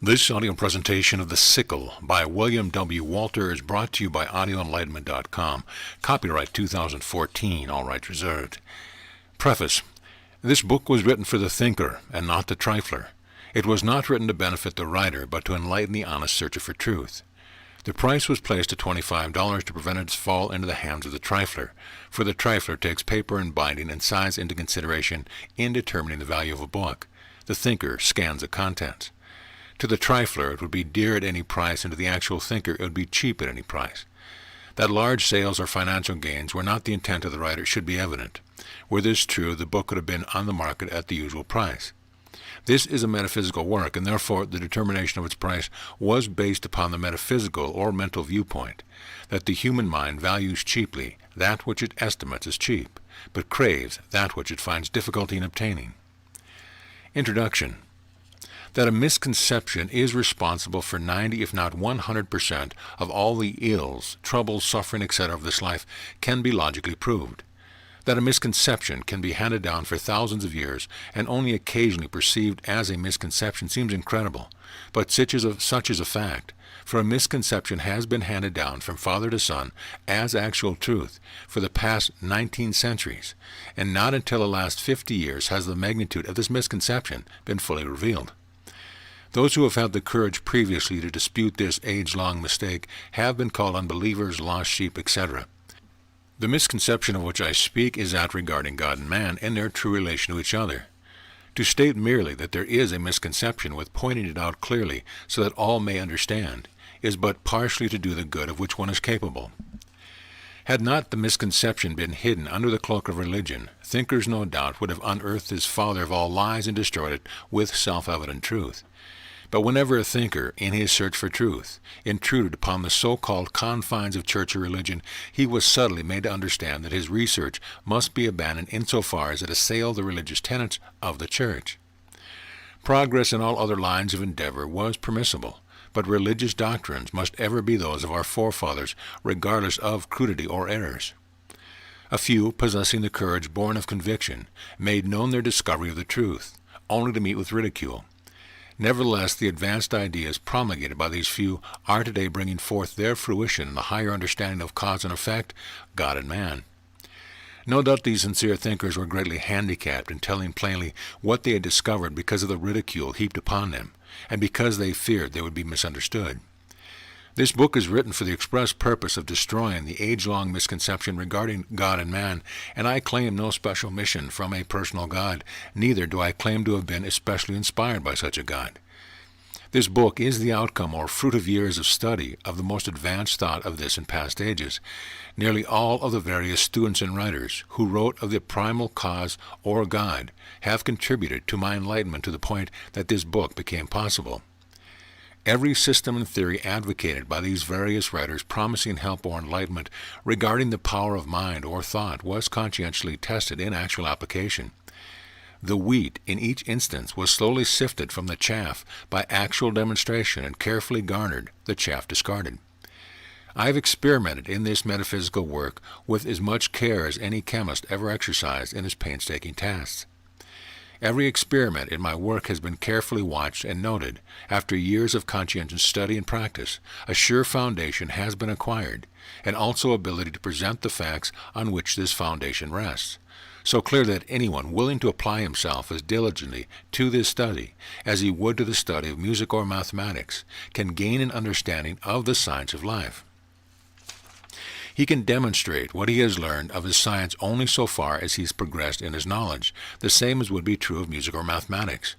This audio presentation of The Sickle by William W. Walter is brought to you by audioenlightenment.com. Copyright 2014, all rights reserved. Preface. This book was written for the thinker and not the trifler. It was not written to benefit the writer, but to enlighten the honest searcher for truth. The price was placed at $25 to prevent its fall into the hands of the trifler, for the trifler takes paper and binding and size into consideration in determining the value of a book. The thinker scans the contents. To the trifler, it would be dear at any price, and to the actual thinker, it would be cheap at any price. That large sales or financial gains were not the intent of the writer should be evident. Were this true, the book could have been on the market at the usual price. This is a metaphysical work, and therefore the determination of its price was based upon the metaphysical or mental viewpoint, that the human mind values cheaply that which it estimates as cheap, but craves that which it finds difficulty in obtaining. Introduction. That a misconception is responsible for 90, if not 100%, of all the ills, troubles, suffering, etc. of this life can be logically proved. That a misconception can be handed down for thousands of years and only occasionally perceived as a misconception seems incredible, but such is a fact, for a misconception has been handed down from father to son as actual truth for the past 19 centuries, and not until the last 50 years has the magnitude of this misconception been fully revealed. Those who have had the courage previously to dispute this age-long mistake have been called unbelievers, lost sheep, etc. The misconception of which I speak is that regarding God and man and their true relation to each other. To state merely that there is a misconception with pointing it out clearly so that all may understand is but partially to do the good of which one is capable. Had not the misconception been hidden under the cloak of religion, thinkers no doubt would have unearthed this father of all lies and destroyed it with self-evident truth. But whenever a thinker, in his search for truth, intruded upon the so-called confines of church or religion, he was subtly made to understand that his research must be abandoned insofar as it assailed the religious tenets of the church. Progress in all other lines of endeavor was permissible, but religious doctrines must ever be those of our forefathers, regardless of crudity or errors. A few, possessing the courage born of conviction, made known their discovery of the truth, only to meet with ridicule. Nevertheless, the advanced ideas promulgated by these few are today bringing forth their fruition in the higher understanding of cause and effect, God and man. No doubt these sincere thinkers were greatly handicapped in telling plainly what they had discovered because of the ridicule heaped upon them, and because they feared they would be misunderstood. This book is written for the express purpose of destroying the age-long misconception regarding God and man, and I claim no special mission from a personal God, neither do I claim to have been especially inspired by such a God. This book is the outcome or fruit of years of study of the most advanced thought of this and past ages. Nearly all of the various students and writers who wrote of the primal cause or God have contributed to my enlightenment to the point that this book became possible. Every system and theory advocated by these various writers promising help or enlightenment regarding the power of mind or thought was conscientiously tested in actual application. The wheat in each instance was slowly sifted from the chaff by actual demonstration and carefully garnered, the chaff discarded. I have experimented in this metaphysical work with as much care as any chemist ever exercised in his painstaking tasks. Every experiment in my work has been carefully watched and noted. After years of conscientious study and practice, a sure foundation has been acquired, and also ability to present the facts on which this foundation rests, so clear that anyone willing to apply himself as diligently to this study as he would to the study of music or mathematics can gain an understanding of the science of life. He can demonstrate what he has learned of his science only so far as he has progressed in his knowledge, the same as would be true of music or mathematics.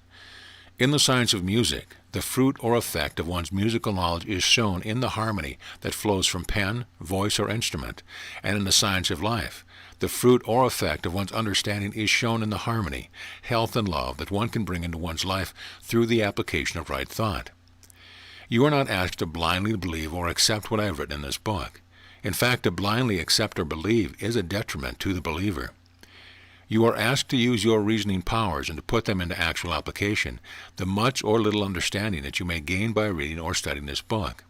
In the science of music, the fruit or effect of one's musical knowledge is shown in the harmony that flows from pen, voice, or instrument, and in the science of life, the fruit or effect of one's understanding is shown in the harmony, health, and love that one can bring into one's life through the application of right thought. You are not asked to blindly believe or accept what I have written in this book. In fact, to blindly accept or believe is a detriment to the believer. You are asked to use your reasoning powers and to put them into actual application, the much or little understanding that you may gain by reading or studying this book.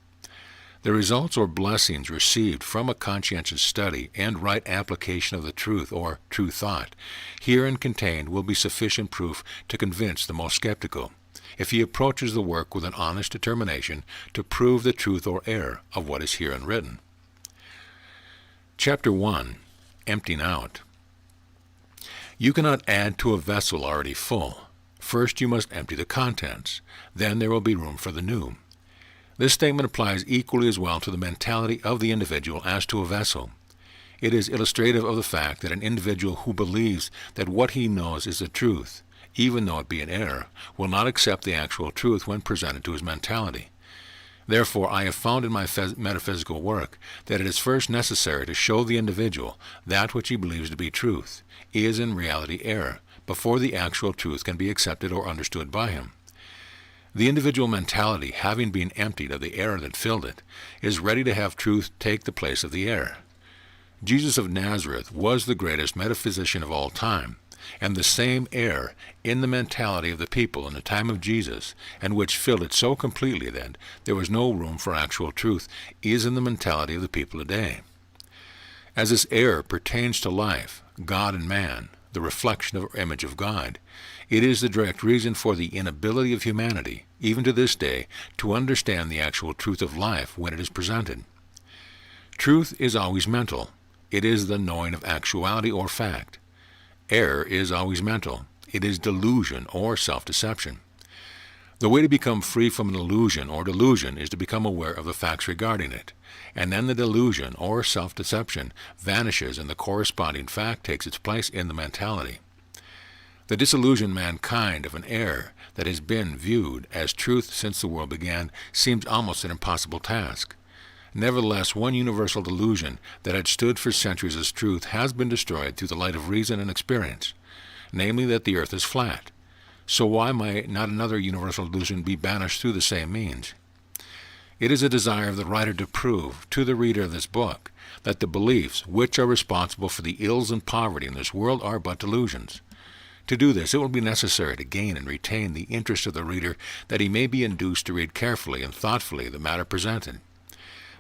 The results or blessings received from a conscientious study and right application of the truth or true thought, herein contained, will be sufficient proof to convince the most skeptical. if he approaches the work with an honest determination to prove the truth or error of what is herein written. Chapter 1. Emptying out. You cannot add to a vessel already full. First you must empty the contents. Then there will be room for the new. This statement applies equally as well to the mentality of the individual as to a vessel. It is illustrative of the fact that an individual who believes that what he knows is the truth, even though it be an error, will not accept the actual truth when presented to his mentality. Therefore, I have found in my metaphysical work that it is first necessary to show the individual that which he believes to be truth is in reality error, before the actual truth can be accepted or understood by him. The individual mentality, having been emptied of the error that filled it, is ready to have truth take the place of the error. Jesus of Nazareth was the greatest metaphysician of all time, and the same error in the mentality of the people in the time of Jesus, and which filled it so completely that there was no room for actual truth, is in the mentality of the people today. As this error pertains to life, God and man, the reflection or image of God, it is the direct reason for the inability of humanity, even to this day, to understand the actual truth of life when it is presented. Truth is always mental. It is the knowing of actuality or fact. Error is always mental. It is delusion or self-deception. The way to become free from an illusion or delusion is to become aware of the facts regarding it, and then the delusion or self-deception vanishes and the corresponding fact takes its place in the mentality. The disillusioned mankind of an error that has been viewed as truth since the world began seems almost an impossible task. Nevertheless, one universal delusion that had stood for centuries as truth has been destroyed through the light of reason and experience, namely that the earth is flat. So why might not another universal delusion be banished through the same means? It is a desire of the writer to prove to the reader of this book that the beliefs which are responsible for the ills and poverty in this world are but delusions. To do this, it will be necessary to gain and retain the interest of the reader, that he may be induced to read carefully and thoughtfully the matter presented.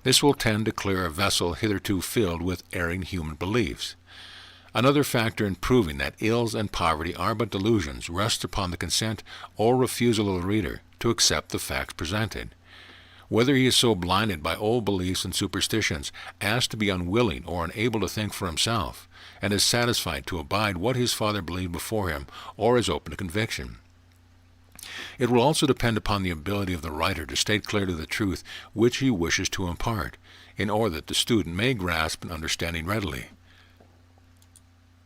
This will tend to clear a vessel hitherto filled with erring human beliefs. Another factor in proving that ills and poverty are but delusions rests upon the consent or refusal of the reader to accept the facts presented. Whether he is so blinded by old beliefs and superstitions as to be unwilling or unable to think for himself, and is satisfied to abide what his father believed before him, or is open to conviction. It will also depend upon the ability of the writer to state clearly the truth which he wishes to impart, in order that the student may grasp an understanding readily.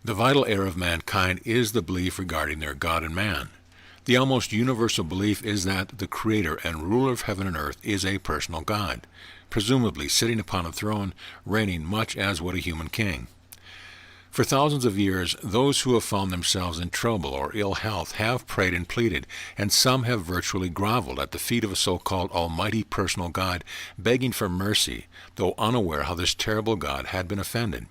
The vital error of mankind is the belief regarding their God and man. The almost universal belief is that the Creator and ruler of heaven and earth is a personal God, presumably sitting upon a throne, reigning much as would a human king. For thousands of years, those who have found themselves in trouble or ill health have prayed and pleaded, and some have virtually groveled at the feet of a so-called almighty personal God, begging for mercy, though unaware how this terrible God had been offended.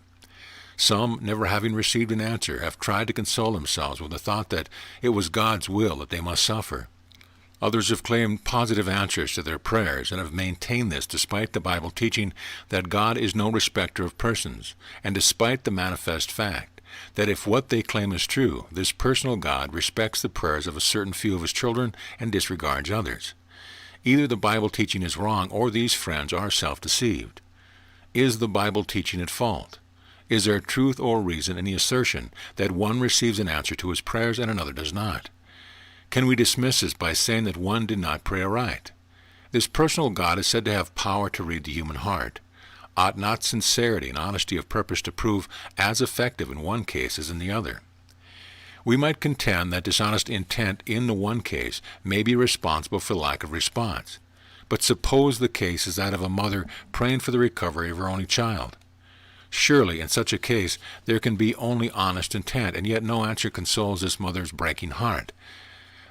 Some, never having received an answer, have tried to console themselves with the thought that it was God's will that they must suffer. Others have claimed positive answers to their prayers and have maintained this despite the Bible teaching that God is no respecter of persons, and despite the manifest fact that if what they claim is true, this personal God respects the prayers of a certain few of his children and disregards others. Either the Bible teaching is wrong or these friends are self-deceived. Is the Bible teaching at fault? Is there truth or reason in the assertion that one receives an answer to his prayers and another does not? Can we dismiss this by saying that one did not pray aright? This personal God is said to have power to read the human heart. Ought not sincerity and honesty of purpose to prove as effective in one case as in the other? We might contend that dishonest intent in the one case may be responsible for lack of response. But suppose the case is that of a mother praying for the recovery of her only child. Surely, in such a case, there can be only honest intent, and yet no answer consoles this mother's breaking heart.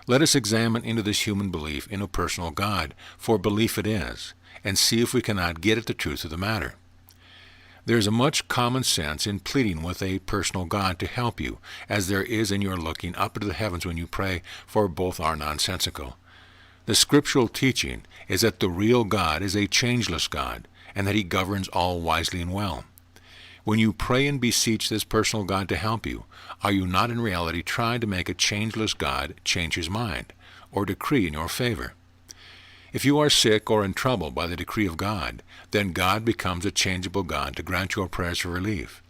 Let us examine into this human belief in a personal God, for belief it is, and see if we cannot get at the truth of the matter. There is much common sense in pleading with a personal God to help you, as there is in your looking up into the heavens when you pray, for both are nonsensical. The scriptural teaching is that the real God is a changeless God, and that he governs all wisely and well. When you pray and beseech this personal God to help you, are you not in reality trying to make a changeless God change his mind? or decree in your favor. If you are sick or in trouble by the decree of God, then God becomes a changeable God to grant your prayers for relief.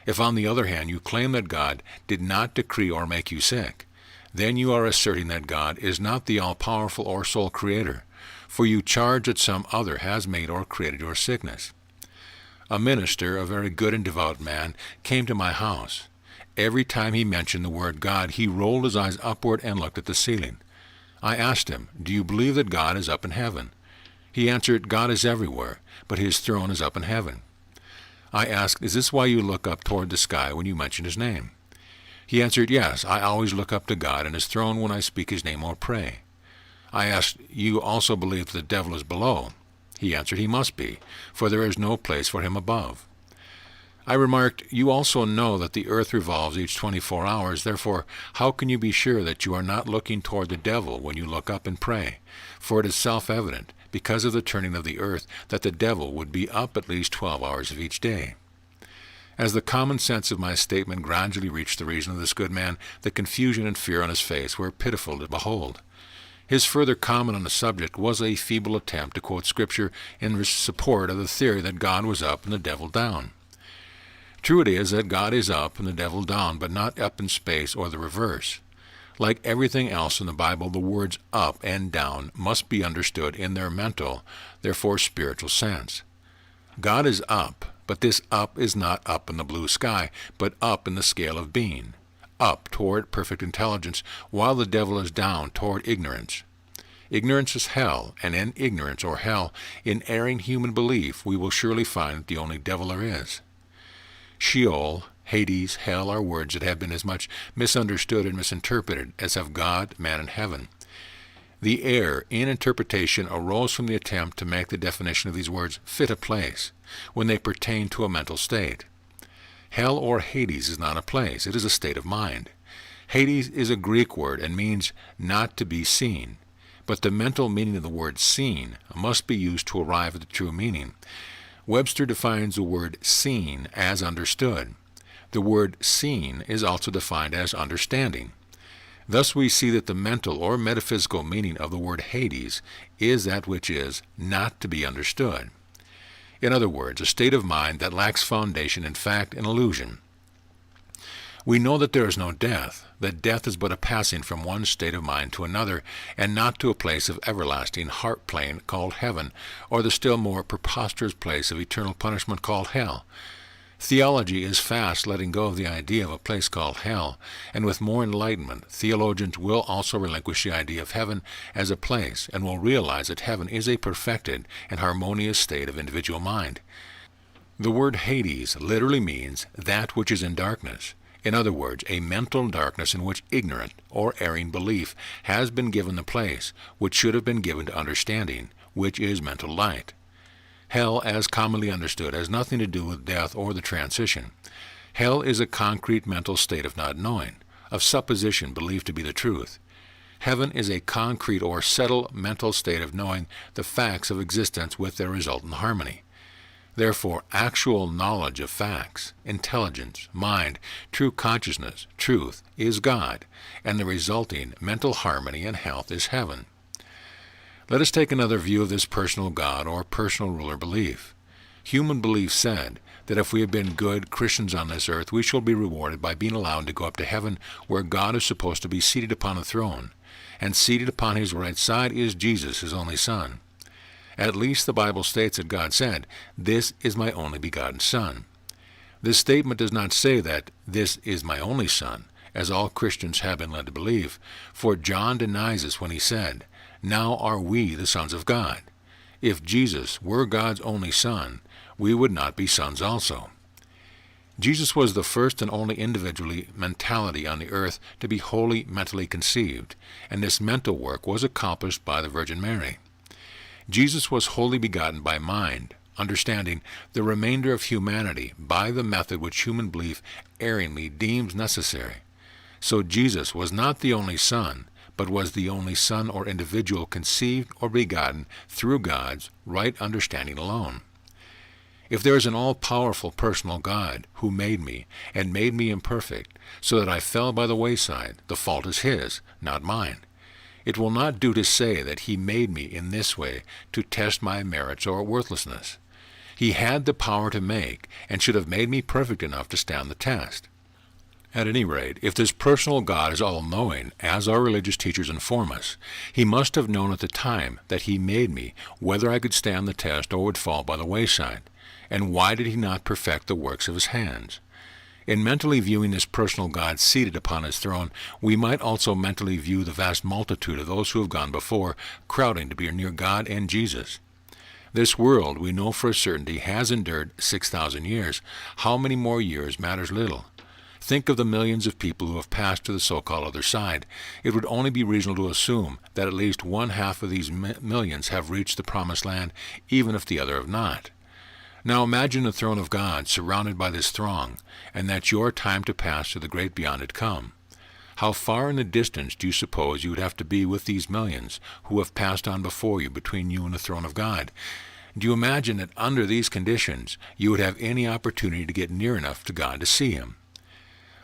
If on the other hand you claim that God did not decree or make you sick, then you are asserting that God is not the all-powerful or sole creator, for you charge that some other has made or created your sickness. A minister, a very good and devout man, came to my house. Every time he mentioned the word God, he rolled his eyes upward and looked at the ceiling. I asked him, "Do you believe that God is up in heaven?" He answered, "God is everywhere, but his throne is up in heaven." I asked, "Is this why you look up toward the sky when you mention his name?" He answered, "Yes, I always look up to God and his throne when I speak his name or pray." I asked, "You also believe that the devil is below?" He answered, "He must be, for there is no place for him above." I remarked, "You also know that the earth revolves each 24 hours, therefore how can you be sure that you are not looking toward the devil when you look up and pray? For it is self-evident, because of the turning of the earth, that the devil would be up at least 12 hours of each day." As the common sense of my statement gradually reached the reason of this good man, the confusion and fear on his face were pitiful to behold. His further comment on the subject was a feeble attempt to quote Scripture in support of the theory that God was up and the devil down. True it is that God is up and the devil down, but not up in space or the reverse. Like everything else in the Bible, the words up and down must be understood in their mental, therefore spiritual sense. God is up, but this up is not up in the blue sky, but up in the scale of being, up toward perfect intelligence, while the devil is down toward ignorance. Ignorance is hell, and in ignorance or hell, in erring human belief, we will surely find the only devil there is. Sheol, Hades, hell are words that have been as much misunderstood and misinterpreted as have God, man, and heaven. The error in interpretation arose from the attempt to make the definition of these words fit a place, when they pertain to a mental state. Hell or Hades is not a place, it is a state of mind. Hades is a Greek word and means not to be seen, but the mental meaning of the word seen must be used to arrive at the true meaning. Webster defines the word seen as understood. The word seen is also defined as understanding. Thus we see that the mental or metaphysical meaning of the word Hades is that which is not to be understood. In other words, a state of mind that lacks foundation in fact and illusion. We know that there is no death, that death is but a passing from one state of mind to another, and not to a place of everlasting heart plane called heaven, or the still more preposterous place of eternal punishment called hell. Theology is fast letting go of the idea of a place called hell, and with more enlightenment, theologians will also relinquish the idea of heaven as a place, and will realize that heaven is a perfected and harmonious state of individual mind. The word Hades literally means that which is in darkness. In other words, a mental darkness in which ignorant or erring belief has been given the place which should have been given to understanding, which is mental light. Hell, as commonly understood, has nothing to do with death or the transition. Hell is a concrete mental state of not knowing, of supposition believed to be the truth. Heaven is a concrete or settled mental state of knowing the facts of existence with their resultant harmony. Therefore, actual knowledge of facts, intelligence, mind, true consciousness, truth, is God, and the resulting mental harmony and health is heaven. Let us take another view of this personal God or personal ruler belief. Human belief said that if we have been good Christians on this earth, we shall be rewarded by being allowed to go up to heaven, where God is supposed to be seated upon a throne, and seated upon his right side is Jesus, his only Son. At least the Bible states that God said, "This is my only begotten Son." This statement does not say that "this is my only Son," as all Christians have been led to believe, for John denies this when he said, "Now are we the sons of God." If Jesus were God's only Son, we would not be sons also. Jesus was the first and only individually mentality on the earth to be wholly mentally conceived, and this mental work was accomplished by the Virgin Mary. Jesus was wholly begotten by mind, understanding the remainder of humanity by the method which human belief erringly deems necessary. So Jesus was not the only Son, but was the only Son or individual conceived or begotten through God's right understanding alone. If there is an all-powerful personal God who made me, and made me imperfect, so that I fell by the wayside, the fault is his, not mine. It will not do to say that he made me in this way to test my merits or worthlessness. He had the power to make, and should have made me perfect enough to stand the test. At any rate, if this personal God is all-knowing, as our religious teachers inform us, he must have known at the time that he made me whether I could stand the test or would fall by the wayside. And why did he not perfect the works of his hands? In mentally viewing this personal God seated upon his throne, we might also mentally view the vast multitude of those who have gone before, crowding to be near God and Jesus. This world, we know for a certainty, has endured 6,000 years. How many more years matters little. Think of the millions of people who have passed to the so-called other side. It would only be reasonable to assume that at least one half of these millions have reached the promised land, even if the other have not. Now imagine the throne of God surrounded by this throng, and that your time to pass to the great beyond had come. How far in the distance do you suppose you would have to be with these millions who have passed on before you between you and the throne of God? Do you imagine that under these conditions you would have any opportunity to get near enough to God to see him?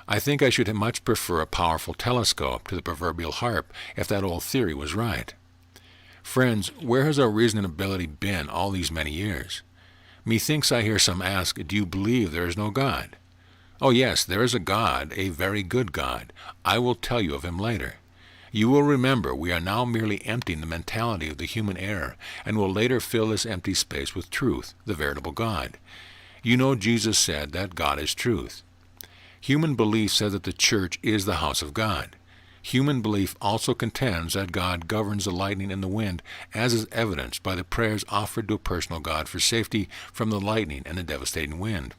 I think I should much prefer a powerful telescope to the proverbial harp if that old theory was right. Friends, where has our reason and ability been all these many years? Methinks I hear some ask, do you believe there is no God? Oh yes, there is a God, a very good God. I will tell you of him later. You will remember we are now merely emptying the mentality of the human error, and will later fill this empty space with truth, the veritable God. You know Jesus said that God is truth. Human belief says that the church is the house of God. Human belief also contends that God governs the lightning and the wind, as is evidenced by the prayers offered to a personal God for safety from the lightning and the devastating wind.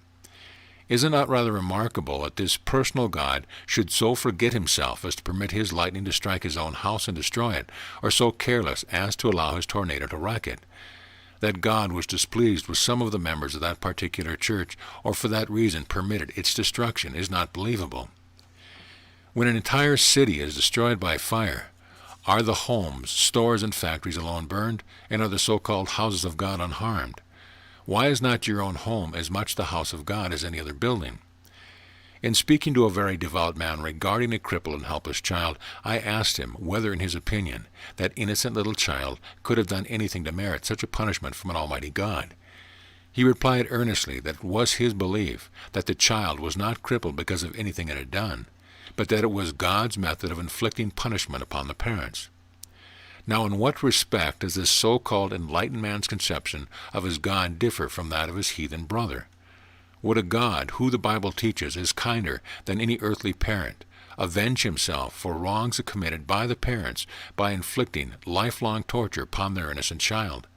Is it not rather remarkable that this personal God should so forget himself as to permit his lightning to strike his own house and destroy it, or so careless as to allow his tornado to wreck it? That God was displeased with some of the members of that particular church, or for that reason permitted its destruction, is not believable. When an entire city is destroyed by fire, are the homes, stores, and factories alone burned, and are the so-called houses of God unharmed? Why is not your own home as much the house of God as any other building? In speaking to a very devout man regarding a crippled and helpless child, I asked him whether, in his opinion, that innocent little child could have done anything to merit such a punishment from an almighty God. He replied earnestly that it was his belief that the child was not crippled because of anything it had done, but that it was God's method of inflicting punishment upon the parents. Now, in what respect does this so-called enlightened man's conception of his God differ from that of his heathen brother? Would a God, who the Bible teaches is kinder than any earthly parent, avenge himself for wrongs committed by the parents by inflicting lifelong torture upon their innocent child?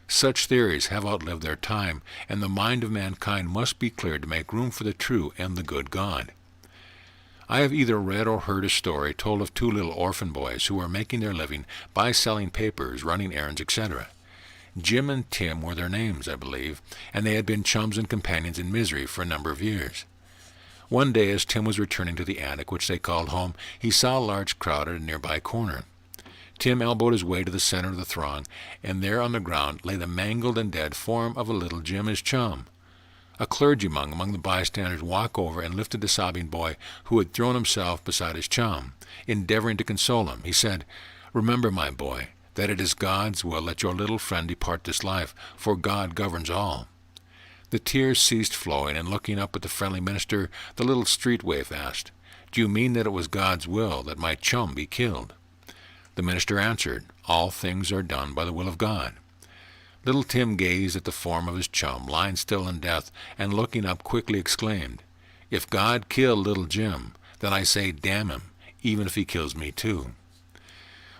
Such theories have outlived their time, and the mind of mankind must be cleared to make room for the true and the good God. I have either read or heard a story told of two little orphan boys who were making their living by selling papers, running errands, etc. Jim and Tim were their names, I believe, and they had been chums and companions in misery for a number of years. One day, as Tim was returning to the attic, which they called home, he saw a large crowd at a nearby corner. Tim elbowed his way to the center of the throng, and there on the ground lay the mangled and dead form of a little Jim, his chum. A clergyman among the bystanders walked over and lifted the sobbing boy, who had thrown himself beside his chum. Endeavoring to console him, he said, "Remember, my boy, that it is God's will that your little friend depart this life, for God governs all." The tears ceased flowing, and looking up at the friendly minister, the little street waif asked, "Do you mean that it was God's will that my chum be killed?" The minister answered, "All things are done by the will of God." Little Tim gazed at the form of his chum, lying still in death, and looking up quickly exclaimed, "If God killed little Jim, then I say damn him, even if he kills me too."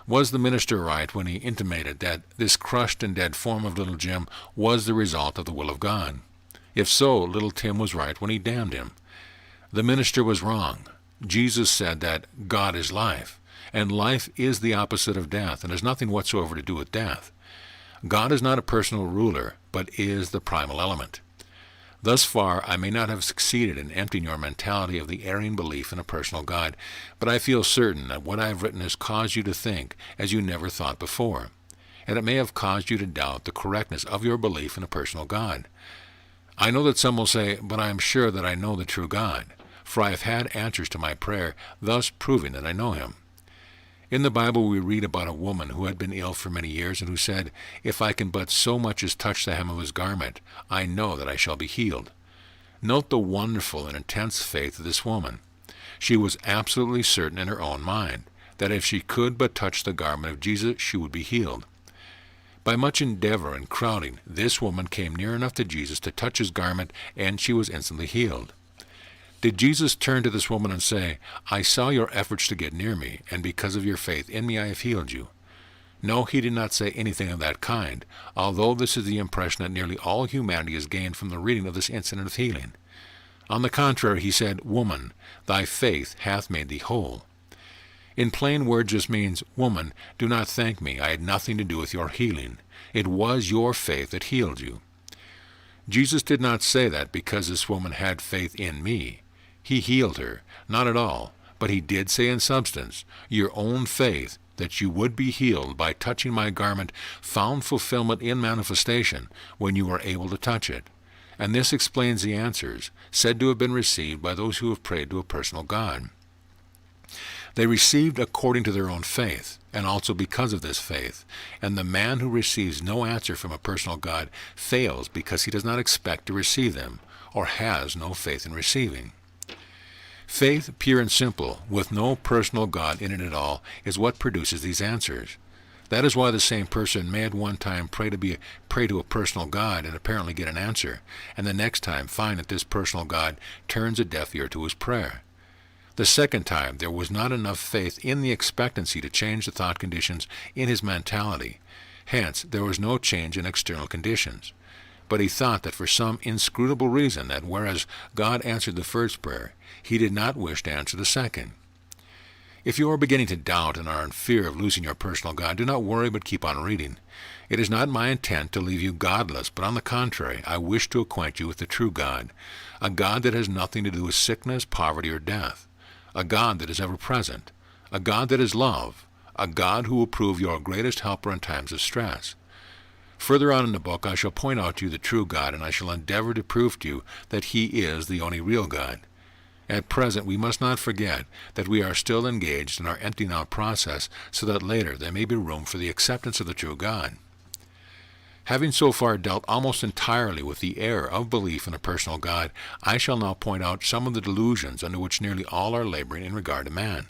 Was the minister right when he intimated that this crushed and dead form of little Jim was the result of the will of God? If so, little Tim was right when he damned him. The minister was wrong. Jesus said that God is life, and life is the opposite of death, and has nothing whatsoever to do with death. God is not a personal ruler, but is the primal element. Thus far, I may not have succeeded in emptying your mentality of the erring belief in a personal God, but I feel certain that what I have written has caused you to think as you never thought before, and it may have caused you to doubt the correctness of your belief in a personal God. I know that some will say, "But I am sure that I know the true God, for I have had answers to my prayer, thus proving that I know him." In the Bible we read about a woman who had been ill for many years and who said, "If I can but so much as touch the hem of his garment, I know that I shall be healed." Note the wonderful and intense faith of this woman. She was absolutely certain in her own mind that if she could but touch the garment of Jesus, she would be healed. By much endeavor and crowding, this woman came near enough to Jesus to touch his garment, and she was instantly healed. Did Jesus turn to this woman and say, "I saw your efforts to get near me, and because of your faith in me I have healed you"? No, he did not say anything of that kind, although this is the impression that nearly all humanity has gained from the reading of this incident of healing. On the contrary, he said, "Woman, thy faith hath made thee whole." In plain words, this means, "Woman, do not thank me. I had nothing to do with your healing. It was your faith that healed you." Jesus did not say that because this woman had faith in me. He healed her, not at all, but he did say in substance, "Your own faith, that you would be healed by touching my garment, found fulfillment in manifestation when you were able to touch it." And this explains the answers said to have been received by those who have prayed to a personal God. They received according to their own faith, and also because of this faith. And the man who receives no answer from a personal God fails because he does not expect to receive them, or has no faith in receiving. Faith, pure and simple, with no personal God in it at all, is what produces these answers. That is why the same person may at one time pray to a personal God and apparently get an answer, and the next time find that this personal God turns a deaf ear to his prayer. The second time there was not enough faith in the expectancy to change the thought conditions in his mentality. Hence, there was no change in external conditions. But he thought that for some inscrutable reason that whereas God answered the first prayer, he did not wish to answer the second. If you are beginning to doubt and are in fear of losing your personal God, do not worry but keep on reading. It is not my intent to leave you godless, but on the contrary, I wish to acquaint you with the true God, a God that has nothing to do with sickness, poverty, or death, a God that is ever present, a God that is love, a God who will prove your greatest helper in times of stress. Further on in the book, I shall point out to you the true God, and I shall endeavor to prove to you that he is the only real God. At present, we must not forget that we are still engaged in our emptying out process, so that later there may be room for the acceptance of the true God. Having so far dealt almost entirely with the error of belief in a personal God, I shall now point out some of the delusions under which nearly all are laboring in regard to man.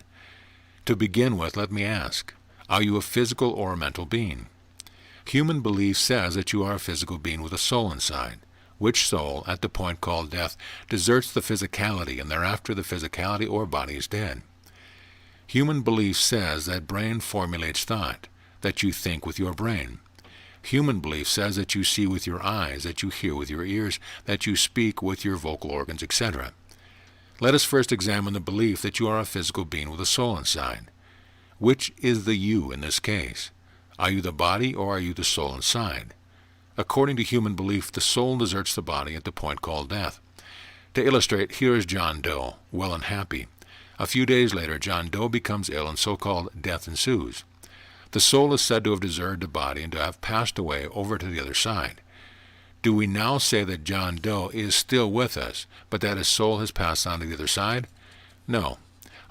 To begin with, let me ask, are you a physical or a mental being? Human belief says that you are a physical being with a soul inside, which soul, at the point called death, deserts the physicality, and thereafter the physicality or body is dead. Human belief says that brain formulates thought, that you think with your brain. Human belief says that you see with your eyes, that you hear with your ears, that you speak with your vocal organs, etc. Let us first examine the belief that you are a physical being with a soul inside. Which is the you in this case? Are you the body or are you the soul inside? According to human belief, the soul deserts the body at the point called death. To illustrate, here is John Doe, well and happy. A few days later, John Doe becomes ill and so-called death ensues. The soul is said to have deserted the body and to have passed away over to the other side. Do we now say that John Doe is still with us, but that his soul has passed on to the other side? No.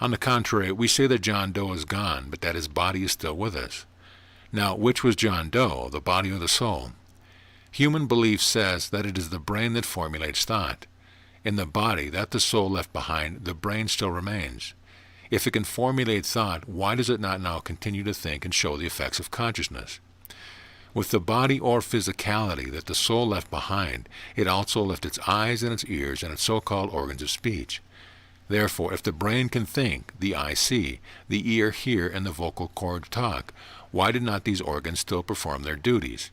On the contrary, we say that John Doe is gone, but that his body is still with us. Now, which was John Doe, the body or the soul? Human belief says that it is the brain that formulates thought. In the body that the soul left behind, the brain still remains. If it can formulate thought, why does it not now continue to think and show the effects of consciousness? With the body or physicality that the soul left behind, it also left its eyes and its ears and its so-called organs of speech. Therefore, if the brain can think, the eye see, the ear hear, and the vocal cord talk, why did not these organs still perform their duties?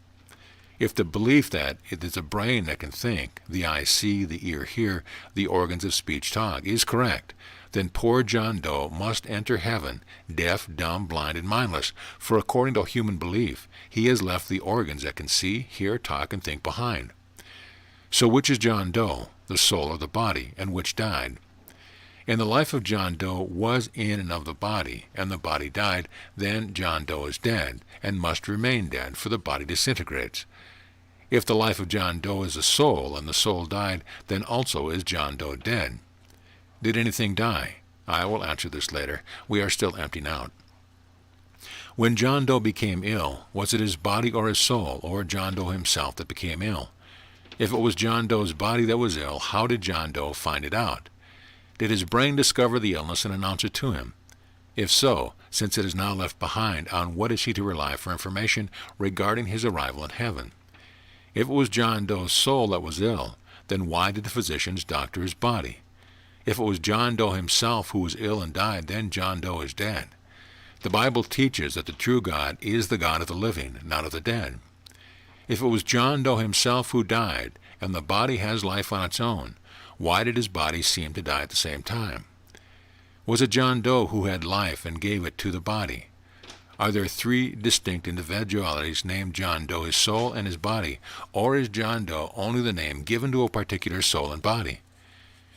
If the belief that it is the brain that can think, the eye see, the ear hear, the organs of speech talk, is correct, then poor John Doe must enter heaven, deaf, dumb, blind, and mindless, for according to human belief, he has left the organs that can see, hear, talk, and think behind. So which is John Doe, the soul or the body, and which died? In the life of John Doe was in and of the body, and the body died, then John Doe is dead, and must remain dead, for the body disintegrates. If the life of John Doe is the soul, and the soul died, then also is John Doe dead. Did anything die? I will answer this later. We are still emptying out. When John Doe became ill, was it his body or his soul, or John Doe himself that became ill? If it was John Doe's body that was ill, how did John Doe find it out? Did his brain discover the illness and announce it to him? If so, since it is now left behind, on what is he to rely for information regarding his arrival in heaven? If it was John Doe's soul that was ill, then why did the physicians doctor his body? If it was John Doe himself who was ill and died, then John Doe is dead. The Bible teaches that the true God is the God of the living, not of the dead. If it was John Doe himself who died, and the body has life on its own, why did his body seem to die at the same time? Was it John Doe who had life and gave it to the body? Are there three distinct individualities named John Doe, his soul and his body, or is John Doe only the name given to a particular soul and body?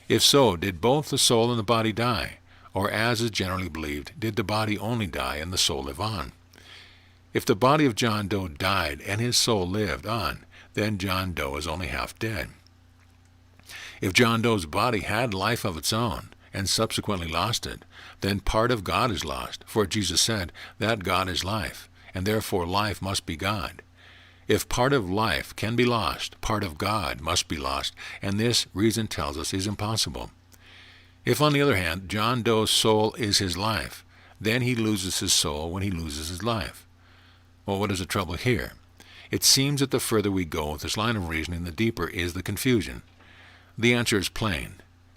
If so, did both the soul and the body die? Or, as is generally believed, did the body only die and the soul live on? If the body of John Doe died and his soul lived on, then John Doe is only half dead. If John Doe's body had life of its own, and subsequently lost it, then part of God is lost, for Jesus said that God is life, and therefore life must be God. If part of life can be lost, part of God must be lost, and this, reason tells us, is impossible. If, on the other hand, John Doe's soul is his life, then he loses his soul when he loses his life. Well, what is the trouble here? It seems that the further we go with this line of reasoning, the deeper is the confusion. The answer is plain.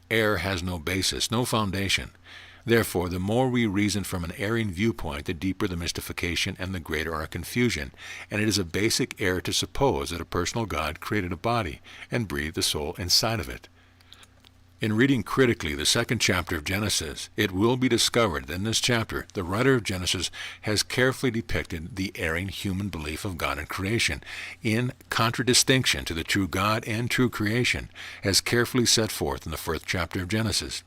Error has no basis, no foundation. Therefore, the more we reason from an erring viewpoint, the deeper the mystification and the greater our confusion, and it is a basic error to suppose that a personal God created a body and breathed a soul inside of it. In reading critically the second chapter of Genesis, it will be discovered that in this chapter the writer of Genesis has carefully depicted the erring human belief of God and creation, in contradistinction to the true God and true creation, as carefully set forth in the first chapter of Genesis.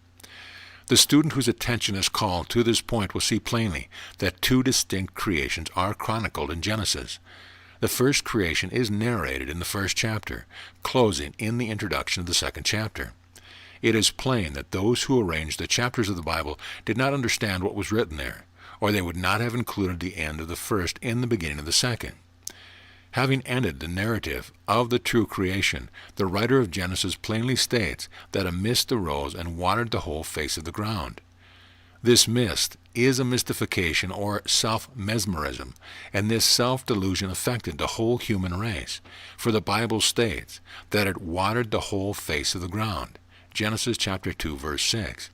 The student whose attention is called to this point will see plainly that two distinct creations are chronicled in Genesis. The first creation is narrated in the first chapter, closing in the introduction of the second chapter. It is plain that those who arranged the chapters of the Bible did not understand what was written there, or they would not have included the end of the first in the beginning of the second. Having ended the narrative of the true creation, the writer of Genesis plainly states that a mist arose and watered the whole face of the ground. This mist is a mystification or self-mesmerism, and this self-delusion affected the whole human race, for the Bible states that it watered the whole face of the ground. Genesis chapter 2, verse 6.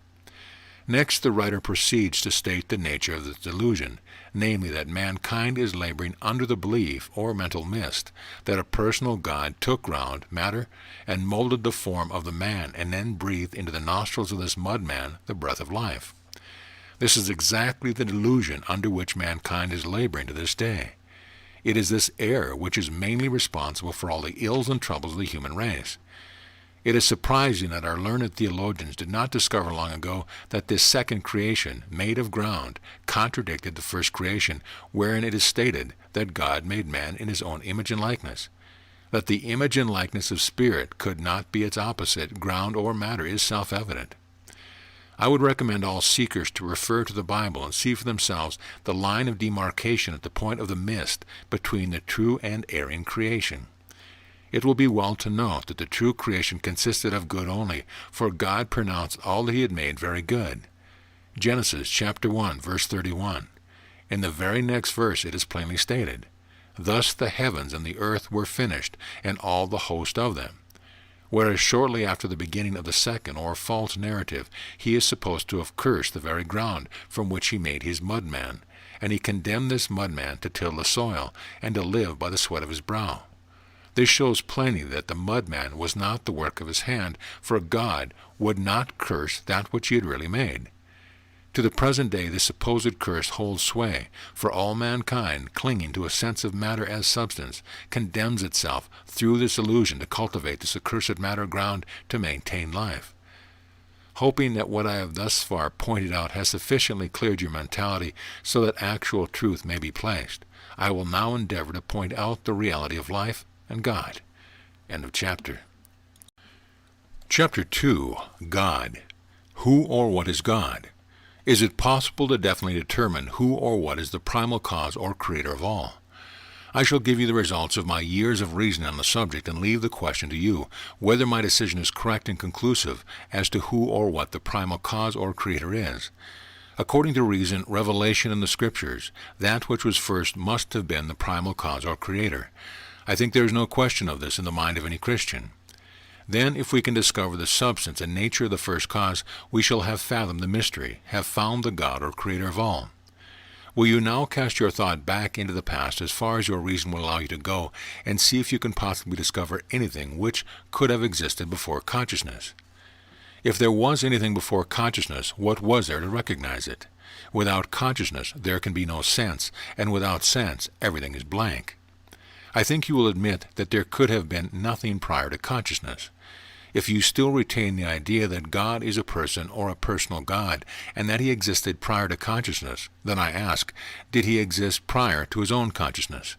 Next, the writer proceeds to state the nature of this delusion, namely that mankind is laboring under the belief or mental mist that a personal God took ground, matter, and molded the form of the man and then breathed into the nostrils of this mud man the breath of life. This is exactly the delusion under which mankind is laboring to this day. It is this error which is mainly responsible for all the ills and troubles of the human race. It is surprising that our learned theologians did not discover long ago that this second creation, made of ground, contradicted the first creation, wherein it is stated that God made man in his own image and likeness. That the image and likeness of spirit could not be its opposite, ground or matter, is self-evident. I would recommend all seekers to refer to the Bible and see for themselves the line of demarcation at the point of the mist between the true and erring creation. It will be well to note that the true creation consisted of good only, for God pronounced all that he had made very good. Genesis chapter 1, verse 31. In the very next verse it is plainly stated, "Thus the heavens and the earth were finished, and all the host of them." Whereas shortly after the beginning of the second or false narrative, he is supposed to have cursed the very ground from which he made his mudman, and he condemned this mudman to till the soil, and to live by the sweat of his brow. This shows plainly that the mudman was not the work of his hand, for God would not curse that which he had really made. To the present day this supposed curse holds sway, for all mankind, clinging to a sense of matter as substance, condemns itself through this illusion to cultivate this accursed matter ground to maintain life. Hoping that what I have thus far pointed out has sufficiently cleared your mentality so that actual truth may be placed, I will now endeavor to point out the reality of life and God. End of chapter. Chapter 2. God. Who or what is God? Is it possible to definitely determine who or what is the primal cause or creator of all? I shall give you the results of my years of reasoning on the subject and leave the question to you whether my decision is correct and conclusive as to who or what the primal cause or creator is. According to reason, revelation, and the Scriptures, that which was first must have been the primal cause or creator. I think there is no question of this in the mind of any Christian. Then, if we can discover the substance and nature of the first cause, we shall have fathomed the mystery, have found the God or creator of all. Will you now cast your thought back into the past as far as your reason will allow you to go, and see if you can possibly discover anything which could have existed before consciousness? If there was anything before consciousness, what was there to recognize it? Without consciousness, there can be no sense, and without sense, everything is blank. I think you will admit that there could have been nothing prior to consciousness. If you still retain the idea that God is a person or a personal God, and that he existed prior to consciousness, then I ask, did he exist prior to his own consciousness?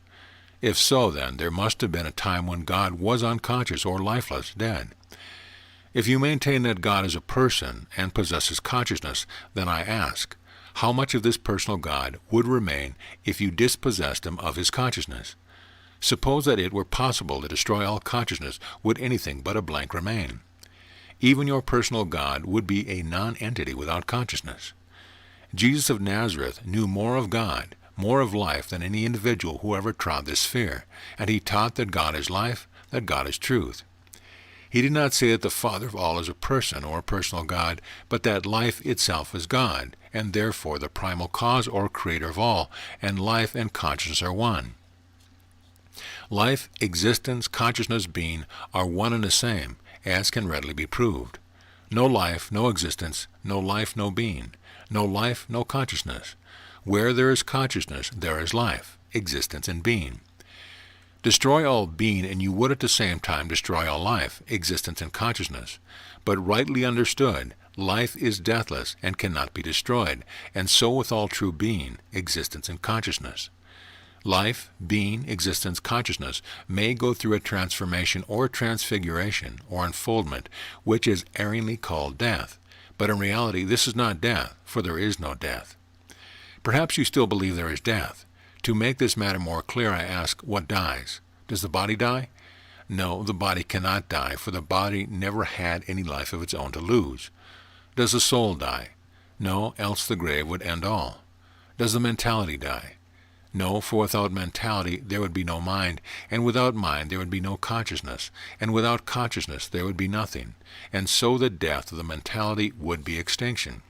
If so, then, there must have been a time when God was unconscious or lifeless, dead. If you maintain that God is a person and possesses consciousness, then I ask, how much of this personal God would remain if you dispossessed him of his consciousness? Suppose that it were possible to destroy all consciousness, would anything but a blank remain? Even your personal God would be a non-entity without consciousness. Jesus of Nazareth knew more of God, more of life than any individual who ever trod this sphere, and he taught that God is life, that God is truth. He did not say that the Father of all is a person or a personal God, but that life itself is God, and therefore the primal cause or creator of all, and life and consciousness are one. Life, existence, consciousness, being are one and the same, as can readily be proved. No life, no existence, no life, no being. No life, no consciousness. Where there is consciousness, there is life, existence, and being. Destroy all being, and you would at the same time destroy all life, existence, and consciousness. But rightly understood, life is deathless and cannot be destroyed, and so with all true being, existence, and consciousness. Life, being, existence, consciousness may go through a transformation or transfiguration or unfoldment, which is erringly called death. But in reality, this is not death, for there is no death. Perhaps you still believe there is death. To make this matter more clear, I ask, what dies? Does the body die? No, the body cannot die, for the body never had any life of its own to lose. Does the soul die? No, else the grave would end all. Does the mentality die? No, for without mentality there would be no mind, and without mind there would be no consciousness, and without consciousness there would be nothing, and so the death of the mentality would be extinction.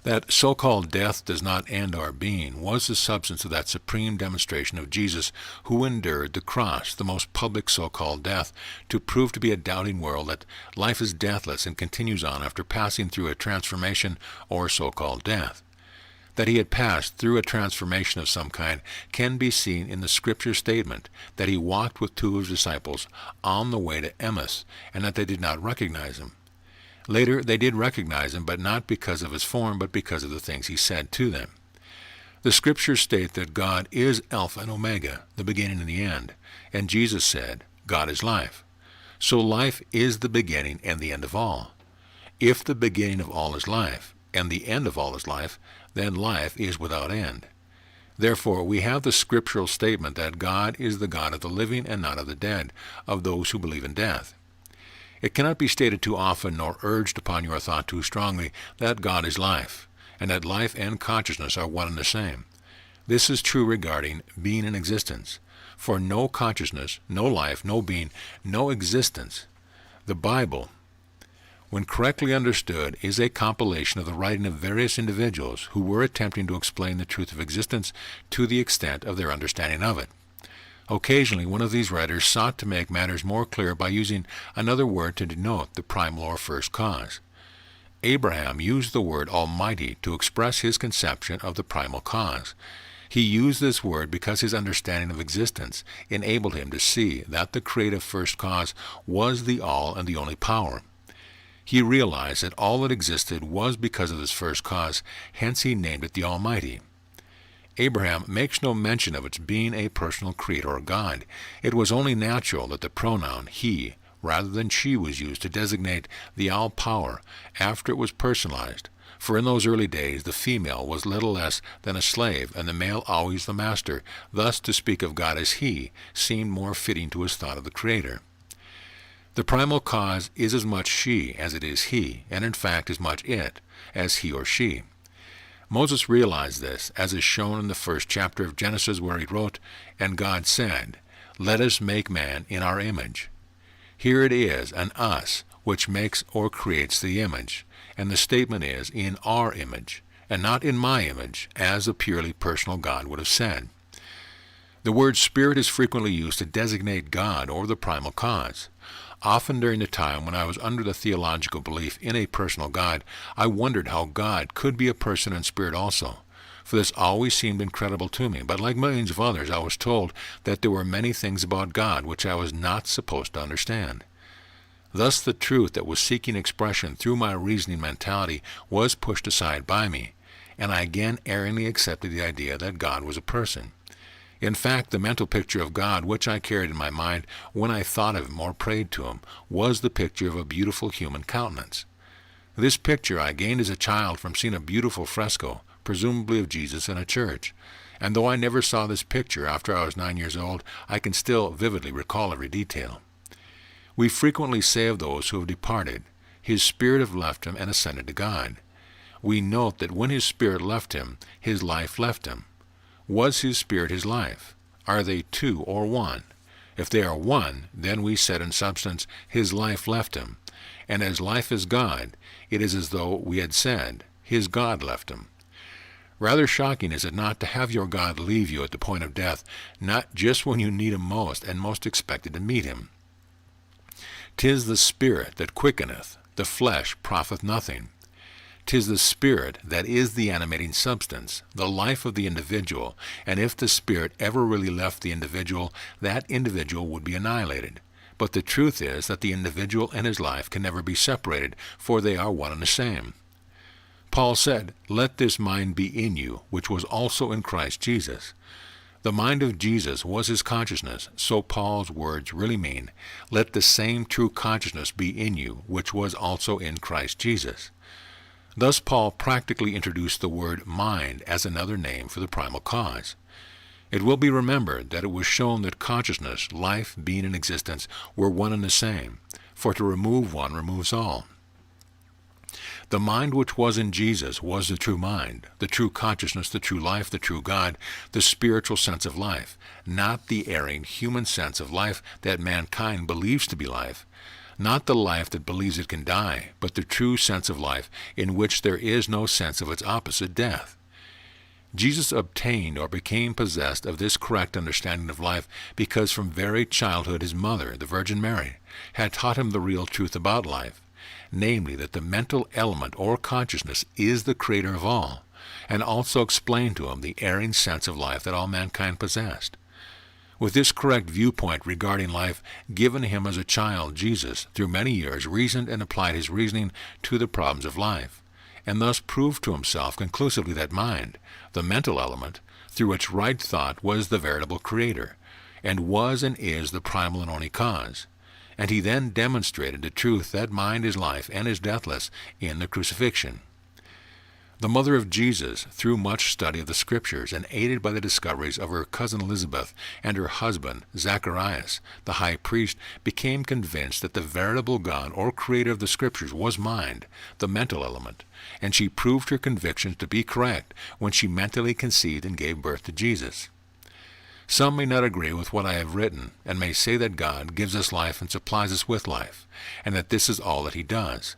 That so-called death does not end our being was the substance of that supreme demonstration of Jesus who endured the cross, the most public so-called death, to prove to be a doubting world that life is deathless and continues on after passing through a transformation or so-called death. That he had passed through a transformation of some kind can be seen in the Scripture statement that he walked with two of his disciples on the way to Emmaus, and that they did not recognize him. Later they did recognize him, but not because of his form, but because of the things he said to them. The Scriptures state that God is Alpha and Omega, the beginning and the end, and Jesus said, God is life. So life is the beginning and the end of all. If the beginning of all is life, and the end of all is life, then life is without end. Therefore, we have the scriptural statement that God is the God of the living and not of the dead, of those who believe in death. It cannot be stated too often nor urged upon your thought too strongly that God is life, and that life and consciousness are one and the same. This is true regarding being and existence. For no consciousness, no life, no being, no existence. The Bible, when correctly understood, is a compilation of the writing of various individuals who were attempting to explain the truth of existence to the extent of their understanding of it. Occasionally, one of these writers sought to make matters more clear by using another word to denote the primal or first cause. Abraham used the word Almighty to express his conception of the primal cause. He used this word because his understanding of existence enabled him to see that the creative first cause was the all and the only power. He realized that all that existed was because of this first cause, hence he named it the Almighty. Abraham makes no mention of its being a personal creator or God. It was only natural that the pronoun he rather than she was used to designate the all-power after it was personalized, For in those early days the female was little less than a slave, and the male always the master. Thus to speak of God as he seemed more fitting to his thought of the Creator. The primal cause is as much she as it is he, and in fact as much it as he or she. Moses realized this, as is shown in the first chapter of Genesis, where he wrote, "And God said, Let us make man in our image." Here it is, an us, which makes or creates the image, and the statement is, in our image, and not in my image, as a purely personal God would have said. The word spirit is frequently used to designate God or the primal cause. Often during the time when I was under the theological belief in a personal God, I wondered how God could be a person and spirit also, for this always seemed incredible to me. But like millions of others, I was told that there were many things about God which I was not supposed to understand. Thus the truth that was seeking expression through my reasoning mentality was pushed aside by me, and I again erringly accepted the idea that God was a person. In fact, the mental picture of God which I carried in my mind when I thought of him or prayed to him was the picture of a beautiful human countenance. This picture I gained as a child from seeing a beautiful fresco, presumably of Jesus in a church, and though I never saw this picture after I was 9 years old, I can still vividly recall every detail. We frequently say of those who have departed, his spirit have left him and ascended to God. We note that when his spirit left him, his life left him. Was his spirit his life? Are they two or one? If they are one, then we said in substance, his life left him. And as life is God, it is as though we had said, his God left him. Rather shocking, is it not, to have your God leave you at the point of death, not just when you need him most and most expected to meet him? "'Tis the Spirit that quickeneth, the flesh profiteth nothing." 'Tis the Spirit that is the animating substance, the life of the individual, and if the Spirit ever really left the individual, that individual would be annihilated. But the truth is that the individual and his life can never be separated, for they are one and the same. Paul said, "Let this mind be in you, which was also in Christ Jesus." The mind of Jesus was his consciousness, so Paul's words really mean, "Let the same true consciousness be in you, which was also in Christ Jesus." Thus Paul practically introduced the word mind as another name for the primal cause. It will be remembered that it was shown that consciousness, life, being, and existence were one and the same, for to remove one removes all. The mind which was in Jesus was the true mind, the true consciousness, the true life, the true God, the spiritual sense of life, not the erring human sense of life that mankind believes to be life, not the life that believes it can die, but the true sense of life in which there is no sense of its opposite, death. Jesus obtained or became possessed of this correct understanding of life because from very childhood his mother, the Virgin Mary, had taught him the real truth about life, namely that the mental element or consciousness is the creator of all, and also explained to him the erring sense of life that all mankind possessed. With this correct viewpoint regarding life given him as a child, Jesus, through many years, reasoned and applied his reasoning to the problems of life, and thus proved to himself conclusively that mind, the mental element, through its right thought was the veritable creator, and was and is the primal and only cause. And he then demonstrated the truth that mind is life and is deathless in the crucifixion. The mother of Jesus, through much study of the Scriptures and aided by the discoveries of her cousin Elizabeth and her husband, Zacharias, the high priest, became convinced that the veritable God or creator of the Scriptures was mind, the mental element, and she proved her convictions to be correct when she mentally conceived and gave birth to Jesus. Some may not agree with what I have written, and may say that God gives us life and supplies us with life, and that this is all that he does.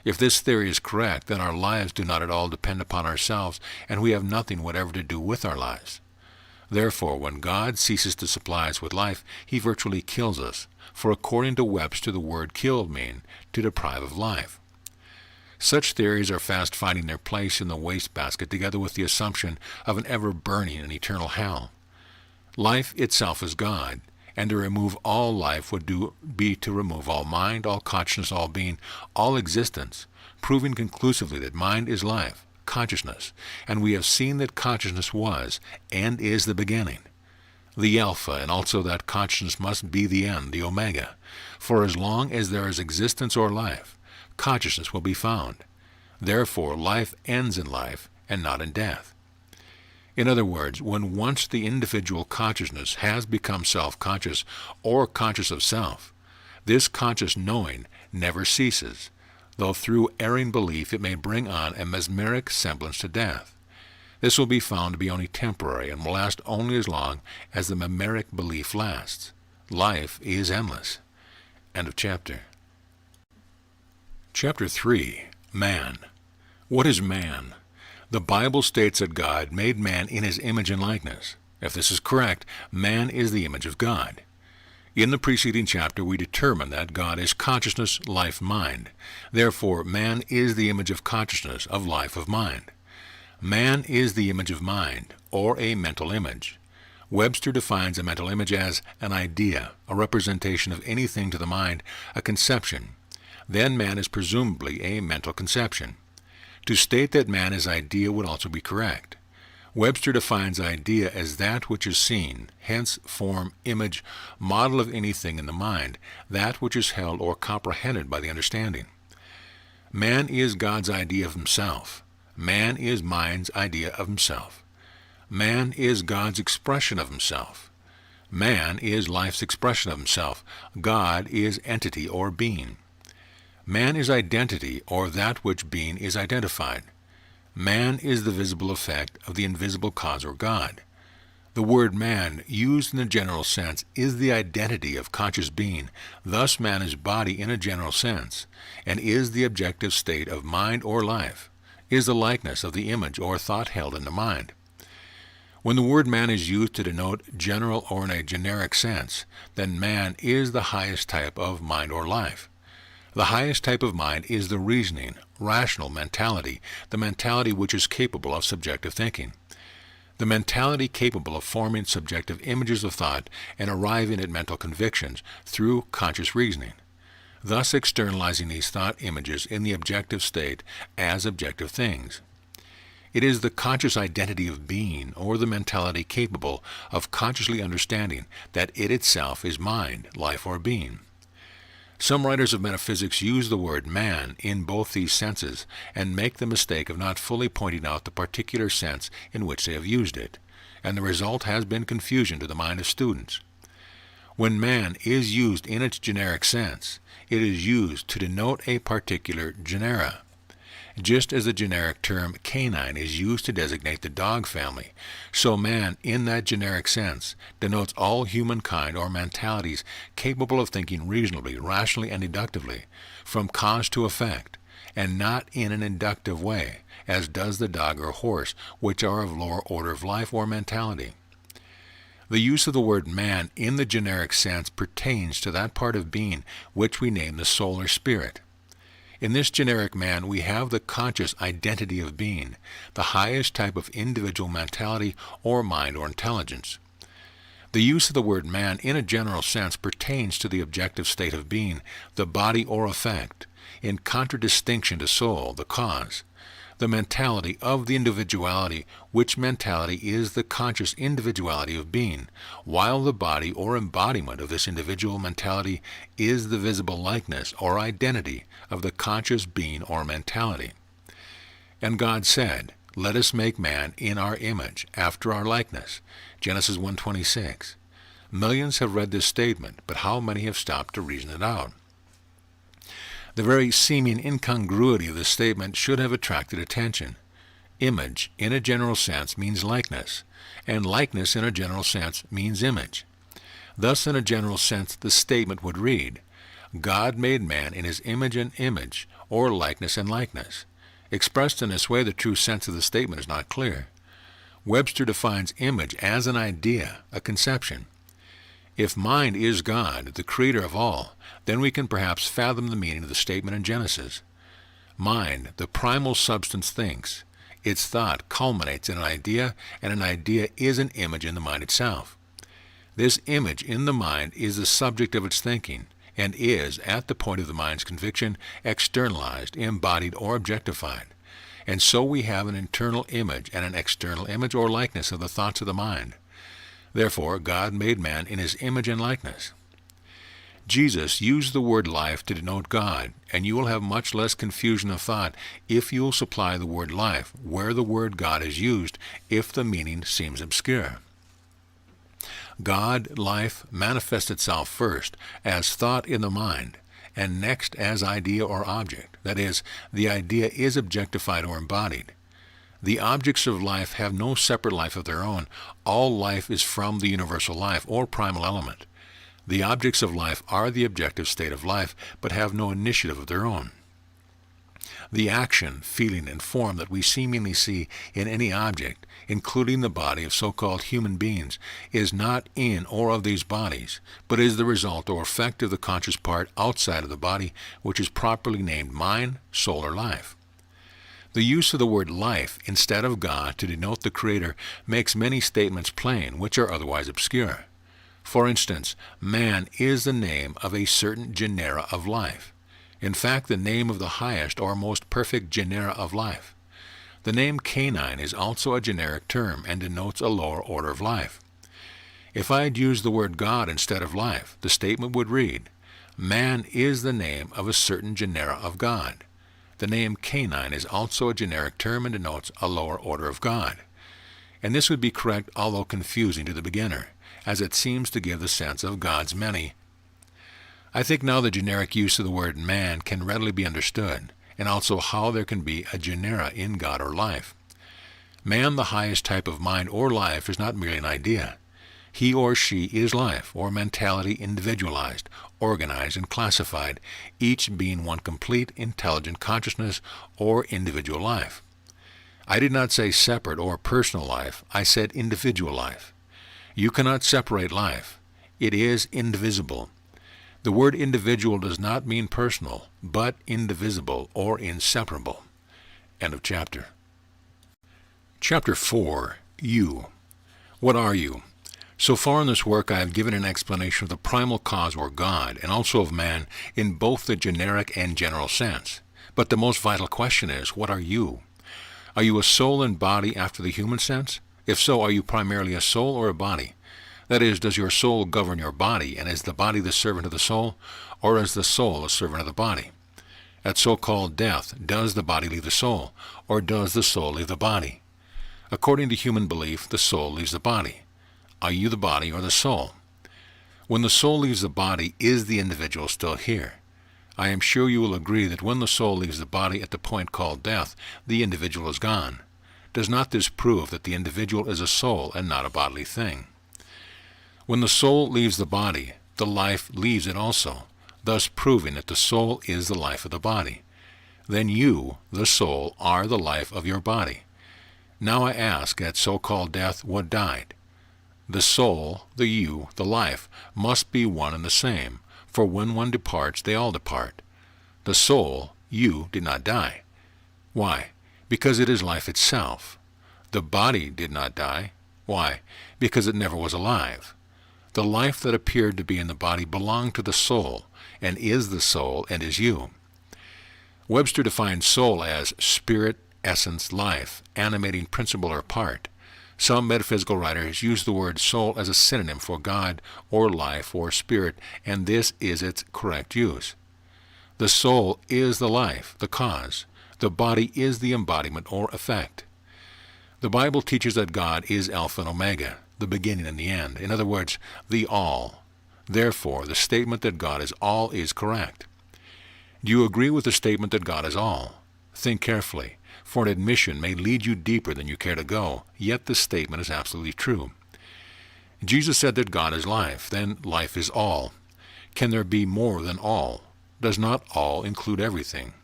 If this theory is correct, then our lives do not at all depend upon ourselves, and we have nothing whatever to do with our lives. Therefore, when God ceases to supply us with life, he virtually kills us, for according to Webster the word kill means to deprive of life. Such theories are fast finding their place in the wastebasket together with the assumption of an ever-burning and eternal hell. Life itself is God, and to remove all life would be to remove all mind, all consciousness, all being, all existence, proving conclusively that mind is life, consciousness, and we have seen that consciousness was and is the beginning, the Alpha, and also that consciousness must be the end, the Omega, for as long as there is existence or life, consciousness will be found. Therefore, life ends in life and not in death. In other words, when once the individual consciousness has become self-conscious or conscious of self, this conscious knowing never ceases, though through erring belief it may bring on a mesmeric semblance to death. This will be found to be only temporary and will last only as long as the mesmeric belief lasts. Life is endless. End of chapter. Chapter 3. Man. What is man? The Bible states that God made man in his image and likeness. If this is correct, man is the image of God. In the preceding chapter, we determined that God is consciousness, life, mind. Therefore, man is the image of consciousness, of life, of mind. Man is the image of mind, or a mental image. Webster defines a mental image as an idea, a representation of anything to the mind, a conception. Then man is presumably a mental conception. To state that man is idea would also be correct. Webster defines idea as that which is seen, hence form, image, model of anything in the mind, that which is held or comprehended by the understanding. Man is God's idea of himself. Man is mind's idea of himself. Man is God's expression of himself. Man is life's expression of himself. God is entity or being. Man is identity, or that which being is identified. Man is the visible effect of the invisible cause or God. The word man, used in a general sense, is the identity of conscious being. Thus man is body in a general sense, and is the objective state of mind or life, is the likeness of the image or thought held in the mind. When the word man is used to denote general or in a generic sense, then man is the highest type of mind or life. The highest type of mind is the reasoning, rational mentality, the mentality which is capable of subjective thinking. The mentality capable of forming subjective images of thought and arriving at mental convictions through conscious reasoning, thus externalizing these thought images in the objective state as objective things. It is the conscious identity of being, or the mentality capable of consciously understanding that it itself is mind, life, or being. Some writers of metaphysics use the word man in both these senses and make the mistake of not fully pointing out the particular sense in which they have used it, and the result has been confusion to the mind of students. When man is used in its generic sense, it is used to denote a particular genera. Just as the generic term canine is used to designate the dog family, so man, in that generic sense, denotes all humankind or mentalities capable of thinking reasonably, rationally, and deductively, from cause to effect, and not in an inductive way, as does the dog or horse, which are of lower order of life or mentality. The use of the word man in the generic sense pertains to that part of being which we name the soul or spirit. In this generic man, we have the conscious identity of being, the highest type of individual mentality or mind or intelligence. The use of the word man in a general sense pertains to the objective state of being, the body or effect, in contradistinction to soul, the cause, the mentality of the individuality, which mentality is the conscious individuality of being, while the body or embodiment of this individual mentality is the visible likeness or identity of the conscious being or mentality. And God said, "Let us make man in our image, after our likeness." Genesis 1:26. Millions have read this statement, but how many have stopped to reason it out? The very seeming incongruity of this statement should have attracted attention. Image, in a general sense, means likeness, and likeness in a general sense means image. Thus, in a general sense, the statement would read, God made man in his image and image, or likeness and likeness. Expressed in this way, the true sense of the statement is not clear. Webster defines image as an idea, a conception. If mind is God, the creator of all, then we can perhaps fathom the meaning of the statement in Genesis. Mind, the primal substance, thinks. Its thought culminates in an idea, and an idea is an image in the mind itself. This image in the mind is the subject of its thinking, and is, at the point of the mind's conviction, externalized, embodied, or objectified. And so we have an internal image and an external image or likeness of the thoughts of the mind. Therefore, God made man in his image and likeness. Jesus used the word life to denote God, and you will have much less confusion of thought if you will supply the word life where the word God is used if the meaning seems obscure. God, life, manifests itself first as thought in the mind, and next as idea or object. That is, the idea is objectified or embodied. The objects of life have no separate life of their own. All life is from the universal life, or primal element. The objects of life are the objective state of life, but have no initiative of their own. The action, feeling, and form that we seemingly see in any object, including the body of so-called human beings, is not in or of these bodies, but is the result or effect of the conscious part outside of the body, which is properly named mind, soul, or life. The use of the word life instead of God to denote the Creator makes many statements plain which are otherwise obscure. For instance, man is the name of a certain genera of life. In fact, the name of the highest or most perfect genera of life. The name canine is also a generic term and denotes a lower order of life. If I had used the word God instead of life, the statement would read, man is the name of a certain genera of God. The name canine is also a generic term and denotes a lower order of God. And this would be correct, although confusing to the beginner, as it seems to give the sense of God's many. I think now the generic use of the word man can readily be understood, and also how there can be a genera in God or life. Man, the highest type of mind or life, is not merely an idea. He or she is life, or mentality individualized, organized, and classified, each being one complete, intelligent consciousness or individual life. I did not say separate or personal life, I said individual life. You cannot separate life. It is indivisible. The word individual does not mean personal, but indivisible or inseparable. End of chapter. Chapter 4. You. What are you? So far in this work I have given an explanation of the primal cause or God, and also of man, in both the generic and general sense. But the most vital question is, what are you? Are you a soul and body after the human sense? If so, are you primarily a soul or a body? That is, does your soul govern your body, and is the body the servant of the soul, or is the soul a servant of the body? At so-called death, does the body leave the soul, or does the soul leave the body? According to human belief, the soul leaves the body. Are you the body or the soul? When the soul leaves the body, is the individual still here? I am sure you will agree that when the soul leaves the body at the point called death, the individual is gone. Does not this prove that the individual is a soul and not a bodily thing? When the soul leaves the body, the life leaves it also, thus proving that the soul is the life of the body. Then you, the soul, are the life of your body. Now I ask, at so-called death, what died? The soul, the you, the life, must be one and the same, for when one departs, they all depart. The soul, you, did not die. Why? Because it is life itself. The body did not die. Why? Because it never was alive. The life that appeared to be in the body belonged to the soul, and is the soul, and is you. Webster defines soul as spirit, essence, life, animating principle or part. Some metaphysical writers use the word soul as a synonym for God or life or spirit, and this is its correct use. The soul is the life, the cause. The body is the embodiment or effect. The Bible teaches that God is Alpha and Omega, the beginning and the end. In other words, the all. Therefore, the statement that God is all is correct. Do you agree with the statement that God is all? Think carefully, for an admission may lead you deeper than you care to go, yet the statement is absolutely true. Jesus said that God is life, then life is all. Can there be more than all? Does not all include everything?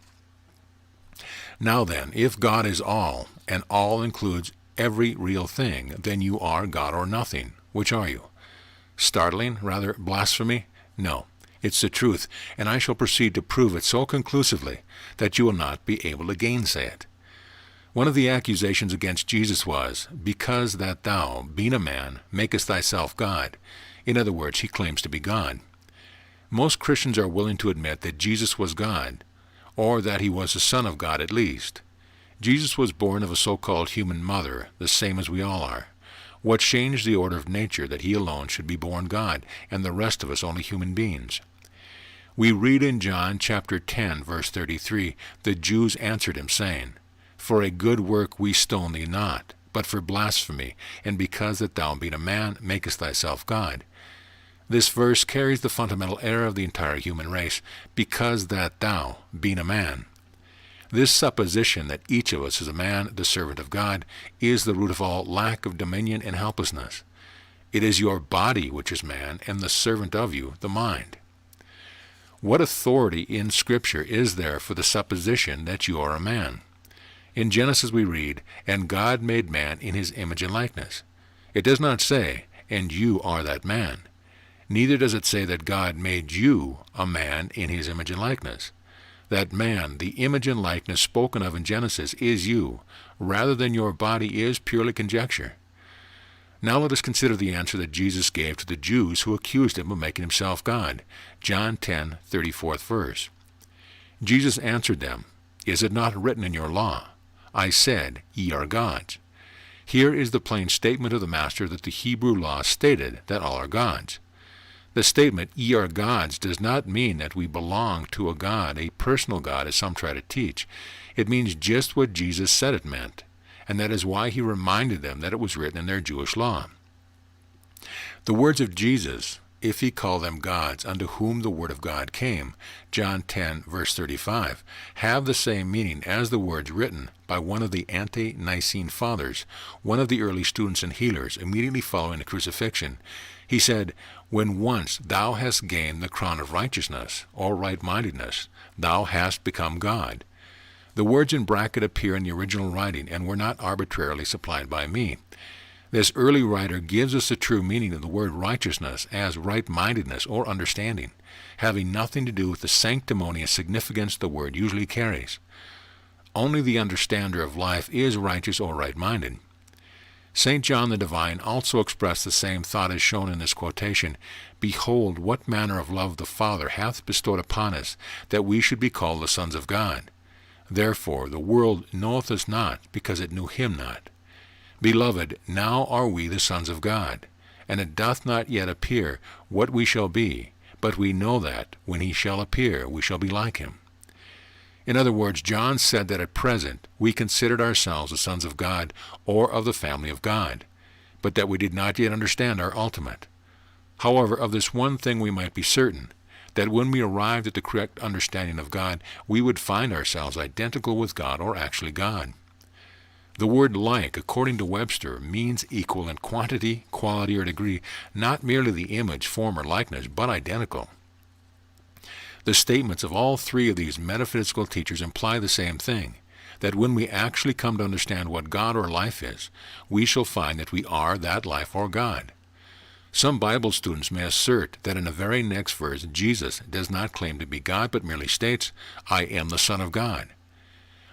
Now then, if God is all, and all includes every real thing, then you are God or nothing. Which are you? Startling, rather blasphemy? No, it's the truth, and I shall proceed to prove it so conclusively that you will not be able to gainsay it. One of the accusations against Jesus was, because that thou, being a man, makest thyself God. In other words, he claims to be God. Most Christians are willing to admit that Jesus was God, or that he was the Son of God at least. Jesus was born of a so-called human mother, the same as we all are. What changed the order of nature that he alone should be born God, and the rest of us only human beings? We read in John chapter 10, verse 33, the Jews answered him, saying, For a good work we stone thee not, but for blasphemy, and because that thou, being a man, makest thyself God. This verse carries the fundamental error of the entire human race, because that thou, being a man. This supposition that each of us is a man, the servant of God, is the root of all lack of dominion and helplessness. It is your body which is man, and the servant of you, the mind. What authority in Scripture is there for the supposition that you are a man? In Genesis we read, And God made man in his image and likeness. It does not say, And you are that man. Neither does it say that God made you a man in his image and likeness. That man, the image and likeness spoken of in Genesis, is you, rather than your body is purely conjecture. Now let us consider the answer that Jesus gave to the Jews who accused him of making himself God. John 10, 34th verse. Jesus answered them, Is it not written in your law, I said, Ye are gods? Here is the plain statement of the Master that the Hebrew law stated that all are gods. The statement, Ye are gods, does not mean that we belong to a God, a personal God, as some try to teach. It means just what Jesus said it meant, and that is why he reminded them that it was written in their Jewish law. The words of Jesus, if he call them gods unto whom the word of God came, John 10, verse 35, have the same meaning as the words written by one of the ante-Nicene fathers, one of the early students and healers immediately following the crucifixion. He said, When once thou hast gained the crown of righteousness, or right-mindedness, thou hast become God. The words in bracket appear in the original writing and were not arbitrarily supplied by me. This early writer gives us the true meaning of the word righteousness as right-mindedness or understanding, having nothing to do with the sanctimonious significance the word usually carries. Only the understander of life is righteous or right-minded. St. John the Divine also expressed the same thought as shown in this quotation, Behold, what manner of love the Father hath bestowed upon us, that we should be called the sons of God. Therefore the world knoweth us not, because it knew him not. Beloved, now are we the sons of God, and it doth not yet appear what we shall be, but we know that, when he shall appear, we shall be like him. In other words, John said that at present we considered ourselves the sons of God, or of the family of God, but that we did not yet understand our ultimate. However, of this one thing we might be certain, that when we arrived at the correct understanding of God, we would find ourselves identical with God, or actually God. The word like, according to Webster, means equal in quantity, quality, or degree, not merely the image, form, or likeness, but identical. The statements of all three of these metaphysical teachers imply the same thing, that when we actually come to understand what God or life is, we shall find that we are that life or God. Some Bible students may assert that in the very next verse Jesus does not claim to be God, but merely states, I am the Son of God.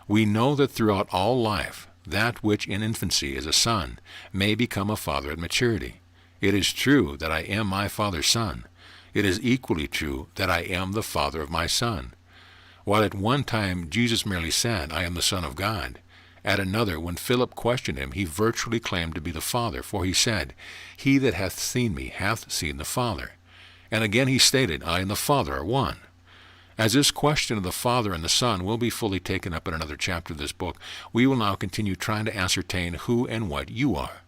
We know that throughout all life, that which in infancy is a son may become a father at maturity. It is true that I am my Father's son. It is equally true that I am the Father of my Son. While at one time Jesus merely said, I am the Son of God, at another, when Philip questioned him, he virtually claimed to be the Father, for he said, He that hath seen me hath seen the Father. And again he stated, I and the Father are one. As this question of the Father and the Son will be fully taken up in another chapter of this book, we will now continue trying to ascertain who and what you are.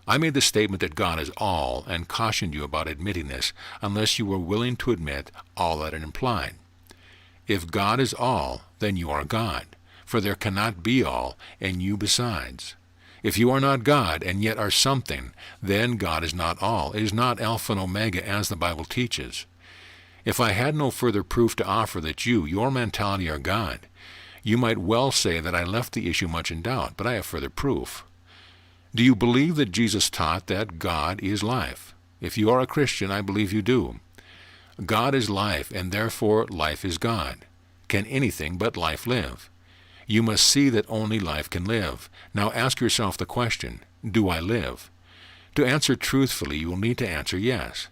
I made the statement that God is all, and cautioned you about admitting this, unless you were willing to admit all that it implied. If God is all, then you are God, for there cannot be all, and you besides. If you are not God, and yet are something, then God is not all. It is not Alpha and Omega, as the Bible teaches. If I had no further proof to offer that you, your mentality, are God, you might well say that I left the issue much in doubt, but I have further proof. Do you believe that Jesus taught that God is life? If you are a Christian, I believe you do. God is life, and therefore life is God. Can anything but life live? You must see that only life can live. Now ask yourself the question, do I live? To answer truthfully, you will need to answer yes.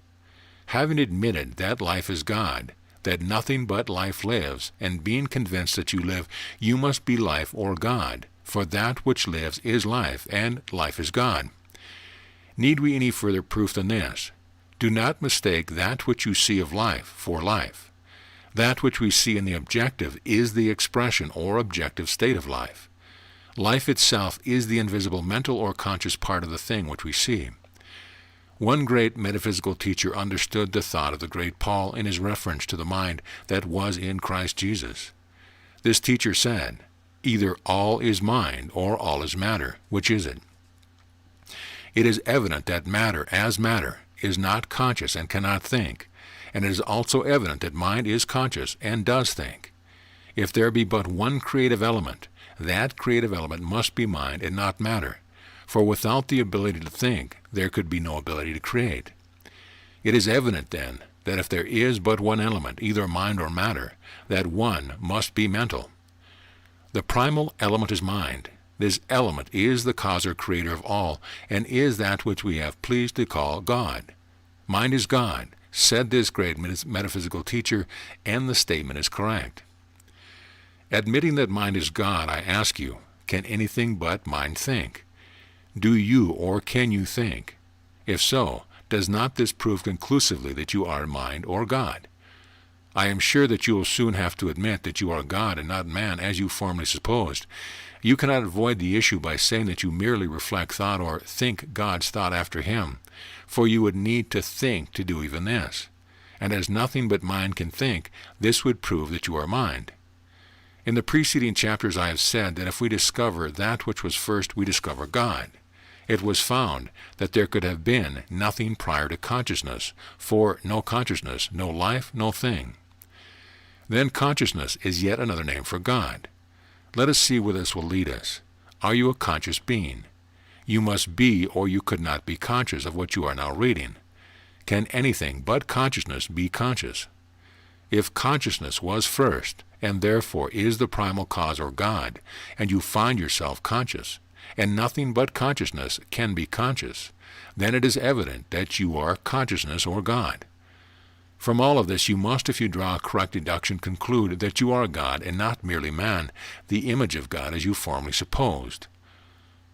Having admitted that life is God, that nothing but life lives, and being convinced that you live, you must be life or God, for that which lives is life, and life is God. Need we any further proof than this? Do not mistake that which you see of life for life. That which we see in the objective is the expression or objective state of life. Life itself is the invisible mental or conscious part of the thing which we see. One great metaphysical teacher understood the thought of the great Paul in his reference to the mind that was in Christ Jesus. This teacher said, "Either all is mind or all is matter. Which is it?" It is evident that matter, as matter, is not conscious and cannot think, and it is also evident that mind is conscious and does think. If there be but one creative element, that creative element must be mind and not matter, for without the ability to think, there could be no ability to create. It is evident, then, that if there is but one element, either mind or matter, that one must be mental. The primal element is mind. This element is the cause or creator of all, and is that which we have pleased to call God. Mind is God, said this great metaphysical teacher, and the statement is correct. Admitting that mind is God, I ask you, can anything but mind think? Do you or can you think? If so, does not this prove conclusively that you are mind or God? I am sure that you will soon have to admit that you are God and not man, as you formerly supposed. You cannot avoid the issue by saying that you merely reflect thought or think God's thought after him, for you would need to think to do even this. And as nothing but mind can think, this would prove that you are mind. In the preceding chapters I have said that if we discover that which was first, we discover God. It was found that there could have been nothing prior to consciousness, for no consciousness, no life, no thing. Then consciousness is yet another name for God. Let us see where this will lead us. Are you a conscious being? You must be, or you could not be conscious of what you are now reading. Can anything but consciousness be conscious? If consciousness was first, and therefore is the primal cause or God, and you find yourself conscious, and nothing but consciousness can be conscious, then it is evident that you are consciousness or God. From all of this you must, if you draw a correct deduction, conclude that you are God and not merely man, the image of God as you formerly supposed.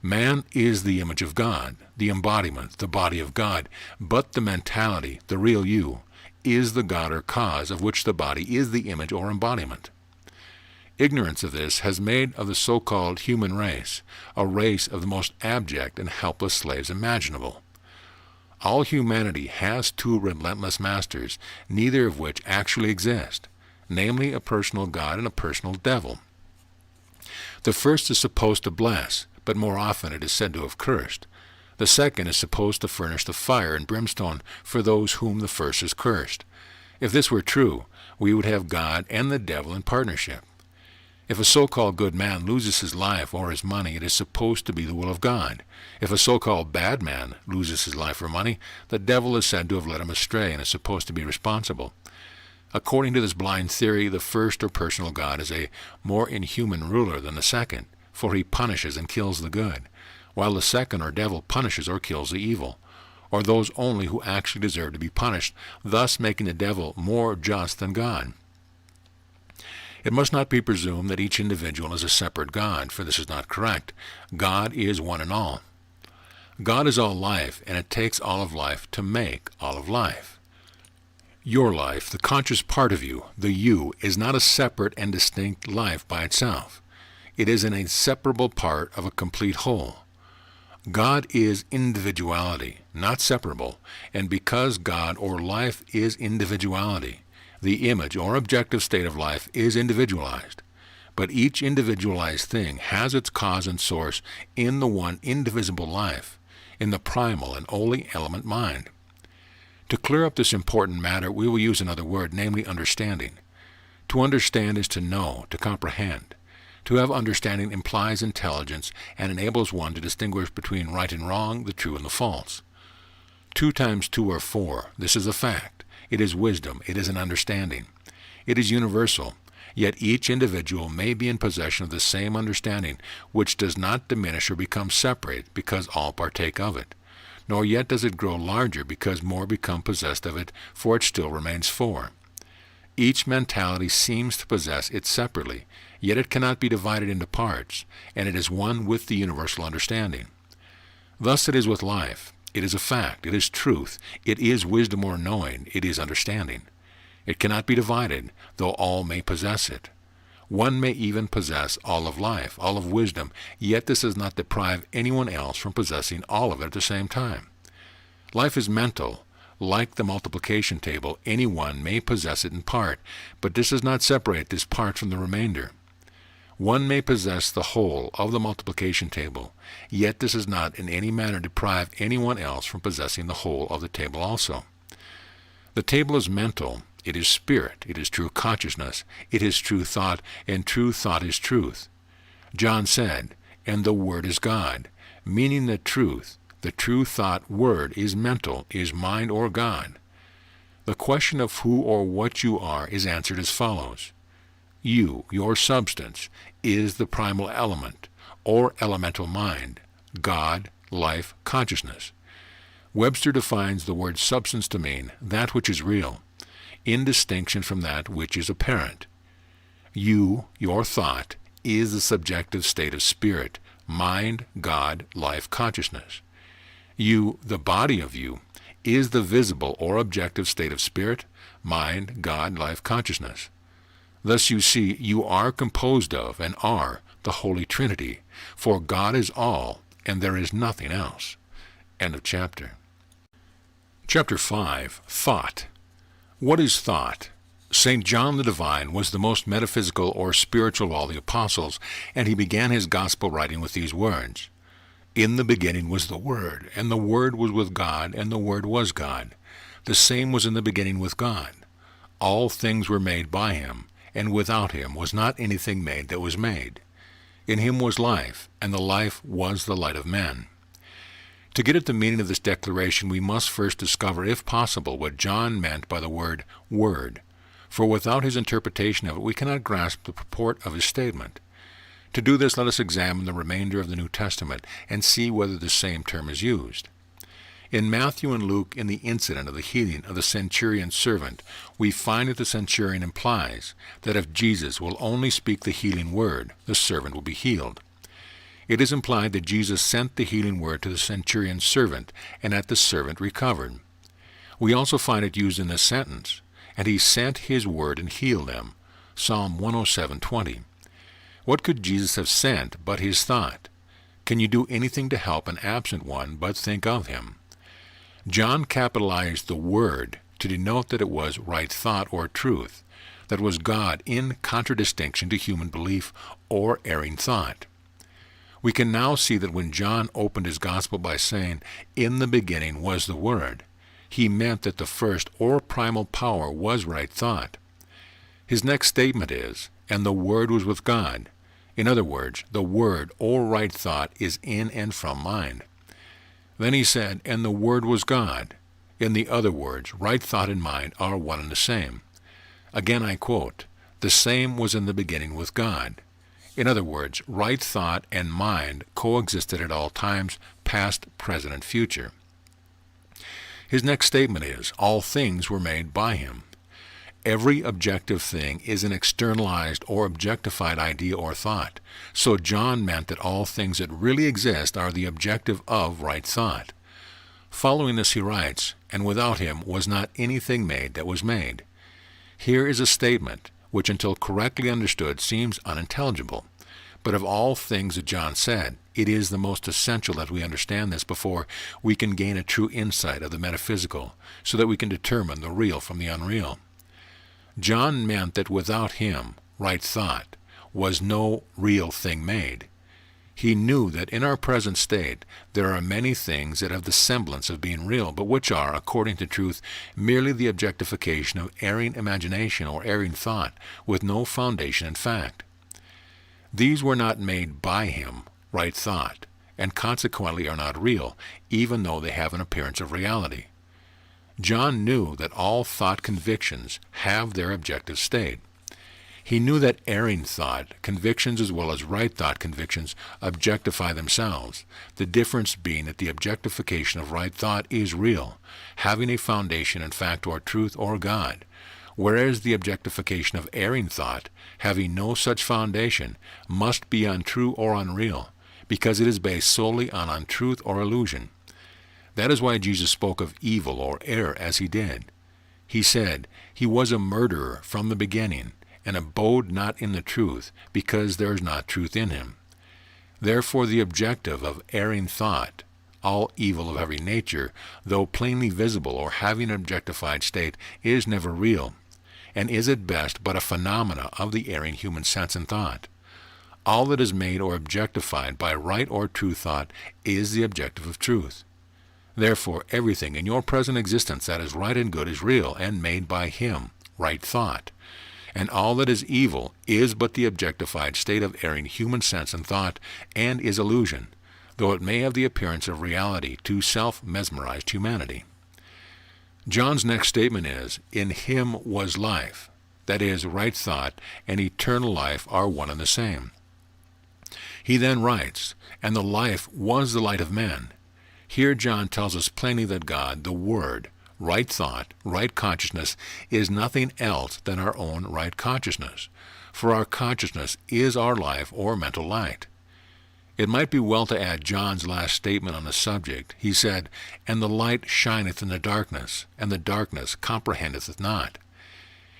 Man is the image of God, the embodiment, the body of God, but the mentality, the real you, is the God or cause of which the body is the image or embodiment. Ignorance of this has made of the so-called human race a race of the most abject and helpless slaves imaginable. All humanity has two relentless masters, neither of which actually exist, namely a personal God and a personal devil. The first is supposed to bless, but more often it is said to have cursed. The second is supposed to furnish the fire and brimstone for those whom the first is cursed. If this were true, we would have God and the devil in partnership. If a so-called good man loses his life or his money, it is supposed to be the will of God. If a so-called bad man loses his life or money, the devil is said to have led him astray and is supposed to be responsible. According to this blind theory, the first or personal God is a more inhuman ruler than the second, for he punishes and kills the good, while the second or devil punishes or kills the evil, or those only who actually deserve to be punished, thus making the devil more just than God. It must not be presumed that each individual is a separate God, for this is not correct. God is one and all. God is all life, and it takes all of life to make all of life. Your life, the conscious part of you, the you, is not a separate and distinct life by itself. It is an inseparable part of a complete whole. God is individuality, not separable, and because God or life is individuality, the image or objective state of life is individualized. But each individualized thing has its cause and source in the one indivisible life, in the primal and only element mind. To clear up this important matter, we will use another word, namely understanding. To understand is to know, to comprehend. To have understanding implies intelligence and enables one to distinguish between right and wrong, the true and the false. 2 times 2 are 4. This is a fact. It is wisdom. It is an understanding. It is universal. Yet each individual may be in possession of the same understanding, which does not diminish or become separate because all partake of it. Nor yet does it grow larger because more become possessed of it, for it still remains 4. Each mentality seems to possess it separately, yet it cannot be divided into parts, and it is one with the universal understanding. Thus it is with life. It is a fact. It is truth. It is wisdom or knowing. It is understanding. It cannot be divided, though all may possess it. One may even possess all of life, all of wisdom, yet this does not deprive anyone else from possessing all of it at the same time. Life is mental. Like the multiplication table, anyone may possess it in part, but this does not separate this part from the remainder. One may possess the whole of the multiplication table, yet this does not in any manner deprive anyone else from possessing the whole of the table also. The table is mental. It is spirit, it is true consciousness, it is true thought, and true thought is truth. John said, and the Word is God, meaning that truth, the true thought word is mental, is mind or God. The question of who or what you are is answered as follows. You, your substance, is the primal element, or elemental mind, God, life, consciousness. Webster defines the word substance to mean that which is real, in distinction from that which is apparent. You, your thought, is the subjective state of spirit, mind, God, life, consciousness. You, the body of you, is the visible or objective state of spirit, mind, God, life, consciousness. Thus you see, you are composed of and are the Holy Trinity, for God is all, and there is nothing else. End of chapter. Chapter 5. Thought. What is thought? St. John the Divine was the most metaphysical or spiritual of all the apostles, and he began his gospel writing with these words. In the beginning was the Word, and the Word was with God, and the Word was God. The same was in the beginning with God. All things were made by him, and without him was not anything made that was made. In him was life, and the life was the light of men. To get at the meaning of this declaration, we must first discover, if possible, what John meant by the word word, for without his interpretation of it we cannot grasp the purport of his statement. To do this, let us examine the remainder of the New Testament and see whether the same term is used. In Matthew and Luke, in the incident of the healing of the centurion's servant, we find that the centurion implies that if Jesus will only speak the healing word, the servant will be healed. It is implied that Jesus sent the healing word to the centurion's servant, and that the servant recovered. We also find it used in this sentence, and he sent his word and healed them. Psalm 107:20. What could Jesus have sent but his thought? Can you do anything to help an absent one but think of him? John capitalized the word to denote that it was right thought or truth, that was God in contradistinction to human belief or erring thought. We can now see that when John opened his gospel by saying, "In the beginning was the Word," he meant that the first or primal power was right thought. His next statement is, "And the Word was with God." In other words, the Word or right thought is in and from mind. Then he said, "And the Word was God." In the other words, right thought and mind are one and the same. Again I quote, "The same was in the beginning with God." In other words, right thought and mind coexisted at all times, past, present, and future. His next statement is, "All things were made by him." Every objective thing is an externalized or objectified idea or thought, so John meant that all things that really exist are the objective of right thought. Following this he writes, "And without him was not anything made that was made." Here is a statement which until correctly understood seems unintelligible. But of all things that John said, it is the most essential that we understand this before we can gain a true insight of the metaphysical, so that we can determine the real from the unreal. John meant that without him, right thought, was no real thing made. He knew that in our present state there are many things that have the semblance of being real, but which are, according to truth, merely the objectification of erring imagination or erring thought, with no foundation in fact. These were not made by him, right thought, and consequently are not real, even though they have an appearance of reality. John knew that all thought convictions have their objective state. He knew that erring thought convictions as well as right thought convictions objectify themselves, the difference being that the objectification of right thought is real, having a foundation in fact or truth or God, whereas the objectification of erring thought, having no such foundation, must be untrue or unreal, because it is based solely on untruth or illusion. That is why Jesus spoke of evil or error as he did. He said, "He was a murderer from the beginning, and abode not in the truth, because there is not truth in him." Therefore the objective of erring thought, all evil of every nature, though plainly visible or having an objectified state, is never real, and is at best but a phenomena of the erring human sense and thought. All that is made or objectified by right or true thought is the objective of truth. Therefore everything in your present existence that is right and good is real and made by him, right thought. And all that is evil is but the objectified state of erring human sense and thought, and is illusion, though it may have the appearance of reality to self-mesmerized humanity. John's next statement is, "In him was life," that is, right thought and eternal life are one and the same. He then writes, "And the life was the light of men." Here John tells us plainly that God, the Word, right thought, right consciousness, is nothing else than our own right consciousness, for our consciousness is our life or mental light. It might be well to add John's last statement on the subject. He said, "And the light shineth in the darkness, and the darkness comprehendeth it not."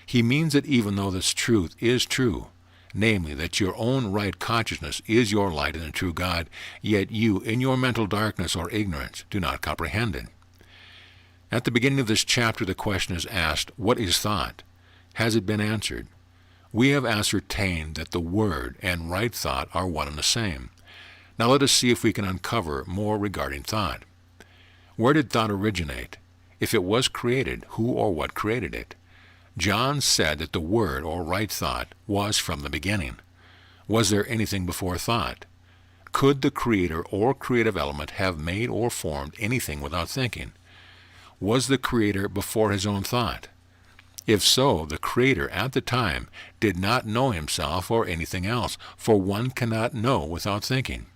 He means that even though this truth is true, namely that your own right consciousness is your light in the true God, yet you, in your mental darkness or ignorance, do not comprehend it. At the beginning of this chapter, the question is asked, what is thought? Has it been answered? We have ascertained that the Word and right thought are one and the same. Now let us see if we can uncover more regarding thought. Where did thought originate? If it was created, who or what created it? John said that the Word or right thought was from the beginning. Was there anything before thought? Could the creator or creative element have made or formed anything without thinking? Was the creator before his own thought? If so, the creator at the time did not know himself or anything else, for one cannot know without thinking.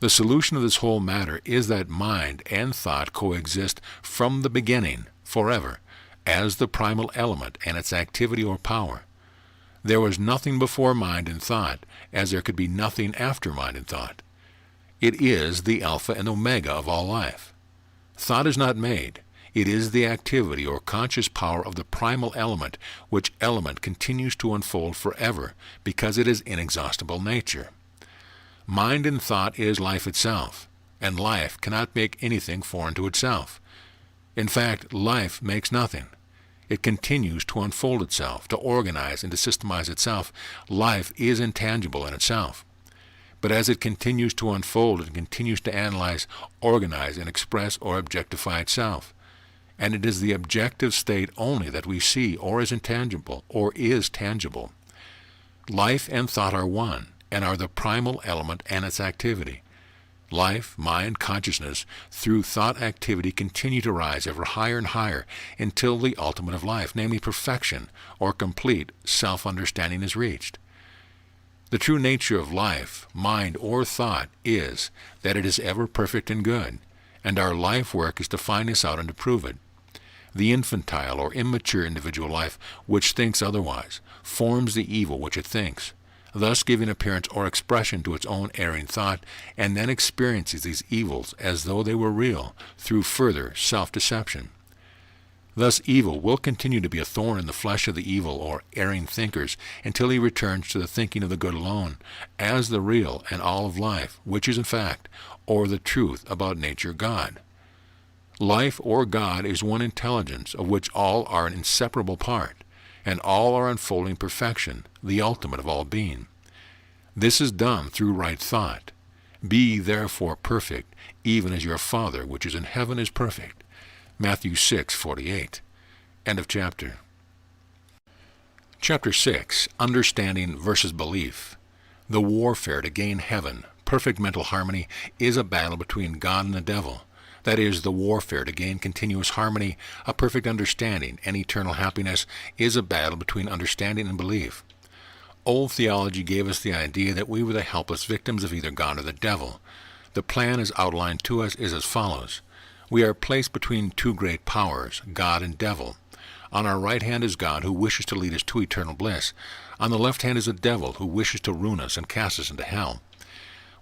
The solution of this whole matter is that mind and thought coexist from the beginning, forever, as the primal element and its activity or power. There was nothing before mind and thought, as there could be nothing after mind and thought. It is the Alpha and Omega of all life. Thought is not made. It is the activity or conscious power of the primal element, which element continues to unfold forever because it is inexhaustible nature. Mind and thought is life itself, and life cannot make anything foreign to itself. In fact, life makes nothing. It continues to unfold itself, to organize and to systemize itself. Life is intangible in itself. But as it continues to unfold, it continues to analyze, organize, and express or objectify itself. And it is the objective state only that we see or is intangible or is tangible. Life and thought are one, and are the primal element and its activity. Life, mind, consciousness, through thought activity continue to rise ever higher and higher until the ultimate of life, namely perfection or complete self-understanding, is reached. The true nature of life, mind, or thought is that it is ever perfect and good, and our life work is to find this out and to prove it. The infantile or immature individual life, which thinks otherwise, forms the evil which it thinks, thus giving appearance or expression to its own erring thought, and then experiences these evils as though they were real through further self-deception. Thus evil will continue to be a thorn in the flesh of the evil or erring thinkers until he returns to the thinking of the good alone, as the real and all of life, which is in fact, or the truth about nature God. Life or God is one intelligence of which all are an inseparable part, and all are unfolding perfection, the ultimate of all being. This is done through right thought. Be ye therefore perfect, even as your Father which is in heaven is perfect. Matthew 6:48. End of chapter. Chapter 6. Understanding versus belief. The warfare to gain heaven, perfect mental harmony, is a battle between God and the devil. That is, the warfare to gain continuous harmony, a perfect understanding, and eternal happiness is a battle between understanding and belief. Old theology gave us the idea that we were the helpless victims of either God or the devil. The plan as outlined to us is as follows. We are placed between two great powers, God and devil. On our right hand is God, who wishes to lead us to eternal bliss. On the left hand is the devil, who wishes to ruin us and cast us into hell.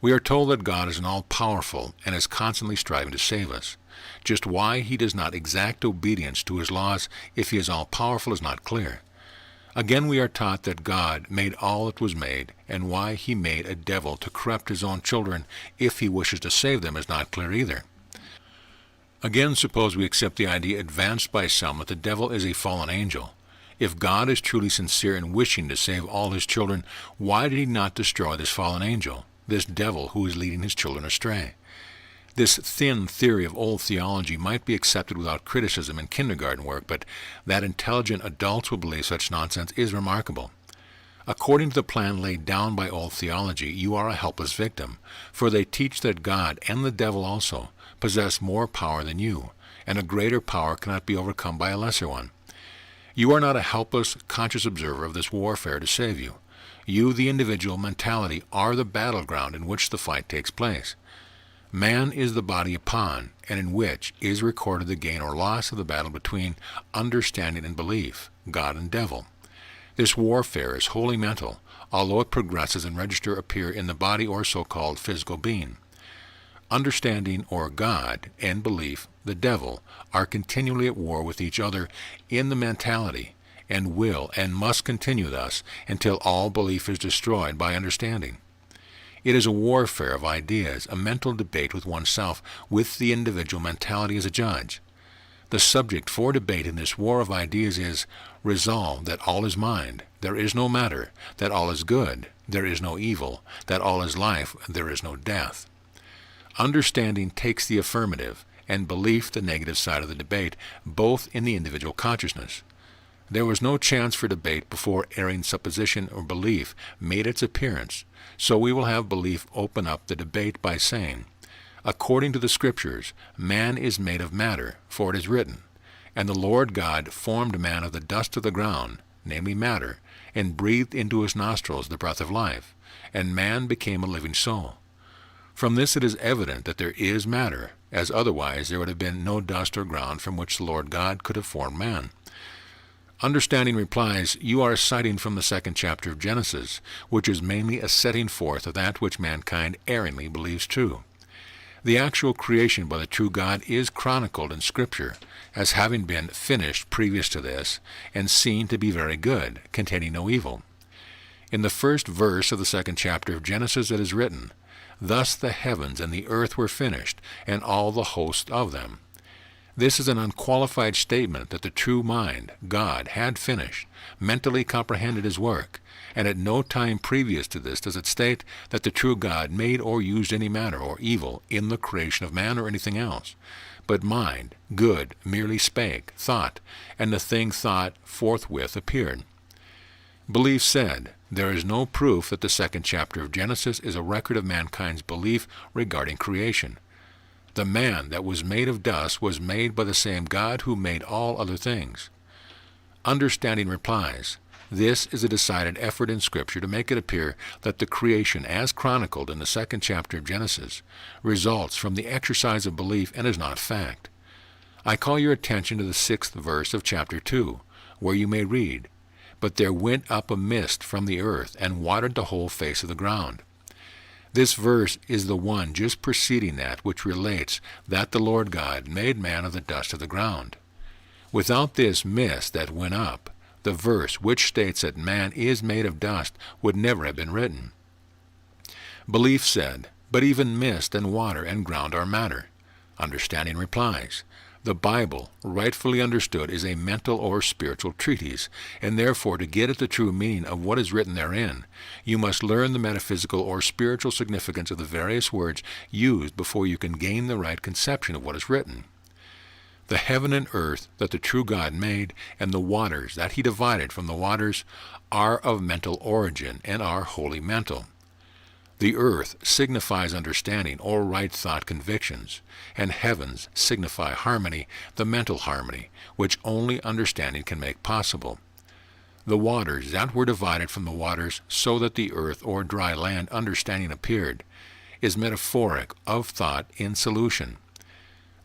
We are told that God is an all-powerful and is constantly striving to save us. Just why he does not exact obedience to his laws if he is all-powerful is not clear. Again, we are taught that God made all that was made, and why he made a devil to corrupt his own children if he wishes to save them is not clear either. Again, suppose we accept the idea advanced by some that the devil is a fallen angel. If God is truly sincere in wishing to save all his children, why did he not destroy this fallen angel, this devil who is leading his children astray? This thin theory of old theology might be accepted without criticism in kindergarten work, but that intelligent adults will believe such nonsense is remarkable. According to the plan laid down by old theology, you are a helpless victim, for they teach that God and the devil also possess more power than you, and a greater power cannot be overcome by a lesser one. You are not a helpless, conscious observer of this warfare to save you. You, the individual mentality, are the battleground in which the fight takes place. Man is the body upon, and in which is recorded the gain or loss of the battle between understanding and belief, God and devil. This warfare is wholly mental, although it progresses and register appear in the body or so-called physical being. Understanding, or God, and belief, the devil, are continually at war with each other in the mentality, and will and must continue thus until all belief is destroyed by understanding. It is a warfare of ideas, a mental debate with oneself, with the individual mentality as a judge. The subject for debate in this war of ideas is resolve that all is mind, there is no matter, that all is good, there is no evil, that all is life, there is no death. Understanding takes the affirmative, and belief the negative side of the debate, both in the individual consciousness. There was no chance for debate before erring supposition or belief made its appearance, so we will have belief open up the debate by saying, according to the Scriptures, man is made of matter, for it is written, and the Lord God formed man of the dust of the ground, namely matter, and breathed into his nostrils the breath of life, and man became a living soul. From this it is evident that there is matter, as otherwise there would have been no dust or ground from which the Lord God could have formed man. Understanding replies, you are citing from the 2nd chapter of Genesis, which is mainly a setting forth of that which mankind erringly believes true. The actual creation by the true God is chronicled in Scripture as having been finished previous to this, and seen to be very good, containing no evil. In the first verse of the 2nd chapter of Genesis it is written, thus the heavens and the earth were finished, and all the host of them. This is an unqualified statement that the true mind, God, had finished, mentally comprehended his work, and at no time previous to this does it state that the true God made or used any matter or evil in the creation of man or anything else. But mind, good, merely spake, thought, and the thing thought forthwith appeared. Belief said, there is no proof that the 2nd chapter of Genesis is a record of mankind's belief regarding creation. The man that was made of dust was made by the same God who made all other things. Understanding replies, this is a decided effort in Scripture to make it appear that the creation as chronicled in the 2nd chapter of Genesis results from the exercise of belief and is not fact. I call your attention to the 6th verse of chapter 2, where you may read, but there went up a mist from the earth and watered the whole face of the ground. This verse is the one just preceding that which relates that the Lord God made man of the dust of the ground. Without this mist that went up, the verse which states that man is made of dust would never have been written. Belief said, but even mist and water and ground are matter. Understanding replies, the Bible, rightfully understood, is a mental or spiritual treatise, and therefore to get at the true meaning of what is written therein, you must learn the metaphysical or spiritual significance of the various words used before you can gain the right conception of what is written. The heaven and earth that the true God made, and the waters that he divided from the waters, are of mental origin and are wholly mental. The earth signifies understanding or right thought convictions, and heavens signify harmony, the mental harmony, which only understanding can make possible. The waters that were divided from the waters so that the earth or dry land understanding appeared, is metaphoric of thought in solution,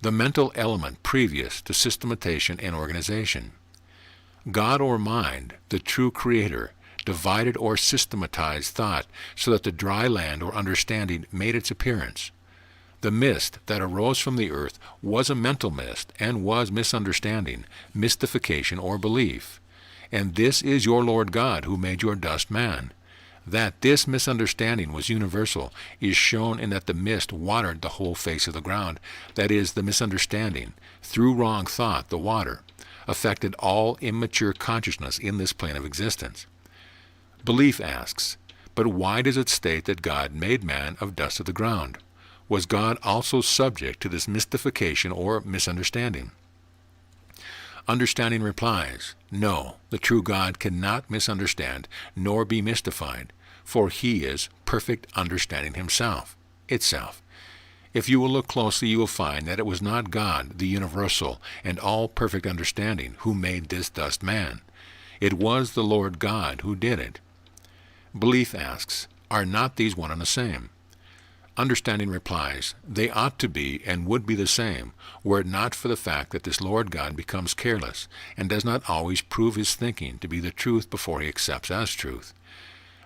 the mental element previous to systematization and organization. God or mind, the true creator, divided or systematized thought, so that the dry land or understanding made its appearance. The mist that arose from the earth was a mental mist, and was misunderstanding, mystification, or belief. And this is your Lord God, who made your dust man. That this misunderstanding was universal is shown in that the mist watered the whole face of the ground, that is, the misunderstanding, through wrong thought, the water, affected all immature consciousness in this plane of existence. Belief asks, but why does it state that God made man of dust of the ground? Was God also subject to this mystification or misunderstanding? Understanding replies, no, the true God cannot misunderstand nor be mystified, for he is perfect understanding himself, itself. If you will look closely, you will find that it was not God, the universal and all-perfect understanding, who made this dust man. It was the Lord God who did it. Belief asks, are not these one and the same? Understanding replies, they ought to be and would be the same, were it not for the fact that this Lord God becomes careless, and does not always prove his thinking to be the truth before he accepts as truth.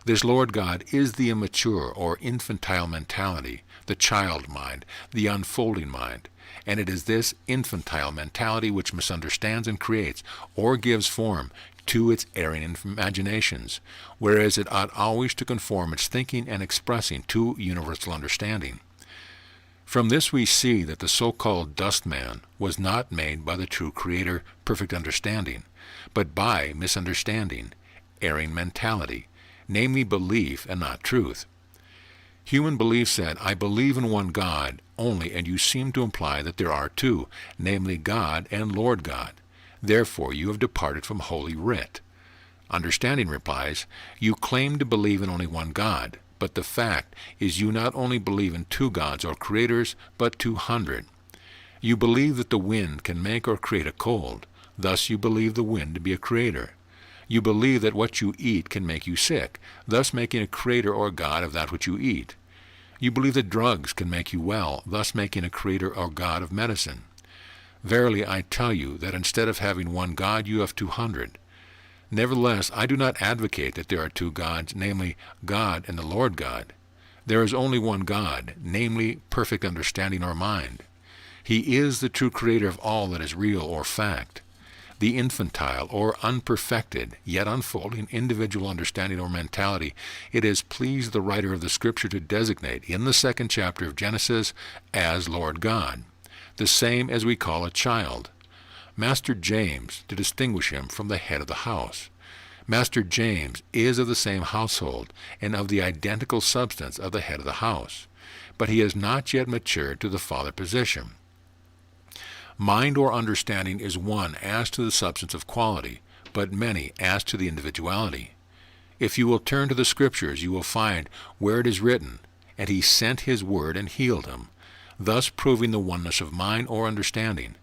This Lord God is the immature or infantile mentality, the child mind, the unfolding mind, and it is this infantile mentality which misunderstands and creates, or gives form, to its erring imaginations, whereas it ought always to conform its thinking and expressing to universal understanding. From this we see that the so-called dust man was not made by the true Creator, perfect understanding, but by misunderstanding, erring mentality, namely belief and not truth. Human belief said, I believe in one God only, and you seem to imply that there are two, namely God and Lord God. Therefore you have departed from Holy Writ. Understanding replies, you claim to believe in only one God, but the fact is you not only believe in two gods or creators, but 200. You believe that the wind can make or create a cold. Thus you believe the wind to be a creator. You believe that what you eat can make you sick, thus making a creator or god of that which you eat. You believe that drugs can make you well, thus making a creator or god of medicine. Verily I tell you that instead of having one God, you have 200. Nevertheless, I do not advocate that there are two gods, namely God and the Lord God. There is only one God, namely perfect understanding or mind. He is the true creator of all that is real or fact. The infantile or unperfected, yet unfolding individual understanding or mentality, it has pleased the writer of the Scripture to designate in the 2nd chapter of Genesis as Lord God, the same as we call a child. Master James, to distinguish him from the head of the house. Master James is of the same household and of the identical substance of the head of the house, but he has not yet matured to the father position. Mind or understanding is one as to the substance of quality, but many as to the individuality. If you will turn to the Scriptures, you will find where it is written, and he sent his word and healed him, thus proving the oneness of mind or understanding.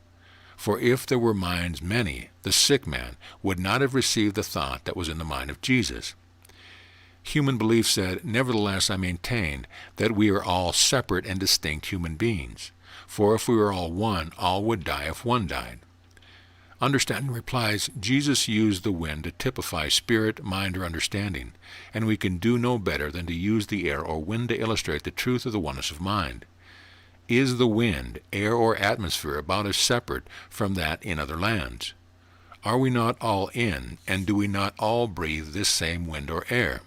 For if there were minds many, the sick man would not have received the thought that was in the mind of Jesus. Human belief said, nevertheless I maintain that we are all separate and distinct human beings. For if we were all one, all would die if one died. Understanding replies, Jesus used the wind to typify spirit, mind, or understanding, and we can do no better than to use the air or wind to illustrate the truth of the oneness of mind. Is the wind, air, or atmosphere about as separate from that in other lands? Are we not all in, and do we not all breathe this same wind or air?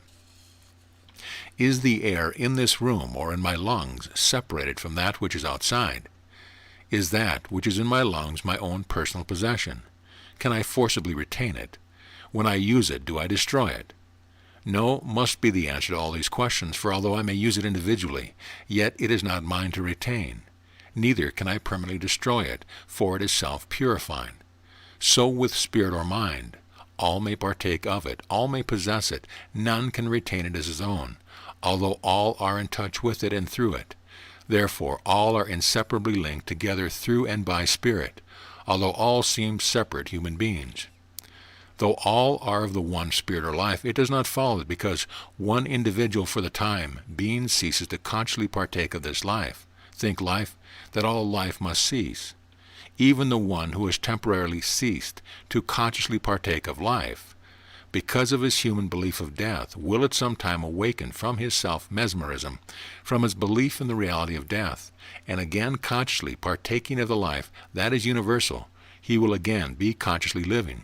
Is the air in this room or in my lungs separated from that which is outside? Is that which is in my lungs my own personal possession? Can I forcibly retain it? When I use it, do I destroy it? No, must be the answer to all these questions, for although I may use it individually, yet it is not mine to retain. Neither can I permanently destroy it, for it is self-purifying. So with spirit or mind, all may partake of it, all may possess it, none can retain it as his own, although all are in touch with it and through it. Therefore all are inseparably linked together through and by spirit, although all seem separate human beings. Though all are of the one spirit or life, it does not follow that because one individual for the time being ceases to consciously partake of this life, think life, that all life must cease. Even the one who has temporarily ceased to consciously partake of life, because of his human belief of death, will at some time awaken from his self-mesmerism, from his belief in the reality of death, and again consciously partaking of the life that is universal, he will again be consciously living.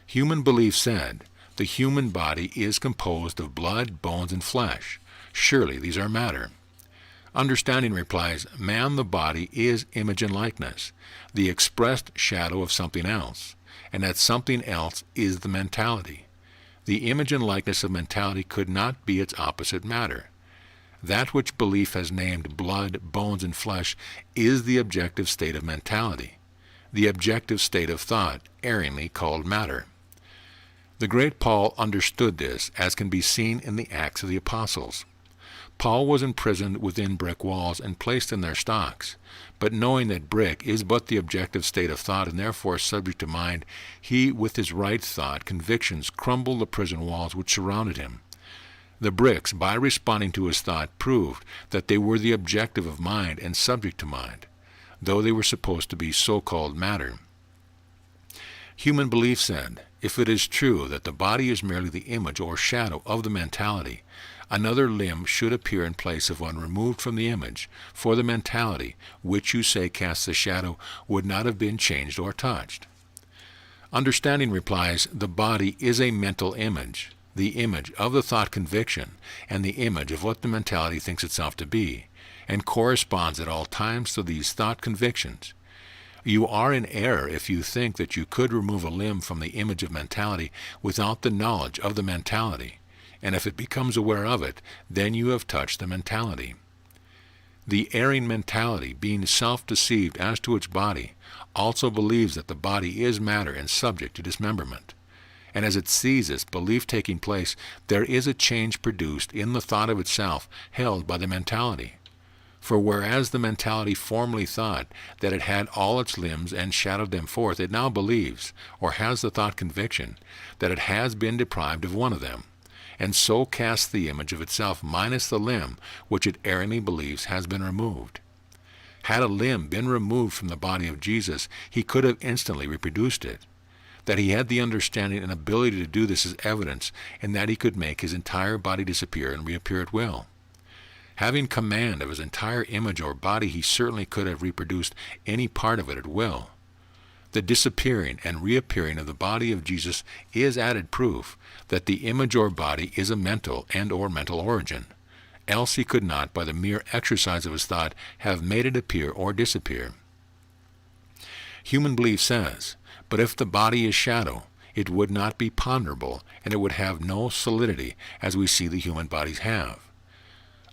Human belief said, the human body is composed of blood, bones, and flesh. Surely these are matter. Understanding replies, man, the body, is image and likeness, the expressed shadow of something else, and that something else is the mentality. The image and likeness of mentality could not be its opposite matter. That which belief has named blood, bones, and flesh is the objective state of mentality, the objective state of thought, erringly called matter. The great Paul understood this, as can be seen in the Acts of the Apostles. Paul was imprisoned within brick walls and placed in their stocks, but knowing that brick is but the objective state of thought and therefore subject to mind, he, with his right thought convictions, crumbled the prison walls which surrounded him. The bricks, by responding to his thought, proved that they were the objective of mind and subject to mind, though they were supposed to be so-called matter. Human belief said, if it is true that the body is merely the image or shadow of the mentality, another limb should appear in place of one removed from the image, for the mentality, which you say casts the shadow, would not have been changed or touched. Understanding replies, the body is a mental image, the image of the thought conviction, and the image of what the mentality thinks itself to be, and corresponds at all times to these thought convictions. You are in error if you think that you could remove a limb from the image of mentality without the knowledge of the mentality, and if it becomes aware of it, then you have touched the mentality. The erring mentality, being self-deceived as to its body, also believes that the body is matter and subject to dismemberment. And as it sees this belief taking place, there is a change produced in the thought of itself held by the mentality. For whereas the mentality formerly thought that it had all its limbs and shadowed them forth, it now believes, or has the thought conviction, that it has been deprived of one of them, and so casts the image of itself minus the limb which it erringly believes has been removed. Had a limb been removed from the body of Jesus, he could have instantly reproduced it. That he had the understanding and ability to do this is evidence in that he could make his entire body disappear and reappear at will. Having command of his entire image or body, he certainly could have reproduced any part of it at will. The disappearing and reappearing of the body of Jesus is added proof that the image or body is a mental and or mental origin. Else he could not, by the mere exercise of his thought, have made it appear or disappear. Human belief says, but if the body is shadow, it would not be ponderable, and it would have no solidity, as we see the human bodies have.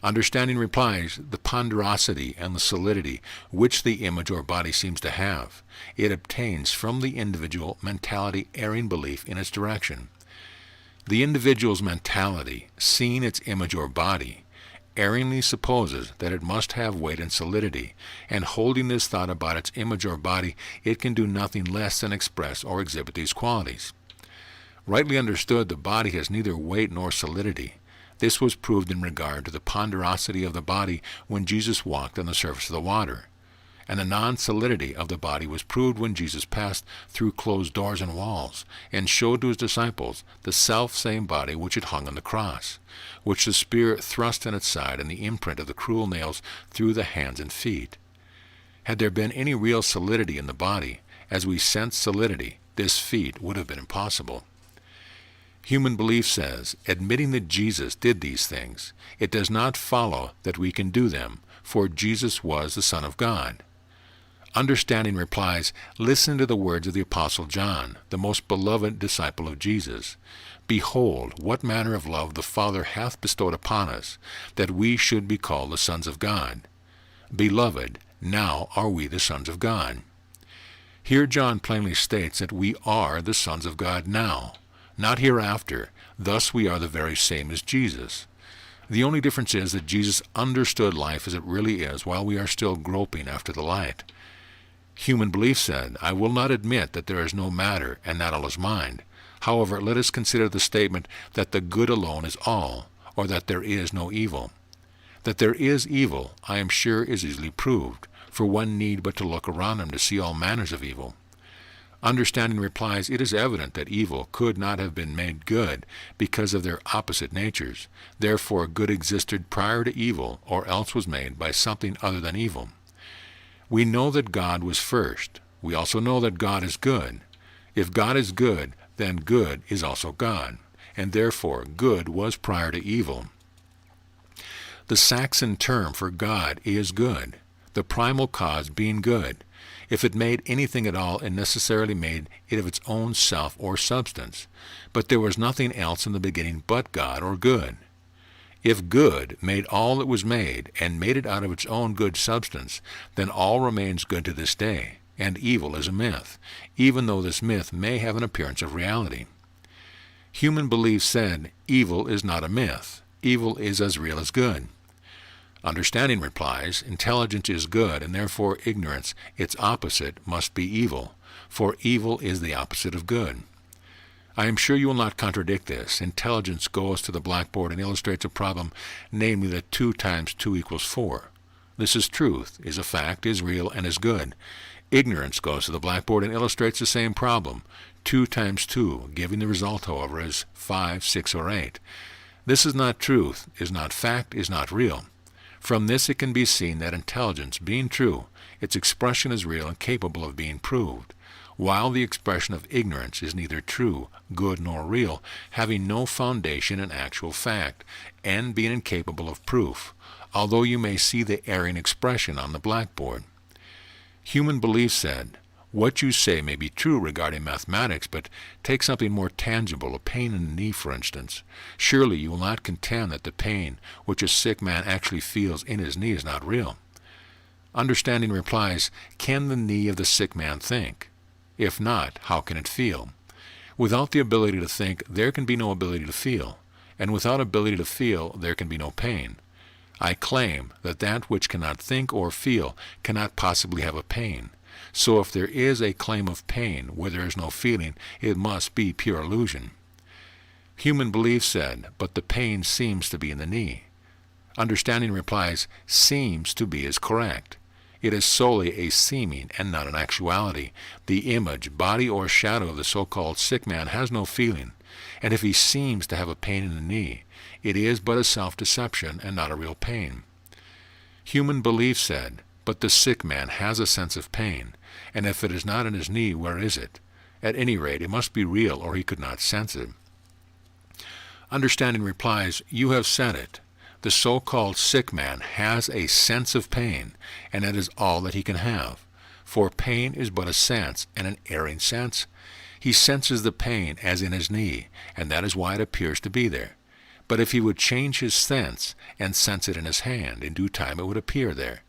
Understanding replies, the ponderosity and the solidity which the image or body seems to have, it obtains from the individual mentality erring belief in its direction. The individual's mentality, seeing its image or body, erringly supposes that it must have weight and solidity, and holding this thought about its image or body, it can do nothing less than express or exhibit these qualities. Rightly understood, the body has neither weight nor solidity. This was proved in regard to the ponderosity of the body when Jesus walked on the surface of the water, and the non-solidity of the body was proved when Jesus passed through closed doors and walls, and showed to his disciples the self-same body which had hung on the cross, which the spear thrust in its side, and the imprint of the cruel nails through the hands and feet. Had there been any real solidity in the body, as we sense solidity, this feat would have been impossible. Human belief says, admitting that Jesus did these things, it does not follow that we can do them, for Jesus was the Son of God. Understanding replies, listen to the words of the Apostle John, the most beloved disciple of Jesus. Behold, what manner of love the Father hath bestowed upon us, that we should be called the sons of God. Beloved, now are we the sons of God. Here John plainly states that we are the sons of God now, not hereafter. Thus we are the very same as Jesus. The only difference is that Jesus understood life as it really is, while we are still groping after the light. Human belief said, I will not admit that there is no matter, and that all is mind. However, let us consider the statement that the good alone is all, or that there is no evil. That there is evil, I am sure, is easily proved, for one need but to look around him to see all manners of evil. Understanding replies, it is evident that evil could not have been made good because of their opposite natures. Therefore good existed prior to evil, or else was made by something other than evil. We know that God was first. We also know that God is good. If God is good, then good is also God, and therefore good was prior to evil. The Saxon term for God is good, the primal cause being good. If it made anything at all, it necessarily made it of its own self or substance. But there was nothing else in the beginning but God or good. If good made all that was made, and made it out of its own good substance, then all remains good to this day, and evil is a myth, even though this myth may have an appearance of reality. Human belief said, evil is not a myth. Evil is as real as good. Understanding replies, intelligence is good, and therefore ignorance, its opposite, must be evil, for evil is the opposite of good. I am sure you will not contradict this. Intelligence goes to the blackboard and illustrates a problem, namely that 2 times 2 equals 4. This is truth, is a fact, is real, and is good. Ignorance goes to the blackboard and illustrates the same problem, 2 times 2, giving the result, however, as 5, 6, or 8. This is not truth, is not fact, is not real. From this it can be seen that intelligence, being true, its expression is real and capable of being proved, while the expression of ignorance is neither true, good, nor real, having no foundation in actual fact, and being incapable of proof, although you may see the erring expression on the blackboard. Human belief said, what you say may be true regarding mathematics, but take something more tangible, a pain in the knee, for instance. Surely you will not contend that the pain which a sick man actually feels in his knee is not real. Understanding replies, can the knee of the sick man think? If not, how can it feel? Without the ability to think, there can be no ability to feel, and without ability to feel, there can be no pain. I claim that that which cannot think or feel cannot possibly have a pain. So if there is a claim of pain where there is no feeling, it must be pure illusion. Human belief said, but the pain seems to be in the knee. Understanding replies, seems to be is correct. It is solely a seeming and not an actuality. The image, body, or shadow of the so-called sick man has no feeling, and if he seems to have a pain in the knee, it is but a self-deception and not a real pain. Human belief said, but the sick man has a sense of pain, and if it is not in his knee, where is it? At any rate, it must be real, or he could not sense it. Understanding replies, you have said it. The so-called sick man has a sense of pain, and that is all that he can have. For pain is but a sense, and an erring sense. He senses the pain as in his knee, and that is why it appears to be there. But if he would change his sense, and sense it in his hand, in due time it would appear there.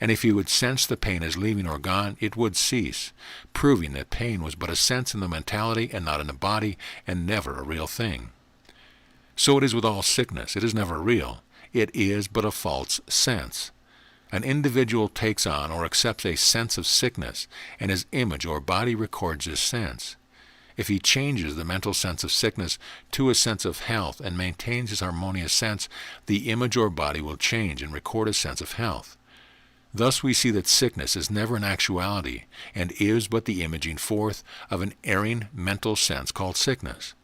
And if he would sense the pain as leaving or gone, it would cease, proving that pain was but a sense in the mentality and not in the body, and never a real thing. So it is with all sickness. It is never real. It is but a false sense. An individual takes on or accepts a sense of sickness, and his image or body records this sense. If he changes the mental sense of sickness to a sense of health and maintains his harmonious sense, the image or body will change and record a sense of health. Thus we see that sickness is never an actuality, and is but the imaging forth of an erring mental sense called sickness.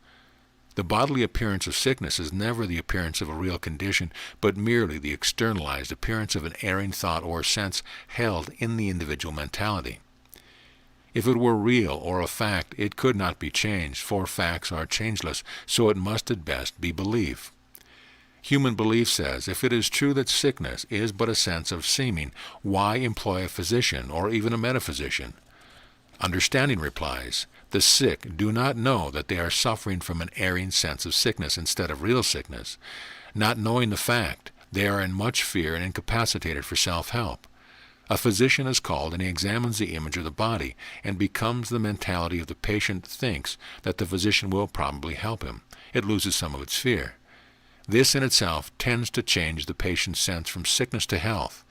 The bodily appearance of sickness is never the appearance of a real condition, but merely the externalized appearance of an erring thought or sense held in the individual mentality. If it were real or a fact, it could not be changed, for facts are changeless, so it must at best be belief. Human belief says, if it is true that sickness is but a sense of seeming, why employ a physician or even a metaphysician? Understanding replies, the sick do not know that they are suffering from an erring sense of sickness instead of real sickness. Not knowing the fact, they are in much fear and incapacitated for self-help. A physician is called and he examines the image of the body and becomes the mentality of the patient thinks that the physician will probably help him. It loses some of its fear. This in itself tends to change the patient's sense from sickness to health.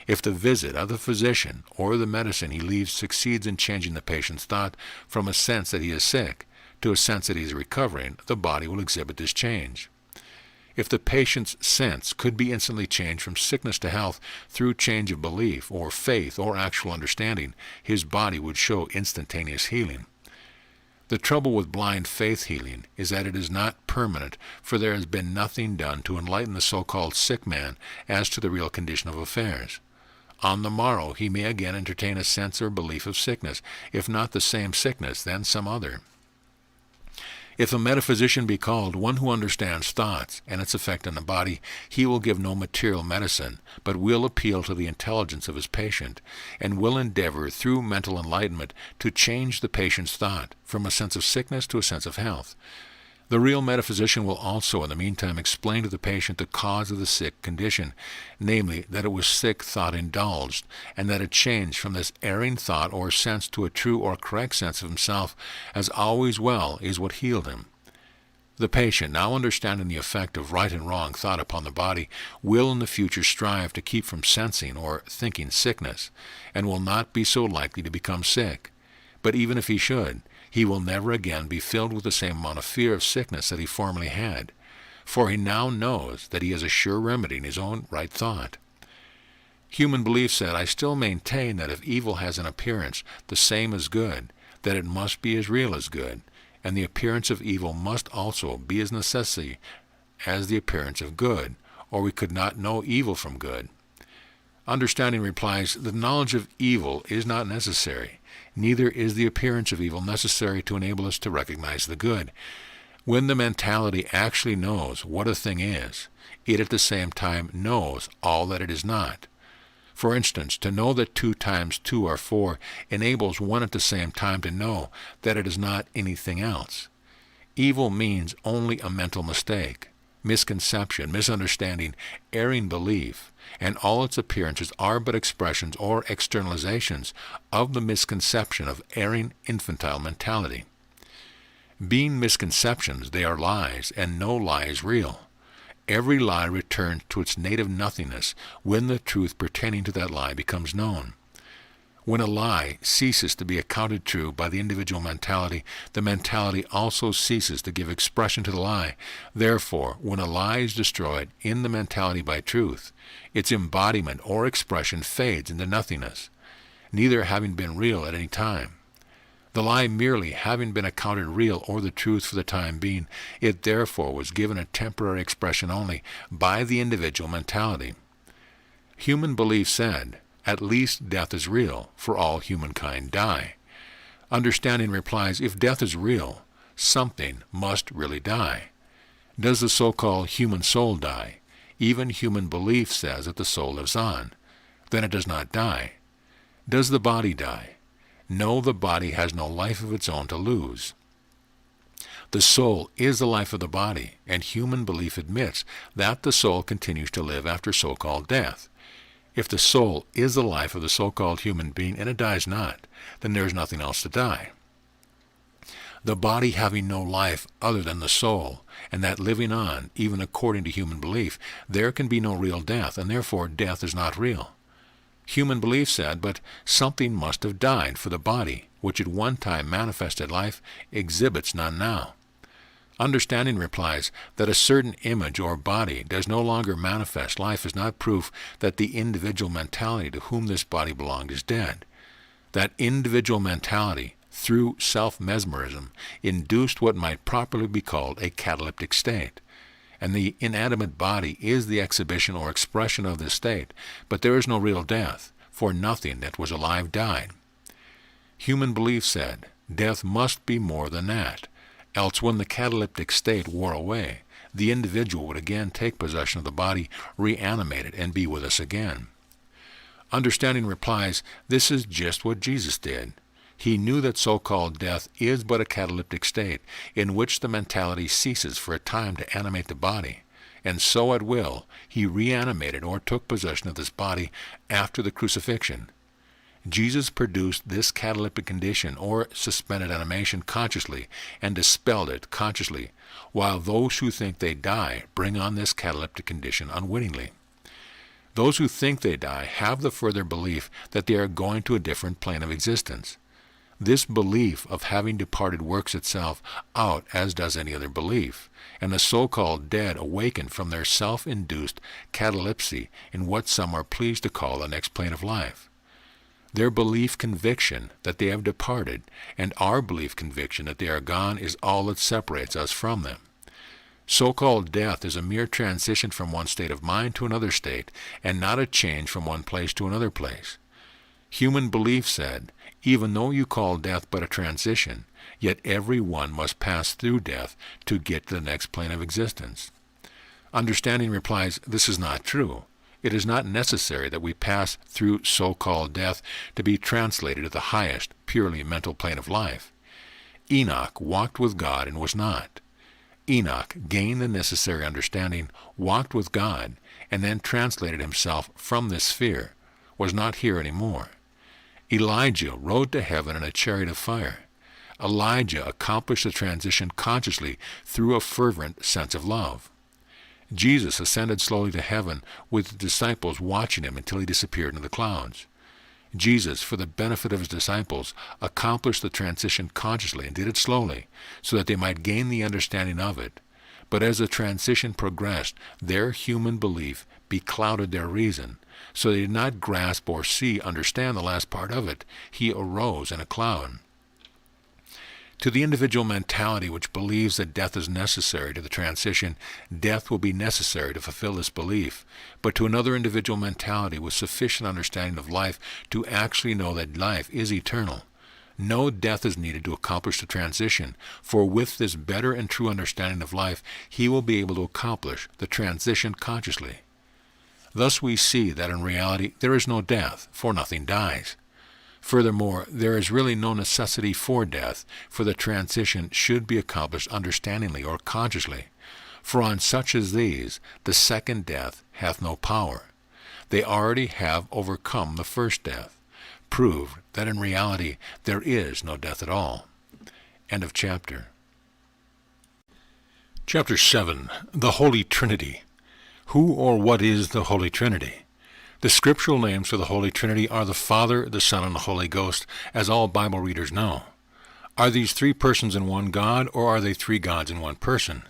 If the visit of the physician or the medicine he leaves succeeds in changing the patient's thought from a sense that he is sick to a sense that he is recovering, the body will exhibit this change. If the patient's sense could be instantly changed from sickness to health through change of belief or faith or actual understanding, his body would show instantaneous healing. The trouble with blind faith healing is that it is not permanent, for there has been nothing done to enlighten the so-called sick man as to the real condition of affairs. On the morrow he may again entertain a sense or belief of sickness, if not the same sickness, then some other. If a metaphysician be called one who understands thoughts and its effect on the body, he will give no material medicine, but will appeal to the intelligence of his patient, and will endeavor through mental enlightenment to change the patient's thought from a sense of sickness to a sense of health. The real metaphysician will also in the meantime explain to the patient the cause of the sick condition, namely that it was sick thought indulged, and that a change from this erring thought or sense to a true or correct sense of himself as always well is what healed him. The patient, now understanding the effect of right and wrong thought upon the body, will in the future strive to keep from sensing or thinking sickness, and will not be so likely to become sick. But even if he should, he will never again be filled with the same amount of fear of sickness that he formerly had, for he now knows that he has a sure remedy in his own right thought. Human belief said, I still maintain that if evil has an appearance the same as good, that it must be as real as good, and the appearance of evil must also be as necessary as the appearance of good, or we could not know evil from good. Understanding replies, the knowledge of evil is not necessary, neither is the appearance of evil necessary to enable us to recognize the good. When the mentality actually knows what a thing is, it at the same time knows all that it is not. For instance, to know that 2 times 2 are 4 enables one at the same time to know that it is not anything else. Evil means only a mental mistake, misconception, misunderstanding, erring belief, and all its appearances are but expressions or externalizations of the misconception of erring infantile mentality. Being misconceptions, they are lies, and no lie is real. Every lie returns to its native nothingness when the truth pertaining to that lie becomes known. When a lie ceases to be accounted true by the individual mentality, the mentality also ceases to give expression to the lie. Therefore, when a lie is destroyed in the mentality by truth, its embodiment or expression fades into nothingness, neither having been real at any time. The lie merely having been accounted real or the truth for the time being, it therefore was given a temporary expression only by the individual mentality. Human belief said, at least death is real, for all humankind die. Understanding replies, if death is real, something must really die. Does the so-called human soul die? Even human belief says that the soul lives on. Then it does not die. Does the body die? No, the body has no life of its own to lose. The soul is the life of the body, and human belief admits that the soul continues to live after so-called death. If the soul is the life of the so-called human being and it dies not, then there is nothing else to die. The body having no life other than the soul, and that living on, even according to human belief, there can be no real death, and therefore death is not real. Human belief said, but something must have died, for the body, which at one time manifested life, exhibits none now. Understanding replies that a certain image or body does no longer manifest life is not proof that the individual mentality to whom this body belonged is dead. That individual mentality, through self-mesmerism, induced what might properly be called a cataleptic state, and the inanimate body is the exhibition or expression of this state, but there is no real death, for nothing that was alive died. Human belief said, death must be more than that, else when the cataleptic state wore away, the individual would again take possession of the body, reanimate it, and be with us again. Understanding replies, this is just what Jesus did. He knew that so-called death is but a cataleptic state, in which the mentality ceases for a time to animate the body, and so at will he reanimated or took possession of this body after the crucifixion. Jesus produced this cataleptic condition or suspended animation consciously and dispelled it consciously, while those who think they die bring on this cataleptic condition unwittingly. Those who think they die have the further belief that they are going to a different plane of existence. This belief of having departed works itself out as does any other belief, and the so-called dead awaken from their self-induced catalepsy in what some are pleased to call the next plane of life. Their belief conviction that they have departed and our belief conviction that they are gone is all that separates us from them. So-called death is a mere transition from one state of mind to another state, and not a change from one place to another place. Human belief said, even though you call death but a transition, yet every one must pass through death to get to the next plane of existence. Understanding replies, this is not true. It is not necessary that we pass through so-called death to be translated to the highest, purely mental plane of life. Enoch walked with God and was not. Enoch gained the necessary understanding, walked with God, and then translated himself from this sphere, was not here anymore. Elijah rode to heaven in a chariot of fire. Elijah accomplished the transition consciously through a fervent sense of love. Jesus ascended slowly to heaven with the disciples watching him until he disappeared in the clouds. Jesus, for the benefit of his disciples, accomplished the transition consciously and did it slowly, so that they might gain the understanding of it. But as the transition progressed, their human belief beclouded their reason, so they did not grasp or understand the last part of it. He arose in a cloud. To the individual mentality which believes that death is necessary to the transition, death will be necessary to fulfill this belief. But to another individual mentality with sufficient understanding of life to actually know that life is eternal, no death is needed to accomplish the transition, for with this better and true understanding of life, he will be able to accomplish the transition consciously. Thus we see that in reality there is no death, for nothing dies. Furthermore, there is really no necessity for death, for the transition should be accomplished understandingly or consciously. For on such as these, the second death hath no power. They already have overcome the first death, proved that in reality there is no death at all. End of chapter. Chapter 7. The Holy Trinity. Who or what is the Holy Trinity? The scriptural names for the Holy Trinity are the Father, the Son, and the Holy Ghost, as all Bible readers know. Are these three persons in one God, or are they three gods in one person?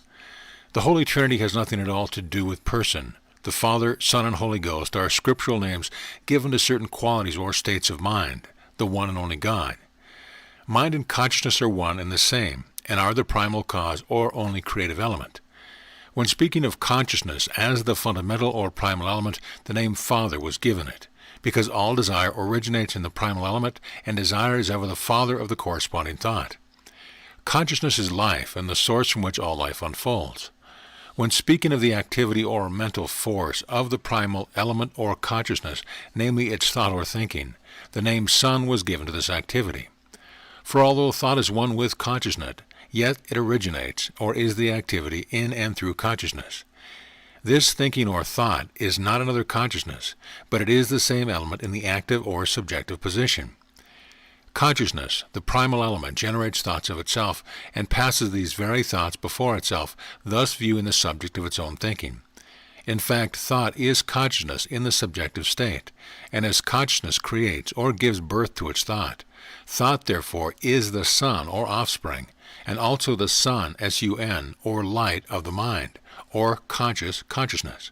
The Holy Trinity has nothing at all to do with person. The Father, Son, and Holy Ghost are scriptural names given to certain qualities or states of mind, the one and only God. Mind and consciousness are one and the same, and are the primal cause or only creative element. When speaking of consciousness as the fundamental or primal element, the name Father was given it, because all desire originates in the primal element, and desire is ever the father of the corresponding thought. Consciousness is life, and the source from which all life unfolds. When speaking of the activity or mental force of the primal element or consciousness, namely its thought or thinking, the name Son was given to this activity. For although thought is one with consciousness, yet it originates, or is the activity, in and through consciousness. This thinking or thought is not another consciousness, but it is the same element in the active or subjective position. Consciousness, the primal element, generates thoughts of itself, and passes these very thoughts before itself, thus viewing the subject of its own thinking. In fact, thought is consciousness in the subjective state, and as consciousness creates or gives birth to its thought, thought therefore is the son or offspring, and also the sun, S-U-N, or light of the mind, or consciousness.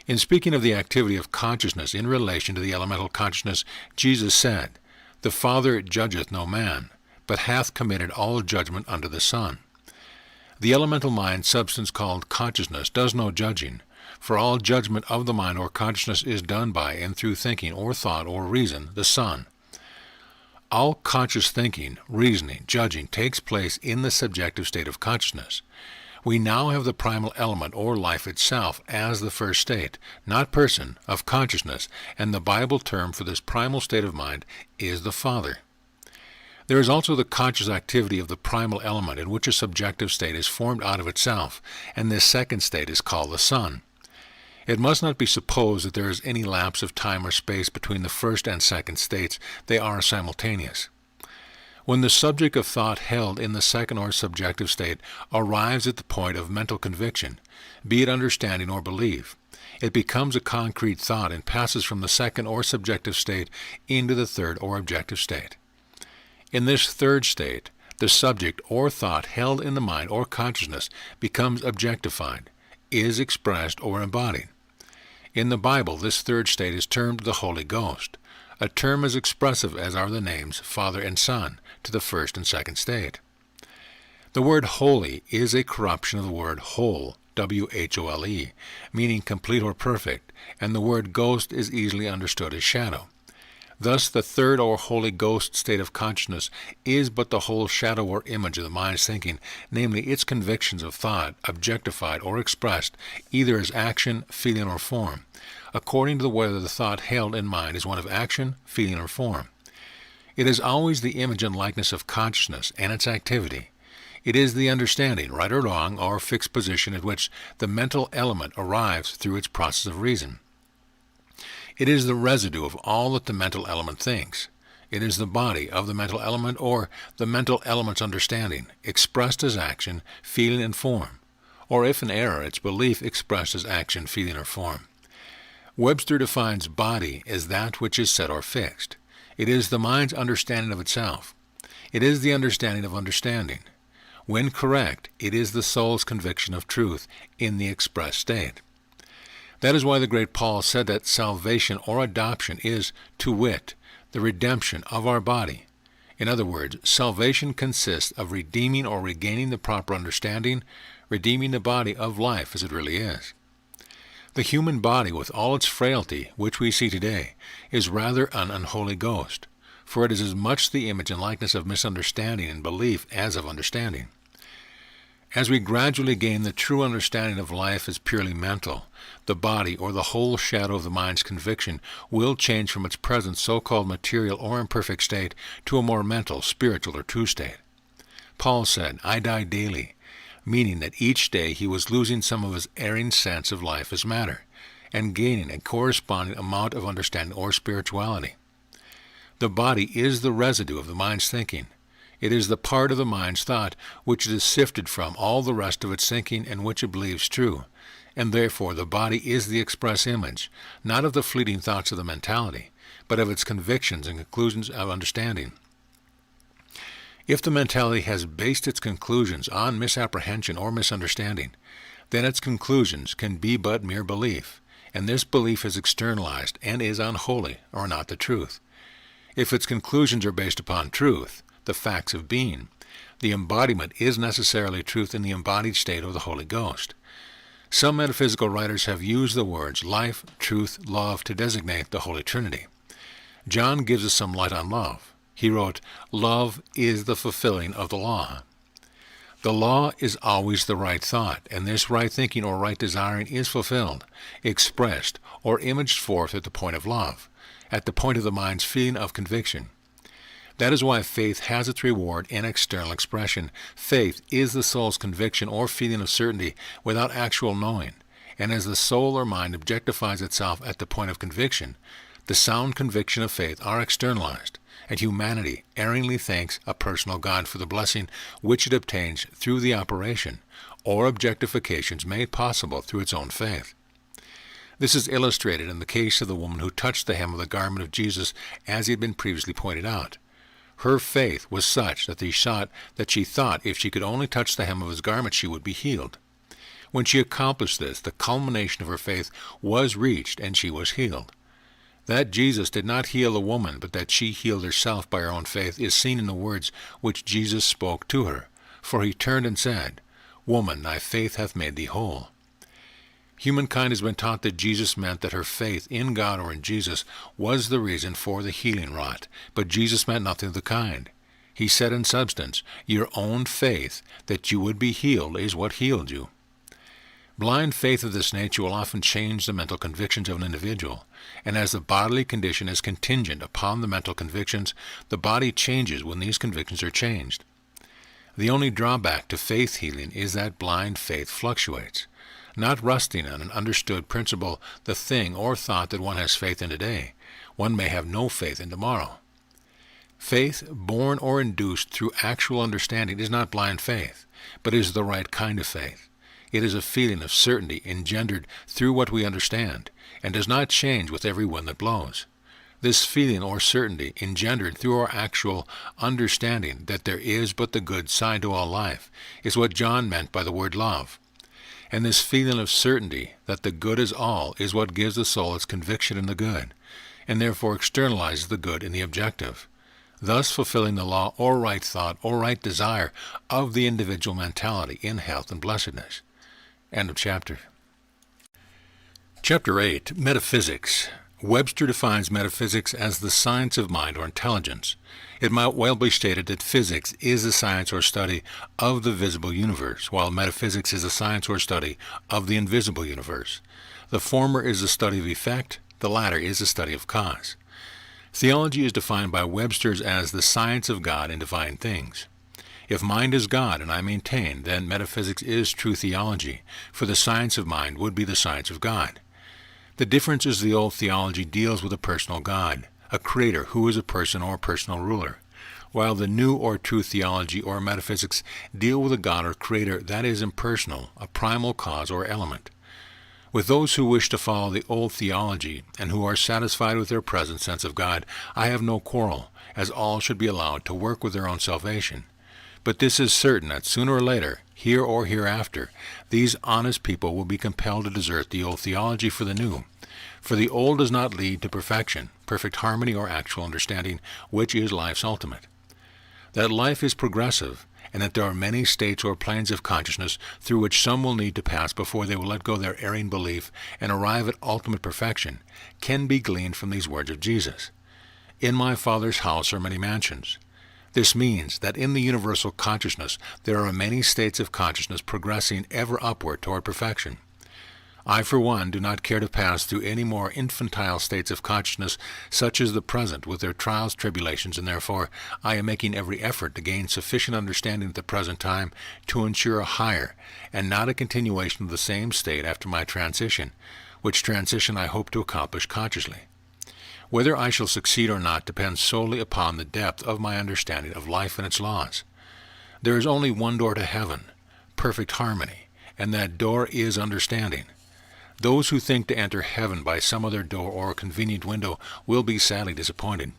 In speaking of the activity of consciousness in relation to the elemental consciousness, Jesus said, "The Father judgeth no man, but hath committed all judgment unto the Son." The elemental mind substance called consciousness does no judging, for all judgment of the mind or consciousness is done by and through thinking or thought or reason, the Son. All conscious thinking, reasoning, judging takes place in the subjective state of consciousness. We now have the primal element or life itself as the first state, not person, of consciousness, and the Bible term for this primal state of mind is the Father. There is also the conscious activity of the primal element in which a subjective state is formed out of itself, and this second state is called the Son. It must not be supposed that there is any lapse of time or space between the first and second states. They are simultaneous. When the subject of thought held in the second or subjective state arrives at the point of mental conviction, be it understanding or belief, it becomes a concrete thought and passes from the second or subjective state into the third or objective state. In this third state, the subject or thought held in the mind or consciousness becomes objectified, is expressed or embodied. In the Bible, this third state is termed the Holy Ghost, a term as expressive as are the names Father and Son to the first and second state. The word holy is a corruption of the word whole, W-H-O-L-E, meaning complete or perfect, and the word ghost is easily understood as shadow. Thus, the third or Holy Ghost state of consciousness is but the whole shadow or image of the mind's thinking, namely its convictions of thought, objectified or expressed, either as action, feeling, or form, according to whether the thought held in mind is one of action, feeling, or form. It is always the image and likeness of consciousness and its activity. It is the understanding, right or wrong, or fixed position at which the mental element arrives through its process of reason. It is the residue of all that the mental element thinks. It is the body of the mental element or the mental element's understanding, expressed as action, feeling, and form, or if an error, its belief expressed as action, feeling, or form. Webster defines body as that which is set or fixed. It is the mind's understanding of itself. It is the understanding of understanding. When correct, it is the soul's conviction of truth in the expressed state. That is why the great Paul said that salvation or adoption is, to wit, the redemption of our body. In other words, salvation consists of redeeming or regaining the proper understanding, redeeming the body of life as it really is. The human body, with all its frailty, which we see today, is rather an unholy ghost, for it is as much the image and likeness of misunderstanding and belief as of understanding. As we gradually gain the true understanding of life as purely mental, the body, or the whole shadow of the mind's conviction, will change from its present so-called material or imperfect state to a more mental, spiritual, or true state. Paul said, "I die daily," meaning that each day he was losing some of his erring sense of life as matter, and gaining a corresponding amount of understanding or spirituality. The body is the residue of the mind's thinking. It is the part of the mind's thought which it is sifted from all the rest of its thinking and which it believes true, and therefore the body is the express image, not of the fleeting thoughts of the mentality, but of its convictions and conclusions of understanding. If the mentality has based its conclusions on misapprehension or misunderstanding, then its conclusions can be but mere belief, and this belief is externalized and is unholy, or not the truth. If its conclusions are based upon truth, the facts of being, the embodiment is necessarily truth in the embodied state of the Holy Ghost. Some metaphysical writers have used the words life, truth, love to designate the Holy Trinity. John gives us some light on love. He wrote, "Love is the fulfilling of the law." The law is always the right thought, and this right thinking or right desiring is fulfilled, expressed, or imaged forth at the point of love, at the point of the mind's feeling of conviction. That is why faith has its reward in external expression. Faith is the soul's conviction or feeling of certainty without actual knowing, and as the soul or mind objectifies itself at the point of conviction, the sound conviction of faith are externalized, and humanity erringly thanks a personal God for the blessing which it obtains through the operation, or objectifications made possible through its own faith. This is illustrated in the case of the woman who touched the hem of the garment of Jesus, as he had been previously pointed out. Her faith was such that she thought if she could only touch the hem of his garment she would be healed. When she accomplished this, the culmination of her faith was reached, and she was healed. That Jesus did not heal the woman, but that she healed herself by her own faith, is seen in the words which Jesus spoke to her. For he turned and said, "Woman, thy faith hath made thee whole." Humankind has been taught that Jesus meant that her faith in God or in Jesus was the reason for the healing wrought, but Jesus meant nothing of the kind. He said in substance, "Your own faith that you would be healed is what healed you." Blind faith of this nature will often change the mental convictions of an individual, and as the bodily condition is contingent upon the mental convictions, the body changes when these convictions are changed. The only drawback to faith healing is that blind faith fluctuates, not resting on an understood principle, the thing or thought that one has faith in today, one may have no faith in tomorrow. Faith, born or induced through actual understanding, is not blind faith, but is the right kind of faith. It is a feeling of certainty engendered through what we understand, and does not change with every wind that blows. This feeling or certainty engendered through our actual understanding that there is but the good side to all life is what John meant by the word love. And this feeling of certainty that the good is all is what gives the soul its conviction in the good, and therefore externalizes the good in the objective, thus fulfilling the law or right thought or right desire of the individual mentality in health and blessedness. End of chapter. Chapter 8, Metaphysics. Webster defines metaphysics as the science of mind or intelligence. It might well be stated that physics is the science or study of the visible universe, while metaphysics is a science or study of the invisible universe. The former is the study of effect, the latter is the study of cause. Theology is defined by Webster's as the science of God in divine things. If mind is God, and I maintain, then metaphysics is true theology, for the science of mind would be the science of God. The difference is the old theology deals with a personal God, a creator who is a person or personal ruler, while the new or true theology or metaphysics deal with a God or creator that is impersonal, a primal cause or element. With those who wish to follow the old theology and who are satisfied with their present sense of God, I have no quarrel, as all should be allowed to work with their own salvation. But this is certain that sooner or later, here or hereafter, these honest people will be compelled to desert the old theology for the new. For the old does not lead to perfection, perfect harmony or actual understanding, which is life's ultimate. That life is progressive, and that there are many states or planes of consciousness through which some will need to pass before they will let go their erring belief and arrive at ultimate perfection, can be gleaned from these words of Jesus. In my Father's house are many mansions. This means that in the universal consciousness there are many states of consciousness progressing ever upward toward perfection. I, for one, do not care to pass through any more infantile states of consciousness such as the present with their trials, tribulations, and therefore I am making every effort to gain sufficient understanding at the present time to ensure a higher, and not a continuation of the same state after my transition, which transition I hope to accomplish consciously. Whether I shall succeed or not depends solely upon the depth of my understanding of life and its laws. There is only one door to heaven, perfect harmony, and that door is understanding. Those who think to enter heaven by some other door or convenient window will be sadly disappointed.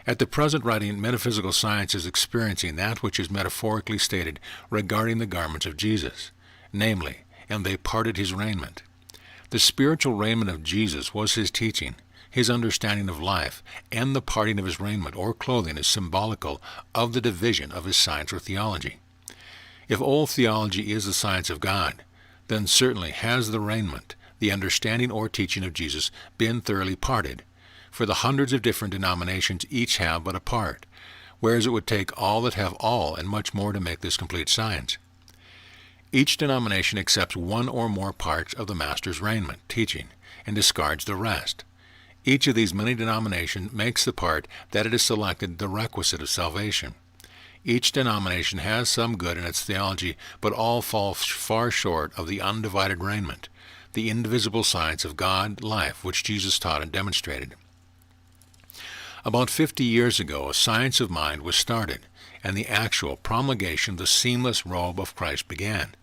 At the present writing, metaphysical science is experiencing that which is metaphorically stated regarding the garments of Jesus, namely, and they parted his raiment. The spiritual raiment of Jesus was his teaching, his understanding of life, and the parting of his raiment or clothing is symbolical of the division of his science or theology. If old theology is the science of God, then certainly has the raiment, the understanding or teaching of Jesus, been thoroughly parted, for the hundreds of different denominations each have but a part, whereas it would take all that have all and much more to make this complete science. Each denomination accepts one or more parts of the Master's raiment, teaching, and discards the rest. Each of these many denominations makes the part that it has selected the requisite of salvation. Each denomination has some good in its theology, but all fall far short of the undivided raiment, the indivisible science of God, life, which Jesus taught and demonstrated. About 50 years ago, a science of mind was started, and the actual promulgation of the seamless robe of Christ began.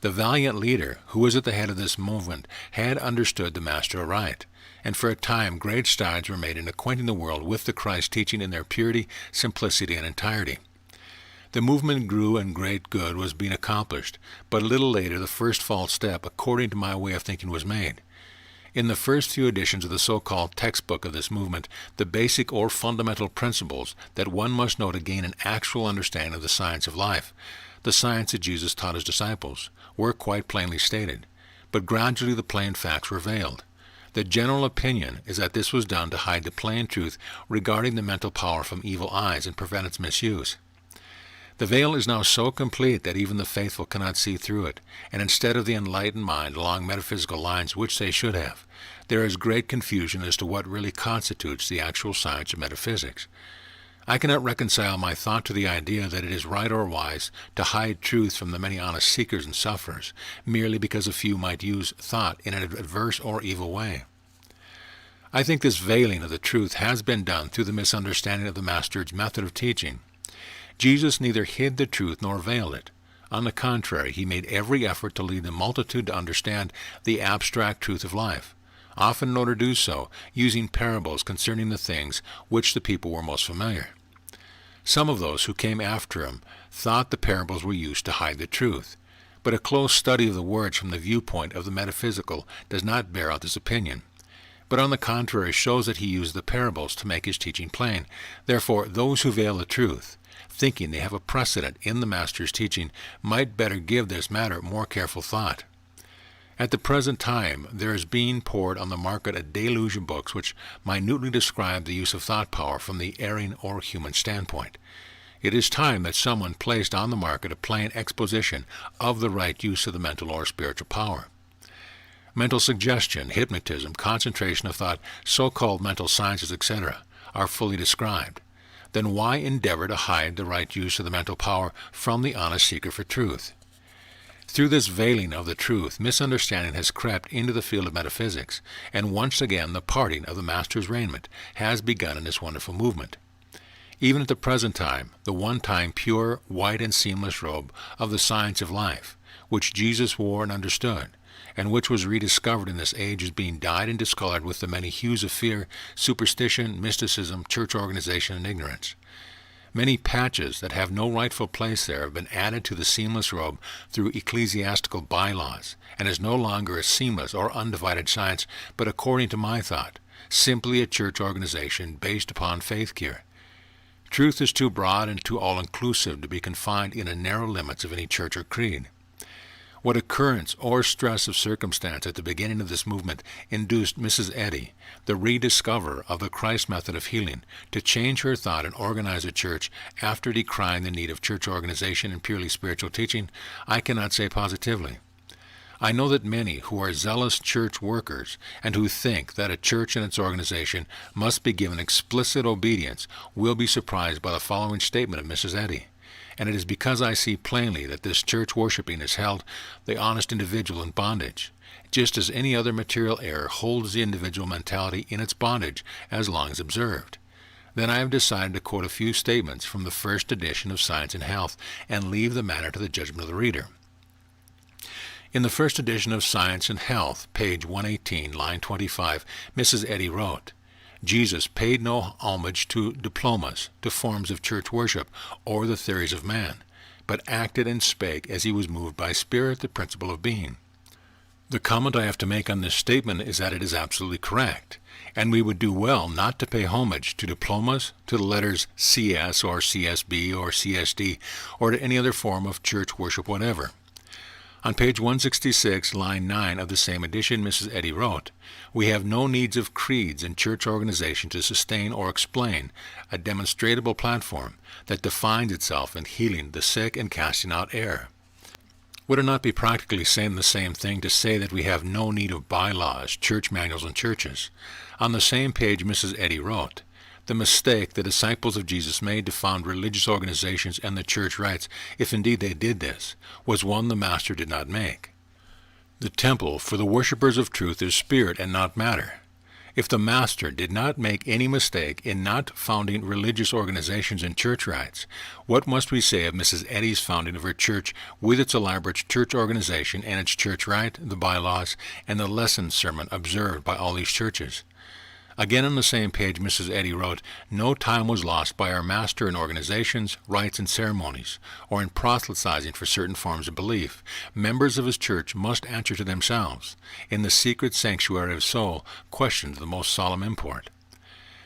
The valiant leader, who was at the head of this movement, had understood the Master aright, and for a time great strides were made in acquainting the world with the Christ teaching in their purity, simplicity, and entirety. The movement grew and great good was being accomplished, but a little later the first false step, according to my way of thinking, was made. In the first few editions of the so-called textbook of this movement, the basic or fundamental principles that one must know to gain an actual understanding of the science of life, the science that Jesus taught his disciples, were quite plainly stated, but gradually the plain facts were veiled. The general opinion is that this was done to hide the plain truth regarding the mental power from evil eyes and prevent its misuse. The veil is now so complete that even the faithful cannot see through it, and instead of the enlightened mind along metaphysical lines which they should have, there is great confusion as to what really constitutes the actual science of metaphysics. I cannot reconcile my thought to the idea that it is right or wise to hide truth from the many honest seekers and sufferers, merely because a few might use thought in an adverse or evil way. I think this veiling of the truth has been done through the misunderstanding of the Master's method of teaching. Jesus neither hid the truth nor veiled it. On the contrary, he made every effort to lead the multitude to understand the abstract truth of life. often in order to do so, using parables concerning the things which the people were most familiar. Some of those who came after him thought the parables were used to hide the truth, but a close study of the words from the viewpoint of the metaphysical does not bear out this opinion, but on the contrary shows that he used the parables to make his teaching plain. Therefore, those who veil the truth, thinking they have a precedent in the Master's teaching, might better give this matter more careful thought. At the present time, there is being poured on the market a deluge of books which minutely describe the use of thought power from the erring or human standpoint. It is time that someone placed on the market a plain exposition of the right use of the mental or spiritual power. Mental suggestion, hypnotism, concentration of thought, so-called mental sciences, etc., are fully described. Then why endeavor to hide the right use of the mental power from the honest seeker for truth? Through this veiling of the truth, misunderstanding has crept into the field of metaphysics, and once again the parting of the Master's raiment has begun in this wonderful movement. Even at the present time, the one-time pure, white and seamless robe of the science of life, which Jesus wore and understood, and which was rediscovered in this age, is being dyed and discolored with the many hues of fear, superstition, mysticism, church organization, and ignorance. Many patches that have no rightful place there have been added to the seamless robe through ecclesiastical bylaws, and is no longer a seamless or undivided science, but according to my thought, simply a church organization based upon faith cure. Truth is too broad and too all-inclusive to be confined in the narrow limits of any church or creed. What occurrence or stress of circumstance at the beginning of this movement induced Mrs. Eddy, the rediscoverer of the Christ method of healing, to change her thought and organize a church after decrying the need of church organization and purely spiritual teaching, I cannot say positively. I know that many who are zealous church workers and who think that a church and its organization must be given explicit obedience will be surprised by the following statement of Mrs. Eddy. And it is because I see plainly that this church worshiping has held the honest individual in bondage, just as any other material error holds the individual mentality in its bondage as long as observed. Then I have decided to quote a few statements from the first edition of Science and Health and leave the matter to the judgment of the reader. In the first edition of Science and Health, page 118, line 25, Mrs. Eddy wrote, Jesus paid no homage to diplomas, to forms of church worship, or the theories of man, but acted and spake as he was moved by Spirit, the principle of being. The comment I have to make on this statement is that it is absolutely correct, and we would do well not to pay homage to diplomas, to the letters CS or CSB or CSD, or to any other form of church worship whatever. On page 166, line 9 of the same edition, Mrs. Eddy wrote, We have no needs of creeds and church organization to sustain or explain a demonstrable platform that defines itself in healing the sick and casting out error. Would it not be practically saying the same thing to say that we have no need of bylaws, church manuals, and churches? On the same page, Mrs. Eddy wrote, The mistake the disciples of Jesus made to found religious organizations and the church rites, if indeed they did this, was one the Master did not make. The temple for the worshippers of truth is spirit and not matter. If the Master did not make any mistake in not founding religious organizations and church rites, what must we say of Mrs. Eddy's founding of her church with its elaborate church organization and its church rite, the bylaws, and the lesson sermon observed by all these churches? Again on the same page, Mrs. Eddy wrote, No time was lost by our Master in organizations, rites, and ceremonies, or in proselytizing for certain forms of belief. Members of his church must answer to themselves, in the secret sanctuary of soul, questions of the most solemn import.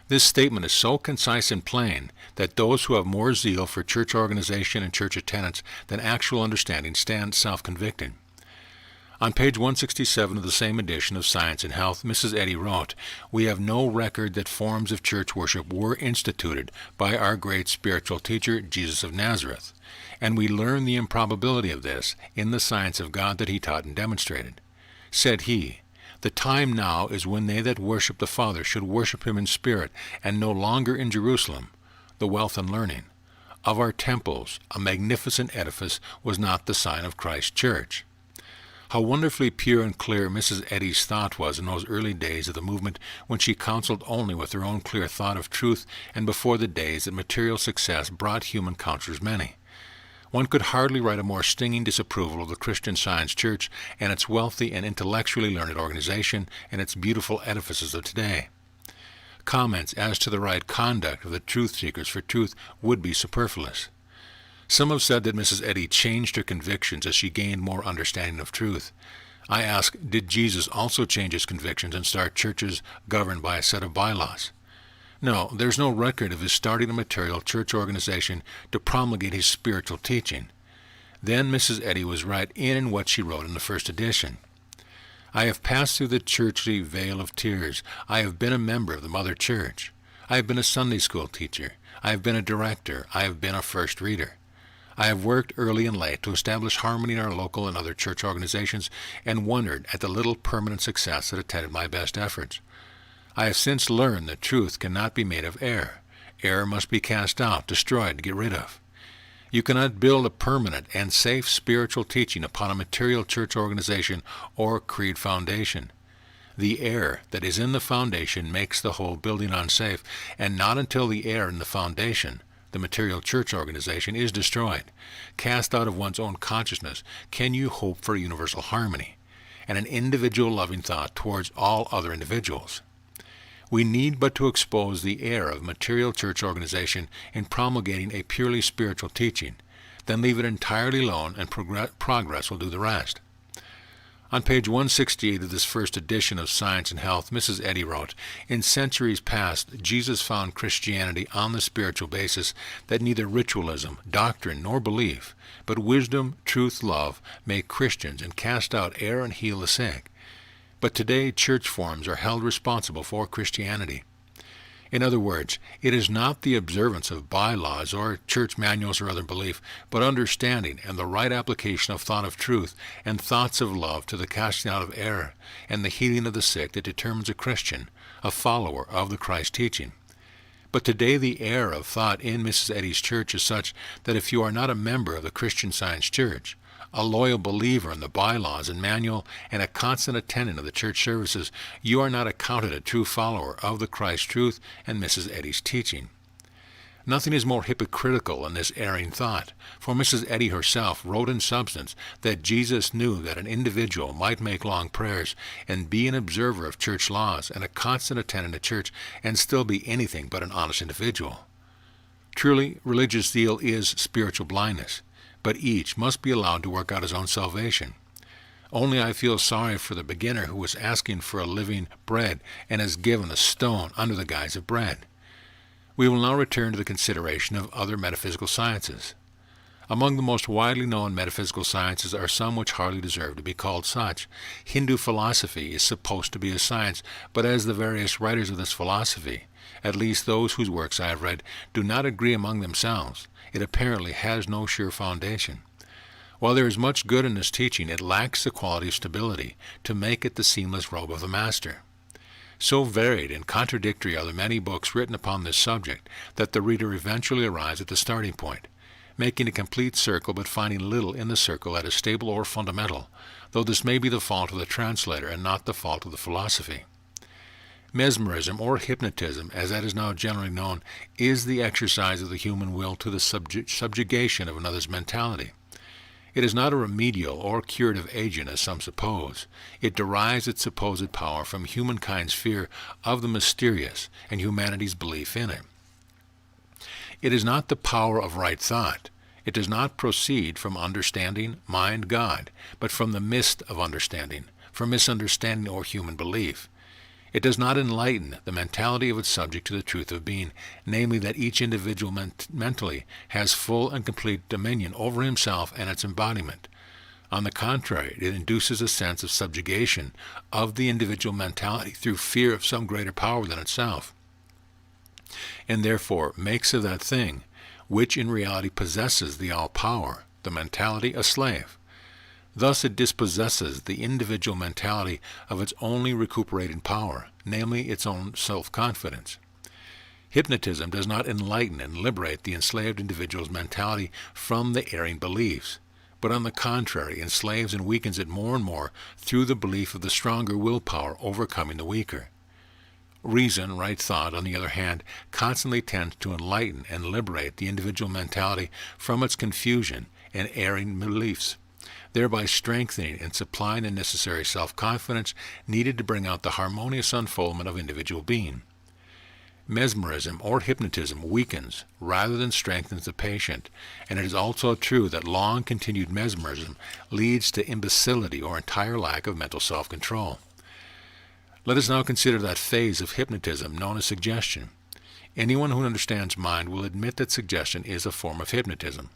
This statement is so concise and plain that those who have more zeal for church organization and church attendance than actual understanding stand self-convicting. On page 167 of the same edition of Science and Health, Mrs. Eddy wrote, We have no record that forms of church worship were instituted by our great spiritual teacher, Jesus of Nazareth, and we learn the improbability of this in the science of God that he taught and demonstrated. Said he, The time now is when they that worship the Father should worship him in spirit, and no longer in Jerusalem, the wealth and learning of our temples, a magnificent edifice, was not the sign of Christ's church. How wonderfully pure and clear Mrs. Eddy's thought was in those early days of the movement when she counseled only with her own clear thought of truth and before the days that material success brought human counselors many. One could hardly write a more stinging disapproval of the Christian Science Church and its wealthy and intellectually learned organization and its beautiful edifices of today. Comments as to the right conduct of the truth seekers for truth would be superfluous. Some have said that Mrs. Eddy changed her convictions as she gained more understanding of truth. I ask, did Jesus also change his convictions and start churches governed by a set of bylaws? No, there's no record of his starting a material church organization to promulgate his spiritual teaching. Then Mrs. Eddy was right in what she wrote in the first edition. I have passed through the churchly vale of tears. I have been a member of the Mother Church. I have been a Sunday school teacher. I have been a director. I have been a first reader. I have worked early and late to establish harmony in our local and other church organizations and wondered at the little permanent success that attended my best efforts. I have since learned that truth cannot be made of error. Error must be cast out, destroyed, get rid of. You cannot build a permanent and safe spiritual teaching upon a material church organization or creed foundation. The error that is in the foundation makes the whole building unsafe, and not until the error in the foundation, the material church organization, is destroyed, cast out of one's own consciousness, can you hope for universal harmony and an individual loving thought towards all other individuals. We need but to expose the error of material church organization in promulgating a purely spiritual teaching, then leave it entirely alone and progress will do the rest. On page 168 of this first edition of Science and Health, Mrs. Eddy wrote, in centuries past, Jesus found Christianity on the spiritual basis that neither ritualism, doctrine, nor belief, but wisdom, truth, love, make Christians and cast out error and heal the sick. But today, church forms are held responsible for Christianity. In other words, it is not the observance of bylaws or church manuals or other belief, but understanding and the right application of thought of truth and thoughts of love to the casting out of error and the healing of the sick that determines a Christian, a follower of the Christ teaching. But today the error of thought in Mrs. Eddy's church is such that if you are not a member of the Christian Science Church, a loyal believer in the bylaws and manual, and a constant attendant of the church services, you are not accounted a true follower of the Christ truth and Mrs. Eddy's teaching. Nothing is more hypocritical than this erring thought, for Mrs. Eddy herself wrote in substance that Jesus knew that an individual might make long prayers and be an observer of church laws and a constant attendant at church and still be anything but an honest individual. Truly, religious zeal is spiritual blindness, but each must be allowed to work out his own salvation. Only I feel sorry for the beginner who was asking for a living bread and is given a stone under the guise of bread. We will now return to the consideration of other metaphysical sciences. Among the most widely known metaphysical sciences are some which hardly deserve to be called such. Hindu philosophy is supposed to be a science, but as the various writers of this philosophy, at least those whose works I have read, do not agree among themselves, it apparently has no sure foundation. While there is much good in this teaching, it lacks the quality of stability to make it the seamless robe of the Master. So varied and contradictory are the many books written upon this subject that the reader eventually arrives at the starting point, making a complete circle but finding little in the circle that is stable or fundamental, though this may be the fault of the translator and not the fault of the philosophy. Mesmerism, or hypnotism, as that is now generally known, is the exercise of the human will to the subjugation of another's mentality. It is not a remedial or curative agent, as some suppose. It derives its supposed power from humankind's fear of the mysterious and humanity's belief in it. It is not the power of right thought. It does not proceed from understanding, mind, God, but from the mist of understanding, from misunderstanding or human belief. It does not enlighten the mentality of its subject to the truth of being, namely that each individual mentally has full and complete dominion over himself and its embodiment. On the contrary, it induces a sense of subjugation of the individual mentality through fear of some greater power than itself, and therefore makes of that thing, which in reality possesses the all-power, the mentality, a slave. Thus it dispossesses the individual mentality of its only recuperating power, namely its own self-confidence. Hypnotism does not enlighten and liberate the enslaved individual's mentality from the erring beliefs, but on the contrary enslaves and weakens it more and more through the belief of the stronger willpower overcoming the weaker. Reason, right thought, on the other hand, constantly tends to enlighten and liberate the individual mentality from its confusion and erring beliefs, thereby strengthening and supplying the necessary self-confidence needed to bring out the harmonious unfoldment of individual being. Mesmerism or hypnotism weakens rather than strengthens the patient, and it is also true that long continued mesmerism leads to imbecility or entire lack of mental self-control. Let us now consider that phase of hypnotism known as suggestion. Anyone who understands mind will admit that suggestion is a form of hypnotism.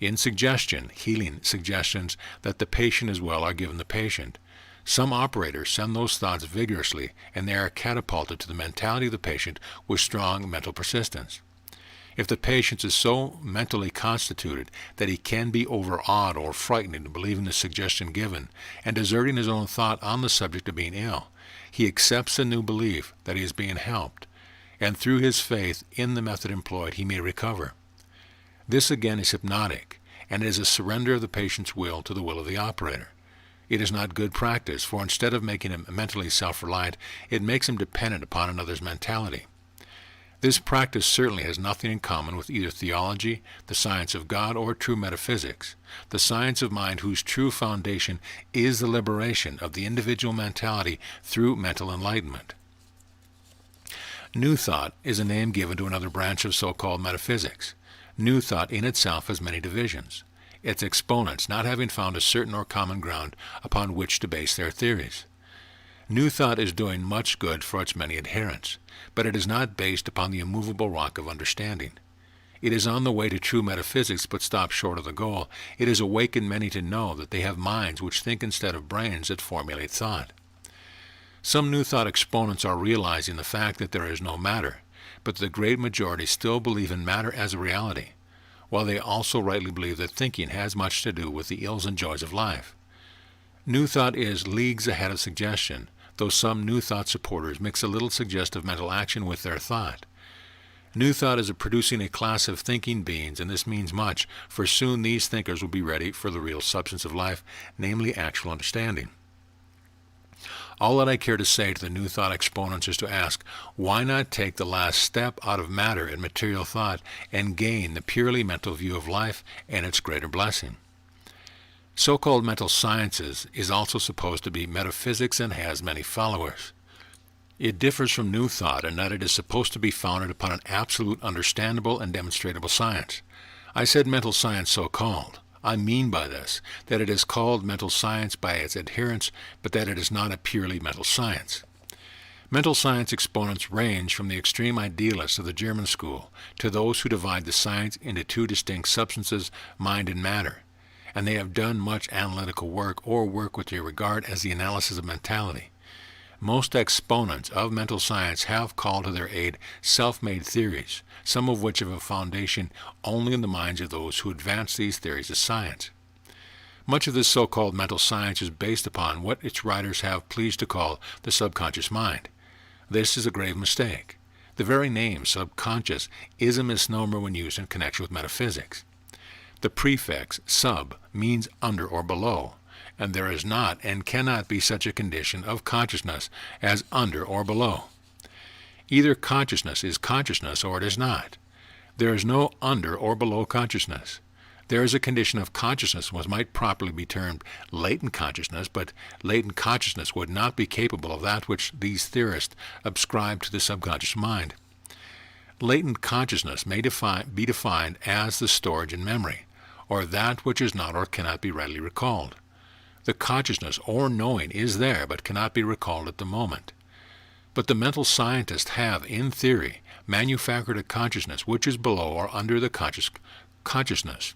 In suggestion, healing suggestions that the patient is well are given the patient. Some operators send those thoughts vigorously, and they are catapulted to the mentality of the patient with strong mental persistence. If the patient is so mentally constituted that he can be overawed or frightened into believing the suggestion given and deserting his own thought on the subject of being ill, he accepts the new belief that he is being helped, and through his faith in the method employed he may recover. This again is hypnotic, and it is a surrender of the patient's will to the will of the operator. It is not good practice, for instead of making him mentally self-reliant, it makes him dependent upon another's mentality. This practice certainly has nothing in common with either theology, the science of God, or true metaphysics, the science of mind whose true foundation is the liberation of the individual mentality through mental enlightenment. New Thought is a name given to another branch of so-called metaphysics. New Thought in itself has many divisions, its exponents not having found a certain or common ground upon which to base their theories. New Thought is doing much good for its many adherents, but it is not based upon the immovable rock of understanding. It is on the way to true metaphysics, but stops short of the goal. It has awakened many to know that they have minds which think instead of brains that formulate thought. Some New Thought exponents are realizing the fact that there is no matter, but the great majority still believe in matter as a reality, while they also rightly believe that thinking has much to do with the ills and joys of life. New Thought is leagues ahead of suggestion, though some New Thought supporters mix a little suggestive mental action with their thought. New Thought is producing a class of thinking beings, and this means much, for soon these thinkers will be ready for the real substance of life, namely actual understanding. All that I care to say to the New Thought exponents is to ask, why not take the last step out of matter and material thought and gain the purely mental view of life and its greater blessing? So-called mental sciences is also supposed to be metaphysics and has many followers. It differs from New Thought in that it is supposed to be founded upon an absolute understandable and demonstrable science. I said mental science so-called. I mean by this that it is called mental science by its adherents, but that it is not a purely mental science. Mental science exponents range from the extreme idealists of the German school to those who divide the science into two distinct substances, mind and matter, and they have done much analytical work or work which they regard as the analysis of mentality. Most exponents of mental science have called to their aid self-made theories, some of which have a foundation only in the minds of those who advance these theories as science. Much of this so-called mental science is based upon what its writers have pleased to call the subconscious mind. This is a grave mistake. The very name subconscious is a misnomer when used in connection with metaphysics. The prefix sub means under or below, and there is not and cannot be such a condition of consciousness as under or below. Either consciousness is consciousness or it is not. There is no under or below consciousness. There is a condition of consciousness which might properly be termed latent consciousness, but latent consciousness would not be capable of that which these theorists ascribe to the subconscious mind. Latent consciousness may be defined as the storage in memory, or that which is not or cannot be readily recalled. The consciousness or knowing is there but cannot be recalled at the moment. But the mental scientists have, in theory, manufactured a consciousness which is below or under the consciousness,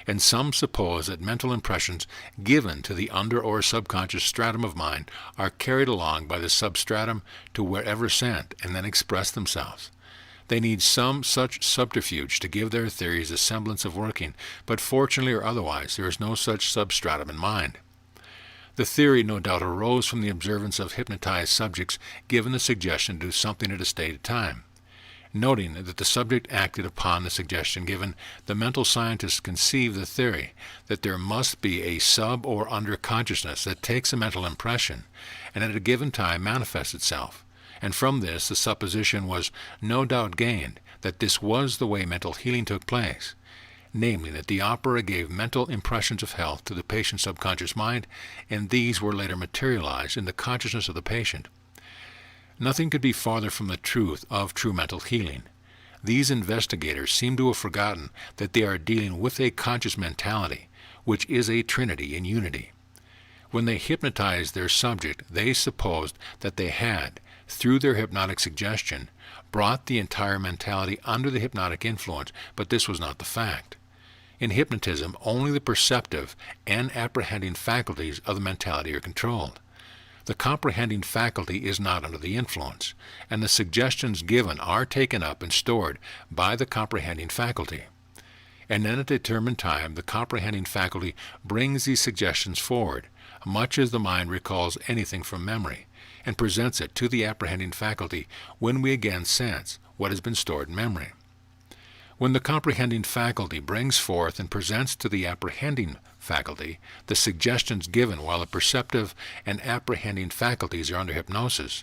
and some suppose that mental impressions given to the under or subconscious stratum of mind are carried along by the substratum to wherever sent and then express themselves. They need some such subterfuge to give their theories a semblance of working, but fortunately or otherwise there is no such substratum in mind. The theory no doubt arose from the observance of hypnotized subjects given the suggestion to do something at a stated time. Noting that the subject acted upon the suggestion given, the mental scientists conceived the theory that there must be a sub or under consciousness that takes a mental impression and at a given time manifests itself, and from this the supposition was no doubt gained that this was the way mental healing took place. namely that the opera gave mental impressions of health to the patient's subconscious mind, and these were later materialized in the consciousness of the patient. Nothing could be farther from the truth of true mental healing. These investigators seem to have forgotten that they are dealing with a conscious mentality, which is a trinity in unity. When they hypnotized their subject, they supposed that they had, through their hypnotic suggestion, brought the entire mentality under the hypnotic influence, but this was not the fact. In hypnotism, only the perceptive and apprehending faculties of the mentality are controlled. The comprehending faculty is not under the influence, and the suggestions given are taken up and stored by the comprehending faculty. And then at a determined time, the comprehending faculty brings these suggestions forward, much as the mind recalls anything from memory, and presents it to the apprehending faculty when we again sense what has been stored in memory. When the comprehending faculty brings forth and presents to the apprehending faculty the suggestions given while the perceptive and apprehending faculties are under hypnosis,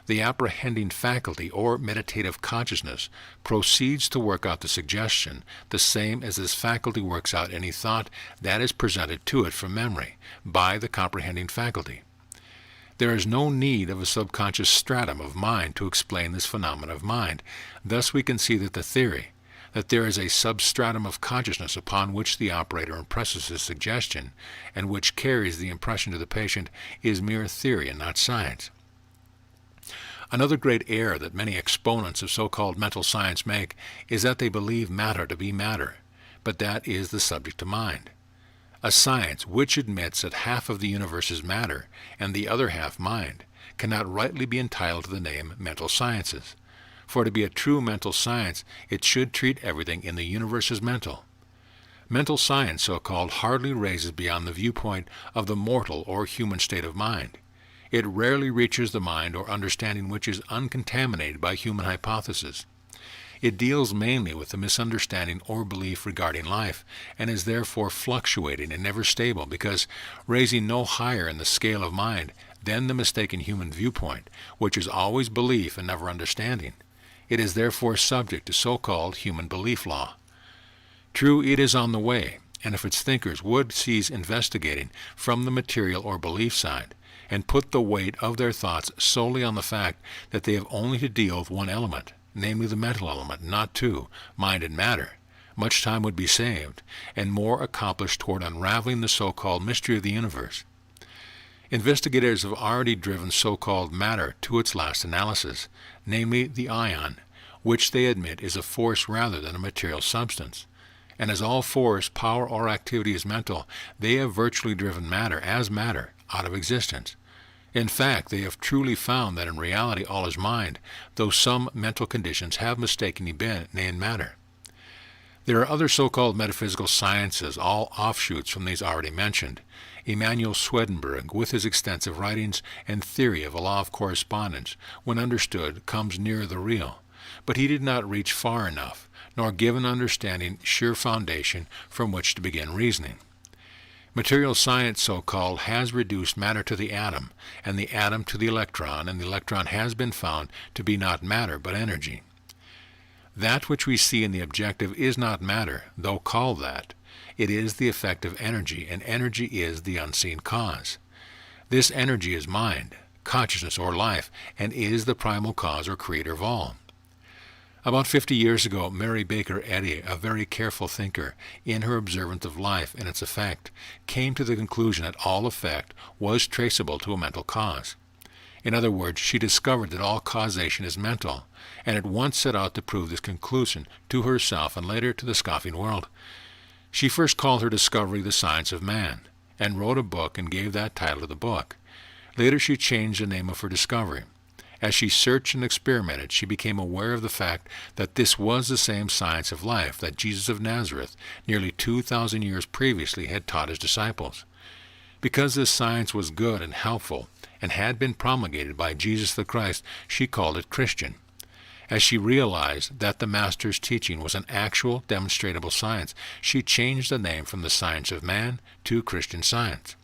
the apprehending faculty or meditative consciousness proceeds to work out the suggestion the same as this faculty works out any thought that is presented to it from memory by the comprehending faculty. There is no need of a subconscious stratum of mind to explain this phenomenon of mind. Thus we can see that the theory that there is a substratum of consciousness upon which the operator impresses his suggestion and which carries the impression to the patient is mere theory and not science. Another great error that many exponents of so-called mental science make is that they believe matter to be matter, but that is the subject to mind. A science which admits that half of the universe is matter and the other half mind cannot rightly be entitled to the name mental sciences. For to be a true mental science, it should treat everything in the universe as mental. Mental science, so-called, hardly raises beyond the viewpoint of the mortal or human state of mind. It rarely reaches the mind or understanding which is uncontaminated by human hypothesis. It deals mainly with the misunderstanding or belief regarding life, and is therefore fluctuating and never stable, because raising no higher in the scale of mind than the mistaken human viewpoint, which is always belief and never understanding. It is therefore subject to so-called human belief law. True, it is on the way, and if its thinkers would cease investigating from the material or belief side, and put the weight of their thoughts solely on the fact that they have only to deal with one element, namely the mental element, not two, mind and matter, much time would be saved, and more accomplished toward unraveling the so-called mystery of the universe. Investigators have already driven so-called matter to its last analysis, namely the ion, which they admit is a force rather than a material substance. And as all force, power, or activity is mental, they have virtually driven matter as matter out of existence. In fact, they have truly found that in reality all is mind, though some mental conditions have mistakenly been named matter. There are other so-called metaphysical sciences, all offshoots from these already mentioned. Emanuel Swedenborg, with his extensive writings and theory of a law of correspondence, when understood, comes nearer the real. But he did not reach far enough, nor give an understanding sure foundation from which to begin reasoning. Material science, so-called, has reduced matter to the atom, and the atom to the electron, and the electron has been found to be not matter but energy. That which we see in the objective is not matter, though called that. It is the effect of energy, and energy is the unseen cause. This energy is mind, consciousness, or life, and is the primal cause or creator of all. About 50 years ago, Mary Baker Eddy, a very careful thinker, in her observance of life and its effect, came to the conclusion that all effect was traceable to a mental cause. In other words, she discovered that all causation is mental, and at once set out to prove this conclusion to herself and later to the scoffing world. She first called her discovery The Science of Man, and wrote a book and gave that title to the book. Later she changed the name of her discovery. As she searched and experimented, she became aware of the fact that this was the same science of life that Jesus of Nazareth, nearly 2,000 years previously, had taught his disciples. Because this science was good and helpful, and had been promulgated by Jesus the Christ, she called it Christian. As she realized that the Master's teaching was an actual, demonstrable science, she changed the name from the Science of Man to Christian Science.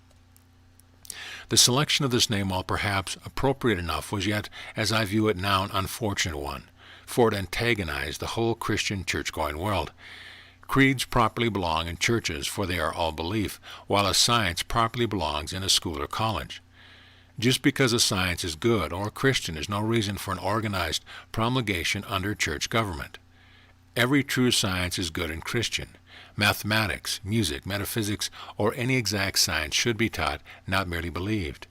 The selection of this name, while perhaps appropriate enough, was yet, as I view it now, an unfortunate one, for it antagonized the whole Christian church-going world. Creeds properly belong in churches, for they are all belief, while a science properly belongs in a school or college. Just because a science is good or Christian is no reason for an organized promulgation under church government. Every true science is good and Christian. Mathematics, music, metaphysics, or any exact science should be taught, not merely believed.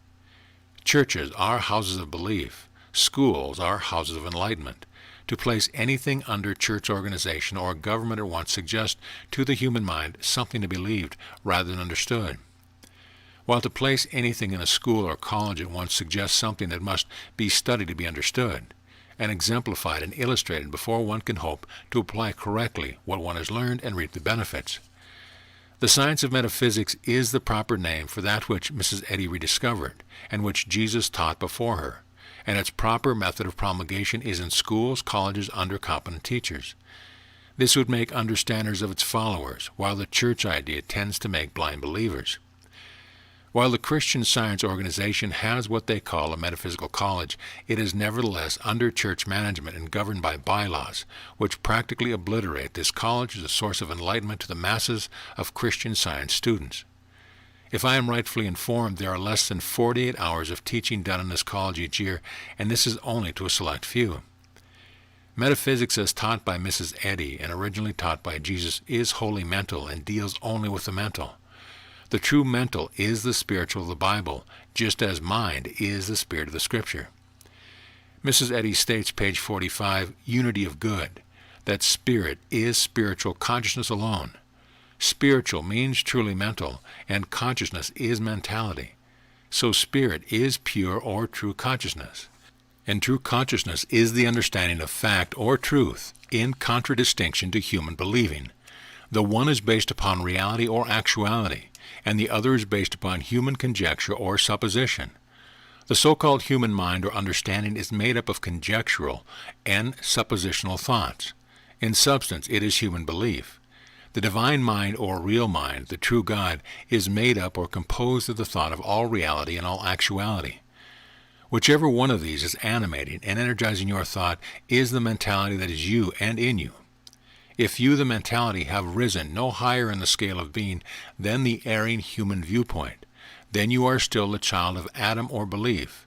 Churches are houses of belief. Schools are houses of enlightenment. To place anything under church organization or government at once suggests to the human mind something to be believed rather than understood. While to place anything in a school or college at once suggests something that must be studied to be understood, and exemplified and illustrated before one can hope to apply correctly what one has learned and reap the benefits. The science of metaphysics is the proper name for that which Mrs. Eddy rediscovered, and which Jesus taught before her, and its proper method of promulgation is in schools, colleges, under competent teachers. This would make understanders of its followers, while the church idea tends to make blind believers. While the Christian Science organization has what they call a metaphysical college, it is nevertheless under church management and governed by bylaws, which practically obliterate this college as a source of enlightenment to the masses of Christian Science students. If I am rightfully informed, there are less than 48 hours of teaching done in this college each year, and this is only to a select few. Metaphysics as taught by Mrs. Eddy and originally taught by Jesus is wholly mental and deals only with the mental. The true mental is the spiritual of the Bible, just as mind is the spirit of the Scripture. Mrs. Eddy states, page 45, unity of good, that spirit is spiritual consciousness alone. Spiritual means truly mental, and consciousness is mentality. So spirit is pure or true consciousness. And true consciousness is the understanding of fact or truth, in contradistinction to human believing. The one is based upon reality or actuality, and the other is based upon human conjecture or supposition. The so-called human mind or understanding is made up of conjectural and suppositional thoughts. In substance, it is human belief. The divine mind or real mind, the true God, is made up or composed of the thought of all reality and all actuality. Whichever one of these is animating and energizing your thought is the mentality that is you and in you. If you, the mentality, have risen no higher in the scale of being than the erring human viewpoint, then you are still the child of Adam or belief.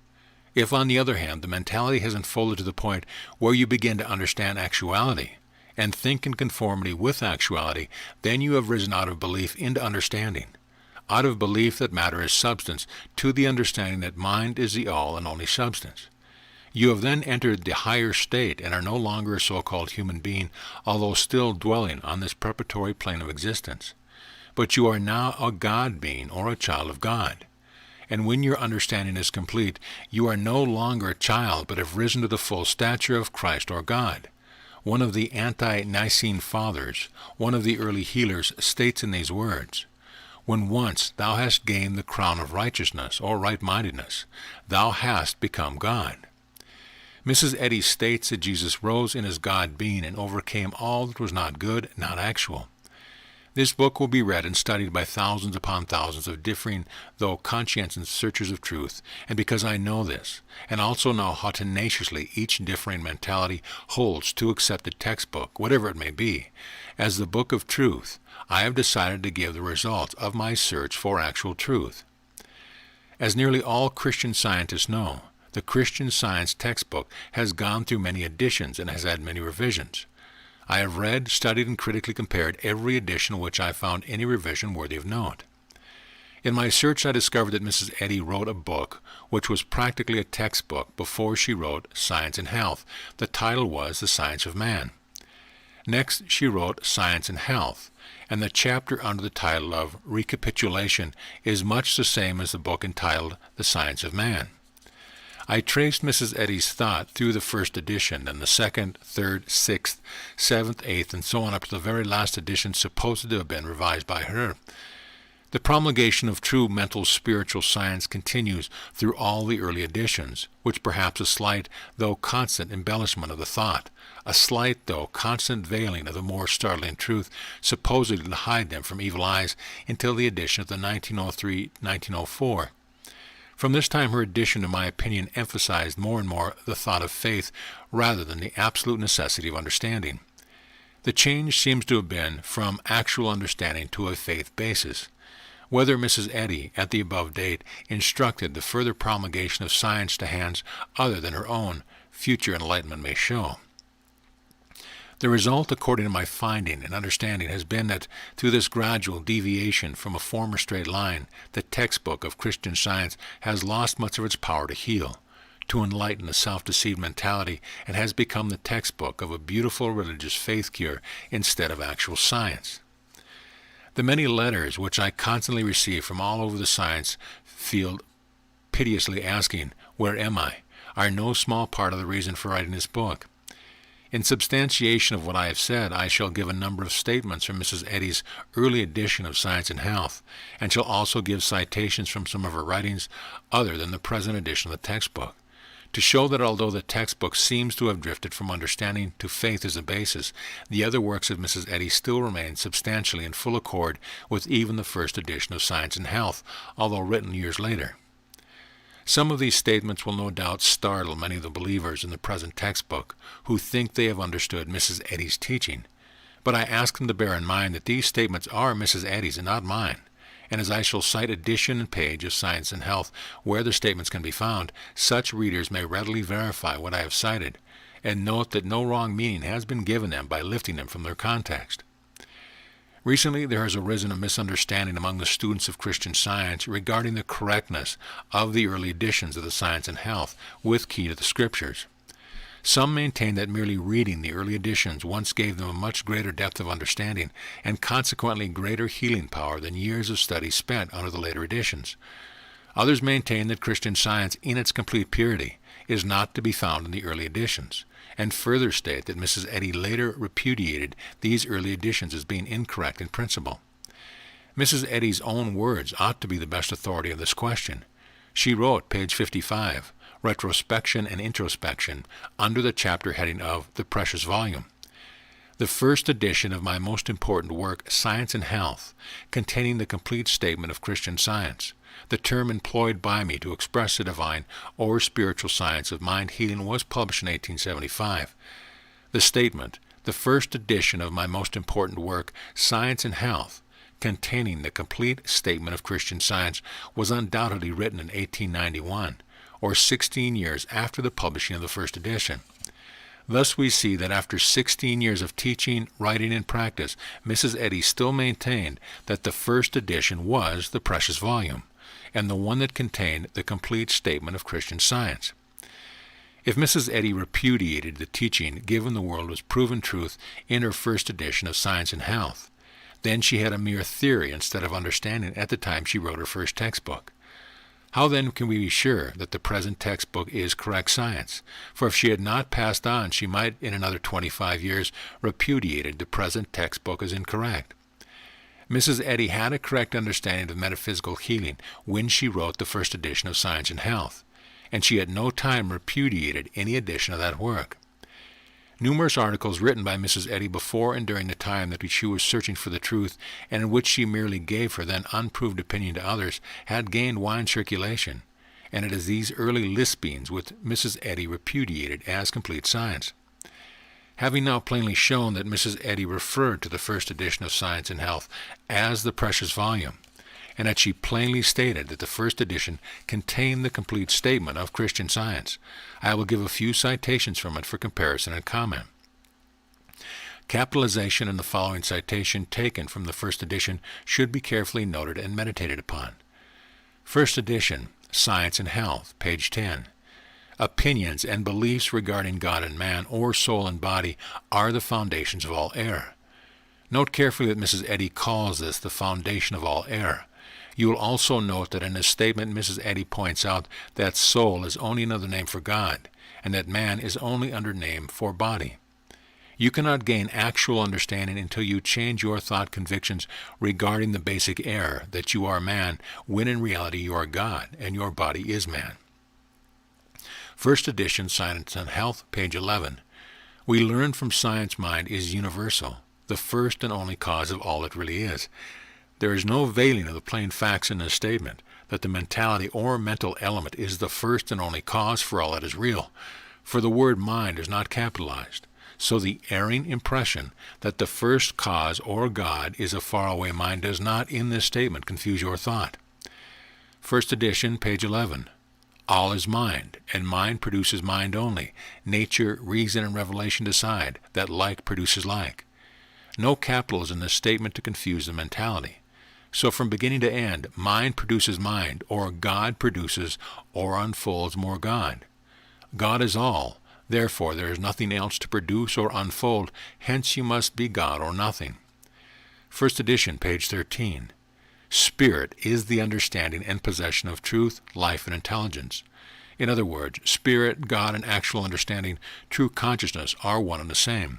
If, on the other hand, the mentality has unfolded to the point where you begin to understand actuality and think in conformity with actuality, then you have risen out of belief into understanding, out of belief that matter is substance to the understanding that mind is the all and only substance. You have then entered the higher state and are no longer a so-called human being, although still dwelling on this preparatory plane of existence. But you are now a God being or a child of God. And when your understanding is complete, you are no longer a child, but have risen to the full stature of Christ or God. One of the ante-Nicene fathers, one of the early healers, states in these words, "When once thou hast gained the crown of righteousness or right-mindedness, thou hast become God." Mrs. Eddy states that Jesus rose in his God being and overcame all that was not good, not actual. This book will be read and studied by thousands upon thousands of differing, though conscientious searchers of truth, and because I know this, and also know how tenaciously each differing mentality holds to accepted textbook, whatever it may be, as the book of truth, I have decided to give the results of my search for actual truth. As nearly all Christian scientists know, the Christian Science textbook has gone through many editions and has had many revisions. I have read, studied, and critically compared every edition which I found any revision worthy of note. In my search I discovered that Mrs. Eddy wrote a book which was practically a textbook before she wrote Science and Health. The title was The Science of Man. Next she wrote Science and Health, and the chapter under the title of Recapitulation is much the same as the book entitled The Science of Man. I traced Mrs. Eddy's thought through the first edition, then the second, third, sixth, seventh, eighth, and so on up to the very last edition supposed to have been revised by her. The promulgation of true mental spiritual science continues through all the early editions, which perhaps a slight though constant embellishment of the thought, a slight though constant veiling of the more startling truth supposedly to hide them from evil eyes until the edition of the 1903-1904. From this time her edition, in my opinion, emphasized more and more the thought of faith rather than the absolute necessity of understanding. The change seems to have been from actual understanding to a faith basis. Whether Mrs. Eddy, at the above date, instructed the further promulgation of science to hands other than her own, future enlightenment may show. The result, according to my finding and understanding, has been that through this gradual deviation from a former straight line, the textbook of Christian Science has lost much of its power to heal, to enlighten a self-deceived mentality, and has become the textbook of a beautiful religious faith cure instead of actual science. The many letters which I constantly receive from all over the science field piteously asking, "Where am I?" are no small part of the reason for writing this book. In substantiation of what I have said, I shall give a number of statements from Mrs. Eddy's early edition of Science and Health, and shall also give citations from some of her writings other than the present edition of the textbook, to show that although the textbook seems to have drifted from understanding to faith as a basis, the other works of Mrs. Eddy still remain substantially in full accord with even the first edition of Science and Health, although written years later. Some of these statements will no doubt startle many of the believers in the present textbook who think they have understood Mrs. Eddy's teaching, but I ask them to bear in mind that these statements are Mrs. Eddy's and not mine, and as I shall cite edition and page of Science and Health where the statements can be found, such readers may readily verify what I have cited, and note that no wrong meaning has been given them by lifting them from their context. Recently, there has arisen a misunderstanding among the students of Christian Science regarding the correctness of the early editions of the Science and Health with key to the Scriptures. Some maintain that merely reading the early editions once gave them a much greater depth of understanding and consequently greater healing power than years of study spent under the later editions. Others maintain that Christian Science, in its complete purity, is not to be found in the early editions, and further state that Mrs. Eddy later repudiated these early editions as being incorrect in principle. Mrs. Eddy's own words ought to be the best authority on this question. She wrote, page 55, Retrospection and Introspection, under the chapter heading of The Precious Volume. The first edition of my most important work, Science and Health, containing the complete statement of Christian Science, the term employed by me to express the divine or spiritual science of mind healing, was published in 1875. The statement, the first edition of my most important work, Science and Health, containing the complete statement of Christian Science, was undoubtedly written in 1891, or 16 years after the publishing of the first edition. Thus we see that after 16 years of teaching, writing, and practice, Mrs. Eddy still maintained that the first edition was the precious volume, and the one that contained the complete statement of Christian Science. If Mrs. Eddy repudiated the teaching given the world as proven truth in her first edition of Science and Health, then she had a mere theory instead of understanding at the time she wrote her first textbook. How then can we be sure that the present textbook is correct science? For if she had not passed on, she might in another 25 years repudiated the present textbook as incorrect. Mrs. Eddy had a correct understanding of metaphysical healing when she wrote the first edition of Science and Health, and she at no time repudiated any edition of that work. Numerous articles written by Mrs. Eddy before and during the time that she was searching for the truth, and in which she merely gave her then unproved opinion to others, had gained wide circulation, and it is these early lispings which Mrs. Eddy repudiated as complete science. Having now plainly shown that Mrs. Eddy referred to the first edition of Science and Health as the precious volume, and that she plainly stated that the first edition contained the complete statement of Christian Science, I will give a few citations from it for comparison and comment. Capitalization in the following citation taken from the first edition should be carefully noted and meditated upon. First edition, Science and Health, page 10. Opinions and beliefs regarding God and man, or soul and body, are the foundations of all error. Note carefully that Mrs. Eddy calls this the foundation of all error. You will also note that in this statement Mrs. Eddy points out that soul is only another name for God, and that man is only another name for body. You cannot gain actual understanding until you change your thought convictions regarding the basic error that you are man, when in reality you are God, and your body is man. First edition, Science and Health, page 11. We learn from science mind is universal, the first and only cause of all it really is. There is no veiling of the plain facts in this statement, that the mentality or mental element is the first and only cause for all that is real, for the word mind is not capitalized. So the erring impression that the first cause or God is a faraway mind does not in this statement confuse your thought. First edition, page 11. All is mind, and mind produces mind only. Nature, reason, and revelation decide that like produces like. No capital is in this statement to confuse the mentality. So from beginning to end, mind produces mind, or God produces or unfolds more God. God is all, therefore there is nothing else to produce or unfold, hence you must be God or nothing. First edition, page 13. Spirit is the understanding and possession of truth, life, and intelligence. In other words, spirit, God, and actual understanding, true consciousness, are one and the same.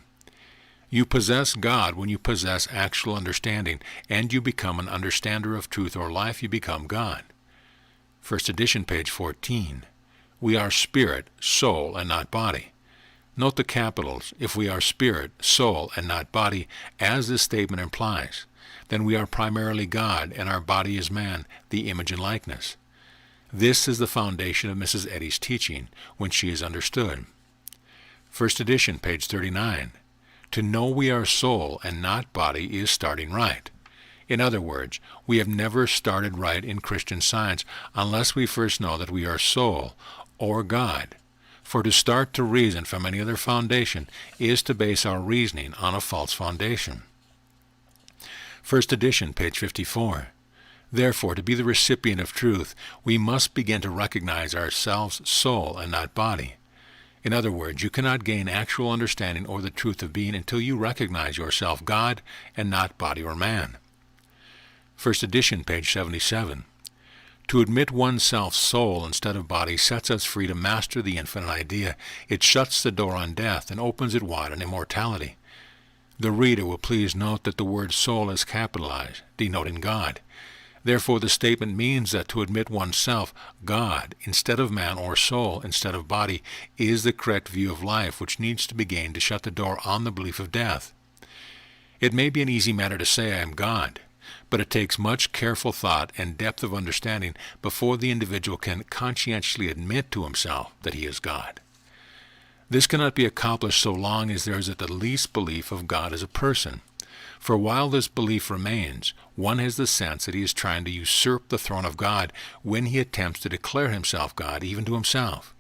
You possess God when you possess actual understanding, and you become an understander of truth or life, you become God. First edition, page 14. We are spirit, soul, and not body. Note the capitals. If we are spirit, soul, and not body, as this statement implies, then we are primarily God, and our body is man, the image and likeness. This is the foundation of Mrs. Eddy's teaching, when she is understood. First edition, page 39. To know we are soul and not body is starting right. In other words, we have never started right in Christian Science unless we first know that we are soul, or God. For to start to reason from any other foundation is to base our reasoning on a false foundation. First edition, page 54. Therefore, to be the recipient of truth, we must begin to recognize ourselves soul and not body. In other words, you cannot gain actual understanding or the truth of being until you recognize yourself God and not body or man. First edition, page 77. To admit oneself soul instead of body sets us free to master the infinite idea. It shuts the door on death and opens it wide on immortality. The reader will please note that the word soul is capitalized, denoting God. Therefore, the statement means that to admit oneself God instead of man, or soul instead of body, is the correct view of life which needs to be gained to shut the door on the belief of death. It may be an easy matter to say I am God, but it takes much careful thought and depth of understanding before the individual can conscientiously admit to himself that he is God. This cannot be accomplished so long as there is at the least belief of God as a person. For while this belief remains, one has the sense that he is trying to usurp the throne of God when he attempts to declare himself God, even to himself.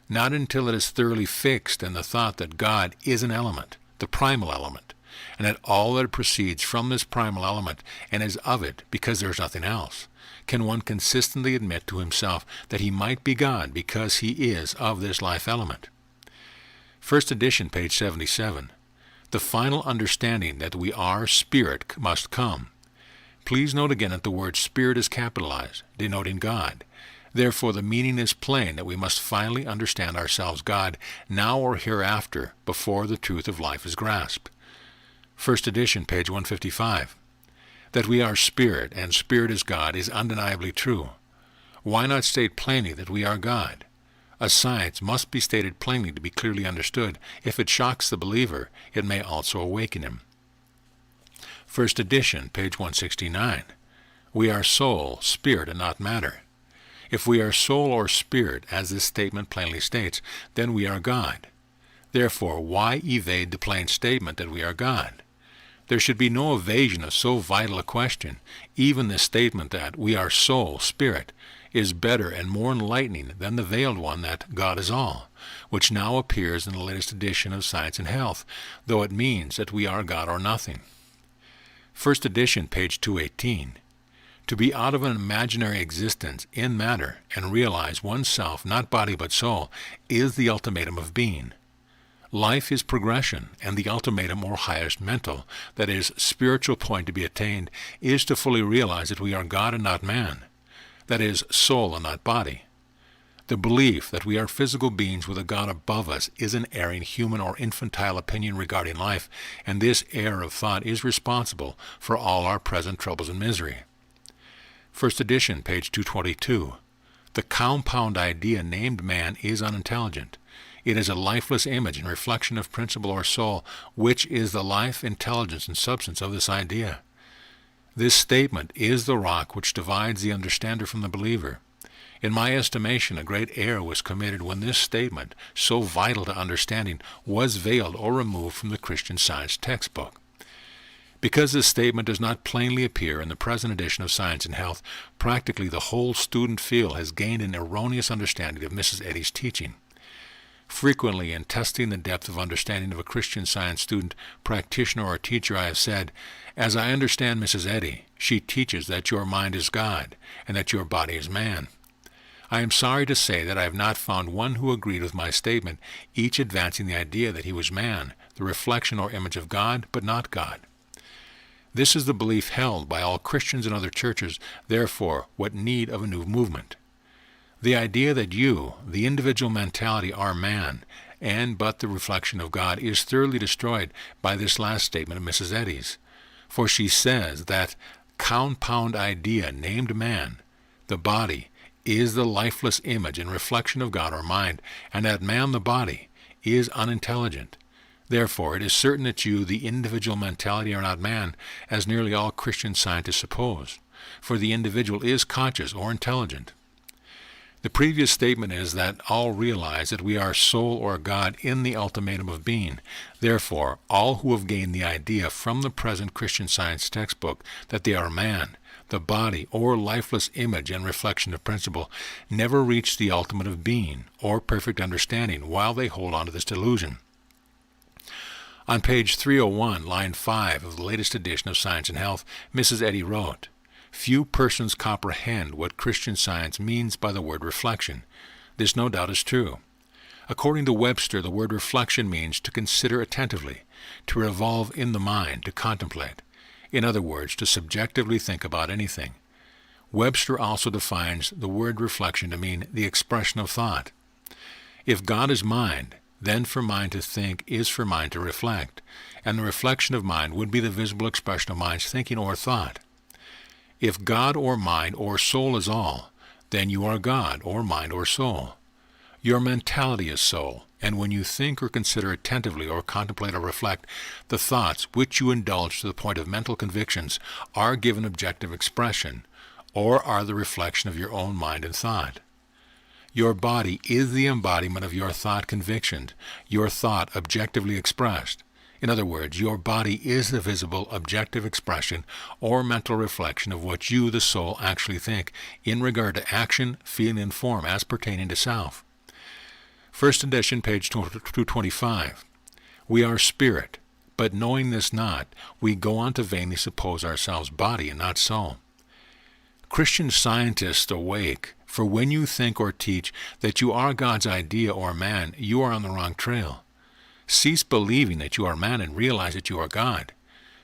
Not until it is thoroughly fixed in the thought that God is an element, the primal element, and that all that proceeds from this primal element and is of it because there is nothing else, can one consistently admit to himself that he might be God because he is of this life element. First edition, page 77. The final understanding that we are spirit must come. Please note again that the word spirit is capitalized, denoting God. Therefore, the meaning is plain that we must finally understand ourselves God, now or hereafter, before the truth of life is grasped. First edition, page 155. That we are spirit, and spirit is God, is undeniably true. Why not state plainly that we are God? A science must be stated plainly to be clearly understood. If it shocks the believer, it may also awaken him. First edition, page 169. We are soul, spirit, and not matter. If we are soul or spirit, as this statement plainly states, then we are God. Therefore, why evade the plain statement that we are God? There should be no evasion of so vital a question. Even the statement that we are soul, spirit, is better and more enlightening than the veiled one that God is all, which now appears in the latest edition of Science and Health, though it means that we are God or nothing. First edition, page 218. To be out of an imaginary existence in matter and realize oneself, not body but soul, is the ultimatum of being. Life is progression, and the ultimatum or highest mental, that is, spiritual point to be attained, is to fully realize that we are God and not man. That is, soul and not body. The belief that we are physical beings with a God above us is an erring human or infantile opinion regarding life, and this error of thought is responsible for all our present troubles and misery. First edition, page 222. The compound idea named man is unintelligent. It is a lifeless image and reflection of principle or soul, which is the life, intelligence, and substance of this idea. This statement is the rock which divides the understander from the believer. In my estimation, a great error was committed when this statement, so vital to understanding, was veiled or removed from the Christian Science textbook. Because this statement does not plainly appear in the present edition of Science and Health, practically the whole student field has gained an erroneous understanding of Mrs. Eddy's teaching. Frequently, in testing the depth of understanding of a Christian Science student, practitioner, or teacher, I have said, as I understand Mrs. Eddy, she teaches that your mind is God and that your body is man. I am sorry to say that I have not found one who agreed with my statement, each advancing the idea that he was man, the reflection or image of God, but not God. This is the belief held by all Christians and other churches, therefore, what need of a new movement? The idea that you, the individual mentality, are man, and but the reflection of God, is thoroughly destroyed by this last statement of Mrs. Eddy's. For she says that compound idea named man, the body, is the lifeless image and reflection of God or mind, and that man, the body, is unintelligent. Therefore, it is certain that you, the individual mentality, are not man, as nearly all Christian scientists suppose, for the individual is conscious or intelligent. The previous statement is that all realize that we are soul or God in the ultimatum of being. Therefore, all who have gained the idea from the present Christian Science textbook that they are man, the body, or lifeless image and reflection of principle, never reach the ultimate of being or perfect understanding while they hold on to this delusion. On page 301, line 5 of the latest edition of Science and Health, Mrs. Eddy wrote, "Few persons comprehend what Christian Science means by the word reflection. This no doubt is true. According to Webster, the word reflection means to consider attentively, to revolve in the mind, to contemplate. In other words, to subjectively think about anything. Webster also defines the word reflection to mean the expression of thought. If God is mind, then for mind to think is for mind to reflect, and the reflection of mind would be the visible expression of mind's thinking or thought. If God or mind or soul is all, then you are God or mind or soul. Your mentality is soul, and when you think or consider attentively or contemplate or reflect, the thoughts which you indulge to the point of mental convictions are given objective expression, or are the reflection of your own mind and thought. Your body is the embodiment of your thought convictions, your thought objectively expressed. In other words, your body is the visible objective expression or mental reflection of what you, the soul, actually think in regard to action, feeling, and form as pertaining to self. First edition, page 225. We are spirit, but knowing this not, we go on to vainly suppose ourselves body and not soul. Christian scientists awake, for when you think or teach that you are God's idea or man, you are on the wrong trail. Cease believing that you are man and realize that you are God.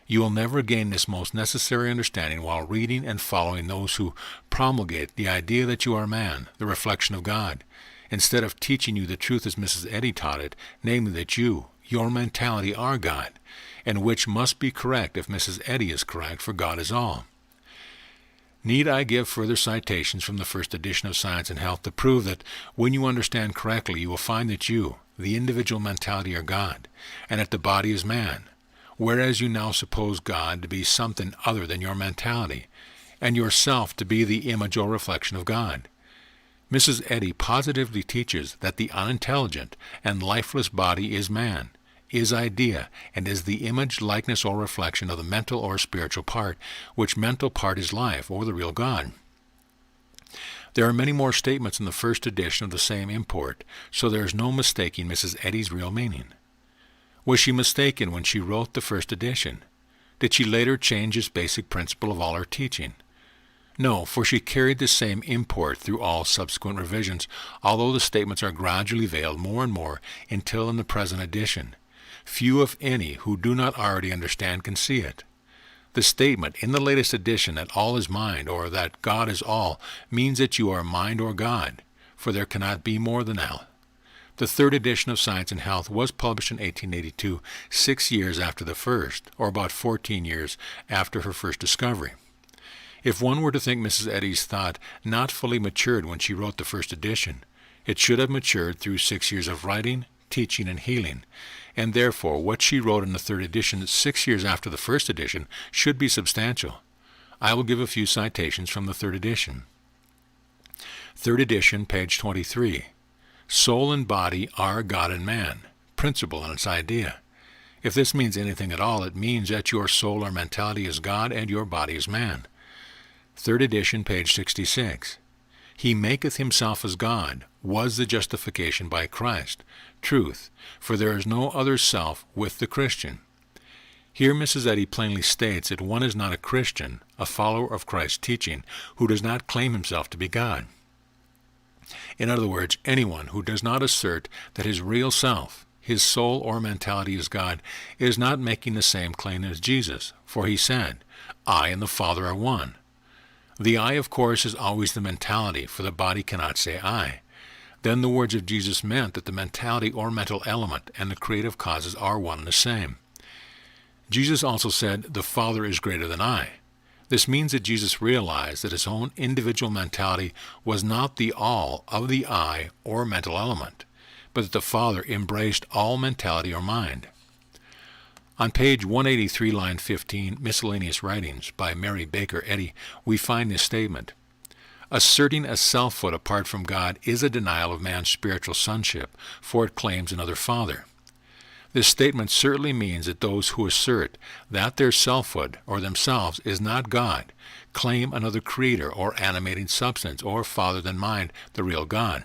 You will never gain this most necessary understanding while reading and following those who promulgate the idea that you are man, the reflection of God, instead of teaching you the truth as Mrs. Eddy taught it, namely that you, your mentality, are God, and which must be correct if Mrs. Eddy is correct, for God is all. Need I give further citations from the first edition of Science and Health to prove that when you understand correctly, you will find that you, the individual mentality, are God, and that the body is man, whereas you now suppose God to be something other than your mentality, and yourself to be the image or reflection of God. Mrs. Eddy positively teaches that the unintelligent and lifeless body is man, is idea, and is the image, likeness, or reflection of the mental or spiritual part, which mental part is life, or the real God. There are many more statements in the first edition of the same import, so there is no mistaking Mrs. Eddy's real meaning. Was she mistaken when she wrote the first edition? Did she later change this basic principle of all her teaching? No, for she carried the same import through all subsequent revisions, although the statements are gradually veiled more and more until in the present edition. Few, if any, who do not already understand can see it. The statement in the latest edition that all is mind, or that God is all, means that you are mind or God, for there cannot be more than all. The third edition of Science and Health was published in 1882, 6 years after the first, or about 14 years after her first discovery. If one were to think Mrs. Eddy's thought not fully matured when she wrote the first edition, it should have matured through 6 years of writing, teaching, and healing, and therefore what she wrote in the third edition 6 years after the first edition should be substantial. I will give a few citations from the third edition. 3rd edition, page 23. Soul and body are God and man, principle and its idea. If this means anything at all, it means that your soul or mentality is God and your body is man. 3rd edition, page 66. He maketh himself as God, was the justification by Christ. Truth, for there is no other self with the Christian. Here Mrs. Eddy plainly states that one is not a Christian, a follower of Christ's teaching, who does not claim himself to be God. In other words, anyone who does not assert that his real self, his soul or mentality is God, is not making the same claim as Jesus, for he said, I and the Father are one. The I, of course, is always the mentality, for the body cannot say I. Then the words of Jesus meant that the mentality or mental element and the creative causes are one and the same. Jesus also said, the Father is greater than I. This means that Jesus realized that his own individual mentality was not the all of the I or mental element, but that the Father embraced all mentality or mind. On page 183, line 15, Miscellaneous Writings by Mary Baker Eddy, we find this statement. Asserting a selfhood apart from God is a denial of man's spiritual sonship, for it claims another father. This statement certainly means that those who assert that their selfhood, or themselves, is not God, claim another creator or animating substance, or father than mind, the real God.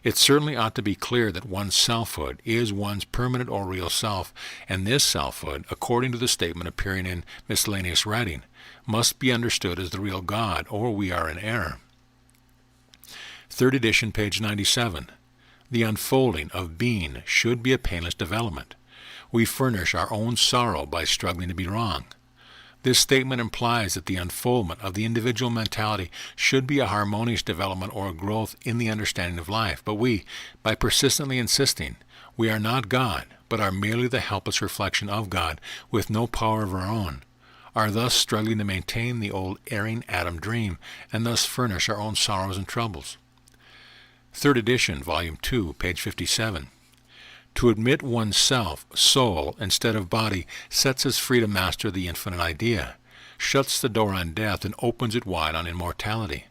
It certainly ought to be clear that one's selfhood is one's permanent or real self, and this selfhood, according to the statement appearing in Miscellaneous Writing, must be understood as the real God, or we are in error. 3rd edition, page 97. The unfolding of being should be a painless development. We furnish our own sorrow by struggling to be wrong. This statement implies that the unfoldment of the individual mentality should be a harmonious development or a growth in the understanding of life. But we, by persistently insisting we are not God, but are merely the helpless reflection of God with no power of our own, are thus struggling to maintain the old erring Adam dream, and thus furnish our own sorrows and troubles. 3rd edition, volume 2, page 57. To admit oneself, soul, instead of body, sets us free to master the infinite idea, shuts the door on death, and opens it wide on immortality.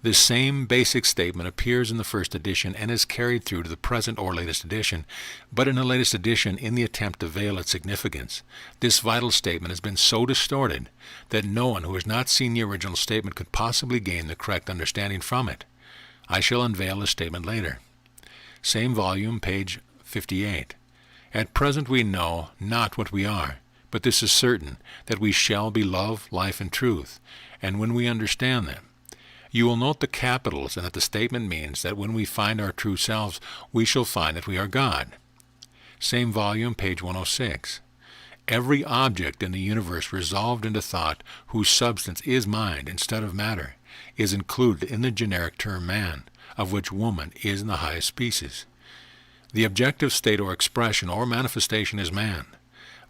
This same basic statement appears in the 1st edition and is carried through to the present or latest edition, but in the latest edition, in the attempt to veil its significance, this vital statement has been so distorted that no one who has not seen the original statement could possibly gain the correct understanding from it. I shall unveil this statement later. Same volume, page 58. At present we know not what we are, but this is certain, that we shall be love, life, and truth, and when we understand them. You will note the capitals, and that the statement means that when we find our true selves, we shall find that we are God. Same volume, page 106. Every object in the universe resolved into thought, whose substance is mind instead of matter, is included in the generic term man, of which woman is in the highest species. The objective state or expression or manifestation is man.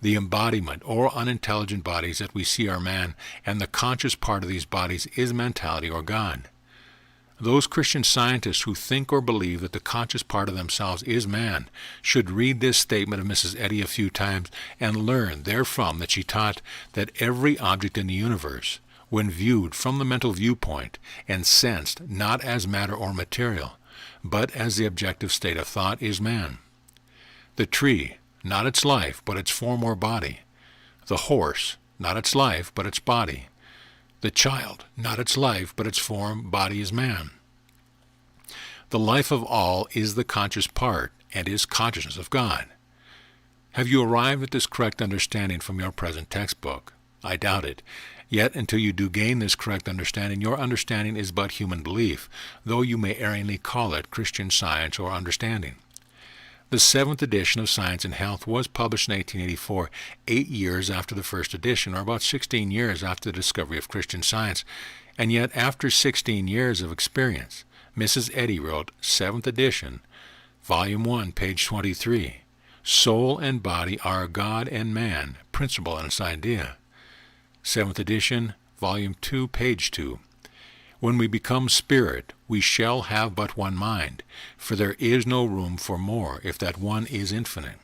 The embodiment or unintelligent bodies that we see are man, and the conscious part of these bodies is mentality or God. Those Christian scientists who think or believe that the conscious part of themselves is man should read this statement of Mrs. Eddy a few times and learn therefrom that she taught that every object in the universe, when viewed from the mental viewpoint and sensed not as matter or material, but as the objective state of thought, is man. The tree, not its life, but its form or body. The horse, not its life, but its body. The child, not its life, but its form, body, is man. The life of all is the conscious part, and is consciousness of God. Have you arrived at this correct understanding from your present textbook? I doubt it. Yet until you do gain this correct understanding, your understanding is but human belief, though you may erringly call it Christian science or understanding. The 7th edition of Science and Health was published in 1884, 8 years after the 1st edition, or about 16 years after the discovery of Christian Science, and yet after 16 years of experience, Mrs. Eddy wrote 7th edition, volume 1, page 23, Soul and body are God and man, principle and its idea. 7th edition, volume 2, page 2. When we become spirit, we shall have but one mind, for there is no room for more if that one is infinite.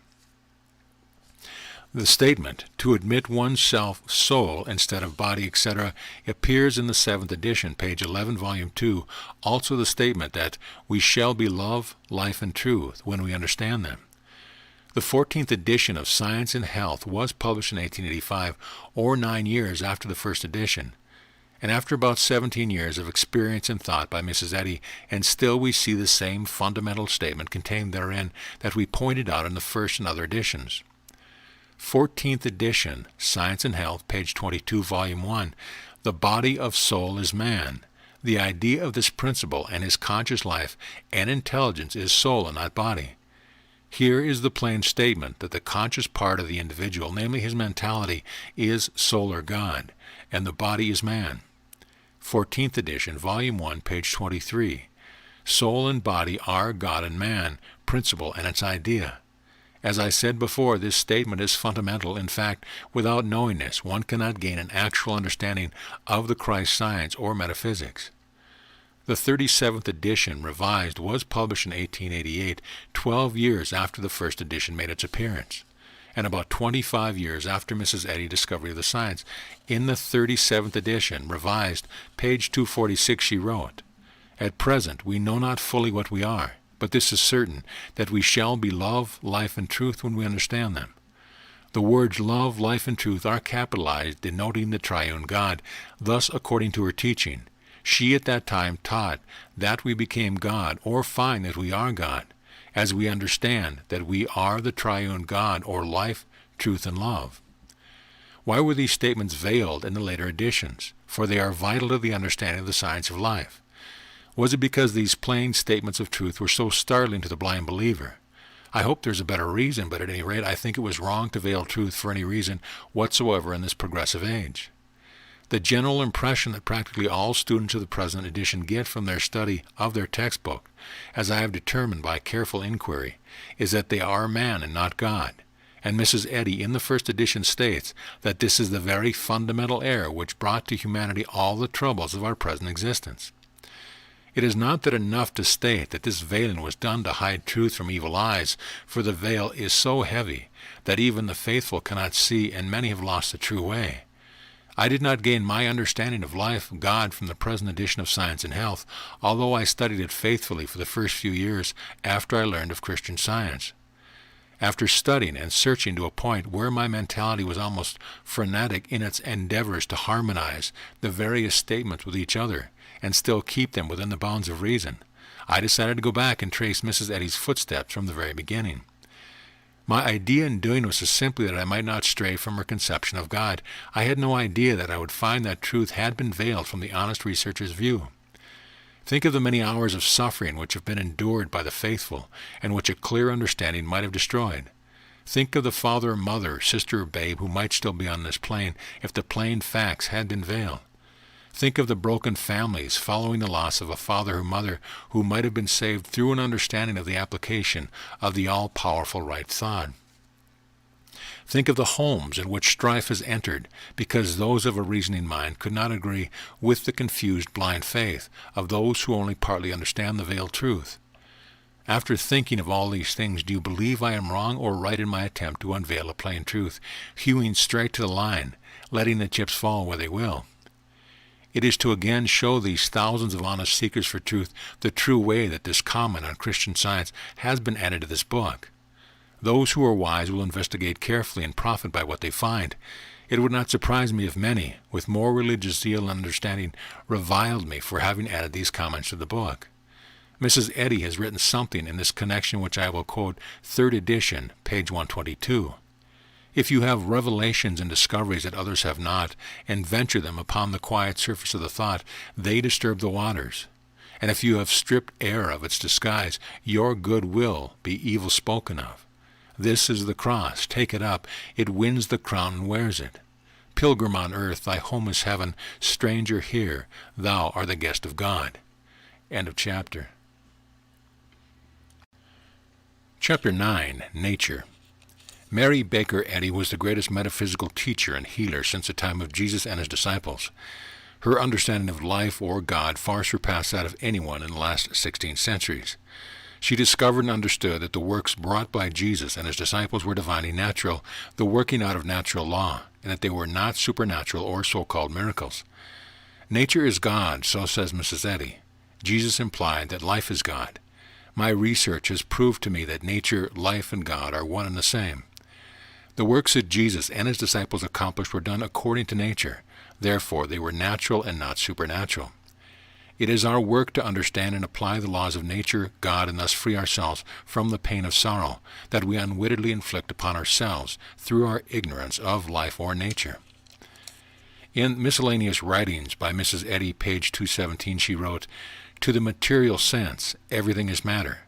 The statement, to admit oneself soul instead of body, etc., appears in the 7th edition, page 11, volume 2. Also the statement that we shall be love, life, and truth when we understand them. The 14th edition of Science and Health was published in 1885, or 9 years after the first edition, and after about 17 years of experience and thought by Mrs. Eddy, and still we see the same fundamental statement contained therein that we pointed out in the first and other editions. 14th edition, Science and Health, page 22, volume 1. The body of soul is man. The idea of this principle and his conscious life and intelligence is soul and not body. Here is the plain statement that the conscious part of the individual, namely his mentality, is soul or God, and the body is man. 14th edition, volume 1, page 23. Soul and body are God and man, principle and its idea. As I said before, this statement is fundamental. In fact, without knowing this, one cannot gain an actual understanding of the Christ science or metaphysics. The 37th edition, revised, was published in 1888, 12 years after the first edition made its appearance, and about 25 years after Mrs. Eddy's discovery of the science. In the 37th edition, revised, page 246, she wrote, "At present we know not fully what we are, but this is certain, that we shall be love, life, and truth when we understand them." The words love, life, and truth are capitalized, denoting the triune God. Thus, according to her teaching, she at that time taught that we became God, or find that we are God, as we understand that we are the triune God, or life, truth, and love. Why were these statements veiled in the later editions? For they are vital to the understanding of the science of life. Was it because these plain statements of truth were so startling to the blind believer? I hope there's a better reason, but at any rate, I think it was wrong to veil truth for any reason whatsoever in this progressive age. The general impression that practically all students of the present edition get from their study of their textbook, as I have determined by careful inquiry, is that they are man and not God. And Mrs. Eddy in the first edition states that this is the very fundamental error which brought to humanity all the troubles of our present existence. It is not that enough to state that this veiling was done to hide truth from evil eyes, for the veil is so heavy that even the faithful cannot see, and many have lost the true way. I did not gain my understanding of life, God, from the present edition of Science and Health, although I studied it faithfully for the first few years after I learned of Christian Science. After studying and searching to a point where my mentality was almost frenetic in its endeavors to harmonize the various statements with each other, and still keep them within the bounds of reason, I decided to go back and trace Mrs. Eddy's footsteps from the very beginning. My idea in doing this was simply that I might not stray from her conception of God. I had no idea that I would find that truth had been veiled from the honest researcher's view. Think of the many hours of suffering which have been endured by the faithful, and which a clear understanding might have destroyed. Think of the father, mother, sister, or babe who might still be on this plane if the plain facts had been veiled. Think of the broken families following the loss of a father or mother who might have been saved through an understanding of the application of the all-powerful right thought. Think of the homes in which strife has entered because those of a reasoning mind could not agree with the confused blind faith of those who only partly understand the veiled truth. After thinking of all these things, do you believe I am wrong or right in my attempt to unveil a plain truth, hewing straight to the line, letting the chips fall where they will? It is to again show these thousands of honest seekers for truth the true way that this comment on Christian Science has been added to this book. Those who are wise will investigate carefully and profit by what they find. It would not surprise me if many, with more religious zeal and understanding, reviled me for having added these comments to the book. Mrs. Eddy has written something in this connection which I will quote, 3rd edition, page 122. If you have revelations and discoveries that others have not, and venture them upon the quiet surface of the thought, they disturb the waters. And if you have stripped air of its disguise, your good will be evil spoken of. This is the cross. Take it up. It wins the crown and wears it. Pilgrim on earth, thy home is heaven. Stranger here, thou art the guest of God. End of chapter. Chapter 9, Nature. Mary Baker Eddy was the greatest metaphysical teacher and healer since the time of Jesus and his disciples. Her understanding of life or God far surpassed that of anyone in the last 16 centuries. She discovered and understood that the works brought by Jesus and his disciples were divinely natural, the working out of natural law, and that they were not supernatural or so-called miracles. Nature is God, so says Mrs. Eddy. Jesus implied that life is God. My research has proved to me that nature, life, and God are one and the same. The works that Jesus and his disciples accomplished were done according to nature. Therefore, they were natural and not supernatural. It is our work to understand and apply the laws of nature, God, and thus free ourselves from the pain of sorrow that we unwittingly inflict upon ourselves through our ignorance of life or nature. In Miscellaneous Writings by Mrs. Eddy, page 217, she wrote, "To the material sense, everything is matter,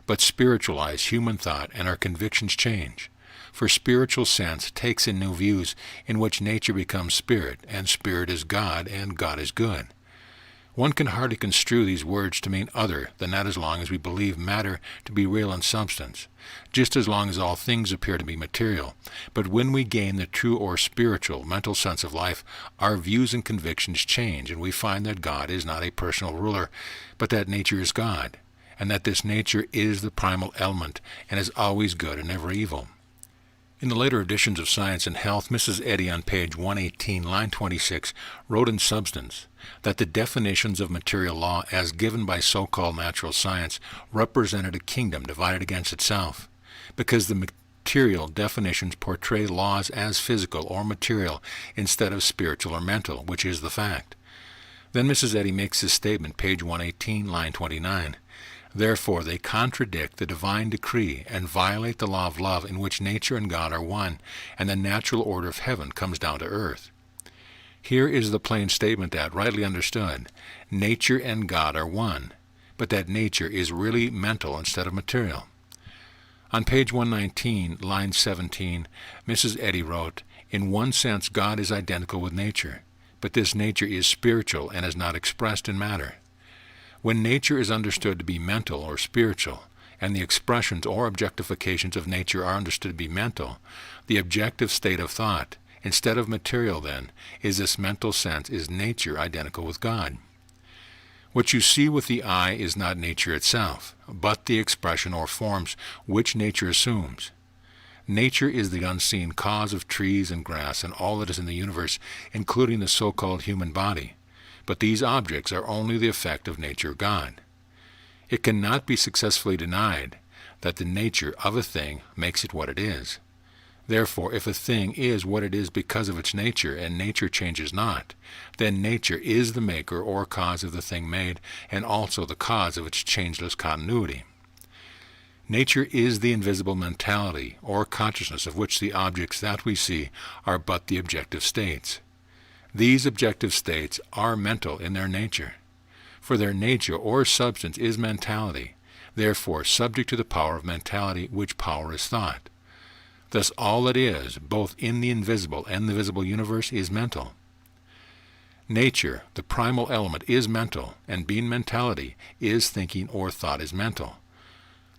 but spiritualize human thought and our convictions change. For spiritual sense takes in new views in which nature becomes spirit, and spirit is God, and God is good. One can hardly construe these words to mean other than that as long as we believe matter to be real in substance, just as long as all things appear to be material. But when we gain the true or spiritual mental sense of life, our views and convictions change, and we find that God is not a personal ruler, but that nature is God, and that this nature is the primal element and is always good and never evil." In the later editions of Science and Health, Mrs. Eddy on page 118, line 26, wrote in substance that the definitions of material law as given by so-called natural science represented a kingdom divided against itself, because the material definitions portray laws as physical or material instead of spiritual or mental, which is the fact. Then Mrs. Eddy makes this statement, page 118, line 29. "Therefore they contradict the divine decree and violate the law of love in which nature and God are one, and the natural order of heaven comes down to earth." Here is the plain statement that, rightly understood, nature and God are one, but that nature is really mental instead of material. On page 119, line 17, Mrs. Eddy wrote, "In one sense God is identical with nature, but this nature is spiritual and is not expressed in matter. When nature is understood to be mental or spiritual, and the expressions or objectifications of nature are understood to be mental, the objective state of thought, instead of material then, is this mental sense is nature identical with God. What you see with the eye is not nature itself, but the expression or forms which nature assumes. Nature is the unseen cause of trees and grass and all that is in the universe, including the so-called human body. But these objects are only the effect of nature God. It cannot be successfully denied that the nature of a thing makes it what it is. Therefore, if a thing is what it is because of its nature, and nature changes not, then nature is the maker or cause of the thing made, and also the cause of its changeless continuity. Nature is the invisible mentality or consciousness of which the objects that we see are but the objective states. These objective states are mental in their nature, for their nature or substance is mentality, therefore subject to the power of mentality, which power is thought. Thus all that is, both in the invisible and the visible universe, is mental. Nature, the primal element, is mental, and being mentality is thinking or thought is mental.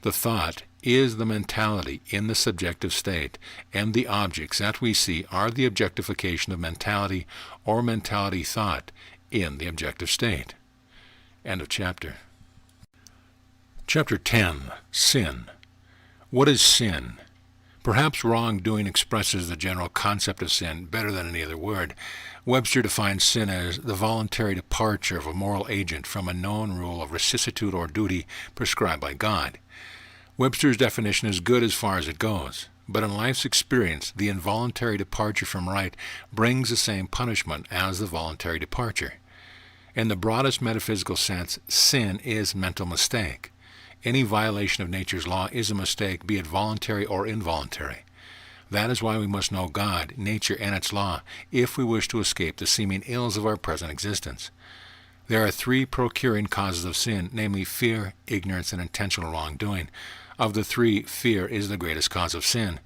The thought is the mentality in the subjective state, and the objects that we see are the objectification of mentality or mentality thought in the objective state. End of chapter. Chapter 10. Sin. What is sin? Perhaps wrongdoing expresses the general concept of sin better than any other word. Webster defines sin as the voluntary departure of a moral agent from a known rule of vicissitude or duty prescribed by God. Webster's definition is good as far as it goes, but in life's experience, the involuntary departure from right brings the same punishment as the voluntary departure. In the broadest metaphysical sense, sin is mental mistake. Any violation of nature's law is a mistake, be it voluntary or involuntary. That is why we must know God, nature, and its law, if we wish to escape the seeming ills of our present existence. There are three procuring causes of sin, namely fear, ignorance, and intentional wrongdoing. Of the three, fear is the greatest cause of sin.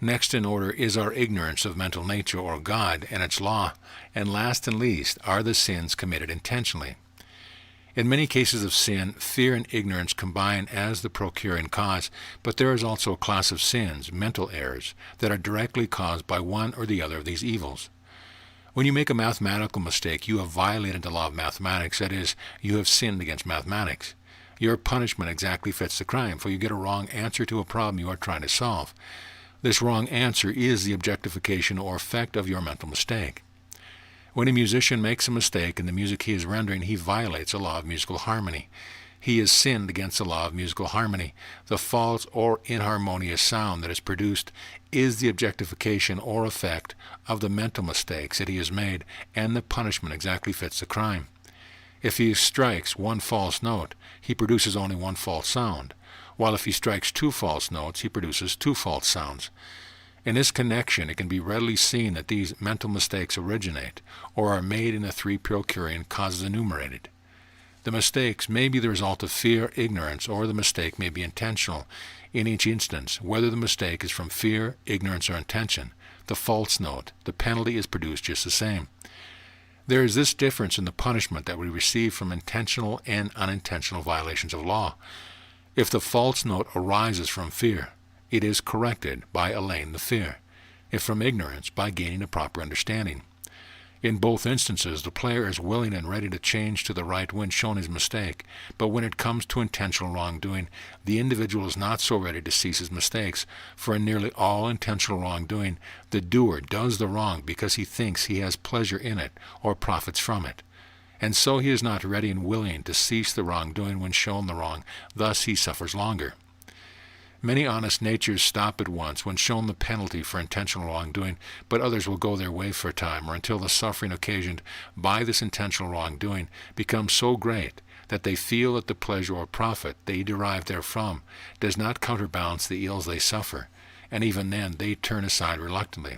Next in order is our ignorance of mental nature or God and its law, and last and least are the sins committed intentionally. In many cases of sin, fear and ignorance combine as the procuring cause, but there is also a class of sins, mental errors, that are directly caused by one or the other of these evils. When you make a mathematical mistake, you have violated the law of mathematics, that is, you have sinned against mathematics. Your punishment exactly fits the crime, for you get a wrong answer to a problem you are trying to solve. This wrong answer is the objectification or effect of your mental mistake. When a musician makes a mistake in the music he is rendering, he violates a law of musical harmony. He has sinned against the law of musical harmony. The false or inharmonious sound that is produced is the objectification or effect of the mental mistakes that he has made, and the punishment exactly fits the crime. If he strikes one false note, he produces only one false sound, while if he strikes two false notes, he produces two false sounds. In this connection, it can be readily seen that these mental mistakes originate or are made in the three procurian causes enumerated. The mistakes may be the result of fear, ignorance, or the mistake may be intentional. In each instance, whether the mistake is from fear, ignorance, or intention, the false note, the penalty is produced just the same. There is this difference in the punishment that we receive from intentional and unintentional violations of law. If the false note arises from fear, it is corrected by allaying the fear. If from ignorance, by gaining a proper understanding. In both instances, the player is willing and ready to change to the right when shown his mistake, but when it comes to intentional wrongdoing, the individual is not so ready to cease his mistakes, for in nearly all intentional wrongdoing, the doer does the wrong because he thinks he has pleasure in it or profits from it. And so he is not ready and willing to cease the wrongdoing when shown the wrong, thus he suffers longer. Many honest natures stop at once when shown the penalty for intentional wrongdoing, but others will go their way for a time or until the suffering occasioned by this intentional wrongdoing becomes so great that they feel that the pleasure or profit they derive therefrom does not counterbalance the ills they suffer, and even then they turn aside reluctantly.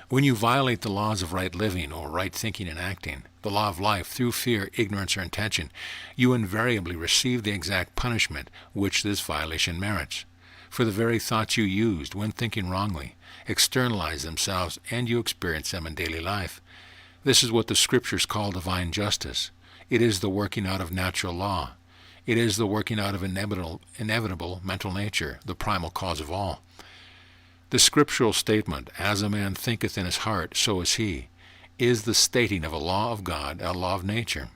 When you violate the laws of right living or right thinking and acting, the law of life, through fear, ignorance, or intention, you invariably receive the exact punishment which this violation merits. For the very thoughts you used when thinking wrongly externalize themselves, and you experience them in daily life. This is what the Scriptures call divine justice. It is the working out of natural law. It is the working out of inevitable mental nature, the primal cause of all. The scriptural statement, "As a man thinketh in his heart, so is he," is the stating of a law of God, a law of nature.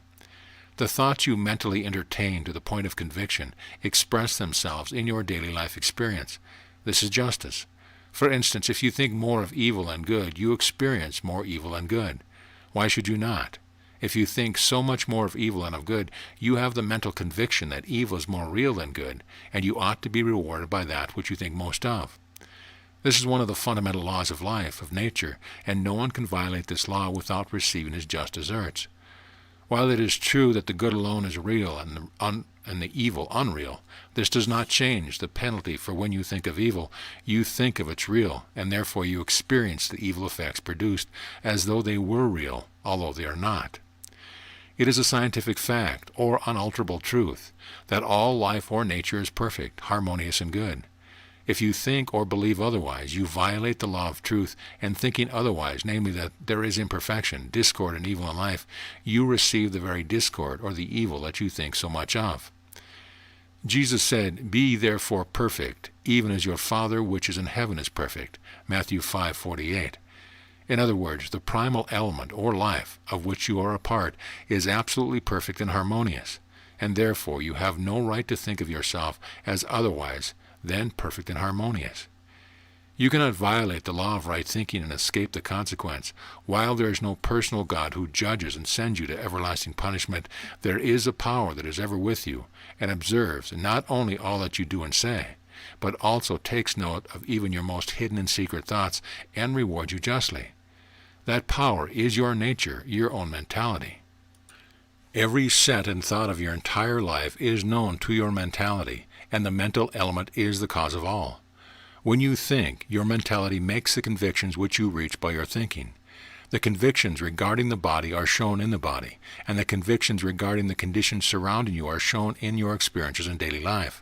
The thoughts you mentally entertain to the point of conviction express themselves in your daily life experience. This is justice. For instance, if you think more of evil than good, you experience more evil than good. Why should you not? If you think so much more of evil than of good, you have the mental conviction that evil is more real than good, and you ought to be rewarded by that which you think most of. This is one of the fundamental laws of life, of nature, and no one can violate this law without receiving his just deserts. While it is true that the good alone is real and the evil unreal, this does not change the penalty for when you think of evil. You think of its real, and therefore you experience the evil effects produced as though they were real, although they are not. It is a scientific fact, or unalterable truth, that all life or nature is perfect, harmonious, and good. If you think or believe otherwise, you violate the law of truth, and thinking otherwise, namely that there is imperfection, discord, and evil in life, you receive the very discord or the evil that you think so much of. Jesus said, "Be ye therefore perfect, even as your Father which is in heaven is perfect." Matthew 5:48. In other words, the primal element or life of which you are a part is absolutely perfect and harmonious, and therefore you have no right to think of yourself as otherwise than perfect and harmonious. You cannot violate the law of right thinking and escape the consequence. While there is no personal God who judges and sends you to everlasting punishment, there is a power that is ever with you and observes not only all that you do and say, but also takes note of even your most hidden and secret thoughts and rewards you justly. That power is your nature, your own mentality. Every set and thought of your entire life is known to your mentality, and the mental element is the cause of all. When you think, your mentality makes the convictions which you reach by your thinking. The convictions regarding the body are shown in the body, and the convictions regarding the conditions surrounding you are shown in your experiences in daily life.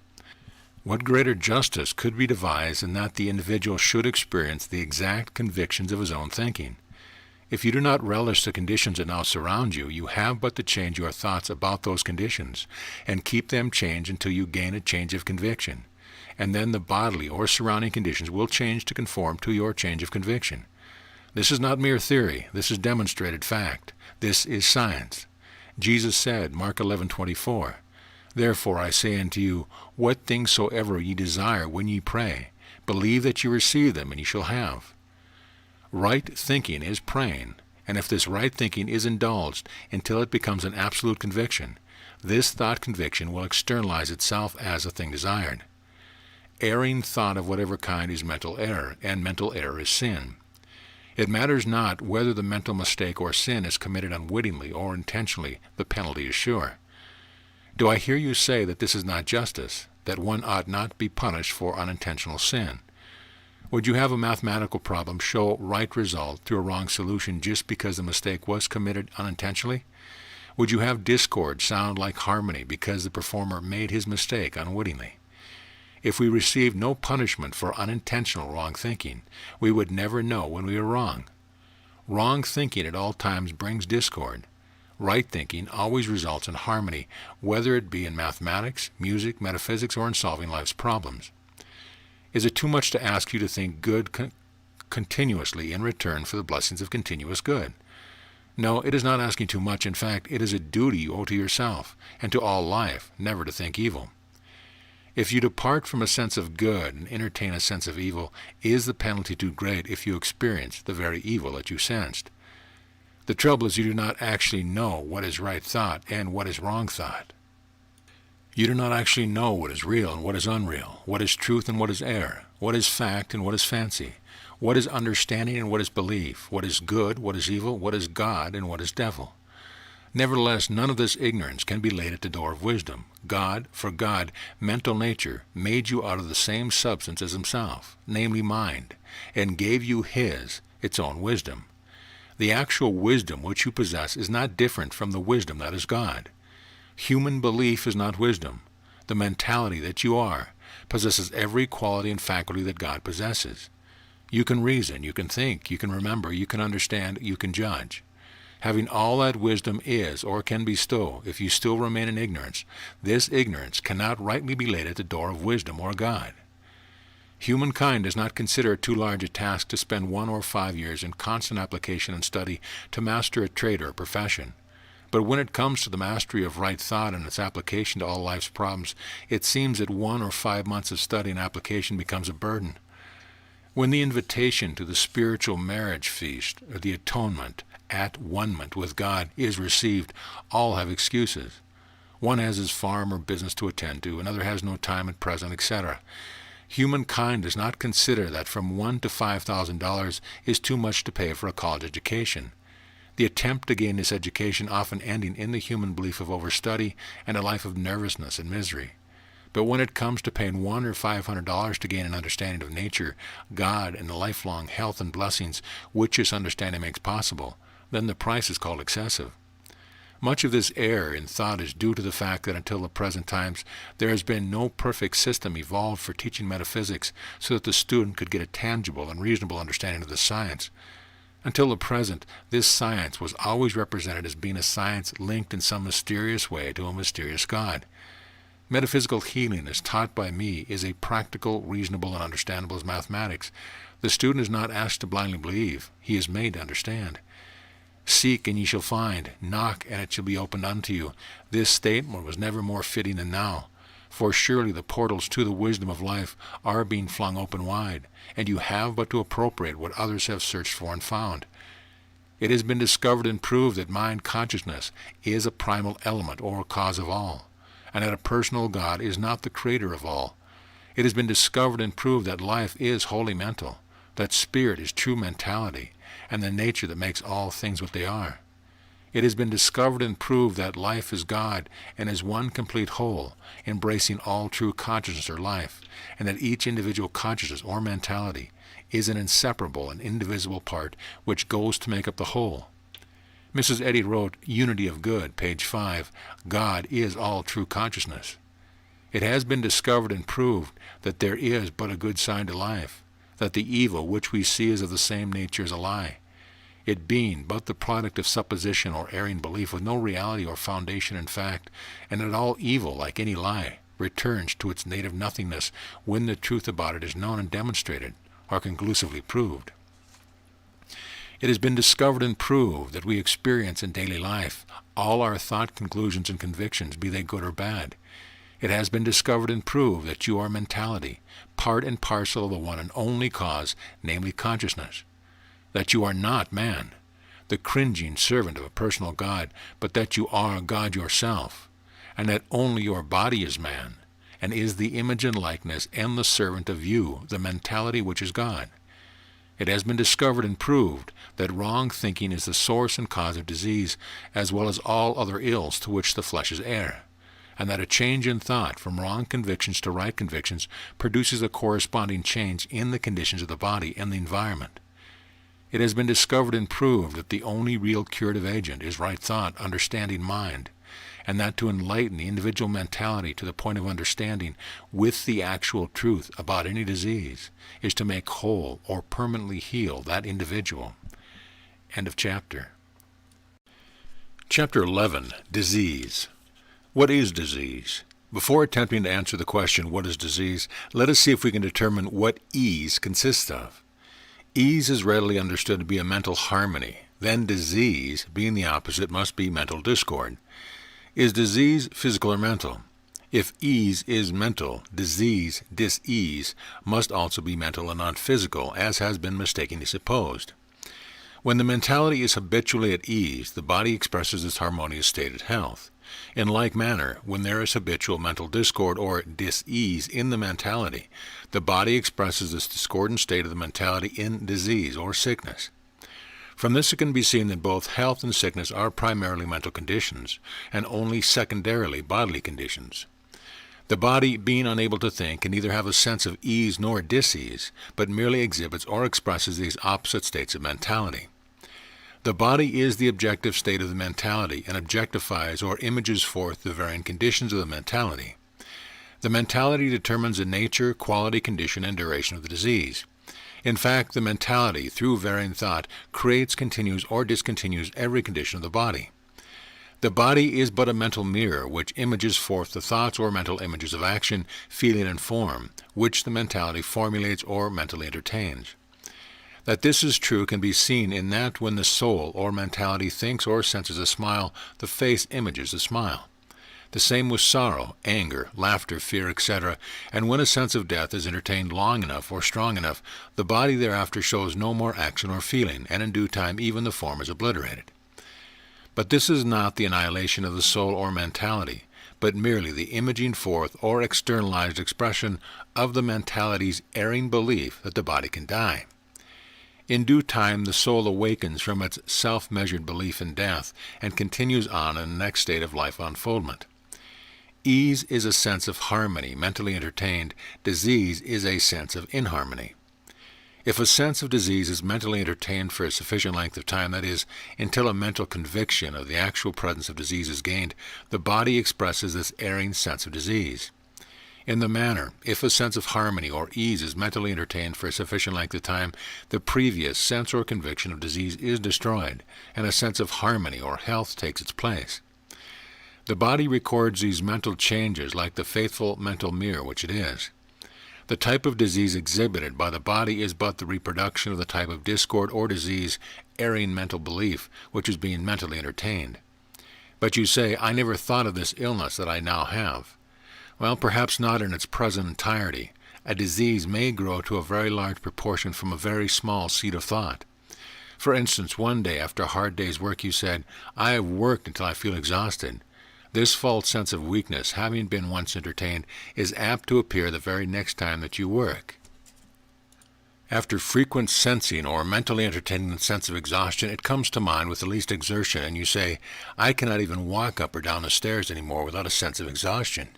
What greater justice could be devised than that the individual should experience the exact convictions of his own thinking? If you do not relish the conditions that now surround you, you have but to change your thoughts about those conditions, and keep them changed until you gain a change of conviction. And then the bodily or surrounding conditions will change to conform to your change of conviction. This is not mere theory. This is demonstrated fact. This is science. Jesus said, Mark 11:24, Therefore I say unto you, what things soever ye desire when ye pray, believe that ye receive them, and ye shall have. Right thinking is praying, and if this right thinking is indulged until it becomes an absolute conviction, this thought conviction will externalize itself as a thing desired. Erring thought of whatever kind is mental error, and mental error is sin. It matters not whether the mental mistake or sin is committed unwittingly or intentionally, the penalty is sure. Do I hear you say that this is not justice, that one ought not be punished for unintentional sin? Would you have a mathematical problem show right result through a wrong solution just because the mistake was committed unintentionally? Would you have discord sound like harmony because the performer made his mistake unwittingly? If we received no punishment for unintentional wrong thinking, we would never know when we were wrong. Wrong thinking at all times brings discord. Right thinking always results in harmony, whether it be in mathematics, music, metaphysics, or in solving life's problems. Is it too much to ask you to think good continuously in return for the blessings of continuous good? No, it is not asking too much. In fact, it is a duty you owe to yourself and to all life, never to think evil. If you depart from a sense of good and entertain a sense of evil, is the penalty too great if you experience the very evil that you sensed? The trouble is you do not actually know what is right thought and what is wrong thought. You do not actually know what is real and what is unreal, what is truth and what is error, what is fact and what is fancy, what is understanding and what is belief, what is good, what is evil, what is God and what is devil. Nevertheless, none of this ignorance can be laid at the door of wisdom. God, for God, mental nature, made you out of the same substance as himself, namely mind, and gave you its own wisdom. The actual wisdom which you possess is not different from the wisdom that is God. Human belief is not wisdom. The mentality that you are possesses every quality and faculty that God possesses. You can reason, you can think, you can remember, you can understand, you can judge. Having all that wisdom is or can bestow, if you still remain in ignorance, this ignorance cannot rightly be laid at the door of wisdom or God. Humankind does not consider it too large a task to spend 1 or 5 years in constant application and study to master a trade or a profession. But when it comes to the mastery of right thought and its application to all life's problems, it seems that 1 or 5 months of study and application becomes a burden. When the invitation to the spiritual marriage feast, or the atonement, at one-ment with God, is received, all have excuses. One has his farm or business to attend to, another has no time at present, etc. Humankind does not consider that from $1,000 to $5,000 is too much to pay for a college education. The attempt to gain this education often ending in the human belief of overstudy and a life of nervousness and misery. But when it comes to paying $100 or $500 to gain an understanding of nature, God, and the lifelong health and blessings which this understanding makes possible, then the price is called excessive. Much of this error in thought is due to the fact that until the present times there has been no perfect system evolved for teaching metaphysics so that the student could get a tangible and reasonable understanding of the science. Until the present, this science was always represented as being a science linked in some mysterious way to a mysterious God. Metaphysical healing, as taught by me, is a practical, reasonable, and understandable as mathematics. The student is not asked to blindly believe. He is made to understand. Seek, and ye shall find. Knock, and it shall be opened unto you. This statement was never more fitting than now. For surely the portals to the wisdom of life are being flung open wide, and you have but to appropriate what others have searched for and found. It has been discovered and proved that mind consciousness is a primal element or cause of all, and that a personal God is not the creator of all. It has been discovered and proved that life is wholly mental, that spirit is true mentality, and the nature that makes all things what they are. It has been discovered and proved that life is God and is one complete whole, embracing all true consciousness or life, and that each individual consciousness or mentality is an inseparable and indivisible part which goes to make up the whole. Mrs. Eddy wrote, Unity of Good, page 5, God is all true consciousness. It has been discovered and proved that there is but a good side to life, that the evil which we see is of the same nature as a lie, it being but the product of supposition or erring belief with no reality or foundation in fact, and that all evil, like any lie, returns to its native nothingness when the truth about it is known and demonstrated, or conclusively proved. It has been discovered and proved that we experience in daily life all our thought, conclusions, and convictions, be they good or bad. It has been discovered and proved that you are mentality, part and parcel of the one and only cause, namely consciousness. That you are not man, the cringing servant of a personal God, but that you are God yourself, and that only your body is man, and is the image and likeness and the servant of you, the mentality which is God. It has been discovered and proved that wrong thinking is the source and cause of disease, as well as all other ills to which the flesh is heir, and that a change in thought from wrong convictions to right convictions produces a corresponding change in the conditions of the body and the environment. It has been discovered and proved that the only real curative agent is right thought, understanding mind, and that to enlighten the individual mentality to the point of understanding with the actual truth about any disease is to make whole or permanently heal that individual. End of chapter. Chapter 11, Disease. What is disease? Before attempting to answer the question, what is disease, let us see if we can determine what ease consists of. Ease is readily understood to be a mental harmony. Then disease, being the opposite, must be mental discord. Is disease physical or mental? If ease is mental, disease, dis-ease, must also be mental and not physical, as has been mistakenly supposed. When the mentality is habitually at ease, the body expresses its harmonious state of health. In like manner, when there is habitual mental discord or dis-ease in the mentality, the body expresses this discordant state of the mentality in disease or sickness. From this it can be seen that both health and sickness are primarily mental conditions, and only secondarily bodily conditions. The body, being unable to think, can neither have a sense of ease nor dis-ease, but merely exhibits or expresses these opposite states of mentality. The body is the objective state of the mentality and objectifies or images forth the varying conditions of the mentality. The mentality determines the nature, quality, condition, and duration of the disease. In fact, the mentality, through varying thought, creates, continues, or discontinues every condition of the body. The body is but a mental mirror which images forth the thoughts or mental images of action, feeling, and form, which the mentality formulates or mentally entertains. That this is true can be seen in that when the soul or mentality thinks or senses a smile, the face images the smile. The same with sorrow, anger, laughter, fear, etc., and when a sense of death is entertained long enough or strong enough, the body thereafter shows no more action or feeling, and in due time even the form is obliterated. But this is not the annihilation of the soul or mentality, but merely the imaging forth or externalized expression of the mentality's erring belief that the body can die. In due time, the soul awakens from its self-measured belief in death and continues on in the next state of life unfoldment. Ease is a sense of harmony, mentally entertained. Disease is a sense of inharmony. If a sense of disease is mentally entertained for a sufficient length of time, that is, until a mental conviction of the actual presence of disease is gained, the body expresses this erring sense of disease. In the manner, if a sense of harmony or ease is mentally entertained for a sufficient length of time, the previous sense or conviction of disease is destroyed, and a sense of harmony or health takes its place. The body records these mental changes like the faithful mental mirror which it is. The type of disease exhibited by the body is but the reproduction of the type of discord or disease, erring mental belief, which is being mentally entertained. But you say, I never thought of this illness that I now have. Well, perhaps not in its present entirety. A disease may grow to a very large proportion from a very small seed of thought. For instance, one day after a hard day's work you said, I have worked until I feel exhausted. This false sense of weakness, having been once entertained, is apt to appear the very next time that you work. After frequent sensing or mentally entertaining the sense of exhaustion, it comes to mind with the least exertion, and you say, I cannot even walk up or down the stairs anymore without a sense of exhaustion.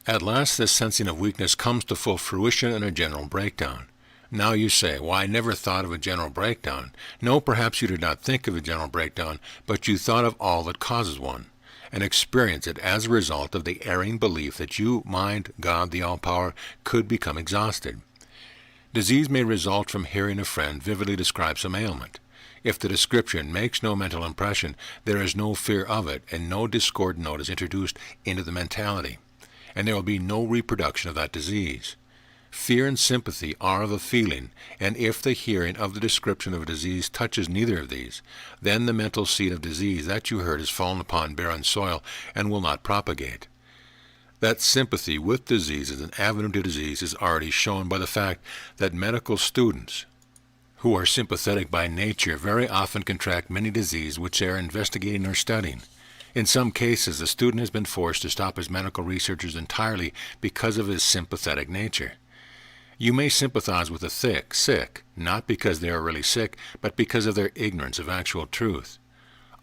At last this sensing of weakness comes to full fruition in a general breakdown. Now you say, well, I never thought of a general breakdown. No, perhaps you did not think of a general breakdown, but you thought of all that causes one, and experience it as a result of the erring belief that you, mind, God, the All-Power, could become exhausted. Disease may result from hearing a friend vividly describe some ailment. If the description makes no mental impression, there is no fear of it, and no discordant note is introduced into the mentality, and there will be no reproduction of that disease. Fear and sympathy are of a feeling, and if the hearing of the description of a disease touches neither of these, then the mental seed of disease that you heard has fallen upon barren soil and will not propagate. That sympathy with disease as an avenue to disease is already shown by the fact that medical students who are sympathetic by nature very often contract many diseases which they are investigating or studying. In some cases, the student has been forced to stop his medical researches entirely because of his sympathetic nature. You may sympathize with the sick, not because they are really sick, but because of their ignorance of actual truth.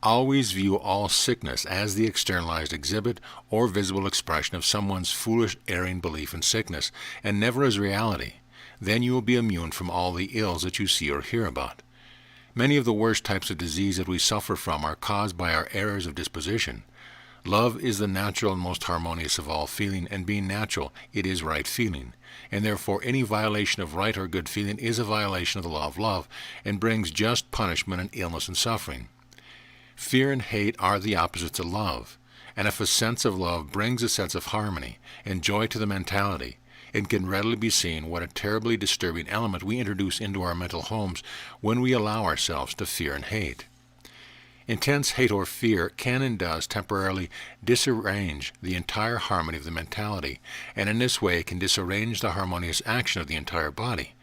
Always view all sickness as the externalized exhibit or visible expression of someone's foolish, erring belief in sickness, and never as reality. Then you will be immune from all the ills that you see or hear about. Many of the worst types of disease that we suffer from are caused by our errors of disposition. Love is the natural and most harmonious of all feeling, and being natural, it is right feeling. And therefore any violation of right or good feeling is a violation of the law of love, and brings just punishment and illness and suffering. Fear and hate are the opposites of love, and if a sense of love brings a sense of harmony and joy to the mentality, it can readily be seen what a terribly disturbing element we introduce into our mental homes when we allow ourselves to fear and hate. Intense hate or fear can and does temporarily disarrange the entire harmony of the mentality, and in this way it can disarrange the harmonious action of the entire body.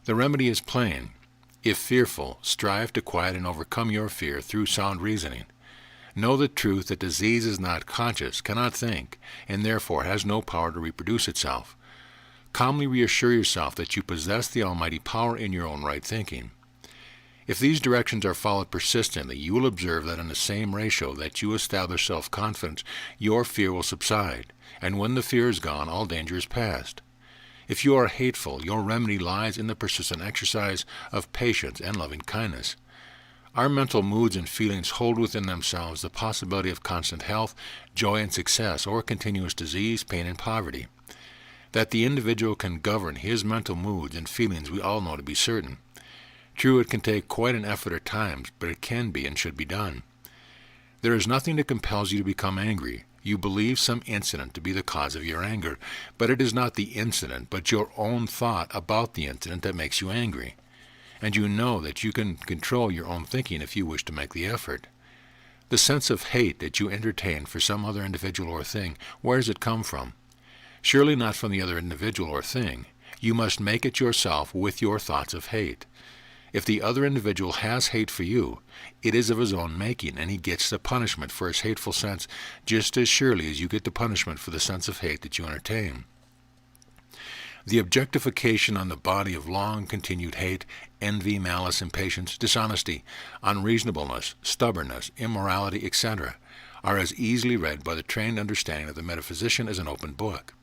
The remedy is plain. If fearful, strive to quiet and overcome your fear through sound reasoning. Know the truth that disease is not conscious, cannot think, and therefore has no power to reproduce itself. Calmly reassure yourself that you possess the almighty power in your own right thinking. If these directions are followed persistently, you will observe that in the same ratio that you establish self-confidence, your fear will subside, and when the fear is gone, all danger is past. If you are hateful, your remedy lies in the persistent exercise of patience and loving kindness. Our mental moods and feelings hold within themselves the possibility of constant health, joy and success, or continuous disease, pain, and poverty. That the individual can govern his mental moods and feelings we all know to be certain. True, it can take quite an effort at times, but it can be and should be done. There is nothing that compels you to become angry. You believe some incident to be the cause of your anger, but it is not the incident, but your own thought about the incident that makes you angry. And you know that you can control your own thinking if you wish to make the effort. The sense of hate that you entertain for some other individual or thing, where does it come from? Surely not from the other individual or thing. You must make it yourself with your thoughts of hate. If the other individual has hate for you, it is of his own making, and he gets the punishment for his hateful sense just as surely as you get the punishment for the sense of hate that you entertain. The objectification on the body of long-continued hate, envy, malice, impatience, dishonesty, unreasonableness, stubbornness, immorality, etc., are as easily read by the trained understanding of the metaphysician as an open book.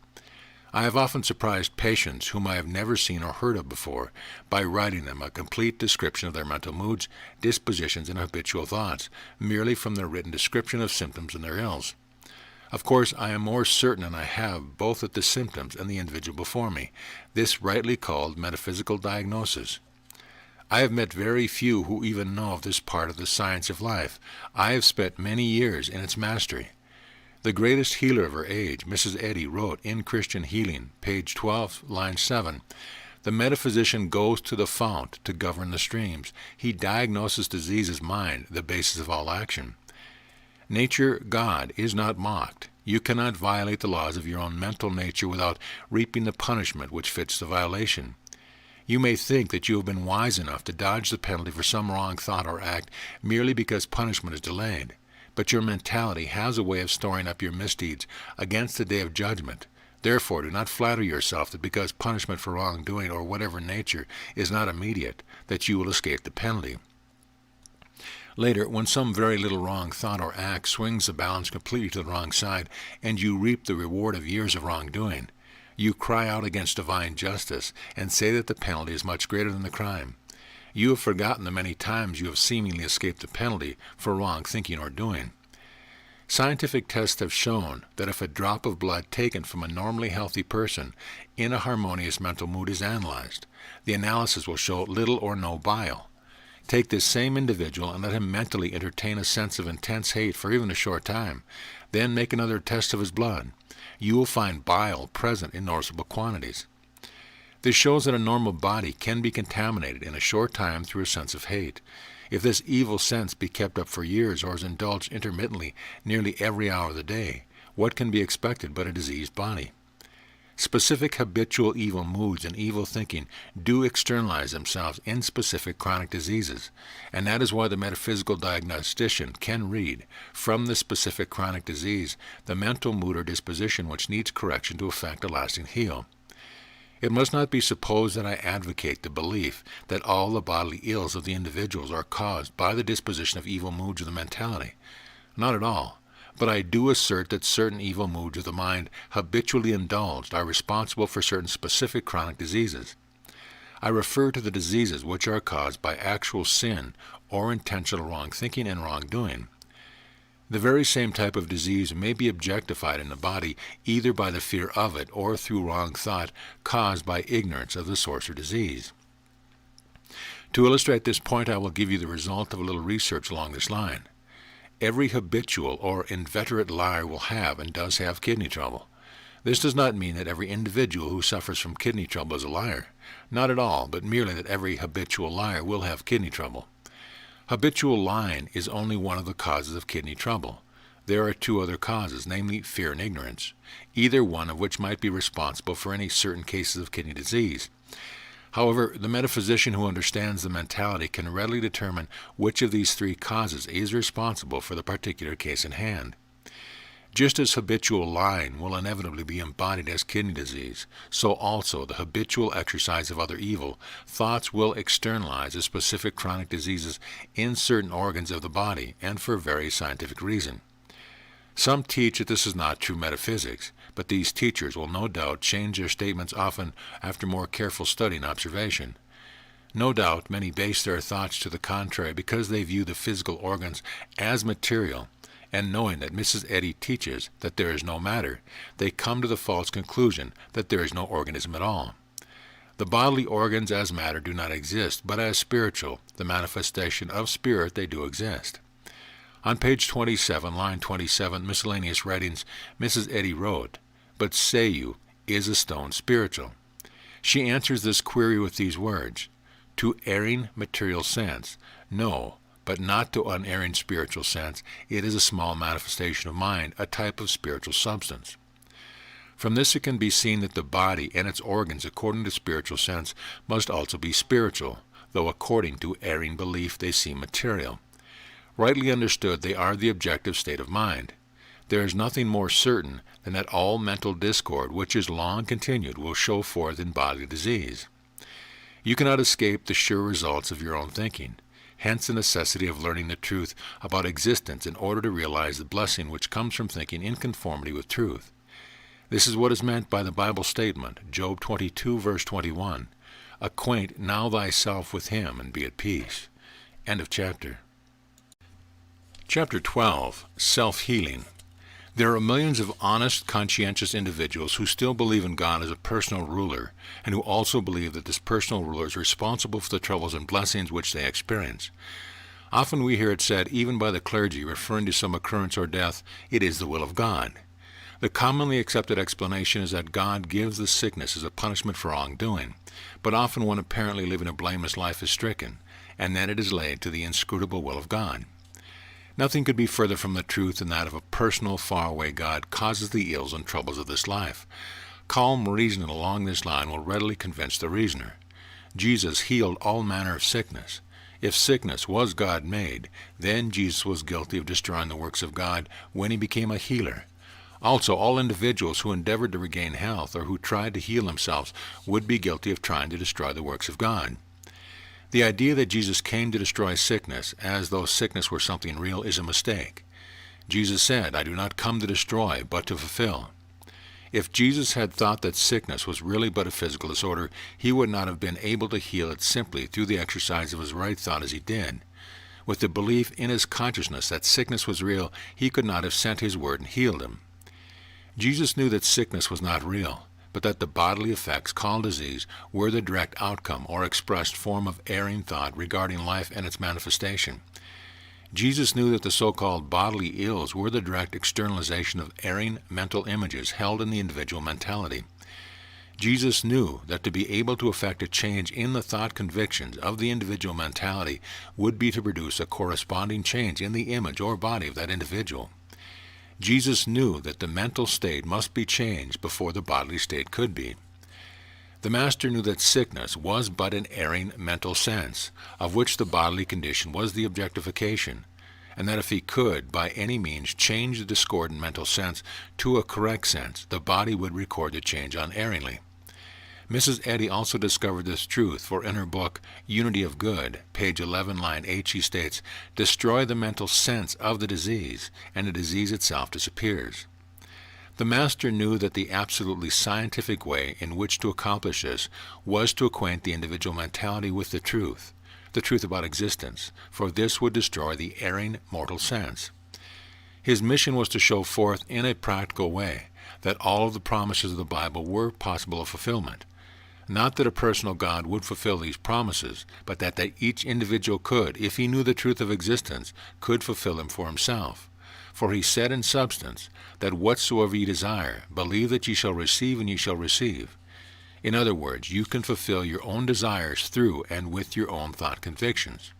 I have often surprised patients whom I have never seen or heard of before by writing them a complete description of their mental moods, dispositions, and habitual thoughts, merely from their written description of symptoms and their ills. Of course, I am more certain than I have both at the symptoms and the individual before me, this rightly called metaphysical diagnosis. I have met very few who even know of this part of the science of life. I have spent many years in its mastery. The greatest healer of her age, Mrs. Eddy, wrote in Christian Healing, page 12, line 7, "The metaphysician goes to the fount to govern the streams. He diagnoses disease's mind, the basis of all action." Nature, God, is not mocked. You cannot violate the laws of your own mental nature without reaping the punishment which fits the violation. You may think that you have been wise enough to dodge the penalty for some wrong thought or act merely because punishment is delayed. But your mentality has a way of storing up your misdeeds against the day of judgment. Therefore, do not flatter yourself that because punishment for wrongdoing or whatever nature is not immediate, that you will escape the penalty. Later, when some very little wrong thought or act swings the balance completely to the wrong side, and you reap the reward of years of wrongdoing, you cry out against divine justice and say that the penalty is much greater than the crime. You have forgotten the many times you have seemingly escaped the penalty for wrong thinking or doing. Scientific tests have shown that if a drop of blood taken from a normally healthy person in a harmonious mental mood is analyzed, the analysis will show little or no bile. Take this same individual and let him mentally entertain a sense of intense hate for even a short time. Then make another test of his blood. You will find bile present in noticeable quantities. This shows that a normal body can be contaminated in a short time through a sense of hate. If this evil sense be kept up for years or is indulged intermittently nearly every hour of the day, what can be expected but a diseased body? Specific habitual evil moods and evil thinking do externalize themselves in specific chronic diseases, and that is why the metaphysical diagnostician can read from the specific chronic disease the mental mood or disposition which needs correction to effect a lasting heal. It must not be supposed that I advocate the belief that all the bodily ills of the individuals are caused by the disposition of evil moods of the mentality. Not at all. But I do assert that certain evil moods of the mind habitually indulged are responsible for certain specific chronic diseases. I refer to the diseases which are caused by actual sin or intentional wrong thinking and wrongdoing. The very same type of disease may be objectified in the body either by the fear of it or through wrong thought caused by ignorance of the source of disease. To illustrate this point, I will give you the result of a little research along this line. Every habitual or inveterate liar will have and does have kidney trouble. This does not mean that every individual who suffers from kidney trouble is a liar. Not at all, but merely that every habitual liar will have kidney trouble. Habitual lying is only one of the causes of kidney trouble. There are two other causes, namely fear and ignorance, either one of which might be responsible for any certain cases of kidney disease. However, the metaphysician who understands the mentality can readily determine which of these three causes is responsible for the particular case in hand. Just as habitual lying will inevitably be embodied as kidney disease, so also the habitual exercise of other evil thoughts will externalize the specific chronic diseases in certain organs of the body, and for very scientific reason. Some teach that this is not true metaphysics, but these teachers will no doubt change their statements often after more careful study and observation. No doubt many base their thoughts to the contrary because they view the physical organs as material, and knowing that Mrs. Eddy teaches that there is no matter, they come to the false conclusion that there is no organism at all. The bodily organs as matter do not exist, but as spiritual, the manifestation of spirit, they do exist. On page 27, line 27, miscellaneous writings, Mrs. Eddy wrote, "But say you, is a stone spiritual?" She answers this query with these words, "To erring material sense, no, but not to unerring spiritual sense. It is a small manifestation of mind, a type of spiritual substance." From this it can be seen that the body and its organs, according to spiritual sense, must also be spiritual, though according to erring belief they seem material. Rightly understood, they are the objective state of mind. There is nothing more certain than that all mental discord, which is long continued, will show forth in bodily disease. You cannot escape the sure results of your own thinking. Hence the necessity of learning the truth about existence in order to realize the blessing which comes from thinking in conformity with truth. This is what is meant by the Bible statement, Job 22, verse 21, "Acquaint now thyself with him, and be at peace." End of chapter. Chapter 12, Self-Healing. There are millions of honest, conscientious individuals who still believe in God as a personal ruler, and who also believe that this personal ruler is responsible for the troubles and blessings which they experience. Often we hear it said, even by the clergy, referring to some occurrence or death, "It is the will of God." The commonly accepted explanation is that God gives the sickness as a punishment for wrongdoing, but often one apparently living a blameless life is stricken, and then it is laid to the inscrutable will of God. Nothing could be further from the truth than that of a personal, faraway God causes the ills and troubles of this life. Calm reasoning along this line will readily convince the reasoner. Jesus healed all manner of sickness. If sickness was God-made, then Jesus was guilty of destroying the works of God when he became a healer. Also, all individuals who endeavored to regain health or who tried to heal themselves would be guilty of trying to destroy the works of God. The idea that Jesus came to destroy sickness, as though sickness were something real, is a mistake. Jesus said, "I do not come to destroy, but to fulfill." If Jesus had thought that sickness was really but a physical disorder, he would not have been able to heal it simply through the exercise of his right thought as he did. With the belief in his consciousness that sickness was real, he could not have sent his word and healed him. Jesus knew that sickness was not real, but that the bodily effects called disease were the direct outcome or expressed form of erring thought regarding life and its manifestation. Jesus knew that the so-called bodily ills were the direct externalization of erring mental images held in the individual mentality. Jesus knew that to be able to effect a change in the thought convictions of the individual mentality would be to produce a corresponding change in the image or body of that individual. Jesus knew that the mental state must be changed before the bodily state could be. The Master knew that sickness was but an erring mental sense, of which the bodily condition was the objectification, and that if he could, by any means, change the discordant mental sense to a correct sense, the body would record the change unerringly. Mrs. Eddy also discovered this truth, for in her book, Unity of Good, page 11, line 8, she states, "Destroy the mental sense of the disease, and the disease itself disappears." The Master knew that the absolutely scientific way in which to accomplish this was to acquaint the individual mentality with the truth about existence, for this would destroy the erring mortal sense. His mission was to show forth in a practical way that all of the promises of the Bible were possible of fulfillment. Not that a personal God would fulfill these promises, but that each individual could, if he knew the truth of existence, could fulfill them for himself. For he said in substance, that whatsoever ye desire, believe that ye shall receive, and ye shall receive. In other words, you can fulfill your own desires through and with your own thought convictions.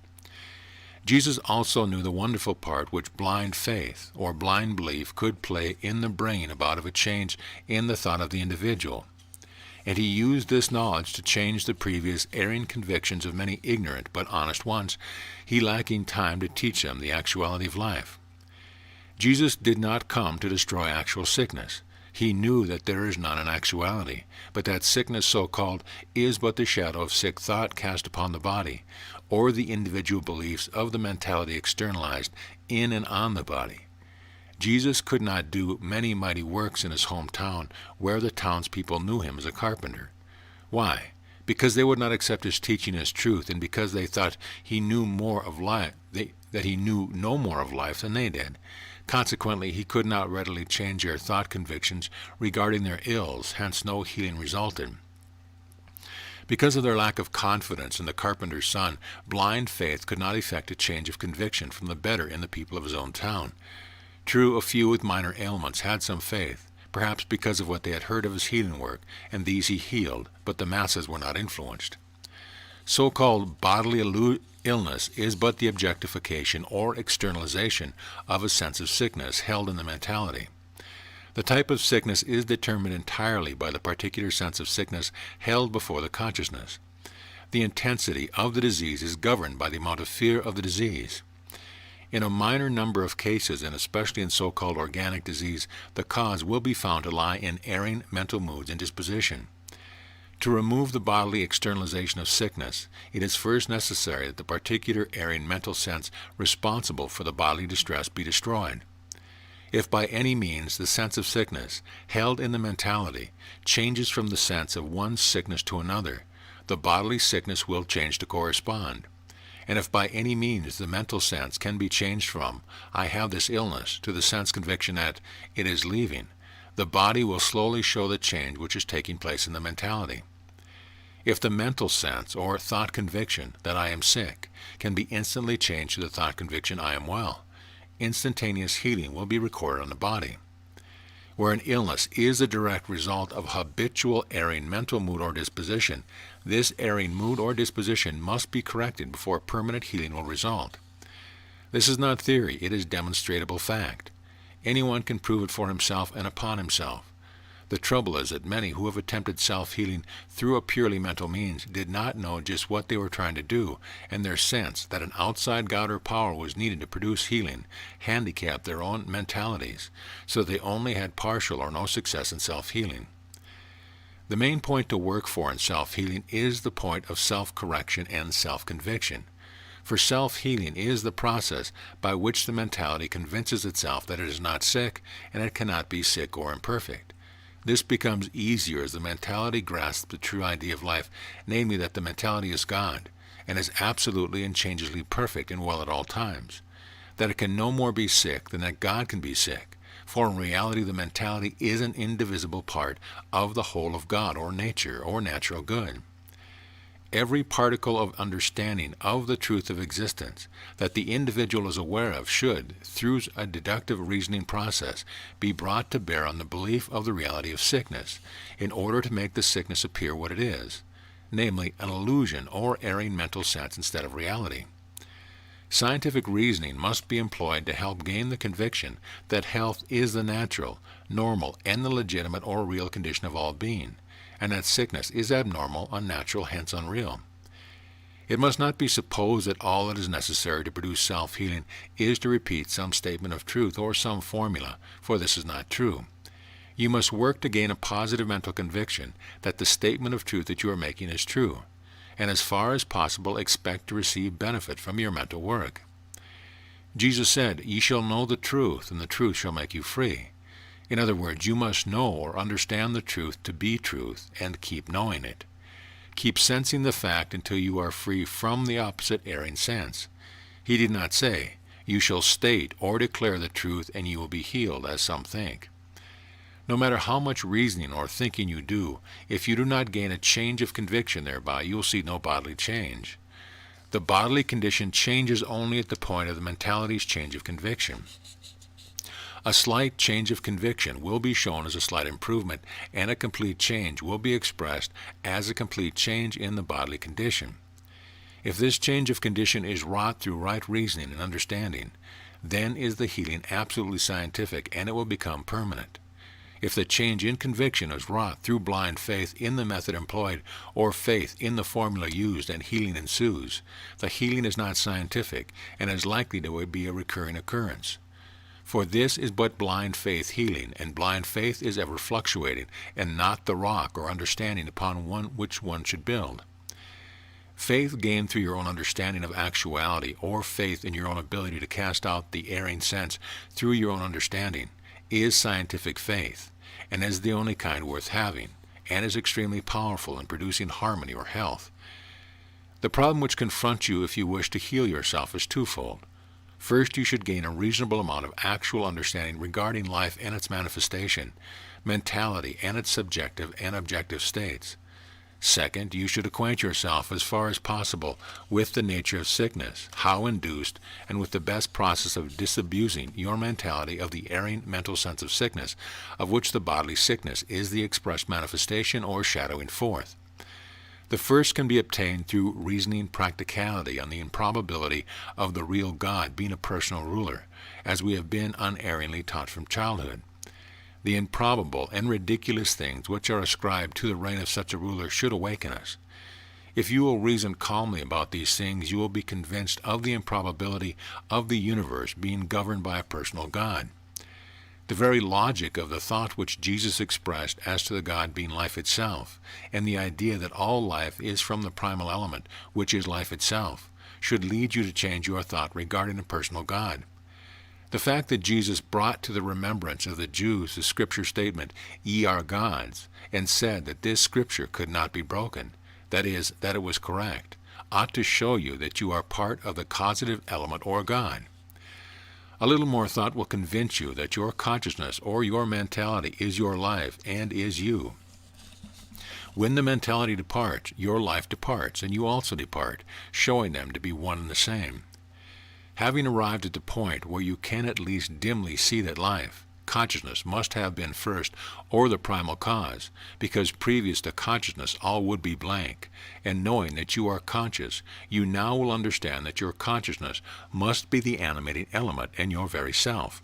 Jesus also knew the wonderful part which blind faith, or blind belief, could play in the bringing about of a change in the thought of the individual. And he used this knowledge to change the previous erring convictions of many ignorant but honest ones, he lacking time to teach them the actuality of life. Jesus did not come to destroy actual sickness. He knew that there is none in actuality, but that sickness so-called is but the shadow of sick thought cast upon the body, or the individual beliefs of the mentality externalized in and on the body. Jesus could not do many mighty works in his hometown, where the townspeople knew him as a carpenter. Why? Because they would not accept his teaching as truth, and because they thought he knew more of life, that he knew no more of life than they did. Consequently, he could not readily change their thought convictions regarding their ills, hence no healing resulted. Because of their lack of confidence in the carpenter's son, blind faith could not effect a change of conviction from the better in the people of his own town. True, a few with minor ailments had some faith, perhaps because of what they had heard of his healing work, and these he healed, but the masses were not influenced. So-called bodily illness is but the objectification or externalization of a sense of sickness held in the mentality. The type of sickness is determined entirely by the particular sense of sickness held before the consciousness. The intensity of the disease is governed by the amount of fear of the disease. In a minor number of cases, and especially in so-called organic disease, the cause will be found to lie in erring mental moods and disposition. To remove the bodily externalization of sickness, it is first necessary that the particular erring mental sense responsible for the bodily distress be destroyed. If by any means the sense of sickness, held in the mentality, changes from the sense of one sickness to another, the bodily sickness will change to correspond. And if by any means the mental sense can be changed from, I have this illness, to the sense conviction that it is leaving, the body will slowly show the change which is taking place in the mentality. If the mental sense, or thought conviction, that I am sick, can be instantly changed to the thought conviction I am well, instantaneous healing will be recorded on the body. Where an illness is a direct result of habitual erring mental mood or disposition, this erring mood or disposition must be corrected before permanent healing will result. This is not theory, it is demonstrable fact. Anyone can prove it for himself and upon himself. The trouble is that many who have attempted self-healing through a purely mental means did not know just what they were trying to do, and their sense that an outside God or power was needed to produce healing handicapped their own mentalities, so that they only had partial or no success in self-healing. The main point to work for in self-healing is the point of self-correction and self-conviction. For self-healing is the process by which the mentality convinces itself that it is not sick and it cannot be sick or imperfect. This becomes easier as the mentality grasps the true idea of life, namely that the mentality is God, and is absolutely and changeably perfect and well at all times. That it can no more be sick than that God can be sick, for in reality the mentality is an indivisible part of the whole of God or nature or natural good. every particle of understanding of the truth of existence that the individual is aware of should, through a deductive reasoning process, be brought to bear on the belief of the reality of sickness, in order to make the sickness appear what it is, namely an illusion or erring mental sense instead of reality. Scientific reasoning must be employed to help gain the conviction that health is the natural, normal, and the legitimate or real condition of all being, and that sickness is abnormal, unnatural, hence unreal. It must not be supposed that all that is necessary to produce self-healing is to repeat some statement of truth or some formula, for this is not true. You must work to gain a positive mental conviction that the statement of truth that you are making is true, and as far as possible expect to receive benefit from your mental work. Jesus said, "Ye shall know the truth, and the truth shall make you free." In other words, you must know or understand the truth to be truth, and keep knowing it. Keep sensing the fact until you are free from the opposite erring sense. He did not say, "You shall state or declare the truth, and you will be healed," as some think. No matter how much reasoning or thinking you do, if you do not gain a change of conviction thereby, you will see no bodily change. The bodily condition changes only at the point of the mentality's change of conviction. A slight change of conviction will be shown as a slight improvement, and a complete change will be expressed as a complete change in the bodily condition. If this change of condition is wrought through right reasoning and understanding, then is the healing absolutely scientific, and it will become permanent. If the change in conviction is wrought through blind faith in the method employed, or faith in the formula used, and healing ensues, the healing is not scientific, and is likely to be a recurring occurrence. For this is but blind faith healing, and blind faith is ever fluctuating, and not the rock or understanding upon which one should build. Faith gained through your own understanding of actuality, or faith in your own ability to cast out the erring sense through your own understanding, is scientific faith, and is the only kind worth having, and is extremely powerful in producing harmony or health. The problem which confronts you if you wish to heal yourself is twofold. First, you should gain a reasonable amount of actual understanding regarding life and its manifestation, mentality and its subjective and objective states. Second, you should acquaint yourself as far as possible with the nature of sickness, how induced, and with the best process of disabusing your mentality of the erring mental sense of sickness, of which the bodily sickness is the express manifestation or shadowing forth. The first can be obtained through reasoning practicality on the improbability of the real God being a personal ruler, as we have been unerringly taught from childhood. The improbable and ridiculous things which are ascribed to the reign of such a ruler should awaken us. If you will reason calmly about these things, you will be convinced of the improbability of the universe being governed by a personal God. The very logic of the thought which Jesus expressed as to the God being life itself, and the idea that all life is from the primal element, which is life itself, should lead you to change your thought regarding a personal God. The fact that Jesus brought to the remembrance of the Jews the scripture statement, "Ye are gods," and said that this scripture could not be broken, that is, that it was correct, ought to show you that you are part of the causative element or God. A little more thought will convince you that your consciousness or your mentality is your life and is you. When the mentality departs, your life departs, and you also depart, showing them to be one and the same. Having arrived at the point where you can at least dimly see that life, consciousness, must have been first, or the primal cause, because previous to consciousness all would be blank, and knowing that you are conscious, you now will understand that your consciousness must be the animating element in your very self.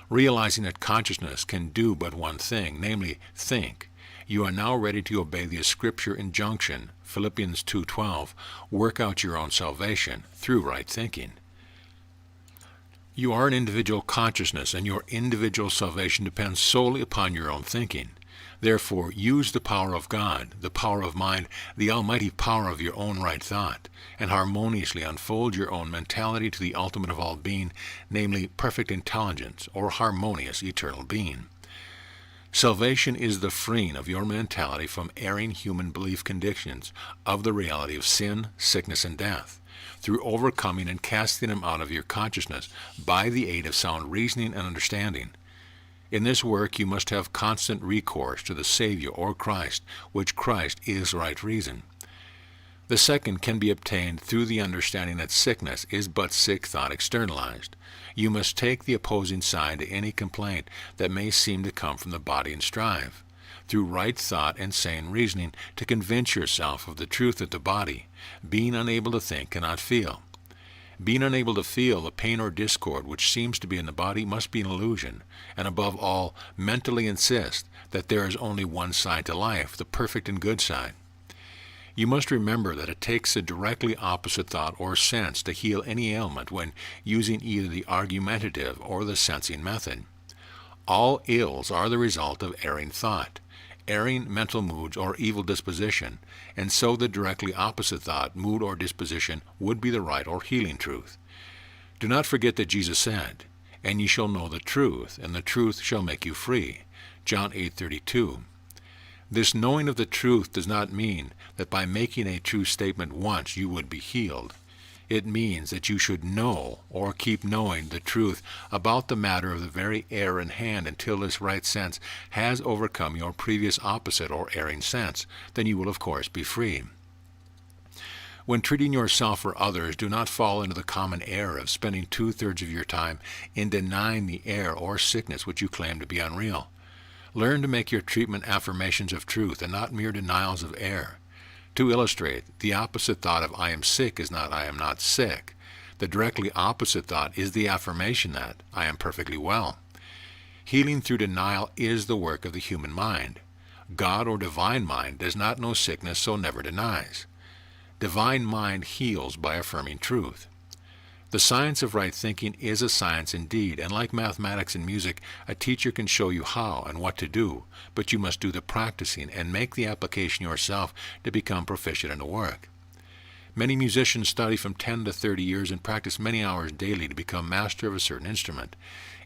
Realizing that consciousness can do but one thing, namely think, you are now ready to obey the scripture injunction, Philippians 2:12, work out your own salvation through right thinking. You are an individual consciousness, and your individual salvation depends solely upon your own thinking. Therefore, use the power of God, the power of mind, the almighty power of your own right thought, and harmoniously unfold your own mentality to the ultimate of all being, namely perfect intelligence, or harmonious eternal being. Salvation is the freeing of your mentality from erring human belief conditions of the reality of sin, sickness, and death, through overcoming and casting them out of your consciousness by the aid of sound reasoning and understanding. In this work you must have constant recourse to the Savior or Christ, which Christ is right reason. The second can be obtained through the understanding that sickness is but sick thought externalized. You must take the opposing side to any complaint that may seem to come from the body and strive, through right thought and sane reasoning, to convince yourself of the truth that the body, being unable to think, cannot feel. Being unable to feel the pain or discord which seems to be in the body must be an illusion, and above all, mentally insist that there is only one side to life, the perfect and good side. You must remember that it takes a directly opposite thought or sense to heal any ailment when using either the argumentative or the sensing method. All ills are the result of erring thought, erring mental moods, or evil disposition, and so the directly opposite thought, mood, or disposition would be the right or healing truth. Do not forget that Jesus said, "And ye shall know the truth, and the truth shall make you free." John 8:32. This knowing of the truth does not mean that by making a true statement once you would be healed. It means that you should know or keep knowing the truth about the matter of the very error in hand until this right sense has overcome your previous opposite or erring sense. Then you will of course be free. When treating yourself or others, do not fall into the common error of spending 2/3 of your time in denying the error or sickness which you claim to be unreal. Learn to make your treatment affirmations of truth and not mere denials of error. To illustrate, the opposite thought of "I am sick" is not "I am not sick." The directly opposite thought is the affirmation that "I am perfectly well." Healing through denial is the work of the human mind. God or divine mind does not know sickness, so never denies. Divine mind heals by affirming truth. The science of right thinking is a science indeed, and like mathematics and music, a teacher can show you how and what to do, but you must do the practicing and make the application yourself to become proficient in the work. Many musicians study from 10 to 30 years and practice many hours daily to become master of a certain instrument.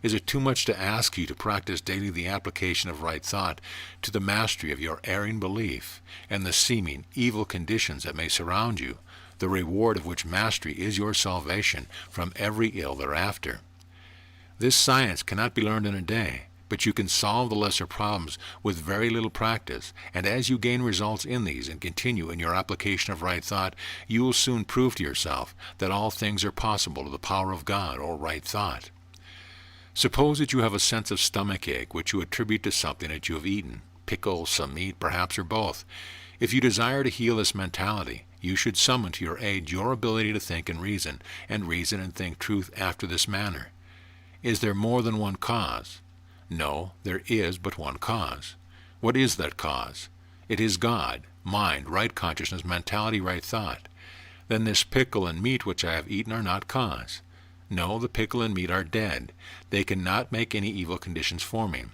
Is it too much to ask you to practice daily the application of right thought to the mastery of your erring belief and the seeming evil conditions that may surround you, the reward of which mastery is your salvation from every ill thereafter? This science cannot be learned in a day, but you can solve the lesser problems with very little practice, and as you gain results in these and continue in your application of right thought, you will soon prove to yourself that all things are possible to the power of God or right thought. Suppose that you have a sense of stomach ache which you attribute to something that you have eaten, pickle, some meat, perhaps, or both. If you desire to heal this mentality, you should summon to your aid your ability to think and reason and think truth after this manner. Is there more than one cause? No, there is but one cause. What is that cause? It is God, mind, right consciousness, mentality, right thought. Then this pickle and meat which I have eaten are not cause. No, the pickle and meat are dead. They cannot make any evil conditions for me.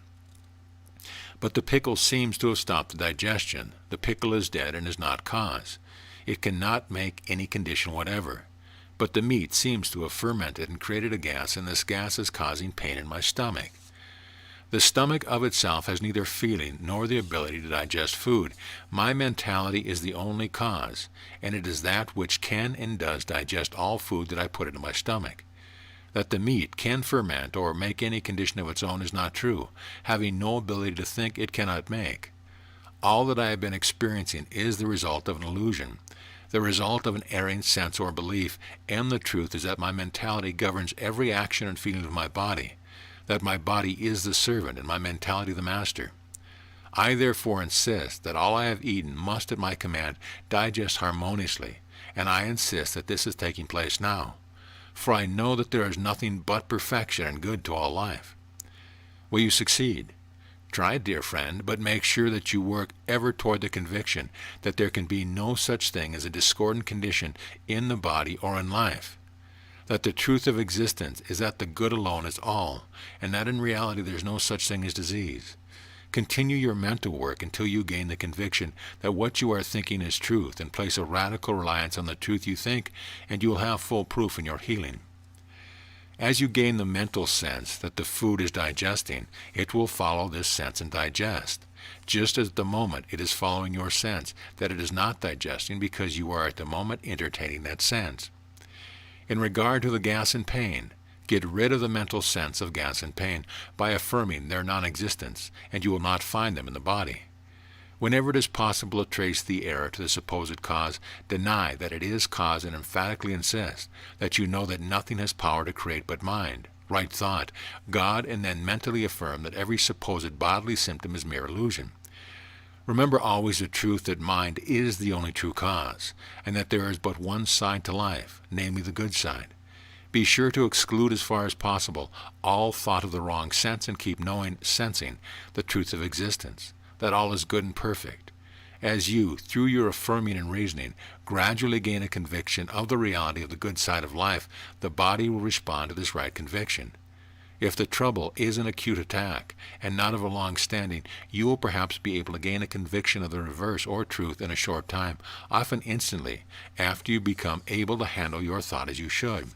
But the pickle seems to have stopped the digestion. The pickle is dead and is not cause. It cannot make any condition whatever. But the meat seems to have fermented and created a gas, and this gas is causing pain in my stomach. The stomach of itself has neither feeling nor the ability to digest food. My mentality is the only cause, and it is that which can and does digest all food that I put into my stomach. That the meat can ferment or make any condition of its own is not true. Having no ability to think, it cannot make. All that I have been experiencing is the result of an illusion, the result of an erring sense or belief, and the truth is that my mentality governs every action and feeling of my body, that my body is the servant and my mentality the master. I therefore insist that all I have eaten must at my command digest harmoniously, and I insist that this is taking place now, for I know that there is nothing but perfection and good to all life. Will you succeed? Try it, dear friend, but make sure that you work ever toward the conviction that there can be no such thing as a discordant condition in the body or in life, that the truth of existence is that the good alone is all, and that in reality there is no such thing as disease. Continue your mental work until you gain the conviction that what you are thinking is truth, and place a radical reliance on the truth you think, and you will have full proof in your healing. As you gain the mental sense that the food is digesting, it will follow this sense and digest, just as at the moment it is following your sense that it is not digesting because you are at the moment entertaining that sense. In regard to the gas and pain, get rid of the mental sense of gas and pain by affirming their non-existence, and you will not find them in the body. Whenever it is possible to trace the error to the supposed cause, deny that it is cause and emphatically insist that you know that nothing has power to create but mind, right thought, God, and then mentally affirm that every supposed bodily symptom is mere illusion. Remember always the truth that mind is the only true cause, and that there is but one side to life, namely the good side. Be sure to exclude as far as possible all thought of the wrong sense and keep knowing, sensing, the truth of existence, that all is good and perfect. As you, through your affirming and reasoning, gradually gain a conviction of the reality of the good side of life, the body will respond to this right conviction. If the trouble is an acute attack, and not of a long standing, you will perhaps be able to gain a conviction of the reverse or truth in a short time, often instantly, after you become able to handle your thought as you should.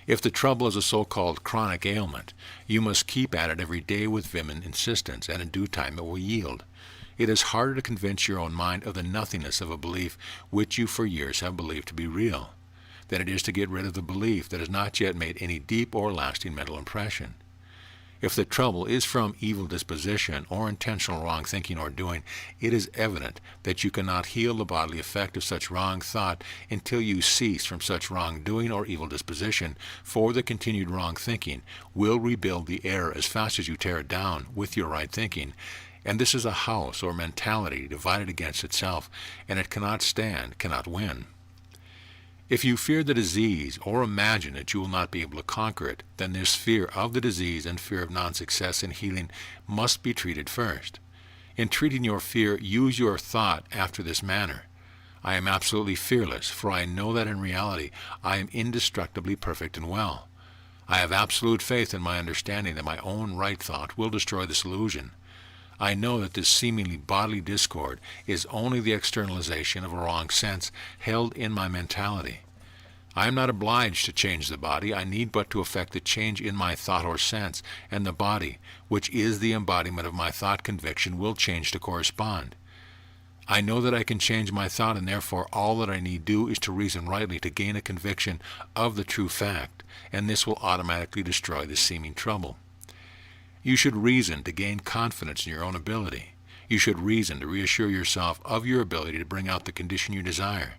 If the trouble is a so-called chronic ailment, you must keep at it every day with vim and insistence, and in due time it will yield. It is harder to convince your own mind of the nothingness of a belief which you for years have believed to be real, than it is to get rid of the belief that has not yet made any deep or lasting mental impression. If the trouble is from evil disposition or intentional wrong thinking or doing, it is evident that you cannot heal the bodily effect of such wrong thought until you cease from such wrong doing or evil disposition, for the continued wrong thinking will rebuild the error as fast as you tear it down with your right thinking. And this is a house or mentality divided against itself, and it cannot stand, cannot win. If you fear the disease or imagine that you will not be able to conquer it, then this fear of the disease and fear of non-success in healing must be treated first. In treating your fear, use your thought after this manner. I am absolutely fearless, for I know that in reality I am indestructibly perfect and well. I have absolute faith in my understanding that my own right thought will destroy this illusion. I know that this seemingly bodily discord is only the externalization of a wrong sense held in my mentality. I am not obliged to change the body. I need but to effect the change in my thought or sense, and the body, which is the embodiment of my thought conviction, will change to correspond. I know that I can change my thought, and therefore all that I need do is to reason rightly to gain a conviction of the true fact, and this will automatically destroy the seeming trouble. You should reason to gain confidence in your own ability. You should reason to reassure yourself of your ability to bring out the condition you desire.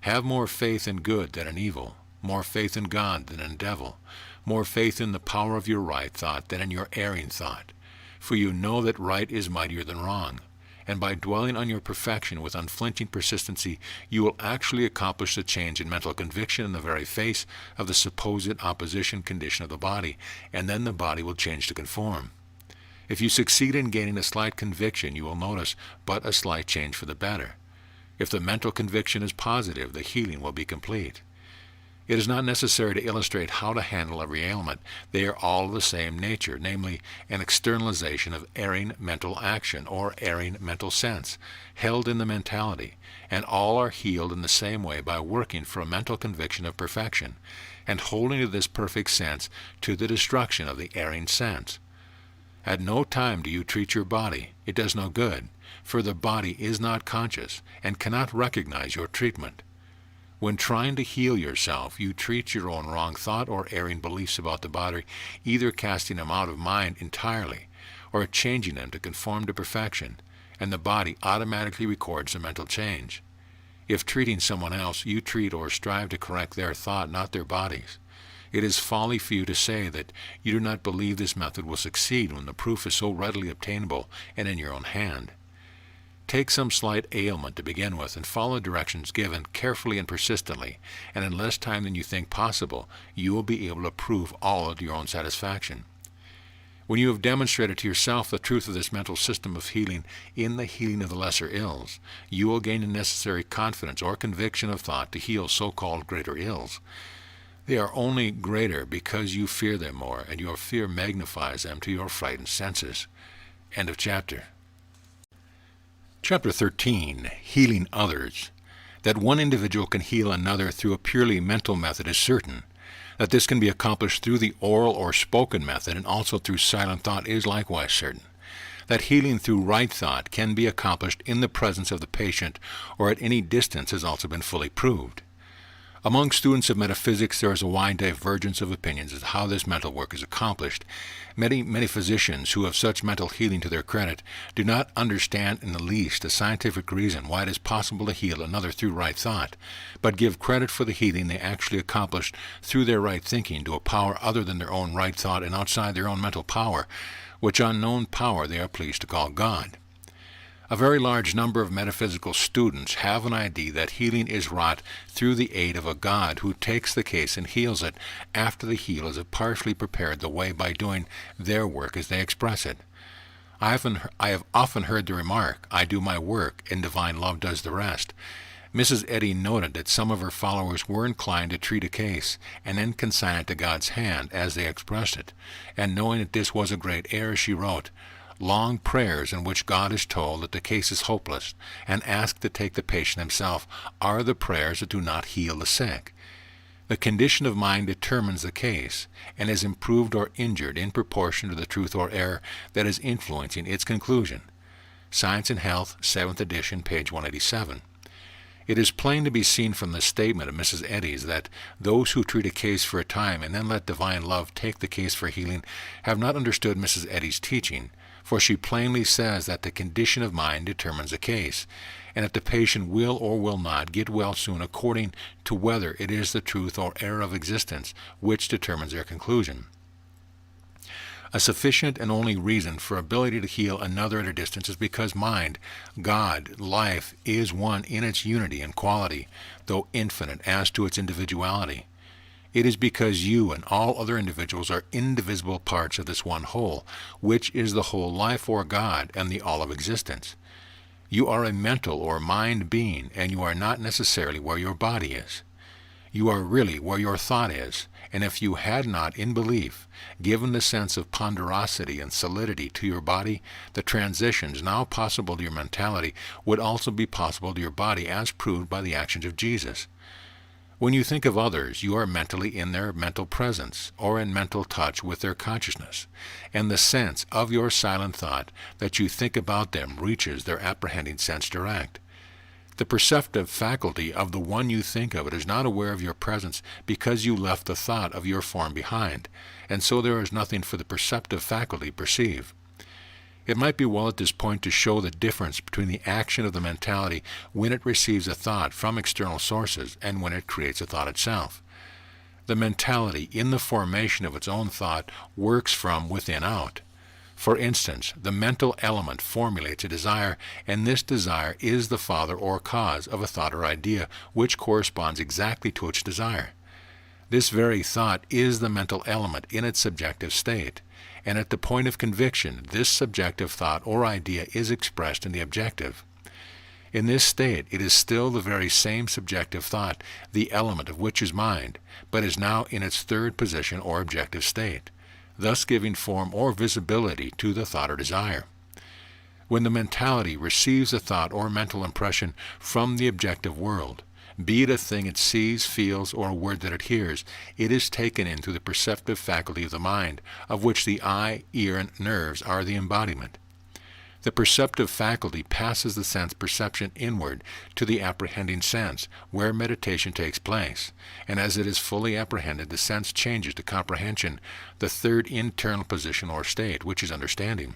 Have more faith in good than in evil, more faith in God than in devil, more faith in the power of your right thought than in your erring thought. For you know that right is mightier than wrong, and by dwelling on your perfection with unflinching persistency, you will actually accomplish the change in mental conviction in the very face of the supposed opposition condition of the body, and then the body will change to conform. If you succeed in gaining a slight conviction, you will notice but a slight change for the better. If the mental conviction is positive, the healing will be complete. It is not necessary to illustrate how to handle every ailment. They are all of the same nature, namely an externalization of erring mental action or erring mental sense, held in the mentality, and all are healed in the same way by working for a mental conviction of perfection, and holding to this perfect sense to the destruction of the erring sense. At no time do you treat your body. It does no good, for the body is not conscious and cannot recognize your treatment. When trying to heal yourself, you treat your own wrong thought or erring beliefs about the body, either casting them out of mind entirely or changing them to conform to perfection, and the body automatically records the mental change. If treating someone else, you treat or strive to correct their thought, not their bodies. It is folly for you to say that you do not believe this method will succeed when the proof is so readily obtainable and in your own hand. Take some slight ailment to begin with and follow directions given carefully and persistently, and in less time than you think possible, you will be able to prove all to your own satisfaction. When you have demonstrated to yourself the truth of this mental system of healing in the healing of the lesser ills, you will gain the necessary confidence or conviction of thought to heal so-called greater ills. They are only greater because you fear them more, and your fear magnifies them to your frightened senses. End of chapter. Chapter 13, Healing Others. That one individual can heal another through a purely mental method is certain. That this can be accomplished through the oral or spoken method and also through silent thought is likewise certain. That healing through right thought can be accomplished in the presence of the patient or at any distance has also been fully proved. Among students of metaphysics, there is a wide divergence of opinions as to how this mental work is accomplished. Many physicians who have such mental healing to their credit do not understand in the least the scientific reason why it is possible to heal another through right thought, but give credit for the healing they actually accomplished through their right thinking to a power other than their own right thought and outside their own mental power, which unknown power they are pleased to call God. A very large number of metaphysical students have an idea that healing is wrought through the aid of a God who takes the case and heals it after the healers have partially prepared the way by doing their work as they express it. I have often heard the remark, "I do my work, and divine love does the rest." Mrs. Eddy noted that some of her followers were inclined to treat a case and then consign it to God's hand as they expressed it, and knowing that this was a great error, she wrote, "Long prayers in which God is told that the case is hopeless and asked to take the patient himself are the prayers that do not heal the sick. The condition of mind determines the case and is improved or injured in proportion to the truth or error that is influencing its conclusion." Science and Health, 7th edition, page 187. It is plain to be seen from the statement of Mrs. Eddy's that those who treat a case for a time and then let divine love take the case for healing have not understood Mrs. Eddy's teaching, for she plainly says that the condition of mind determines the case, and that the patient will or will not get well soon according to whether it is the truth or error of existence which determines their conclusion. A sufficient and only reason for ability to heal another at a distance is because mind, God, life, is one in its unity and quality, though infinite as to its individuality. It is because you and all other individuals are indivisible parts of this one whole, which is the whole life or God and the all of existence. You are a mental or mind being, and you are not necessarily where your body is. You are really where your thought is, and if you had not, in belief, given the sense of ponderosity and solidity to your body, the transitions now possible to your mentality would also be possible to your body as proved by the actions of Jesus. When you think of others, you are mentally in their mental presence, or in mental touch with their consciousness, and the sense of your silent thought that you think about them reaches their apprehending sense direct. The perceptive faculty of the one you think of it is not aware of your presence because you left the thought of your form behind, and so there is nothing for the perceptive faculty to perceive. It might be well at this point to show the difference between the action of the mentality when it receives a thought from external sources and when it creates a thought itself. The mentality, in the formation of its own thought, works from within out. For instance, the mental element formulates a desire, and this desire is the father or cause of a thought or idea which corresponds exactly to its desire. This very thought is the mental element in its subjective state, and at the point of conviction, this subjective thought or idea is expressed in the objective. In this state, it is still the very same subjective thought, the element of which is mind, but is now in its third position or objective state, thus giving form or visibility to the thought or desire. When the mentality receives a thought or mental impression from the objective world, be it a thing it sees, feels, or a word that it hears, it is taken in through the perceptive faculty of the mind, of which the eye, ear, and nerves are the embodiment. The perceptive faculty passes the sense perception inward to the apprehending sense, where meditation takes place, and as it is fully apprehended, the sense changes to comprehension, the third internal position or state, which is understanding.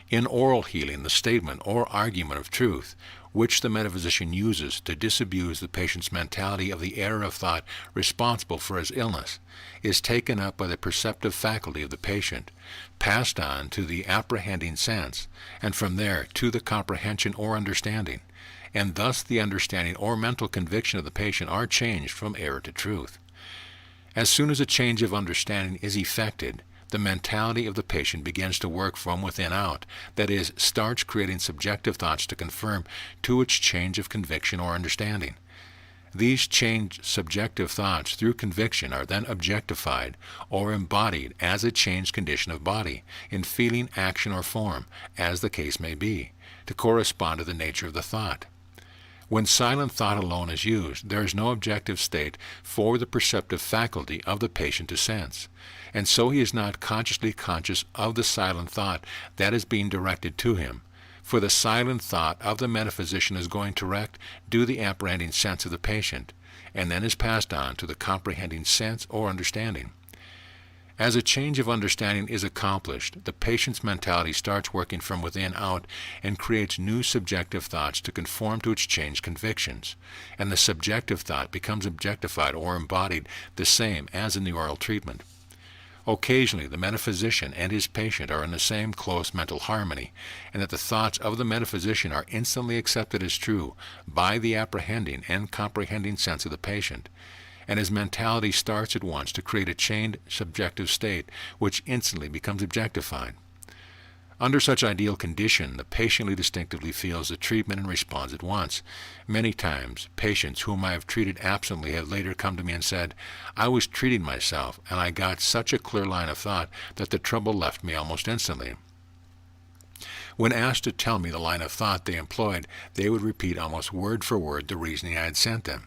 In oral healing, the statement or argument of truth, which the metaphysician uses to disabuse the patient's mentality of the error of thought responsible for his illness, is taken up by the perceptive faculty of the patient, passed on to the apprehending sense, and from there to the comprehension or understanding, and thus the understanding or mental conviction of the patient are changed from error to truth. As soon as a change of understanding is effected, the mentality of the patient begins to work from within out, that is, starts creating subjective thoughts to conform to its change of conviction or understanding. These changed subjective thoughts through conviction are then objectified or embodied as a changed condition of body, in feeling, action, or form, as the case may be, to correspond to the nature of the thought. When silent thought alone is used, there is no objective state for the perceptive faculty of the patient to sense, and so he is not consciously conscious of the silent thought that is being directed to him, for the silent thought of the metaphysician is going direct to the apprehending sense of the patient, and then is passed on to the comprehending sense or understanding. As a change of understanding is accomplished, the patient's mentality starts working from within out and creates new subjective thoughts to conform to its changed convictions, and the subjective thought becomes objectified or embodied the same as in the oral treatment. Occasionally, the metaphysician and his patient are in the same close mental harmony, and that the thoughts of the metaphysician are instantly accepted as true by the apprehending and comprehending sense of the patient, and his mentality starts at once to create a chained subjective state which instantly becomes objectified. Under such ideal condition, the patient distinctively feels the treatment and responds at once. Many times, patients whom I have treated absently have later come to me and said, "I was treating myself, and I got such a clear line of thought that the trouble left me almost instantly." When asked to tell me the line of thought they employed, they would repeat almost word for word the reasoning I had sent them.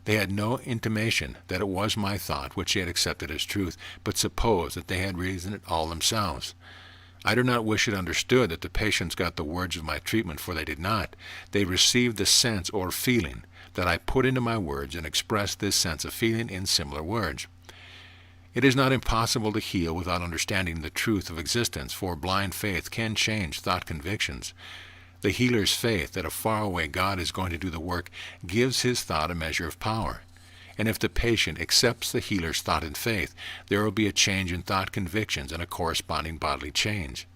They had no intimation that it was my thought which they had accepted as truth, but supposed that they had reasoned it all themselves. I do not wish it understood that the patients got the words of my treatment, for they did not. They received the sense or feeling that I put into my words and expressed this sense of feeling in similar words. It is not impossible to heal without understanding the truth of existence, for blind faith can change thought convictions. The healer's faith that a faraway God is going to do the work gives his thought a measure of power. And if the patient accepts the healer's thought in faith, there will be a change in thought convictions and a corresponding bodily change.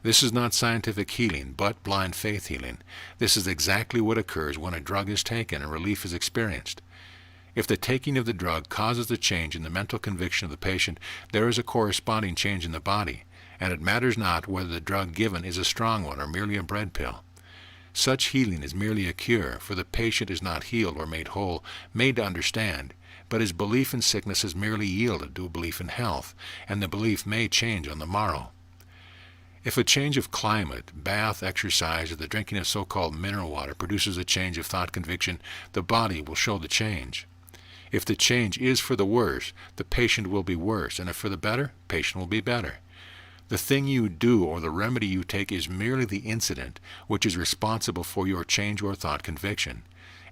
This is not scientific healing, but blind faith healing. This is exactly what occurs when a drug is taken and relief is experienced. If the taking of the drug causes a change in the mental conviction of the patient, there is a corresponding change in the body, and it matters not whether the drug given is a strong one or merely a bread pill. Such healing is merely a cure, for the patient is not healed or made whole, made to understand, but his belief in sickness is merely yielded to a belief in health, and the belief may change on the morrow. If a change of climate, bath, exercise, or the drinking of so-called mineral water produces a change of thought conviction, the body will show the change. If the change is for the worse, the patient will be worse, and if for the better, patient will be better. The thing you do or the remedy you take is merely the incident which is responsible for your change or thought conviction,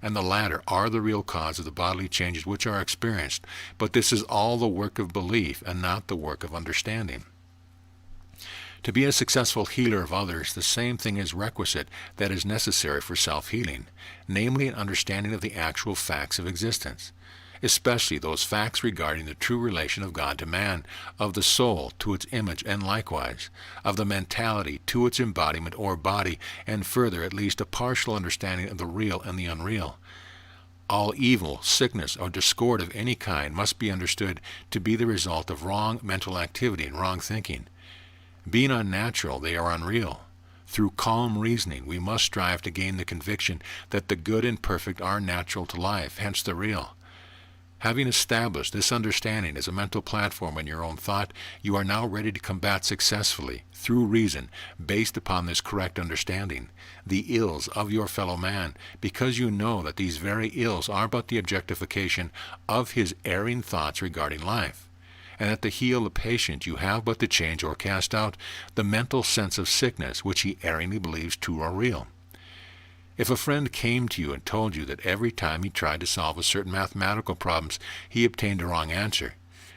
and the latter are the real cause of the bodily changes which are experienced, but this is all the work of belief and not the work of understanding. To be a successful healer of others, the same thing is requisite that is necessary for self-healing, namely an understanding of the actual facts of existence, especially those facts regarding the true relation of God to man, of the soul to its image and likewise, of the mentality to its embodiment or body, and further at least a partial understanding of the real and the unreal. All evil, sickness, or discord of any kind must be understood to be the result of wrong mental activity and wrong thinking. Being unnatural, they are unreal. Through calm reasoning, we must strive to gain the conviction that the good and perfect are natural to life, hence the real. Having established this understanding as a mental platform in your own thought, you are now ready to combat successfully, through reason, based upon this correct understanding, the ills of your fellow man, because you know that these very ills are but the objectification of his erring thoughts regarding life, and that to heal the patient you have but to change or cast out the mental sense of sickness which he erringly believes true or real. If a friend came to you and told you that every time he tried to solve a certain mathematical problems he obtained a wrong answer,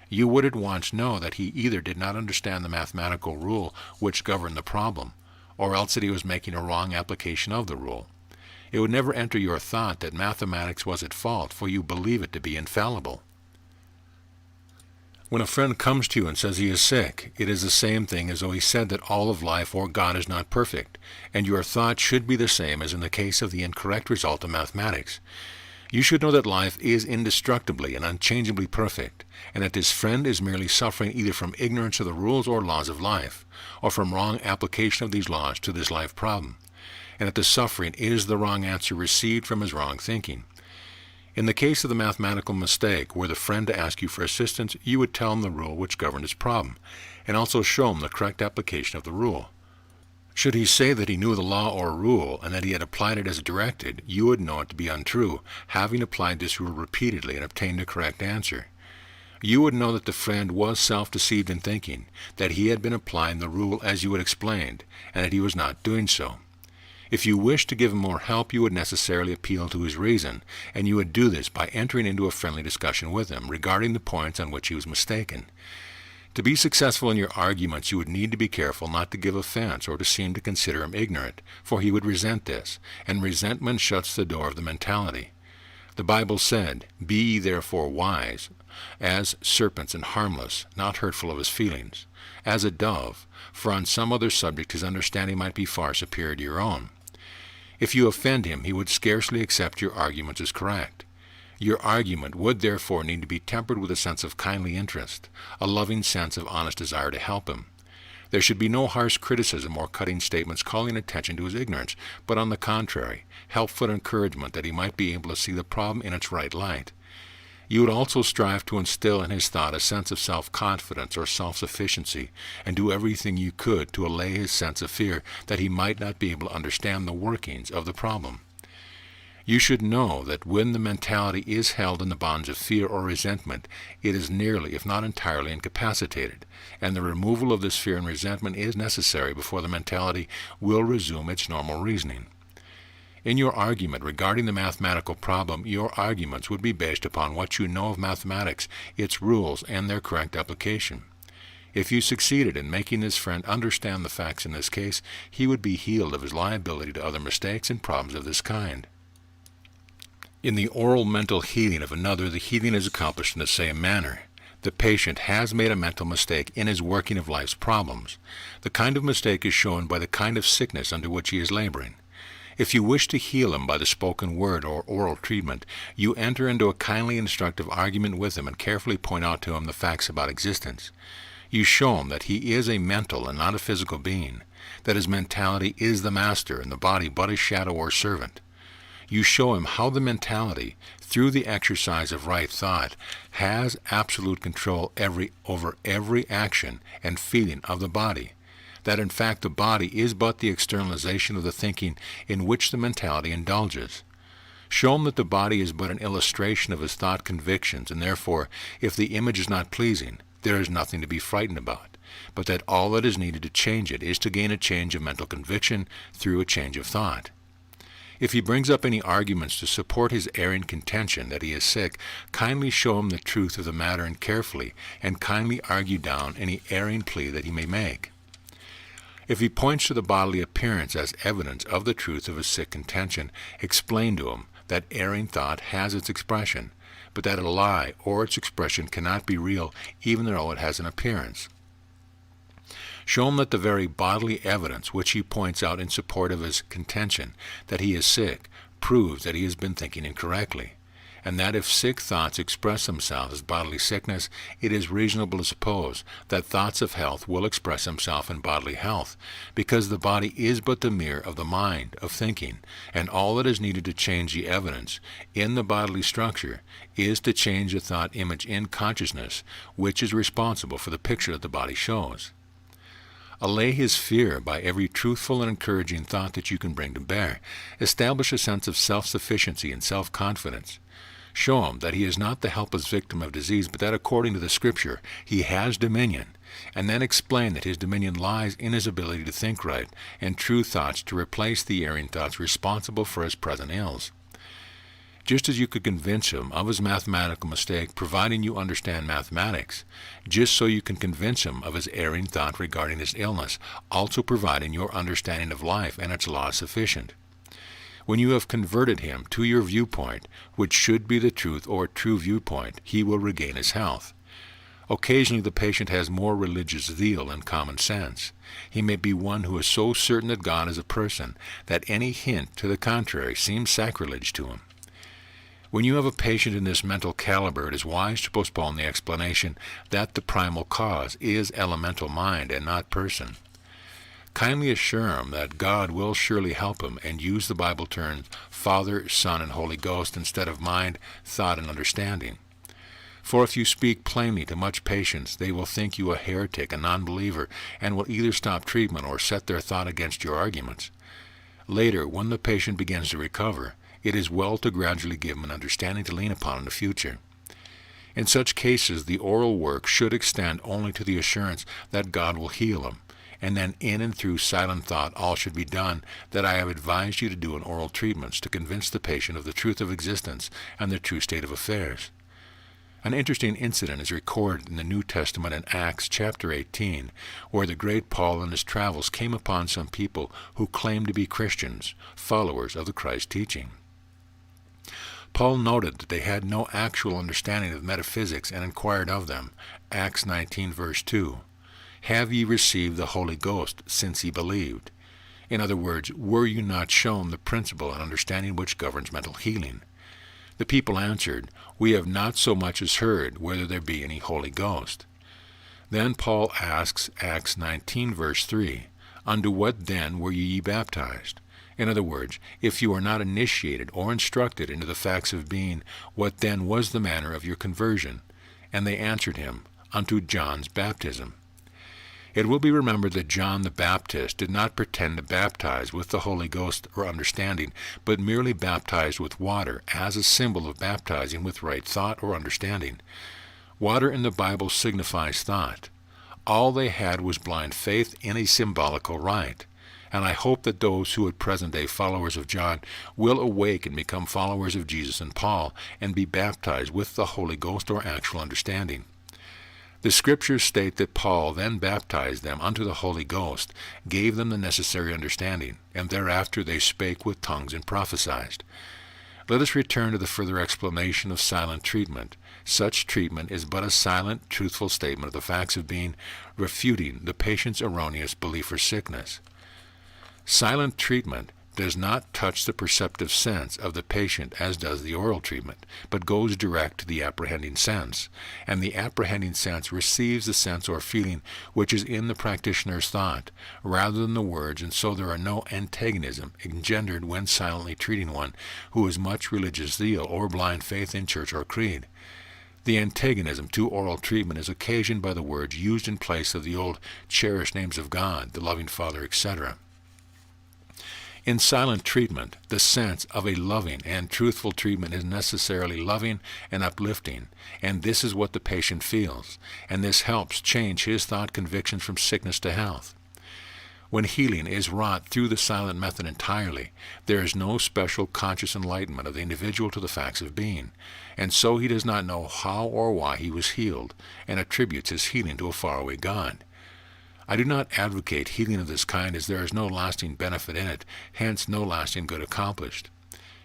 you would at once know that he either did not understand the mathematical rule which governed the problem, or else that he was making a wrong application of the rule. It would never enter your thought that mathematics was at fault, for you believe it to be infallible. When a friend comes to you and says he is sick, it is the same thing as though he said that all of life or God is not perfect, and your thought should be the same as in the case of the incorrect result of mathematics. You should know that life is indestructibly and unchangeably perfect, and that this friend is merely suffering either from ignorance of the rules or laws of life, or from wrong application of these laws to this life problem, and that the suffering is the wrong answer received from his wrong thinking. In the case of the mathematical mistake, were the friend to ask you for assistance, you would tell him the rule which governed his problem, and also show him the correct application of the rule. Should he say that he knew the law or rule, and that he had applied it as directed, you would know it to be untrue, having applied this rule repeatedly and obtained a correct answer. You would know that the friend was self-deceived in thinking, that he had been applying the rule as you had explained, and that he was not doing so. If you wish to give him more help, you would necessarily appeal to his reason, and you would do this by entering into a friendly discussion with him regarding the points on which he was mistaken. To be successful in your arguments, you would need to be careful not to give offense or to seem to consider him ignorant, for he would resent this, and resentment shuts the door of the mentality. The Bible said, "Be ye therefore wise, as serpents and harmless, not hurtful of his feelings, as a dove, for on some other subject his understanding might be far superior to your own." If you offend him, he would scarcely accept your arguments as correct. Your argument would therefore need to be tempered with a sense of kindly interest, a loving sense of honest desire to help him. There should be no harsh criticism or cutting statements calling attention to his ignorance, but on the contrary, helpful encouragement that he might be able to see the problem in its right light. You would also strive to instill in his thought a sense of self-confidence or self-sufficiency, and do everything you could to allay his sense of fear that he might not be able to understand the workings of the problem. You should know that when the mentality is held in the bonds of fear or resentment, it is nearly, if not entirely, incapacitated, and the removal of this fear and resentment is necessary before the mentality will resume its normal reasoning. In your argument regarding the mathematical problem, your arguments would be based upon what you know of mathematics, its rules, and their correct application. If you succeeded in making this friend understand the facts in this case, he would be healed of his liability to other mistakes and problems of this kind. In the oral mental healing of another, the healing is accomplished in the same manner. The patient has made a mental mistake in his working of life's problems. The kind of mistake is shown by the kind of sickness under which he is laboring. If you wish to heal him by the spoken word or oral treatment, you enter into a kindly instructive argument with him and carefully point out to him the facts about existence. You show him that he is a mental and not a physical being, that his mentality is the master and the body but a shadow or servant. You show him how the mentality, through the exercise of right thought, has absolute control over every action and feeling of the body, that in fact the body is but the externalization of the thinking in which the mentality indulges. Show him that the body is but an illustration of his thought convictions, and therefore, if the image is not pleasing, there is nothing to be frightened about, but that all that is needed to change it is to gain a change of mental conviction through a change of thought. If he brings up any arguments to support his erring contention that he is sick, kindly show him the truth of the matter and kindly argue down any erring plea that he may make. If he points to the bodily appearance as evidence of the truth of his sick contention, explain to him that erring thought has its expression, but that a lie or its expression cannot be real even though it has an appearance. Show him that the very bodily evidence which he points out in support of his contention that he is sick proves that he has been thinking incorrectly, and that if sick thoughts express themselves as bodily sickness, it is reasonable to suppose that thoughts of health will express themselves in bodily health, because the body is but the mirror of the mind of thinking, and all that is needed to change the evidence in the bodily structure is to change the thought image in consciousness, which is responsible for the picture that the body shows. Allay his fear by every truthful and encouraging thought that you can bring to bear. Establish a sense of self-sufficiency and self-confidence. Show him that he is not the helpless victim of disease, but that according to the Scripture, he has dominion, and then explain that his dominion lies in his ability to think right and true thoughts to replace the erring thoughts responsible for his present ills. Just as you could convince him of his mathematical mistake, providing you understand mathematics, just so you can convince him of his erring thought regarding his illness, also providing your understanding of life and its laws sufficient. When you have converted him to your viewpoint, which should be the truth or true viewpoint, he will regain his health. Occasionally the patient has more religious zeal than common sense. He may be one who is so certain that God is a person that any hint to the contrary seems sacrilege to him. When you have a patient in this mental caliber, it is wise to postpone the explanation that the primal cause is elemental mind and not person. Kindly assure him that God will surely help him, and use the Bible terms Father, Son, and Holy Ghost instead of mind, thought, and understanding. For if you speak plainly to much patients, they will think you a heretic, a non-believer, and will either stop treatment or set their thought against your arguments. Later, when the patient begins to recover, it is well to gradually give him an understanding to lean upon in the future. In such cases, the oral work should extend only to the assurance that God will heal him, and then in and through silent thought all should be done that I have advised you to do in oral treatments to convince the patient of the truth of existence and the true state of affairs. An interesting incident is recorded in the New Testament in Acts chapter 18, where the great Paul in his travels came upon some people who claimed to be Christians, followers of the Christ teaching. Paul noted that they had no actual understanding of metaphysics and inquired of them, Acts 19 verse 2, "Have ye received the Holy Ghost since ye believed?" In other words, were you not shown the principle and understanding which governs mental healing? The people answered, "We have not so much as heard whether there be any Holy Ghost." Then Paul asks, Acts 19 verse 3, "Unto what then were ye baptized?" In other words, if you are not initiated or instructed into the facts of being, what then was the manner of your conversion? And they answered him, "Unto John's baptism." It will be remembered that John the Baptist did not pretend to baptize with the Holy Ghost or understanding, but merely baptized with water as a symbol of baptizing with right thought or understanding. Water in the Bible signifies thought. All they had was blind faith in a symbolical rite. And I hope that those who at present day followers of John will awake and become followers of Jesus and Paul and be baptized with the Holy Ghost or actual understanding. The Scriptures state that Paul then baptized them unto the Holy Ghost, gave them the necessary understanding, and thereafter they spake with tongues and prophesied. Let us return to the further explanation of silent treatment. Such treatment is but a silent, truthful statement of the facts of being, refuting the patient's erroneous belief or sickness. Silent treatment does not touch the perceptive sense of the patient as does the oral treatment, but goes direct to the apprehending sense, and the apprehending sense receives the sense or feeling which is in the practitioner's thought, rather than the words, and so there are no antagonism engendered when silently treating one who has much religious zeal or blind faith in church or creed. The antagonism to oral treatment is occasioned by the words used in place of the old cherished names of God, the loving Father, etc. In silent treatment, the sense of a loving and truthful treatment is necessarily loving and uplifting, and this is what the patient feels, and this helps change his thought convictions from sickness to health. When healing is wrought through the silent method entirely, there is no special conscious enlightenment of the individual to the facts of being, and so he does not know how or why he was healed, and attributes his healing to a faraway God. I do not advocate healing of this kind, as there is no lasting benefit in it, hence no lasting good accomplished.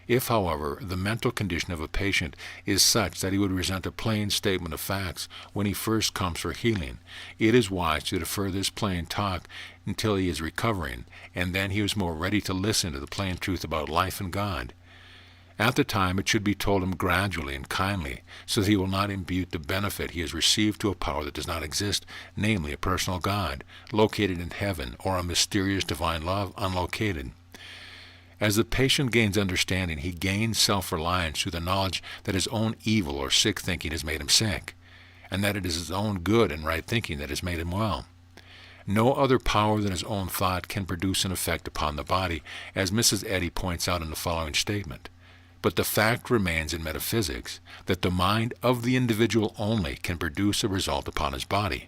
If, however, the mental condition of a patient is such that he would resent a plain statement of facts when he first comes for healing, it is wise to defer this plain talk until he is recovering, and then he is more ready to listen to the plain truth about life and God. At the time it should be told him gradually and kindly, so that he will not impute the benefit he has received to a power that does not exist, namely a personal God, located in heaven, or a mysterious divine love, unlocated. As the patient gains understanding, he gains self-reliance through the knowledge that his own evil or sick thinking has made him sick, and that it is his own good and right thinking that has made him well. No other power than his own thought can produce an effect upon the body, as Mrs. Eddy points out in the following statement. But the fact remains in metaphysics that the mind of the individual only can produce a result upon his body.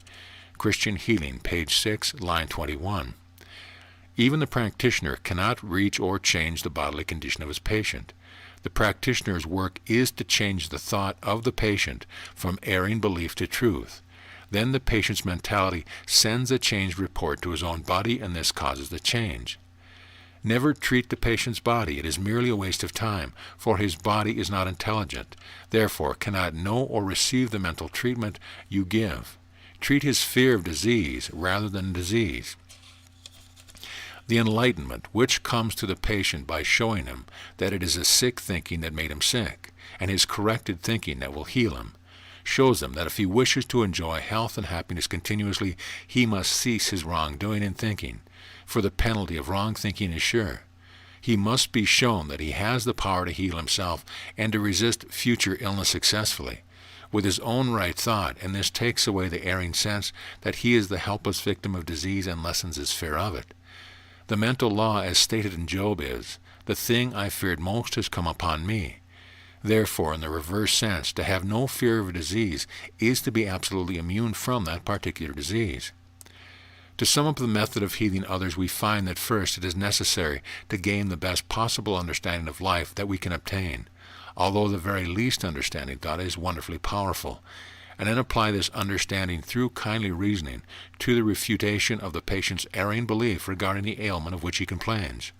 Christian Healing, page 6, line 21. Even the practitioner cannot reach or change the bodily condition of his patient. The practitioner's work is to change the thought of the patient from erring belief to truth. Then the patient's mentality sends a changed report to his own body, and this causes the change. Never treat the patient's body. It is merely a waste of time, for his body is not intelligent, therefore cannot know or receive the mental treatment you give. Treat his fear of disease rather than disease. The enlightenment which comes to the patient by showing him that it is his sick thinking that made him sick, and his corrected thinking that will heal him, shows him that if he wishes to enjoy health and happiness continuously, he must cease his wrongdoing and thinking, for the penalty of wrong thinking is sure. He must be shown that he has the power to heal himself and to resist future illness successfully with his own right thought, and this takes away the erring sense that he is the helpless victim of disease and lessens his fear of it. The mental law, as stated in Job, is, "The thing I feared most has come upon me." Therefore, in the reverse sense, to have no fear of a disease is to be absolutely immune from that particular disease. To sum up the method of healing others, we find that first it is necessary to gain the best possible understanding of life that we can obtain, although the very least understanding thought is wonderfully powerful, and then apply this understanding through kindly reasoning to the refutation of the patient's erring belief regarding the ailment of which he complains.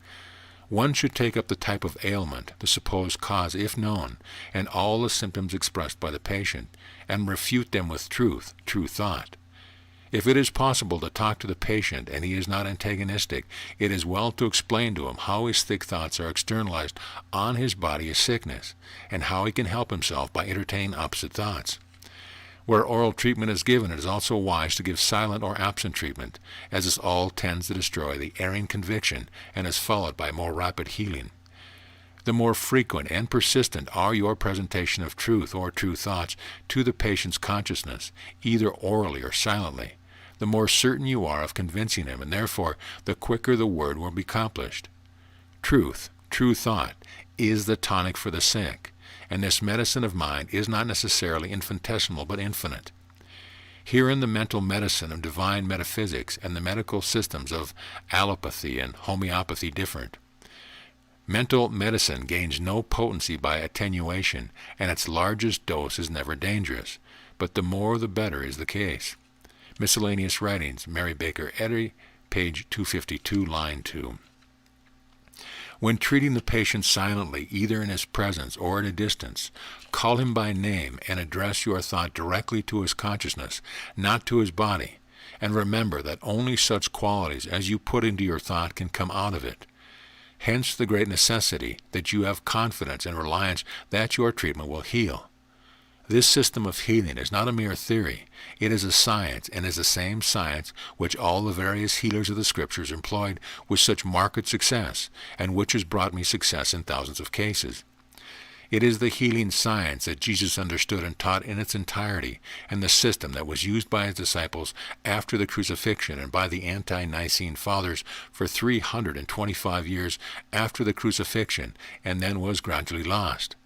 One should take up the type of ailment, the supposed cause if known, and all the symptoms expressed by the patient, and refute them with truth, true thought. If it is possible to talk to the patient and he is not antagonistic, it is well to explain to him how his thick thoughts are externalized on his body as sickness, and how he can help himself by entertaining opposite thoughts. Where oral treatment is given, it is also wise to give silent or absent treatment, as this all tends to destroy the erring conviction and is followed by more rapid healing. The more frequent and persistent are your presentation of truth or true thoughts to the patient's consciousness, either orally or silently, the more certain you are of convincing him, and therefore the quicker the word will be accomplished. Truth, true thought, is the tonic for the sick, and this medicine of mind is not necessarily infinitesimal but infinite. Herein the mental medicine of divine metaphysics and the medical systems of allopathy and homeopathy different. Mental medicine gains no potency by attenuation, and its largest dose is never dangerous, but the more the better is the case. Miscellaneous Writings, Mary Baker Eddy, page 252, line 2. When treating the patient silently, either in his presence or at a distance, call him by name and address your thought directly to his consciousness, not to his body, and remember that only such qualities as you put into your thought can come out of it. Hence the great necessity that you have confidence and reliance that your treatment will heal. This system of healing is not a mere theory. It is a science, and is the same science which all the various healers of the Scriptures employed with such marked success, and which has brought me success in thousands of cases. It is the healing science that Jesus understood and taught in its entirety, and the system that was used by his disciples after the crucifixion and by the ante-Nicene Fathers for 325 years after the crucifixion, and then was gradually lost.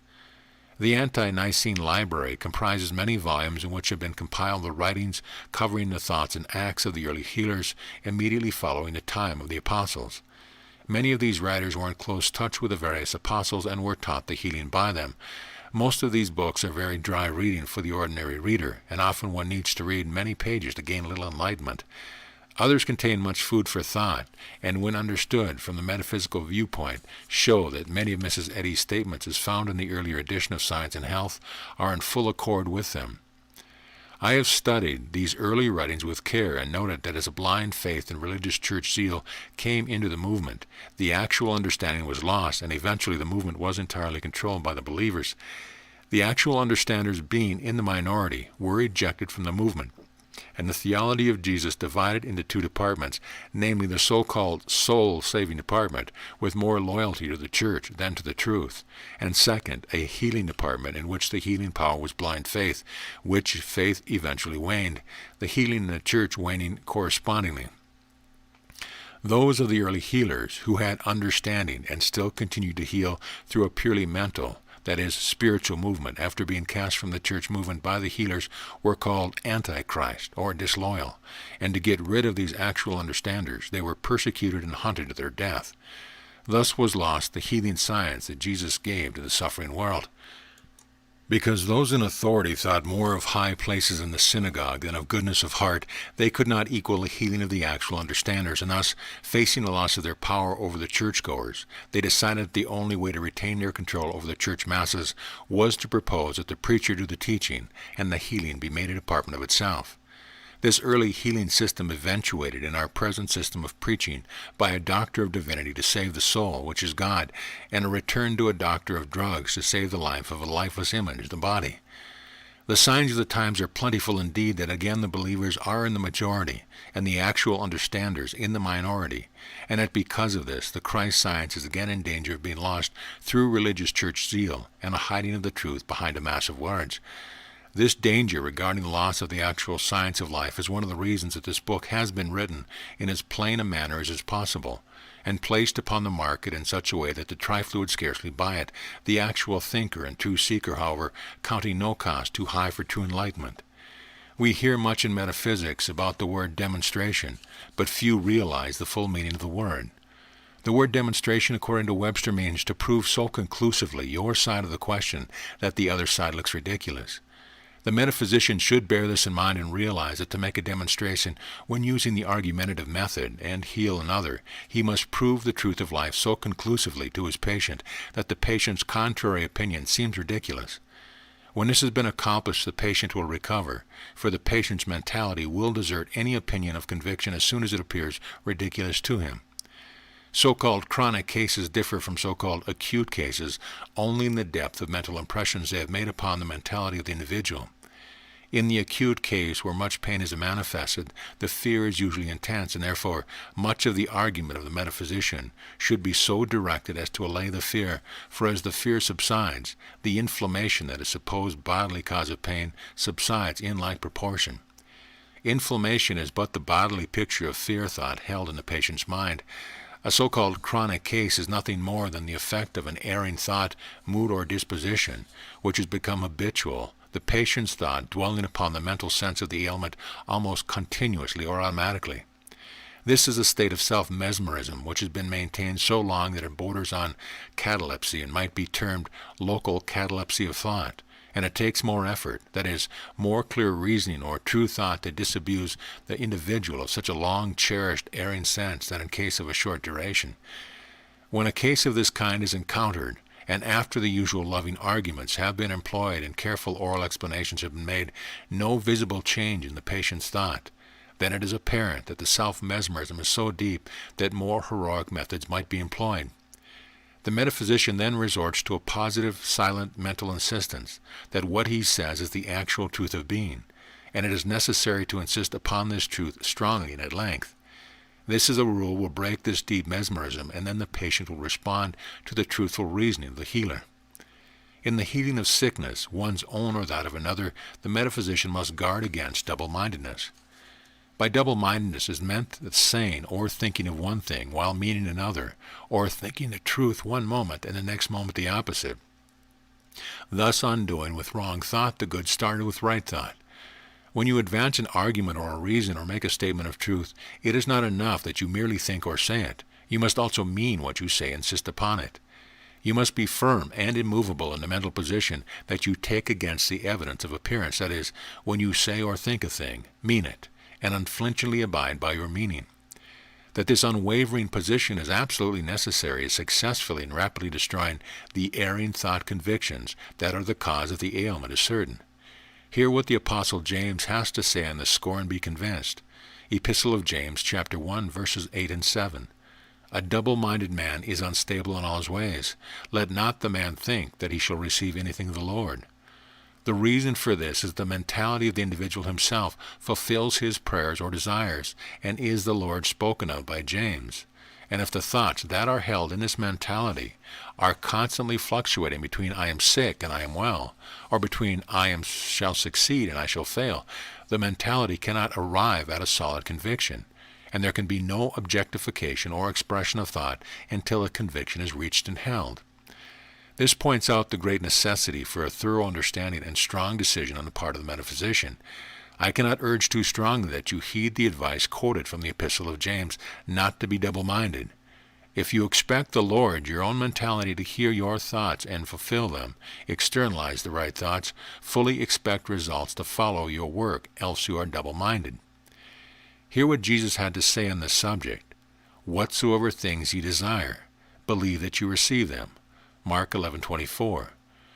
The ante-Nicene library comprises many volumes in which have been compiled the writings covering the thoughts and acts of the early healers immediately following the time of the apostles. Many of these writers were in close touch with the various apostles and were taught the healing by them. Most of these books are very dry reading for the ordinary reader, and often one needs to read many pages to gain a little enlightenment. Others contain much food for thought, and when understood from the metaphysical viewpoint, show that many of Mrs. Eddy's statements as found in the earlier edition of Science and Health are in full accord with them. I have studied these early writings with care and noted that as a blind faith and religious church zeal came into the movement, the actual understanding was lost, and eventually the movement was entirely controlled by the believers. The actual understanders, being in the minority, were ejected from the movement, and the theology of Jesus divided into two departments, namely the so-called soul-saving department, with more loyalty to the church than to the truth, and second, a healing department in which the healing power was blind faith, which faith eventually waned, the healing in the church waning correspondingly. Those of the early healers who had understanding and still continued to heal through a purely mental, that is, spiritual movement, after being cast from the church movement by the healers, were called antichrist, or disloyal, and to get rid of these actual understanders, they were persecuted and hunted to their death. Thus was lost the healing science that Jesus gave to the suffering world. Because those in authority thought more of high places in the synagogue than of goodness of heart, they could not equal the healing of the actual understanders, and thus, facing the loss of their power over the churchgoers, they decided that the only way to retain their control over the church masses was to propose that the preacher do the teaching, and the healing be made a department of itself. This early healing system eventuated in our present system of preaching by a doctor of divinity to save the soul, which is God, and a return to a doctor of drugs to save the life of a lifeless image, the body. The signs of the times are plentiful indeed that again the believers are in the majority, and the actual understanders in the minority, and that because of this the Christ science is again in danger of being lost through religious church zeal and a hiding of the truth behind a mass of words. This danger regarding the loss of the actual science of life is one of the reasons that this book has been written in as plain a manner as is possible, and placed upon the market in such a way that the trifler would scarcely buy it, the actual thinker and true seeker, however, counting no cost too high for true enlightenment. We hear much in metaphysics about the word demonstration, but few realize the full meaning of the word. The word demonstration, according to Webster, means to prove so conclusively your side of the question that the other side looks ridiculous. The metaphysician should bear this in mind and realize that to make a demonstration when using the argumentative method and heal another, he must prove the truth of life so conclusively to his patient that the patient's contrary opinion seems ridiculous. When this has been accomplished, the patient will recover, for the patient's mentality will desert any opinion of conviction as soon as it appears ridiculous to him. So-called chronic cases differ from so-called acute cases only in the depth of mental impressions they have made upon the mentality of the individual. In the acute case, where much pain is manifested, the fear is usually intense, and therefore much of the argument of the metaphysician should be so directed as to allay the fear, for as the fear subsides, the inflammation that is supposed bodily cause of pain subsides in like proportion. Inflammation is but the bodily picture of fear thought held in the patient's mind. A so-called chronic case is nothing more than the effect of an erring thought, mood, or disposition, which has become habitual, the patient's thought dwelling upon the mental sense of the ailment almost continuously or automatically. This is a state of self-mesmerism which has been maintained so long that it borders on catalepsy and might be termed local catalepsy of thought. And it takes more effort, that is, more clear reasoning or true thought to disabuse the individual of such a long-cherished erring sense than in case of a short duration. When a case of this kind is encountered, and after the usual loving arguments have been employed and careful oral explanations have been made, no visible change in the patient's thought, then it is apparent that the self-mesmerism is so deep that more heroic methods might be employed. The metaphysician then resorts to a positive, silent mental insistence that what he says is the actual truth of being, and it is necessary to insist upon this truth strongly and at length. This as a rule will break this deep mesmerism, and then the patient will respond to the truthful reasoning of the healer. In the healing of sickness, one's own or that of another, the metaphysician must guard against double-mindedness. By double-mindedness is meant the saying or thinking of one thing while meaning another, or thinking the truth one moment and the next moment the opposite, thus undoing with wrong thought the good started with right thought. When you advance an argument or a reason or make a statement of truth, it is not enough that you merely think or say it. You must also mean what you say and insist upon it. You must be firm and immovable in the mental position that you take against the evidence of appearance, that is, when you say or think a thing, mean it, and unflinchingly abide by your meaning. That this unwavering position is absolutely necessary is successfully and rapidly destroying the erring thought convictions that are the cause of the ailment is certain. Hear what the Apostle James has to say on this score and be convinced. Epistle of James, chapter 1, verses 8 and 7. A double-minded man is unstable in all his ways. Let not the man think that he shall receive anything of the Lord. The reason for this is the mentality of the individual himself fulfills his prayers or desires, and is the Lord spoken of by James. And if the thoughts that are held in this mentality are constantly fluctuating between I am sick and I am well, or between shall succeed and I shall fail, the mentality cannot arrive at a solid conviction, and there can be no objectification or expression of thought until a conviction is reached and held. This points out the great necessity for a thorough understanding and strong decision on the part of the metaphysician. I cannot urge too strongly that you heed the advice quoted from the Epistle of James not to be double-minded. If you expect the Lord, your own mentality, to hear your thoughts and fulfill them, externalize the right thoughts, fully expect results to follow your work, else you are double-minded. Hear what Jesus had to say on this subject. Whatsoever things ye desire, believe that you receive them. Mark 11:24.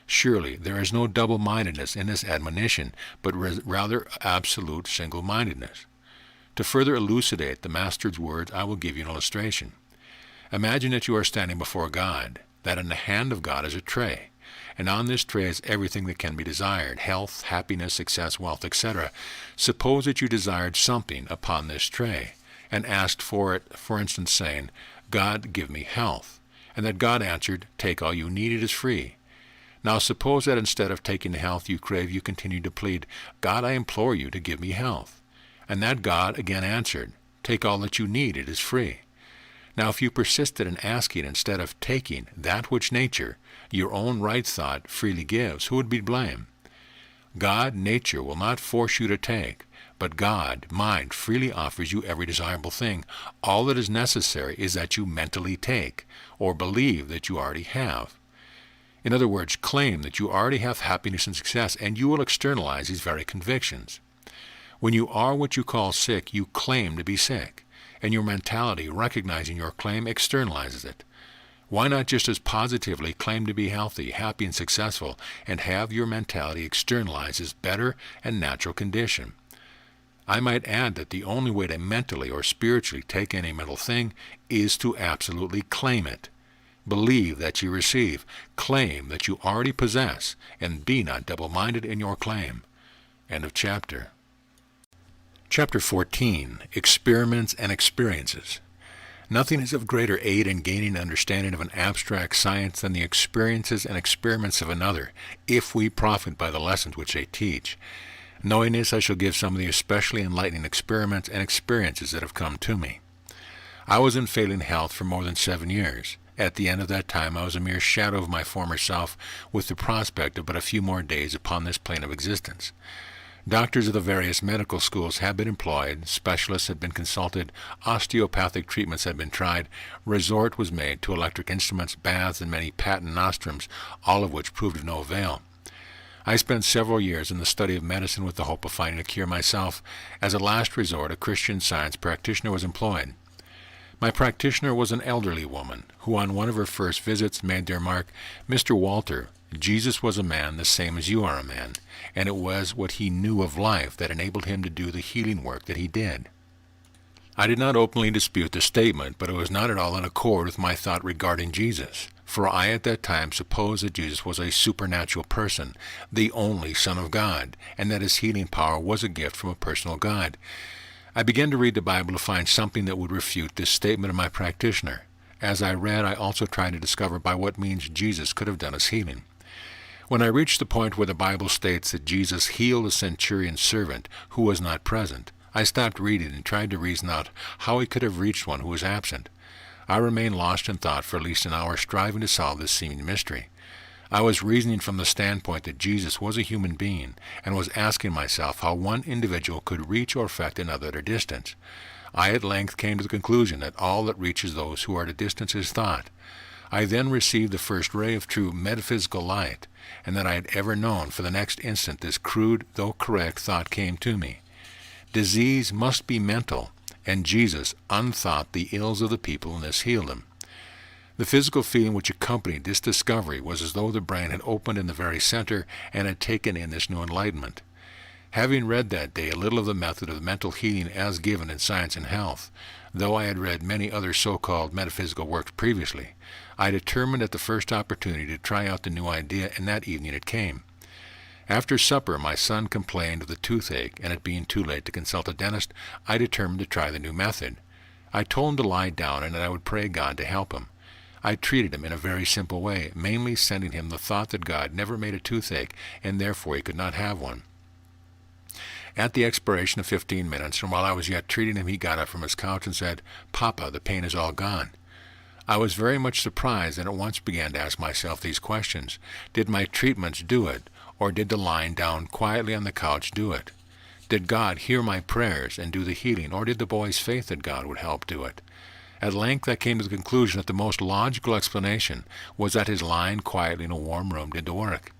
Surely there is no double-mindedness in this admonition, but rather absolute single-mindedness. To further elucidate the Master's words, I will give you an illustration. Imagine that you are standing before God, that in the hand of God is a tray, and on this tray is everything that can be desired, health, happiness, success, wealth, etc. Suppose that you desired something upon this tray, and asked for it, for instance, saying, God, give me health, and that God answered, take all you need, it is free. Now suppose that instead of taking the health you crave, you continue to plead, God, I implore you to give me health. And that God again answered, take all that you need, it is free. Now if you persisted in asking instead of taking that which nature, your own right thought, freely gives, who would be blamed? God, nature, will not force you to take, but God, mind, freely offers you every desirable thing. All that is necessary is that you mentally take, or believe that you already have. In other words, claim that you already have happiness and success, and you will externalize these very convictions. When you are what you call sick, you claim to be sick, and your mentality, recognizing your claim, externalizes it. Why not just as positively claim to be healthy, happy, and successful, and have your mentality externalize this better and natural condition? I might add that the only way to mentally or spiritually take any mental thing is to absolutely claim it. Believe that you receive, claim that you already possess, and be not double-minded in your claim. End of chapter. Chapter 14, Experiments and Experiences. Nothing is of greater aid in gaining an understanding of an abstract science than the experiences and experiments of another, if we profit by the lessons which they teach. Knowing this, I shall give some of the especially enlightening experiments and experiences that have come to me. I was in failing health for more than 7 years. At the end of that time, I was a mere shadow of my former self, with the prospect of but a few more days upon this plane of existence. Doctors of the various medical schools have been employed, specialists had been consulted, osteopathic treatments had been tried, resort was made to electric instruments, baths, and many patent nostrums, all of which proved of no avail. I spent several years in the study of medicine with the hope of finding a cure myself. As a last resort, a Christian Science practitioner was employed. My practitioner was an elderly woman, who on one of her first visits made the remark, "Mr. Walter, Jesus was a man the same as you are a man, and it was what he knew of life that enabled him to do the healing work that he did." I did not openly dispute the statement, but it was not at all in accord with my thought regarding Jesus, for I at that time supposed that Jesus was a supernatural person, the only Son of God, and that his healing power was a gift from a personal God. I began to read the Bible to find something that would refute this statement of my practitioner. As I read, I also tried to discover by what means Jesus could have done his healing. When I reached the point where the Bible states that Jesus healed a centurion's servant who was not present, I stopped reading and tried to reason out how he could have reached one who was absent. I remained lost in thought for at least an hour, striving to solve this seeming mystery. I was reasoning from the standpoint that Jesus was a human being, and was asking myself how one individual could reach or affect another at a distance. I at length came to the conclusion that all that reaches those who are at a distance is thought. I then received the first ray of true metaphysical light, and that I had ever known. For the next instant this crude, though correct, thought came to me. Disease must be mental, and Jesus unthought the ills of the people, and this healed them. The physical feeling which accompanied this discovery was as though the brain had opened in the very center and had taken in this new enlightenment. Having read that day a little of the method of mental healing as given in Science and Health, though I had read many other so-called metaphysical works previously, I determined at the first opportunity to try out the new idea, and that evening it came. After supper, my son complained of the toothache, and it being too late to consult a dentist, I determined to try the new method. I told him to lie down and that I would pray God to help him. I treated him in a very simple way, mainly sending him the thought that God never made a toothache, and therefore he could not have one. At the expiration of 15 minutes, and while I was yet treating him, he got up from his couch and said, "Papa, the pain is all gone." I was very much surprised, and at once began to ask myself these questions. Did my treatments do it, or did the lying down quietly on the couch do it? Did God hear my prayers and do the healing, or did the boy's faith that God would help do it? At length I came to the conclusion that the most logical explanation was that his lying quietly in a warm room did the work.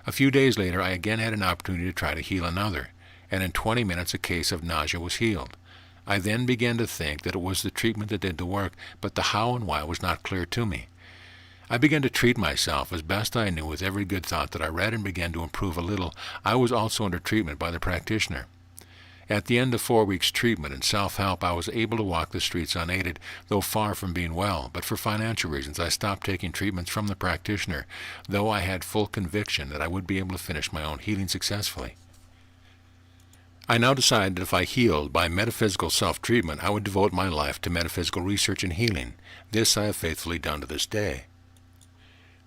A few days later I again had an opportunity to try to heal another, and in 20 minutes a case of nausea was healed. I then began to think that it was the treatment that did the work, but the how and why was not clear to me. I began to treat myself as best I knew with every good thought that I read, and began to improve a little. I was also under treatment by the practitioner. At the end of 4 weeks' treatment and self-help, I was able to walk the streets unaided, though far from being well, but for financial reasons I stopped taking treatments from the practitioner, though I had full conviction that I would be able to finish my own healing successfully. I now decided that if I healed by metaphysical self-treatment, I would devote my life to metaphysical research and healing. This I have faithfully done to this day.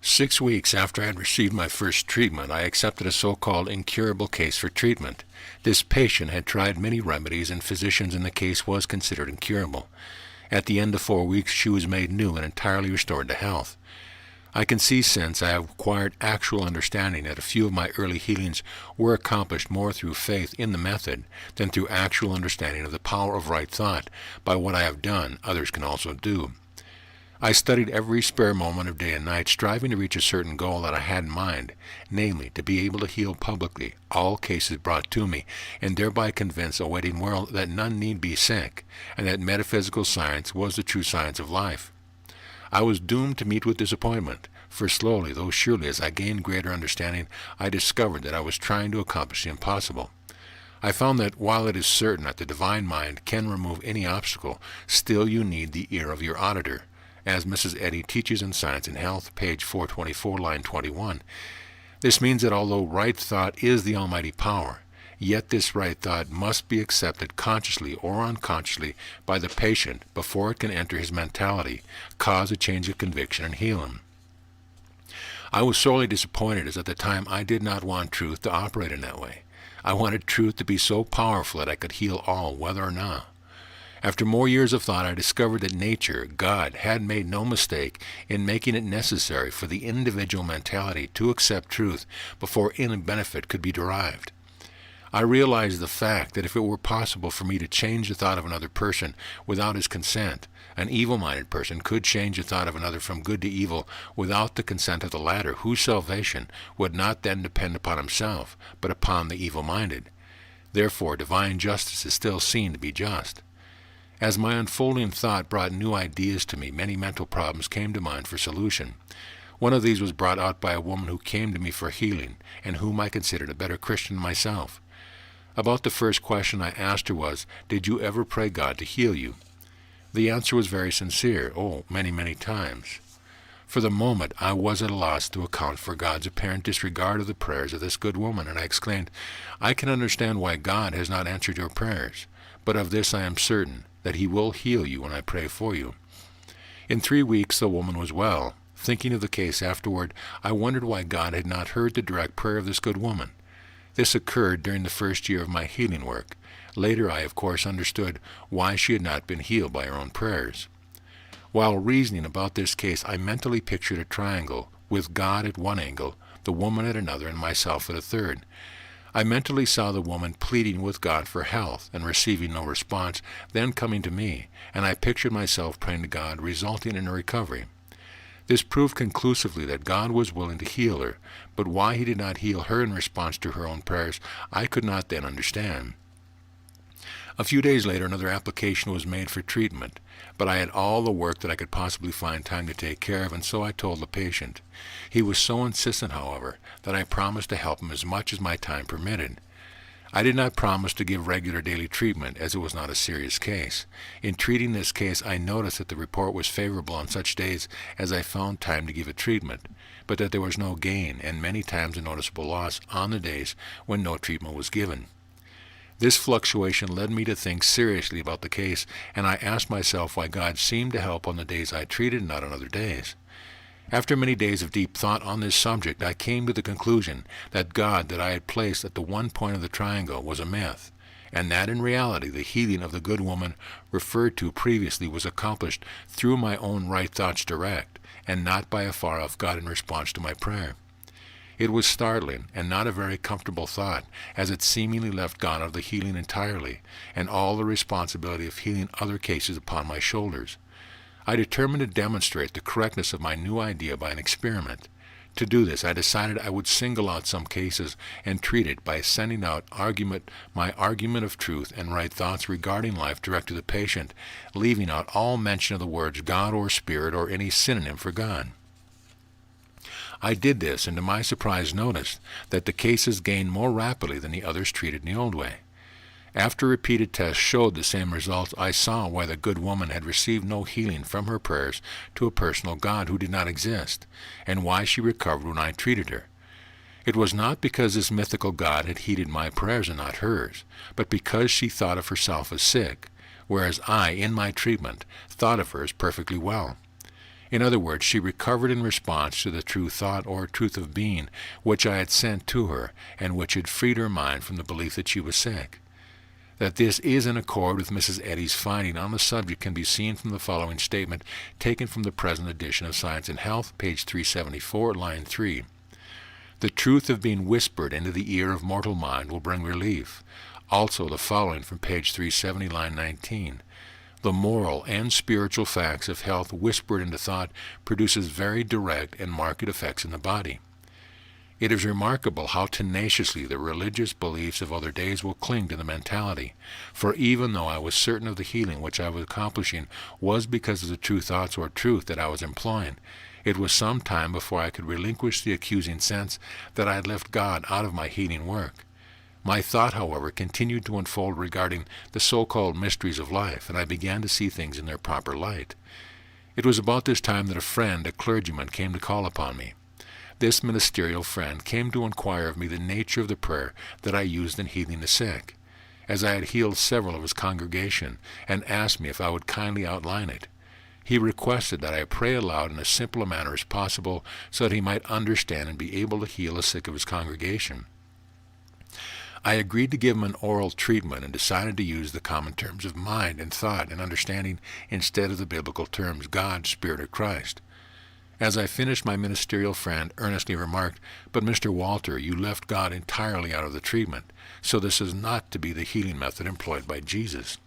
6 weeks after I had received my first treatment, I accepted a so-called incurable case for treatment. This patient had tried many remedies and physicians, and the case was considered incurable. At the end of 4 weeks, she was made new and entirely restored to health. I can see since I have acquired actual understanding that a few of my early healings were accomplished more through faith in the method than through actual understanding of the power of right thought. By what I have done, others can also do. I studied every spare moment of day and night, striving to reach a certain goal that I had in mind, namely, to be able to heal publicly all cases brought to me, and thereby convince a waiting world that none need be sick, and that metaphysical science was the true science of life. I was doomed to meet with disappointment, for slowly, though surely, as I gained greater understanding, I discovered that I was trying to accomplish the impossible. I found that while it is certain that the divine mind can remove any obstacle, still you need the ear of your auditor, as Mrs. Eddy teaches in Science and Health, page 424, line 21. This means that although right thought is the almighty power, yet this right thought must be accepted consciously or unconsciously by the patient before it can enter his mentality, cause a change of conviction, and heal him. I was sorely disappointed, as at the time I did not want truth to operate in that way. I wanted truth to be so powerful that I could heal all, whether or not. After more years of thought, I discovered that nature, God, had made no mistake in making it necessary for the individual mentality to accept truth before any benefit could be derived. I realized the fact that if it were possible for me to change the thought of another person without his consent, an evil-minded person could change the thought of another from good to evil without the consent of the latter, whose salvation would not then depend upon himself, but upon the evil-minded. Therefore, divine justice is still seen to be just. As my unfolding thought brought new ideas to me, many mental problems came to mind for solution. One of these was brought out by a woman who came to me for healing, and whom I considered a better Christian than myself. About the first question I asked her was, "Did you ever pray God to heal you?" The answer was very sincere, many, many times. For the moment, I was at a loss to account for God's apparent disregard of the prayers of this good woman, and I exclaimed, "I can understand why God has not answered your prayers, but of this I am certain, that he will heal you when I pray for you." In 3 weeks the woman was well. Thinking of the case afterward, I wondered why God had not heard the direct prayer of this good woman. This occurred during the first year of my healing work. Later I, of course, understood why she had not been healed by her own prayers. While reasoning about this case, I mentally pictured a triangle, with God at one angle, the woman at another, and myself at a third. I mentally saw the woman pleading with God for health and receiving no response, then coming to me, and I pictured myself praying to God, resulting in a recovery. This proved conclusively that God was willing to heal her, but why he did not heal her in response to her own prayers, I could not then understand. A few days later, another application was made for treatment, but I had all the work that I could possibly find time to take care of, and so I told the patient. He was so insistent, however, that I promised to help him as much as my time permitted. I did not promise to give regular daily treatment, as it was not a serious case. In treating this case, I noticed that the report was favorable on such days as I found time to give it treatment, but that there was no gain, and many times a noticeable loss, on the days when no treatment was given. This fluctuation led me to think seriously about the case, and I asked myself why God seemed to help on the days I treated and not on other days. After many days of deep thought on this subject, I came to the conclusion that God that I had placed at the one point of the triangle was a myth, and that in reality the healing of the good woman referred to previously was accomplished through my own right thoughts direct, and not by a far-off God in response to my prayer. It was startling, and not a very comfortable thought, as it seemingly left God out of the healing entirely, and all the responsibility of healing other cases upon my shoulders. I determined to demonstrate the correctness of my new idea by an experiment. To do this, I decided I would single out some cases and treat it by sending out my argument of truth and right thoughts regarding life direct to the patient, leaving out all mention of the words God or Spirit or any synonym for God. I did this, and to my surprise noticed that the cases gained more rapidly than the others treated in the old way. After repeated tests showed the same results, I saw why the good woman had received no healing from her prayers to a personal God who did not exist, and why she recovered when I treated her. It was not because this mythical God had heeded my prayers and not hers, but because she thought of herself as sick, whereas I, in my treatment, thought of her as perfectly well. In other words, she recovered in response to the true thought or truth of being which I had sent to her, and which had freed her mind from the belief that she was sick. That this is in accord with Mrs. Eddy's finding on the subject can be seen from the following statement taken from the present edition of Science and Health, page 374, line 3. The truth of being whispered into the ear of mortal mind will bring relief. Also the following from page 370, line 19. The moral and spiritual facts of health whispered into thought produces very direct and marked effects in the body. It is remarkable how tenaciously the religious beliefs of other days will cling to the mentality, for even though I was certain of the healing which I was accomplishing was because of the true thoughts or truth that I was employing, it was some time before I could relinquish the accusing sense that I had left God out of my healing work. My thought, however, continued to unfold regarding the so-called mysteries of life, and I began to see things in their proper light. It was about this time that a friend, a clergyman, came to call upon me. This ministerial friend came to inquire of me the nature of the prayer that I used in healing the sick, as I had healed several of his congregation, and asked me if I would kindly outline it. He requested that I pray aloud in as simple a manner as possible, so that he might understand and be able to heal the sick of his congregation. I agreed to give him an oral treatment and decided to use the common terms of mind and thought and understanding instead of the biblical terms God, Spirit, or Christ. As I finished, my ministerial friend earnestly remarked, "But Mr. Walter, you left God entirely out of the treatment, so this is not to be the healing method employed by Jesus."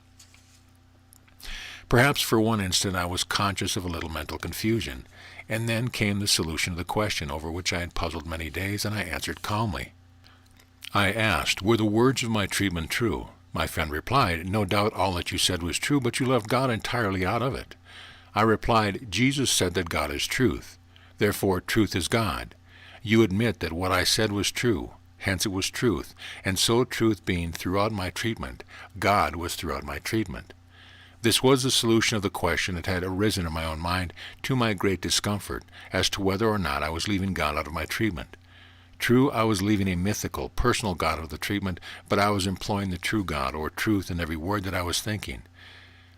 Perhaps for one instant I was conscious of a little mental confusion, and then came the solution of the question over which I had puzzled many days, and I answered calmly. I asked, "Were the words of my treatment true?" My friend replied, "No doubt all that you said was true, but you left God entirely out of it." I replied, "Jesus said that God is truth. Therefore, truth is God. You admit that what I said was true. Hence it was truth. And so truth being throughout my treatment, God was throughout my treatment." This was the solution of the question that had arisen in my own mind, to my great discomfort, as to whether or not I was leaving God out of my treatment. True, I was leaving a mythical, personal God out of the treatment, but I was employing the true God, or truth, in every word that I was thinking.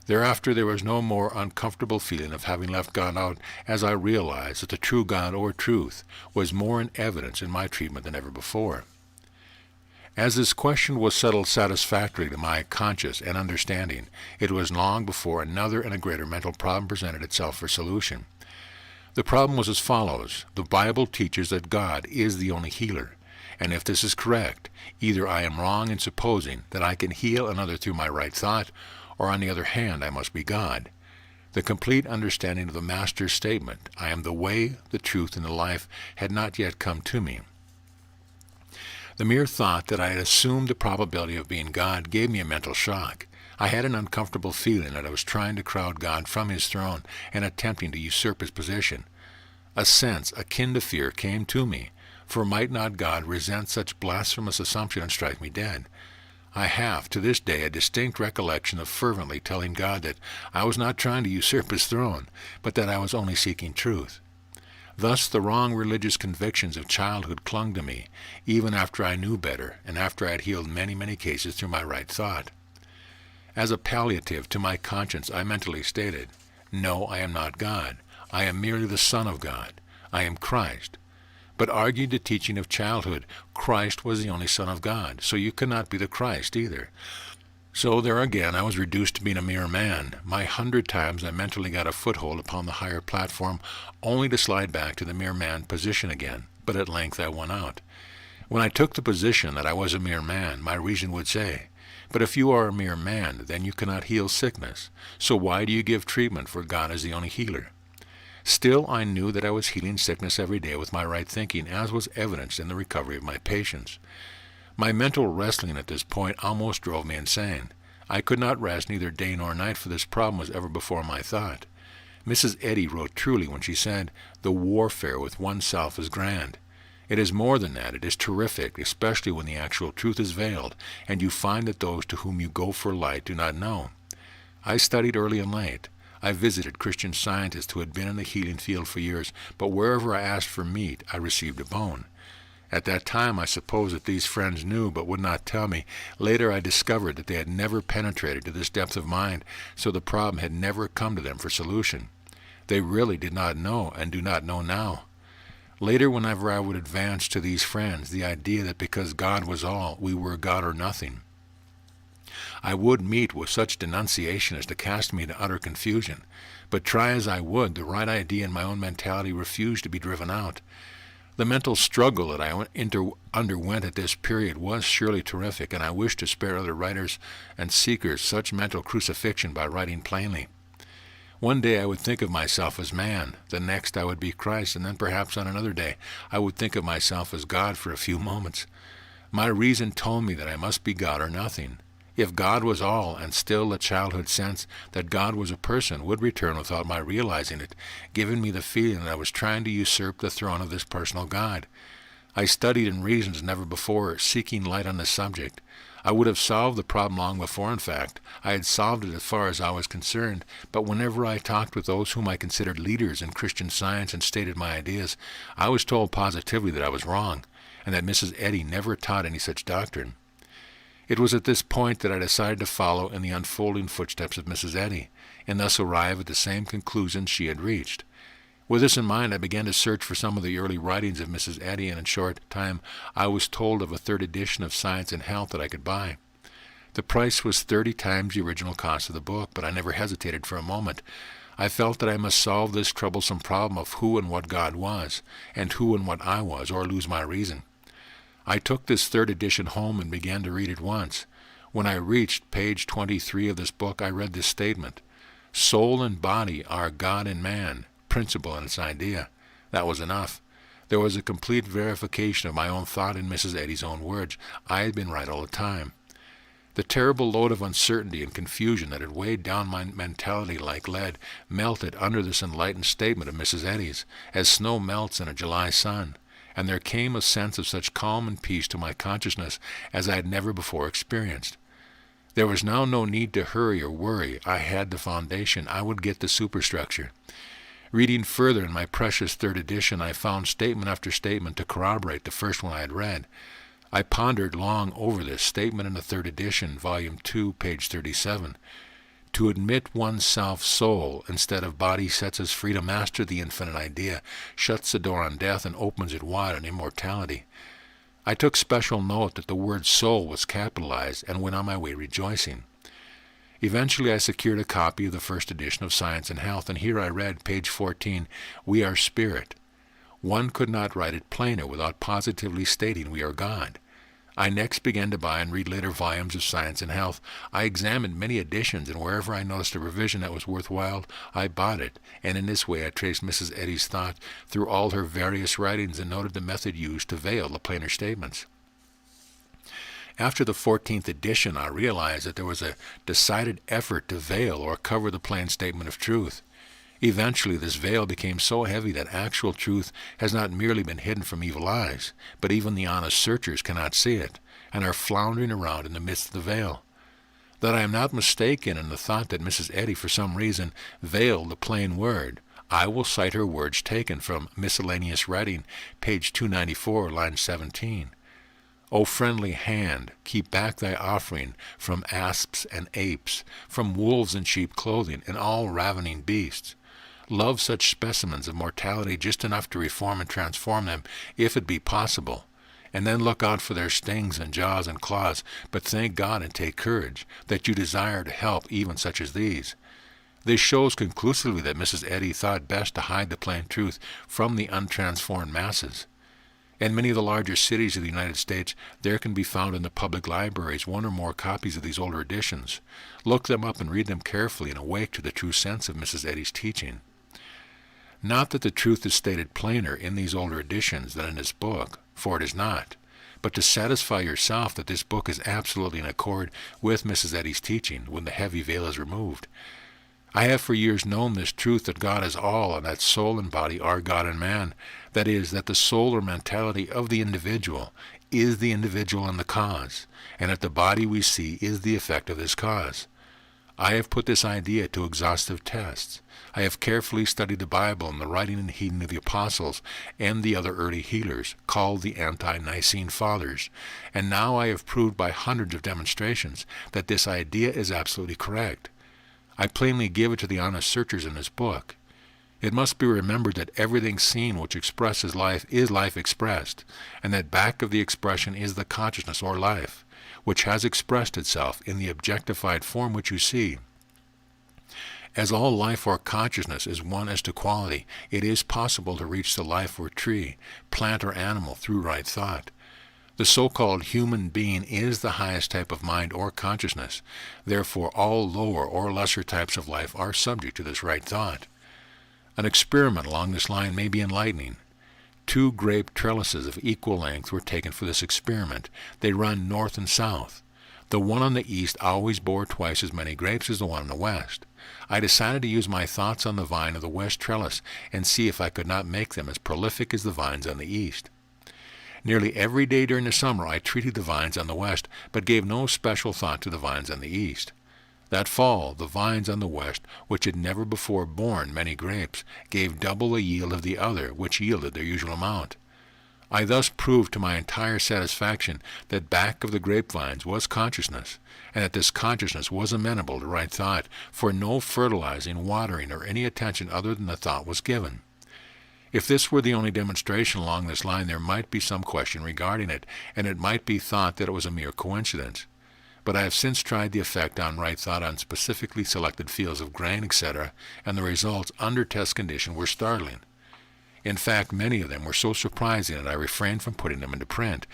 Thereafter there was no more uncomfortable feeling of having left God out, as I realized that the true God, or truth, was more in evidence in my treatment than ever before. As this question was settled satisfactorily to my conscience and understanding, it was long before another and a greater mental problem presented itself for solution. The problem was as follows. The Bible teaches that God is the only healer, and if this is correct, either I am wrong in supposing that I can heal another through my right thought, or on the other hand, I must be God. The complete understanding of the Master's statement, "I am the way, the truth, and the life," had not yet come to me. The mere thought that I had assumed the probability of being God gave me a mental shock. I had an uncomfortable feeling that I was trying to crowd God from his throne and attempting to usurp his position. A sense akin to fear came to me, for might not God resent such blasphemous assumption and strike me dead? I have, to this day, a distinct recollection of fervently telling God that I was not trying to usurp his throne, but that I was only seeking truth. Thus the wrong religious convictions of childhood clung to me, even after I knew better, and after I had healed many, many cases through my right thought. As a palliative to my conscience, I mentally stated, "No, I am not God. I am merely the Son of God. I am Christ." But argued the teaching of childhood, Christ was the only Son of God, so you cannot be the Christ either. So there again I was reduced to being a mere man. My 100 times I mentally got a foothold upon the higher platform, only to slide back to the mere man position again, but at length I won out. When I took the position that I was a mere man, my reason would say, "But if you are a mere man, then you cannot heal sickness. So why do you give treatment, for God is the only healer?" Still, I knew that I was healing sickness every day with my right thinking, as was evidenced in the recovery of my patients. My mental wrestling at this point almost drove me insane. I could not rest neither day nor night, for this problem was ever before my thought. Mrs. Eddy wrote truly when she said, "The warfare with oneself is grand." It is more than that. It is terrific, especially when the actual truth is veiled, and you find that those to whom you go for light do not know. I studied early and late. I visited Christian Scientists who had been in the healing field for years, but wherever I asked for meat, I received a bone. At that time, I suppose that these friends knew but would not tell me. Later, I discovered that they had never penetrated to this depth of mind, so the problem had never come to them for solution. They really did not know, and do not know now. Later, whenever I would advance to these friends the idea that because God was all, we were God or nothing, I would meet with such denunciation as to cast me into utter confusion. But try as I would, the right idea in my own mentality refused to be driven out. The mental struggle that I underwent at this period was surely terrific, and I wish to spare other writers and seekers such mental crucifixion by writing plainly. One day I would think of myself as man, the next I would be Christ, and then perhaps on another day I would think of myself as God for a few moments. My reason told me that I must be God or nothing. If God was all, and still the childhood sense that God was a person would return without my realizing it, giving me the feeling that I was trying to usurp the throne of this personal God. I studied and reasoned as never before, seeking light on the subject. I would have solved the problem long before, in fact. I had solved it as far as I was concerned, but whenever I talked with those whom I considered leaders in Christian Science and stated my ideas, I was told positively that I was wrong, and that Mrs. Eddy never taught any such doctrine. It was at this point that I decided to follow in the unfolding footsteps of Mrs. Eddy, and thus arrive at the same conclusions she had reached. With this in mind, I began to search for some of the early writings of Mrs. Eddy, and in short time I was told of a third edition of Science and Health that I could buy. The price was 30 times the original cost of the book, but I never hesitated for a moment. I felt that I must solve this troublesome problem of who and what God was, and who and what I was, or lose my reason. I took this third edition home and began to read it once. When I reached page 23 of this book, I read this statement: "Soul and body are God and man, principle and its idea." That was enough. There was a complete verification of my own thought in Mrs. Eddy's own words. I had been right all the time. The terrible load of uncertainty and confusion that had weighed down my mentality like lead melted under this enlightened statement of Mrs. Eddy's, as snow melts in a July sun, and there came a sense of such calm and peace to my consciousness as I had never before experienced. There was now no need to hurry or worry. I had the foundation. I would get the superstructure. Reading further in my precious third edition, I found statement after statement to corroborate the first one I had read. I pondered long over this statement in the third edition, volume 2, page 37. To admit oneself soul instead of body sets us free to master the infinite idea, shuts the door on death, and opens it wide on immortality. I took special note that the word soul was capitalized, and went on my way rejoicing. Eventually I secured a copy of the first edition of Science and Health, and here I read, page 14, "We are spirit." One could not write it plainer without positively stating we are God. I next began to buy and read later volumes of Science and Health. I examined many editions, and wherever I noticed a revision that was worthwhile, I bought it, and in this way I traced Mrs. Eddy's thought through all her various writings and noted the method used to veil the plainer statements. After the 14th edition, I realized that there was a decided effort to veil or cover the plain statement of truth. Eventually, this veil became so heavy that actual truth has not merely been hidden from evil eyes, but even the honest searchers cannot see it, and are floundering around in the midst of the veil. That I am not mistaken in the thought that Mrs. Eddy, for some reason, veiled the plain word, I will cite her words taken from Miscellaneous Writing, page 294, line 17. O friendly hand, keep back thy offering from asps and apes, from wolves in sheep clothing, and all ravening beasts. Love such specimens of mortality just enough to reform and transform them, if it be possible, and then look out for their stings and jaws and claws, but thank God and take courage, that you desire to help even such as these. This shows conclusively that Mrs. Eddy thought best to hide the plain truth from the untransformed masses. In many of the larger cities of the United States, there can be found in the public libraries one or more copies of these older editions. Look them up and read them carefully and awake to the true sense of Mrs. Eddy's teaching. Not that the truth is stated plainer in these older editions than in this book, for it is not, but to satisfy yourself that this book is absolutely in accord with Mrs. Eddy's teaching when the heavy veil is removed. I have for years known this truth, that God is all, and that soul and body are God and man. That is, that the soul or mentality of the individual is the individual and the cause, and that the body we see is the effect of this cause. I have put this idea to exhaustive tests. I have carefully studied the Bible and the writing and heeding of the apostles and the other early healers, called the Ante-Nicene Fathers, and now I have proved by hundreds of demonstrations that this idea is absolutely correct. I plainly give it to the honest searchers in this book. It must be remembered that everything seen which expresses life is life expressed, and that back of the expression is the consciousness or life, which has expressed itself in the objectified form which you see. As all life or consciousness is one as to quality, it is possible to reach the life or tree, plant or animal through right thought. The so-called human being is the highest type of mind or consciousness. Therefore, all lower or lesser types of life are subject to this right thought. An experiment along this line may be enlightening. 2 grape trellises of equal length were taken for this experiment. They run north and south. The one on the east always bore twice as many grapes as the one on the west. I decided to use my thoughts on the vine of the west trellis and see if I could not make them as prolific as the vines on the east. Nearly every day during the summer I treated the vines on the west, but gave no special thought to the vines on the east. That fall, the vines on the west, which had never before borne many grapes, gave double the yield of the other, which yielded their usual amount. I thus proved to my entire satisfaction that back of the grapevines was consciousness, and that this consciousness was amenable to right thought, for no fertilizing, watering, or any attention other than the thought was given. If this were the only demonstration along this line, there might be some question regarding it, and it might be thought that it was a mere coincidence. But I have since tried the effect on right thought on specifically selected fields of grain, etc., and the results under test condition were startling. In fact, many of them were so surprising that I refrained from putting them into print.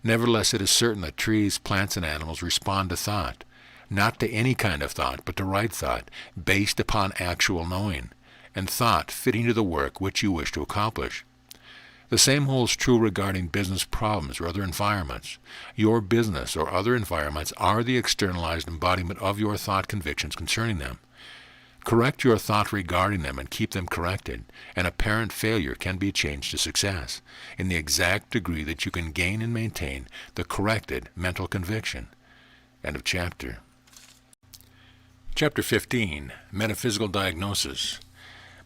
Nevertheless, it is certain that trees, plants, and animals respond to thought, not to any kind of thought, but to right thought, based upon actual knowing, and thought fitting to the work which you wish to accomplish. The same holds true regarding business problems or other environments. Your business or other environments are the externalized embodiment of your thought convictions concerning them. Correct your thought regarding them and keep them corrected, and apparent failure can be changed to success, in the exact degree that you can gain and maintain the corrected mental conviction. End of chapter. Chapter 15, Metaphysical Diagnosis.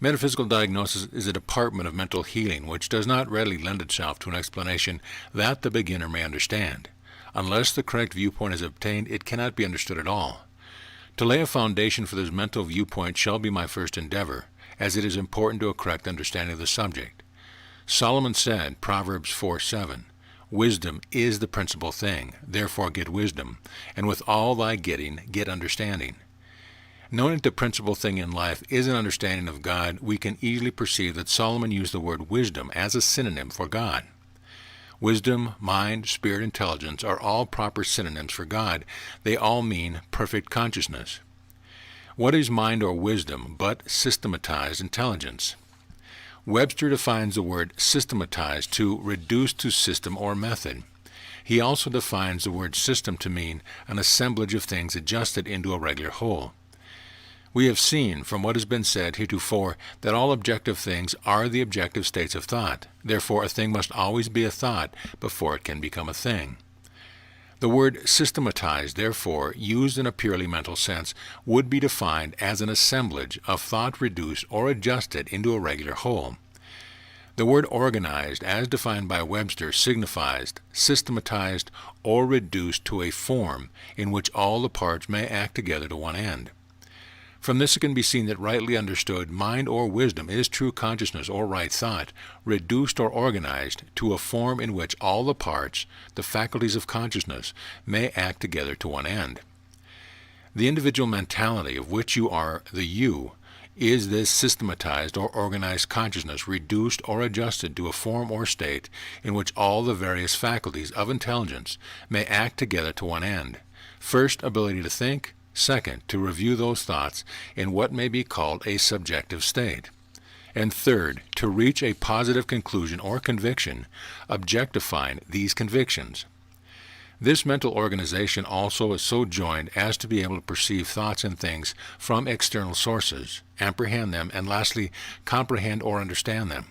Metaphysical diagnosis is a department of mental healing which does not readily lend itself to an explanation that the beginner may understand. Unless the correct viewpoint is obtained, it cannot be understood at all. To lay a foundation for this mental viewpoint shall be my first endeavor, as it is important to a correct understanding of the subject. Solomon said, Proverbs 4:7, "Wisdom is the principal thing, therefore get wisdom, and with all thy getting, get understanding." Knowing that the principal thing in life is an understanding of God, we can easily perceive that Solomon used the word wisdom as a synonym for God. Wisdom, mind, spirit, intelligence are all proper synonyms for God. They all mean perfect consciousness. What is mind or wisdom but systematized intelligence? Webster defines the word systematized to reduce to system or method. He also defines the word system to mean an assemblage of things adjusted into a regular whole. We have seen, from what has been said heretofore, that all objective things are the objective states of thought. Therefore, a thing must always be a thought before it can become a thing. The word systematized, therefore, used in a purely mental sense, would be defined as an assemblage of thought reduced or adjusted into a regular whole. The word organized, as defined by Webster, signifies systematized or reduced to a form in which all the parts may act together to one end. From this it can be seen that rightly understood, mind or wisdom is true consciousness or right thought, reduced or organized to a form in which all the parts, the faculties of consciousness, may act together to one end. The individual mentality of which you are the you is this systematized or organized consciousness reduced or adjusted to a form or state in which all the various faculties of intelligence may act together to one end. First, ability to think. Second, to review those thoughts in what may be called a subjective state. And third, to reach a positive conclusion or conviction, objectifying these convictions. This mental organization also is so joined as to be able to perceive thoughts and things from external sources, apprehend them, and lastly, comprehend or understand them.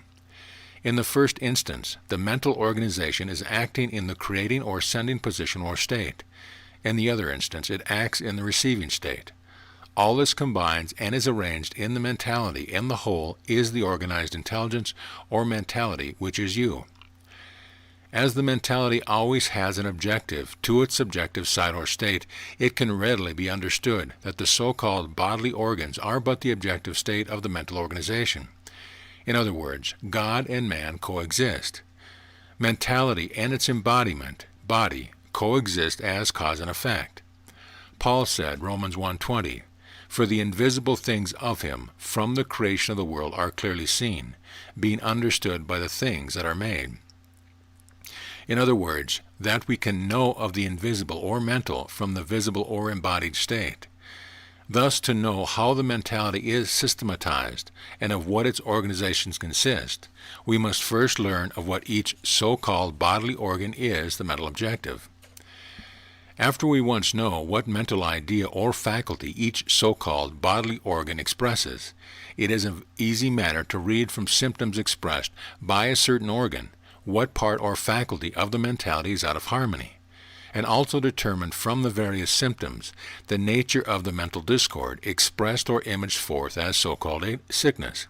In the first instance, the mental organization is acting in the creating or sending position or state. In the other instance, it acts in the receiving state. All this combines and is arranged in the mentality in the whole is the organized intelligence or mentality, which is you. As the mentality always has an objective to its subjective side or state, it can readily be understood that the so-called bodily organs are but the objective state of the mental organization. In other words, God and man coexist. Mentality and its embodiment, body, coexist as cause and effect. Paul said, Romans 1:20, "For the invisible things of him from the creation of the world are clearly seen, being understood by the things that are made." In other words, that we can know of the invisible or mental from the visible or embodied state. Thus, to know how the mentality is systematized and of what its organizations consist, we must first learn of what each so-called bodily organ is the mental objective. After we once know what mental idea or faculty each so-called bodily organ expresses, it is an easy matter to read from symptoms expressed by a certain organ what part or faculty of the mentality is out of harmony, and also determine from the various symptoms the nature of the mental discord expressed or imaged forth as so-called a sickness.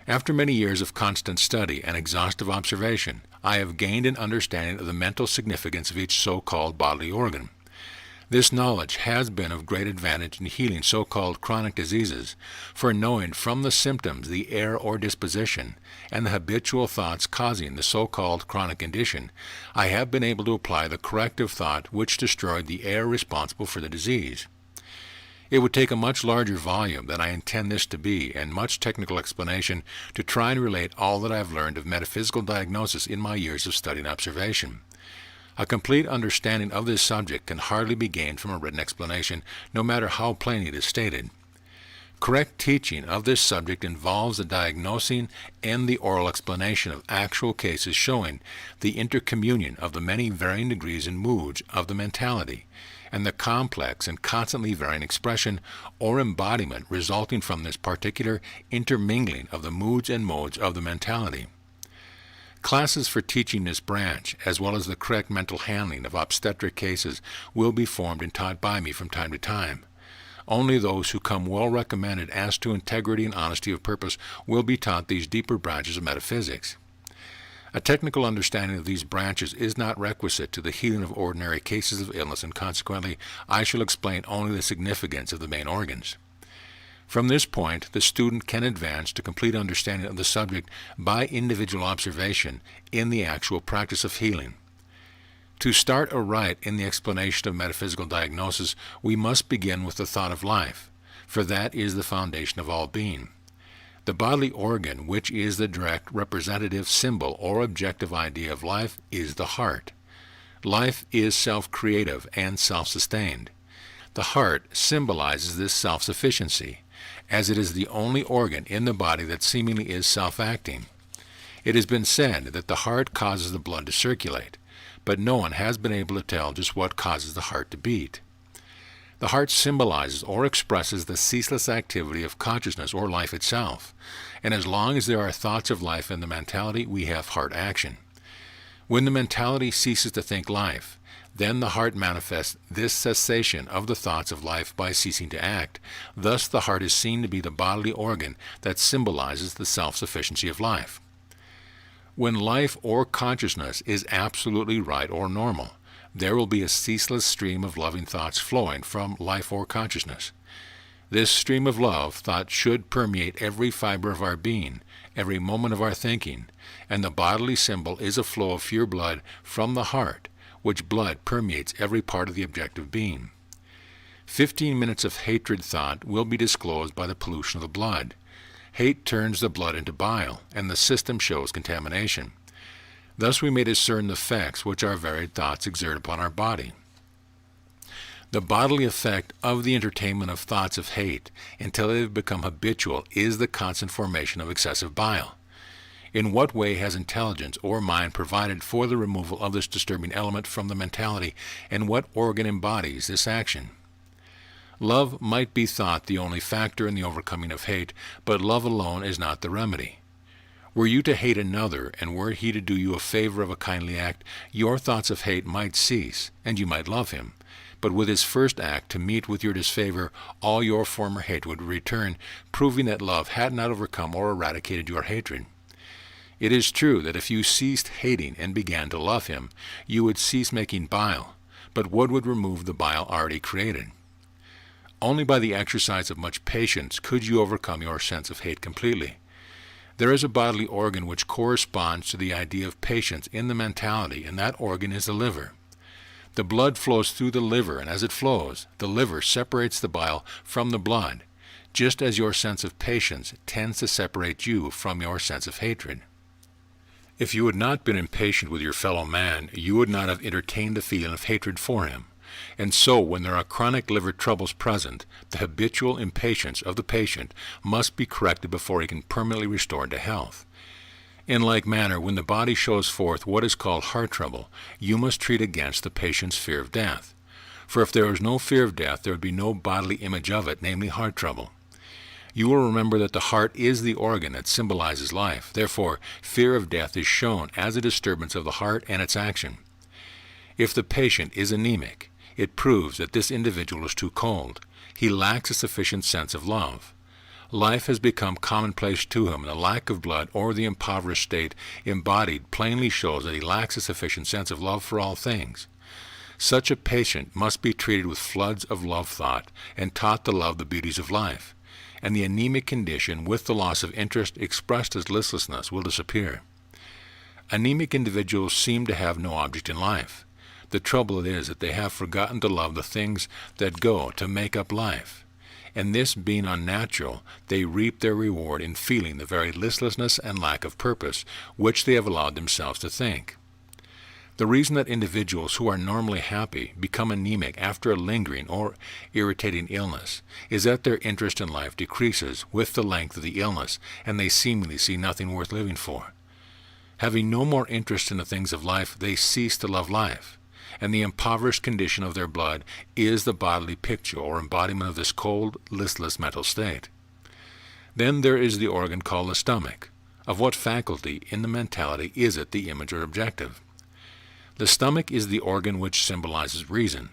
After many years of constant study and exhaustive observation, I have gained an understanding of the mental significance of each so-called bodily organ. This knowledge has been of great advantage in healing so-called chronic diseases, for knowing from the symptoms the error or disposition and the habitual thoughts causing the so-called chronic condition, I have been able to apply the corrective thought which destroyed the error responsible for the disease. It would take a much larger volume than I intend this to be, and much technical explanation, to try and relate all that I have learned of metaphysical diagnosis in my years of study and observation. A complete understanding of this subject can hardly be gained from a written explanation, no matter how plainly it is stated. Correct teaching of this subject involves the diagnosing and the oral explanation of actual cases showing the intercommunion of the many varying degrees and moods of the mentality, and the complex and constantly varying expression or embodiment resulting from this particular intermingling of the moods and modes of the mentality. Classes for teaching this branch, as well as the correct mental handling of obstetric cases, will be formed and taught by me from time to time. Only those who come well recommended as to integrity and honesty of purpose will be taught these deeper branches of metaphysics. A technical understanding of these branches is not requisite to the healing of ordinary cases of illness, and consequently I shall explain only the significance of the main organs. From this point, the student can advance to complete understanding of the subject by individual observation in the actual practice of healing. To start aright in the explanation of metaphysical diagnosis, we must begin with the thought of life, for that is the foundation of all being. The bodily organ, which is the direct representative symbol or objective idea of life, is the heart. Life is self-creative and self-sustained. The heart symbolizes this self-sufficiency, as it is the only organ in the body that seemingly is self-acting. It has been said that the heart causes the blood to circulate, but no one has been able to tell just what causes the heart to beat. The heart symbolizes or expresses the ceaseless activity of consciousness or life itself, and as long as there are thoughts of life in the mentality, we have heart action. When the mentality ceases to think life, then the heart manifests this cessation of the thoughts of life by ceasing to act. Thus the heart is seen to be the bodily organ that symbolizes the self-sufficiency of life. When life or consciousness is absolutely right or normal, there will be a ceaseless stream of loving thoughts flowing from life or consciousness. This stream of love thought should permeate every fiber of our being, every moment of our thinking, and the bodily symbol is a flow of pure blood from the heart, which blood permeates every part of the objective being. 15 minutes of hatred thought will be disclosed by the pollution of the blood. Hate turns the blood into bile, and the system shows contamination. Thus we may discern the effects which our varied thoughts exert upon our body. The bodily effect of the entertainment of thoughts of hate, until they have become habitual, is the constant formation of excessive bile. In what way has intelligence or mind provided for the removal of this disturbing element from the mentality, and what organ embodies this action? Love might be thought the only factor in the overcoming of hate, but love alone is not the remedy. Were you to hate another, and were he to do you a favor of a kindly act, your thoughts of hate might cease, and you might love him. But with his first act to meet with your disfavor, all your former hate would return, proving that love had not overcome or eradicated your hatred. It is true that if you ceased hating and began to love him, you would cease making bile, but what would remove the bile already created? Only by the exercise of much patience could you overcome your sense of hate completely. There is a bodily organ which corresponds to the idea of patience in the mentality, and that organ is the liver. The blood flows through the liver, and as it flows, the liver separates the bile from the blood, just as your sense of patience tends to separate you from your sense of hatred. If you had not been impatient with your fellow man, you would not have entertained a feeling of hatred for him. And so, when there are chronic liver troubles present, the habitual impatience of the patient must be corrected before he can permanently restore to health. In like manner, when the body shows forth what is called heart trouble, you must treat against the patient's fear of death. For if there is no fear of death, there would be no bodily image of it, namely heart trouble. You will remember that the heart is the organ that symbolizes life. Therefore, fear of death is shown as a disturbance of the heart and its action. If the patient is anemic, it proves that this individual is too cold. He lacks a sufficient sense of love. Life has become commonplace to him, and the lack of blood or the impoverished state embodied plainly shows that he lacks a sufficient sense of love for all things. Such a patient must be treated with floods of love thought and taught to love the beauties of life, and the anemic condition with the loss of interest expressed as listlessness will disappear. Anemic individuals seem to have no object in life. The trouble is that they have forgotten to love the things that go to make up life. And this being unnatural, they reap their reward in feeling the very listlessness and lack of purpose which they have allowed themselves to think. The reason that individuals who are normally happy become anemic after a lingering or irritating illness is that their interest in life decreases with the length of the illness, and they seemingly see nothing worth living for. Having no more interest in the things of life, they cease to love life. And the impoverished condition of their blood is the bodily picture or embodiment of this cold, listless mental state. Then there is the organ called the stomach. Of what faculty in the mentality is it the image or objective? The stomach is the organ which symbolizes reason.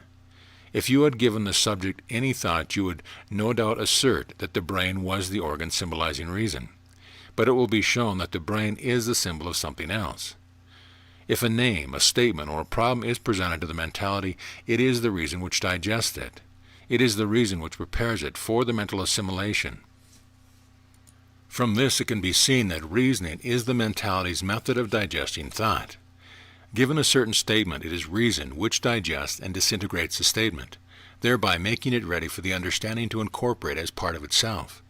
If you had given the subject any thought, you would no doubt assert that the brain was the organ symbolizing reason. But it will be shown that the brain is the symbol of something else. If a name, a statement, or a problem is presented to the mentality, it is the reason which digests it. It is the reason which prepares it for the mental assimilation. From this it can be seen that reasoning is the mentality's method of digesting thought. Given a certain statement, it is reason which digests and disintegrates the statement, thereby making it ready for the understanding to incorporate as part of itself.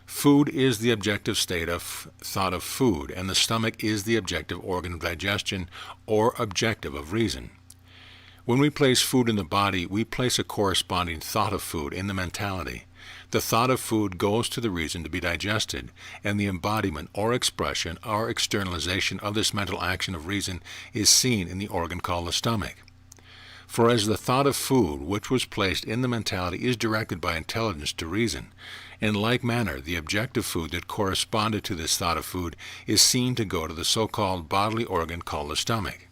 Food is the objective state of thought of food, and the stomach is the objective organ of digestion or objective of reason. When we place food in the body, we place a corresponding thought of food in the mentality. The thought of food goes to the reason to be digested, and the embodiment or expression or externalization of this mental action of reason is seen in the organ called the stomach. For as the thought of food which was placed in the mentality is directed by intelligence to reason, in like manner the objective food that corresponded to this thought of food is seen to go to the so-called bodily organ called the stomach.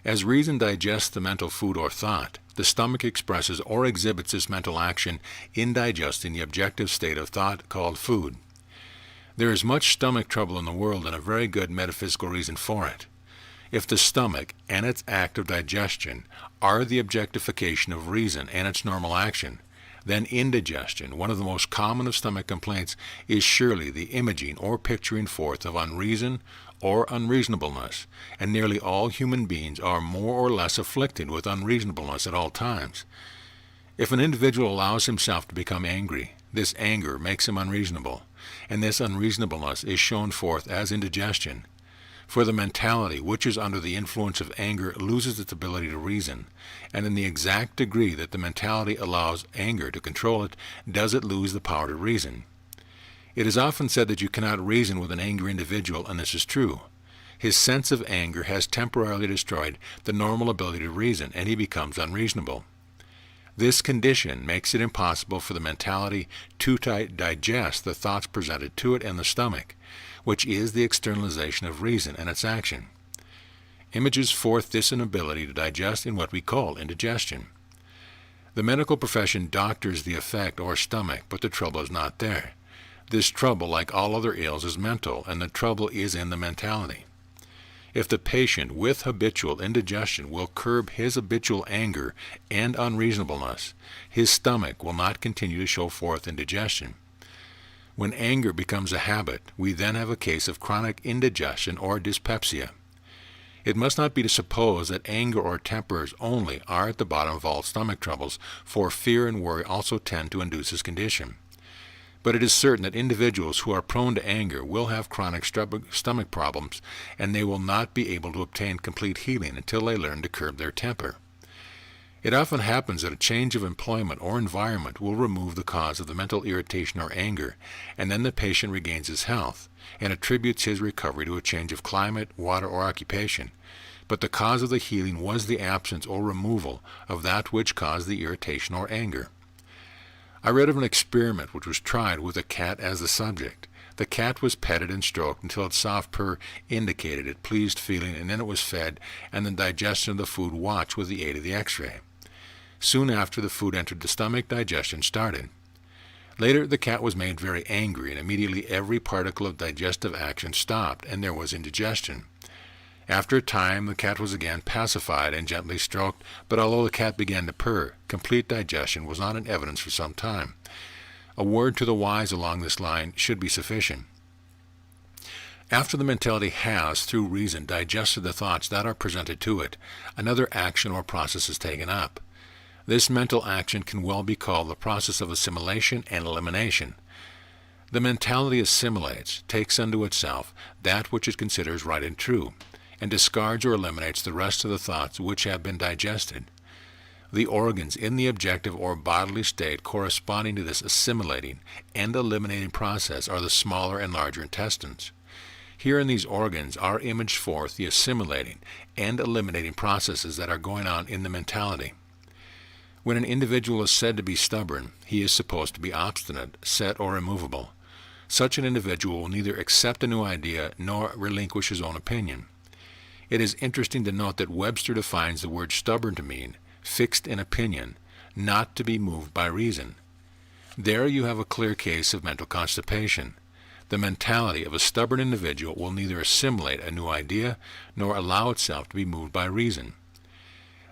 As reason digests the mental food or thought, the stomach expresses or exhibits this mental action in digesting the objective state of thought called food. There is much stomach trouble in the world and a very good metaphysical reason for it. If the stomach and its act of digestion are the objectification of reason and its normal action, then indigestion, one of the most common of stomach complaints, is surely the imaging or picturing forth of unreason or unreasonableness, and nearly all human beings are more or less afflicted with unreasonableness at all times. If an individual allows himself to become angry, this anger makes him unreasonable, and this unreasonableness is shown forth as indigestion. For the mentality which is under the influence of anger loses its ability to reason, and in the exact degree that the mentality allows anger to control it, does it lose the power to reason. It is often said that you cannot reason with an angry individual, and this is true. His sense of anger has temporarily destroyed the normal ability to reason, and he becomes unreasonable. This condition makes it impossible for the mentality to digest the thoughts presented to it in the stomach, which is the externalization of reason and its action. Images forth this inability to digest in what we call indigestion. The medical profession doctors the effect or stomach, but the trouble is not there. This trouble, like all other ills, is mental, and the trouble is in the mentality. If the patient with habitual indigestion will curb his habitual anger and unreasonableness, his stomach will not continue to show forth indigestion. When anger becomes a habit, we then have a case of chronic indigestion or dyspepsia. It must not be to suppose that anger or tempers only are at the bottom of all stomach troubles, for fear and worry also tend to induce this condition. But it is certain that individuals who are prone to anger will have chronic stomach problems, and they will not be able to obtain complete healing until they learn to curb their temper. It often happens that a change of employment or environment will remove the cause of the mental irritation or anger, and then the patient regains his health, and attributes his recovery to a change of climate, water, or occupation. But the cause of the healing was the absence or removal of that which caused the irritation or anger. I read of an experiment which was tried with a cat as the subject. The cat was petted and stroked until its soft purr indicated it pleased feeling, and then it was fed, and the digestion of the food watched with the aid of the X-ray. Soon after the food entered the stomach, digestion started. Later, the cat was made very angry, and immediately every particle of digestive action stopped, and there was indigestion. After a time, the cat was again pacified and gently stroked, but although the cat began to purr, complete digestion was not in evidence for some time. A word to the wise along this line should be sufficient. After the mentality has, through reason, digested the thoughts that are presented to it, another action or process is taken up. This mental action can well be called the process of assimilation and elimination. The mentality assimilates, takes unto itself that which it considers right and true, and discards or eliminates the rest of the thoughts which have been digested. The organs in the objective or bodily state corresponding to this assimilating and eliminating process are the smaller and larger intestines. Here in these organs are imaged forth the assimilating and eliminating processes that are going on in the mentality. When an individual is said to be stubborn, he is supposed to be obstinate, set, or immovable. Such an individual will neither accept a new idea nor relinquish his own opinion. It is interesting to note that Webster defines the word stubborn to mean fixed in opinion, not to be moved by reason. There you have a clear case of mental constipation. The mentality of a stubborn individual will neither assimilate a new idea nor allow itself to be moved by reason.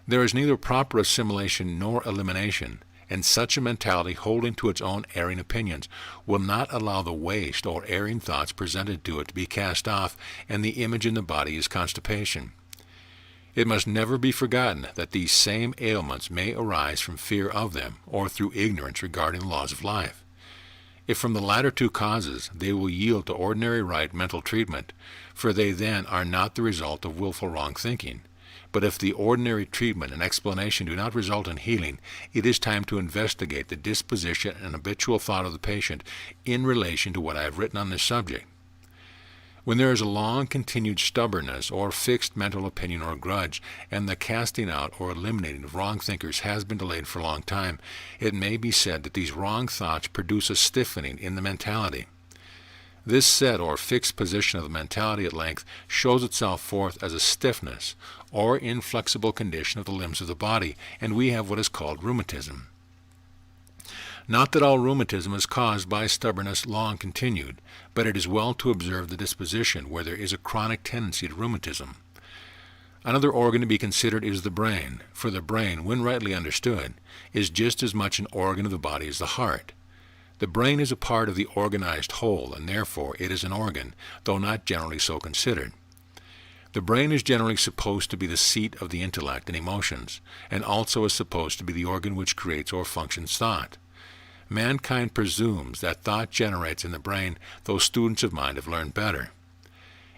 There is neither proper assimilation nor elimination, and such a mentality holding to its own erring opinions will not allow the waste or erring thoughts presented to it to be cast off, and the image in the body is constipation. It must never be forgotten that these same ailments may arise from fear of them, or through ignorance regarding the laws of life. If from the latter two causes they will yield to ordinary right mental treatment, for they then are not the result of willful wrong thinking. But if the ordinary treatment and explanation do not result in healing, it is time to investigate the disposition and habitual thought of the patient in relation to what I have written on this subject. When there is a long-continued stubbornness or fixed mental opinion or grudge, and the casting out or eliminating of wrong thinkers has been delayed for a long time, it may be said that these wrong thoughts produce a stiffening in the mentality. This set or fixed position of the mentality at length shows itself forth as a stiffness or inflexible condition of the limbs of the body, and we have what is called rheumatism. Not that all rheumatism is caused by stubbornness long continued, but it is well to observe the disposition where there is a chronic tendency to rheumatism. Another organ to be considered is the brain, for the brain, when rightly understood, is just as much an organ of the body as the heart. The brain is a part of the organized whole, and therefore it is an organ, though not generally so considered. The brain is generally supposed to be the seat of the intellect and emotions, and also is supposed to be the organ which creates or functions thought. Mankind presumes that thought generates in the brain, though students of mind have learned better.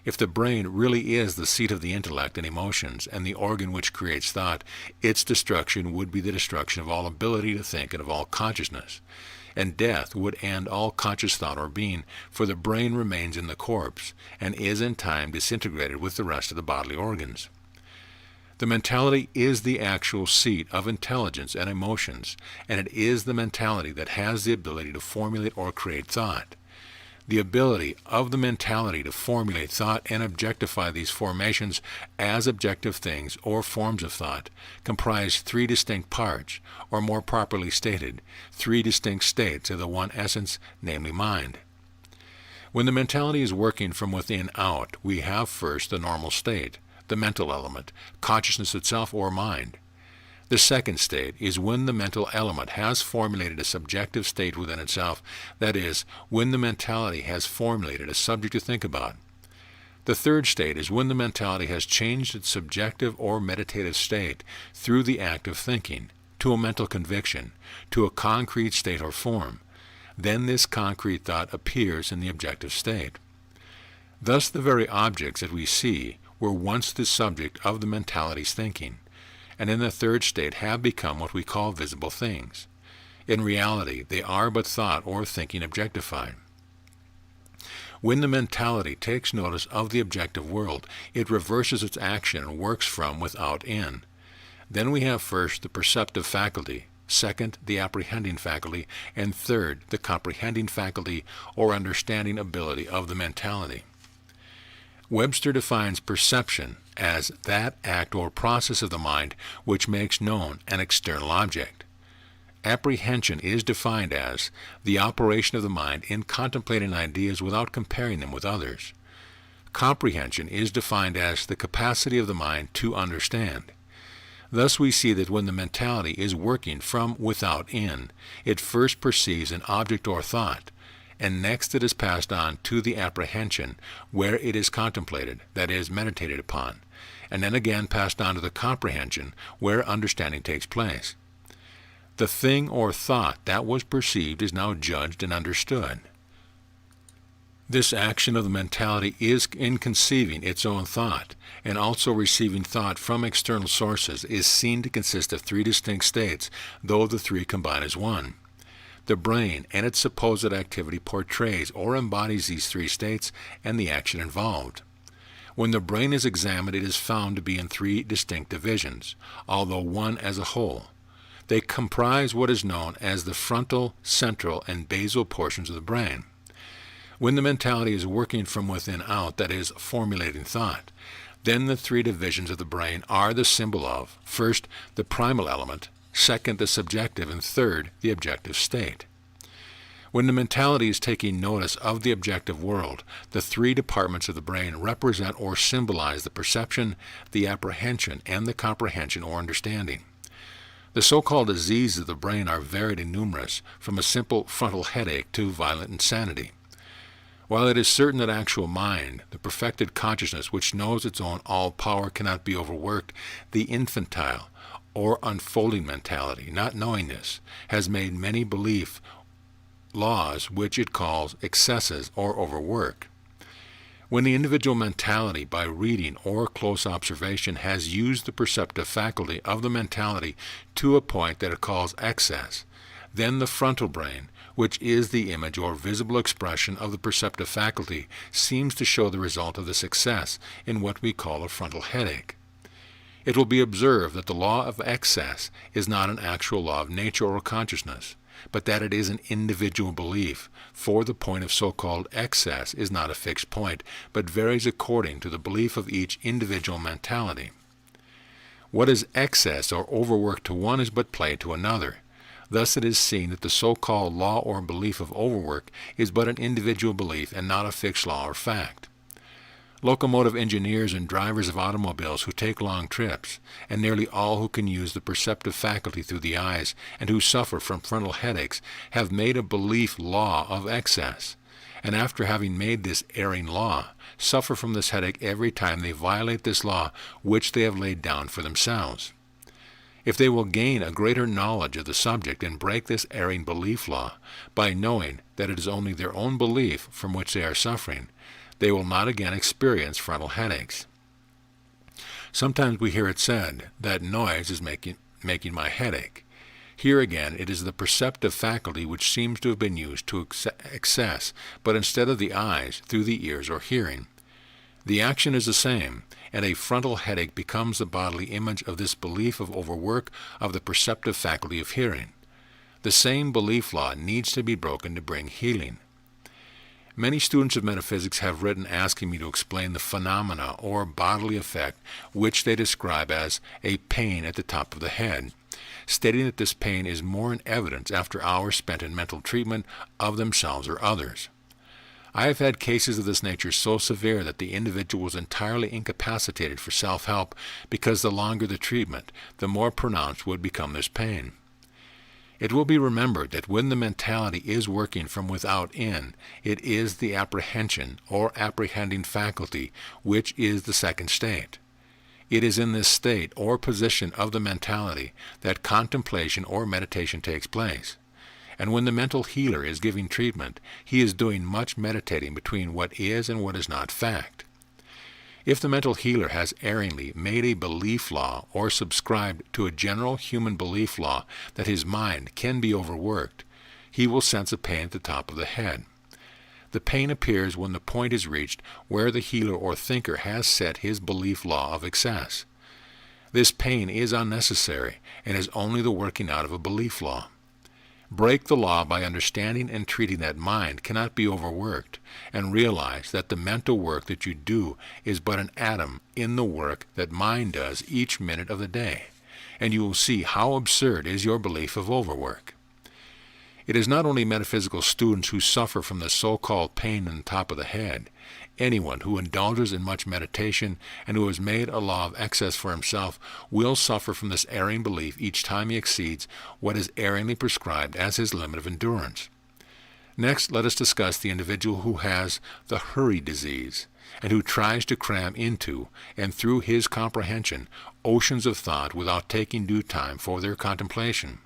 If the brain really is the seat of the intellect and emotions, and the organ which creates thought, its destruction would be the destruction of all ability to think and of all consciousness. And death would end all conscious thought or being, for the brain remains in the corpse, and is in time disintegrated with the rest of the bodily organs. The mentality is the actual seat of intelligence and emotions, and it is the mentality that has the ability to formulate or create thought. The ability of the mentality to formulate thought and objectify these formations as objective things or forms of thought comprise three distinct parts, or more properly stated, three distinct states of the one essence, namely mind. When the mentality is working from within out, we have first the normal state, the mental element, consciousness itself or mind. The second state is when the mental element has formulated a subjective state within itself, that is, when the mentality has formulated a subject to think about. The third state is when the mentality has changed its subjective or meditative state through the act of thinking, to a mental conviction, to a concrete state or form. Then this concrete thought appears in the objective state. Thus the very objects that we see were once the subject of the mentality's thinking, and in the third state have become what we call visible things. In reality, they are but thought or thinking objectified. When the mentality takes notice of the objective world, it reverses its action and works from without in. Then we have first the perceptive faculty, second the apprehending faculty, and third the comprehending faculty or understanding ability of the mentality. Webster defines perception as that act or process of the mind which makes known an external object. Apprehension is defined as the operation of the mind in contemplating ideas without comparing them with others. Comprehension is defined as the capacity of the mind to understand. Thus we see that when the mentality is working from without in, it first perceives an object or thought, and next it is passed on to the apprehension, where it is contemplated, that is, meditated upon, and then again passed on to the comprehension, where understanding takes place. The thing or thought that was perceived is now judged and understood. This action of the mentality is in conceiving its own thought, and also receiving thought from external sources is seen to consist of three distinct states, though the three combine as one. The brain and its supposed activity portrays or embodies these three states and the action involved. When the brain is examined, it is found to be in three distinct divisions, although one as a whole. They comprise what is known as the frontal, central, and basal portions of the brain. When the mentality is working from within out, that is, formulating thought, then the three divisions of the brain are the symbol of, first, the primal element, second, the subjective, and third, the objective state. When the mentality is taking notice of the objective world, the three departments of the brain represent or symbolize the perception, the apprehension, and the comprehension or understanding. The so-called diseases of the brain are varied and numerous, from a simple frontal headache to violent insanity. While it is certain that actual mind, the perfected consciousness which knows its own all-power, cannot be overworked, the infantile or unfolding mentality, not knowing this, has made many belief laws which it calls excesses or overwork. When the individual mentality, by reading or close observation, has used the perceptive faculty of the mentality to a point that it calls excess, then the frontal brain, which is the image or visible expression of the perceptive faculty, seems to show the result of this excess in what we call a frontal headache. It will be observed that the law of excess is not an actual law of nature or consciousness, but that it is an individual belief, for the point of so-called excess is not a fixed point, but varies according to the belief of each individual mentality. What is excess or overwork to one is but play to another. Thus it is seen that the so-called law or belief of overwork is but an individual belief and not a fixed law or fact. Locomotive engineers and drivers of automobiles who take long trips, and nearly all who can use the perceptive faculty through the eyes and who suffer from frontal headaches, have made a belief law of excess, and after having made this erring law, suffer from this headache every time they violate this law which they have laid down for themselves. If they will gain a greater knowledge of the subject and break this erring belief law, by knowing that it is only their own belief from which they are suffering, they will not again experience frontal headaches. Sometimes we hear it said that noise is making my headache. Here again it is the perceptive faculty which seems to have been used to excess, but instead of the eyes, through the ears or hearing. The action is the same, and a frontal headache becomes the bodily image of this belief of overwork of the perceptive faculty of hearing. The same belief law needs to be broken to bring healing. Many students of metaphysics have written asking me to explain the phenomena or bodily effect which they describe as a pain at the top of the head, stating that this pain is more in evidence after hours spent in mental treatment of themselves or others. I have had cases of this nature so severe that the individual was entirely incapacitated for self-help because the longer the treatment, the more pronounced would become this pain. It will be remembered that when the mentality is working from without in, it is the apprehension or apprehending faculty which is the second state. It is in this state or position of the mentality that contemplation or meditation takes place. And when the mental healer is giving treatment, he is doing much meditating between what is and what is not fact. If the mental healer has erringly made a belief law or subscribed to a general human belief law that his mind can be overworked, he will sense a pain at the top of the head. The pain appears when the point is reached where the healer or thinker has set his belief law of excess. This pain is unnecessary and is only the working out of a belief law. Break the law by understanding and treating that mind cannot be overworked, and realize that the mental work that you do is but an atom in the work that mind does each minute of the day, and you will see how absurd is your belief of overwork. It is not only metaphysical students who suffer from the so-called pain in the top of the head. Anyone who indulges in much meditation and who has made a law of excess for himself will suffer from this erring belief each time he exceeds what is erringly prescribed as his limit of endurance. Next, let us discuss the individual who has the hurry disease, and who tries to cram into, and through his comprehension, oceans of thought without taking due time for their contemplation.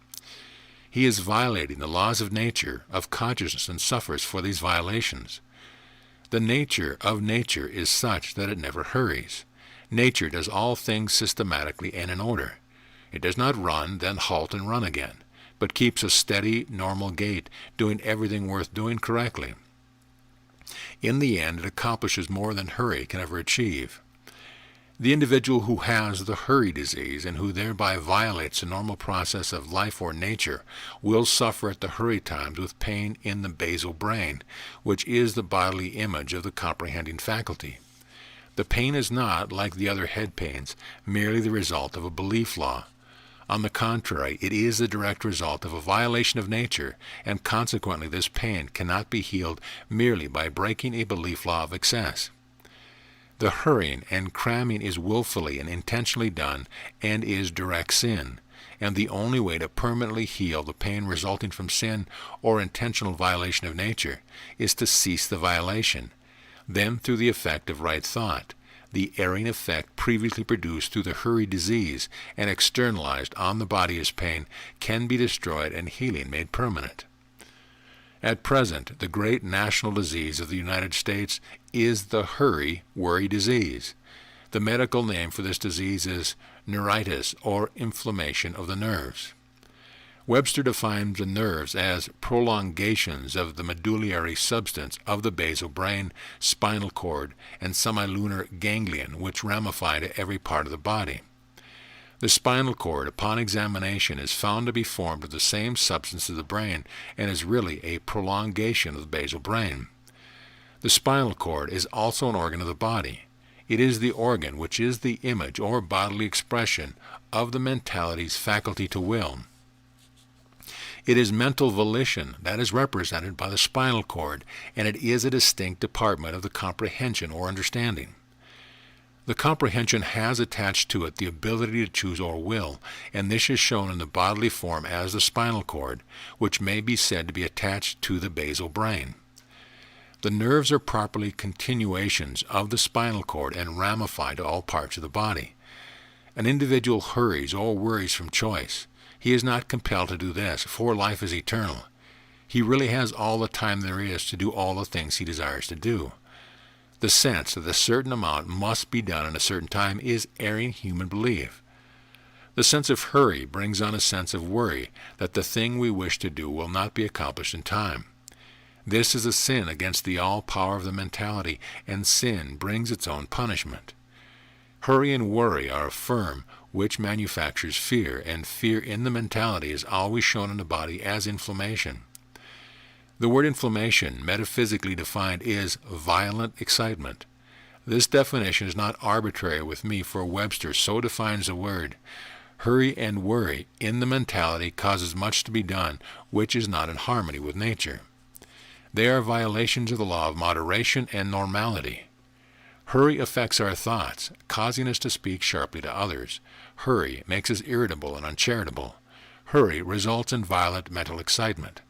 He is violating the laws of nature, of consciousness, and suffers for these violations. The nature of nature is such that it never hurries. Nature does all things systematically and in order. It does not run, then halt and run again, but keeps a steady, normal gait, doing everything worth doing correctly. In the end, it accomplishes more than hurry can ever achieve. The individual who has the hurry disease and who thereby violates the normal process of life or nature will suffer at the hurry times with pain in the basal brain, which is the bodily image of the comprehending faculty. The pain is not, like the other head pains, merely the result of a belief law. On the contrary, it is the direct result of a violation of nature, and consequently this pain cannot be healed merely by breaking a belief law of excess. The hurrying and cramming is willfully and intentionally done and is direct sin, and the only way to permanently heal the pain resulting from sin or intentional violation of nature is to cease the violation. Then, through the effect of right thought, the erring effect previously produced through the hurry disease and externalized on the body as pain can be destroyed and healing made permanent. At present, the great national disease of the United States is the hurry-worry disease. The medical name for this disease is neuritis, or inflammation of the nerves. Webster defines the nerves as prolongations of the medullary substance of the basal brain, spinal cord, and semilunar ganglion, which ramify to every part of the body. The spinal cord, upon examination, is found to be formed of the same substance as the brain, and is really a prolongation of the basal brain. The spinal cord is also an organ of the body. It is the organ which is the image or bodily expression of the mentality's faculty to will. It is mental volition that is represented by the spinal cord, and it is a distinct department of the comprehension or understanding. The comprehension has attached to it the ability to choose or will, and this is shown in the bodily form as the spinal cord, which may be said to be attached to the basal brain. The nerves are properly continuations of the spinal cord and ramify to all parts of the body. An individual hurries or worries from choice. He is not compelled to do this, for life is eternal. He really has all the time there is to do all the things he desires to do. The sense that a certain amount must be done in a certain time is erring human belief. The sense of hurry brings on a sense of worry that the thing we wish to do will not be accomplished in time. This is a sin against the all-power of the mentality, and sin brings its own punishment. Hurry and worry are a firm which manufactures fear, and fear in the mentality is always shown in the body as inflammation. The word inflammation, metaphysically defined, is violent excitement. This definition is not arbitrary with me, for Webster so defines the word. Hurry and worry in the mentality causes much to be done which is not in harmony with nature. They are violations of the law of moderation and normality. Hurry affects our thoughts, causing us to speak sharply to others. Hurry makes us irritable and uncharitable. Hurry results in violent mental excitement.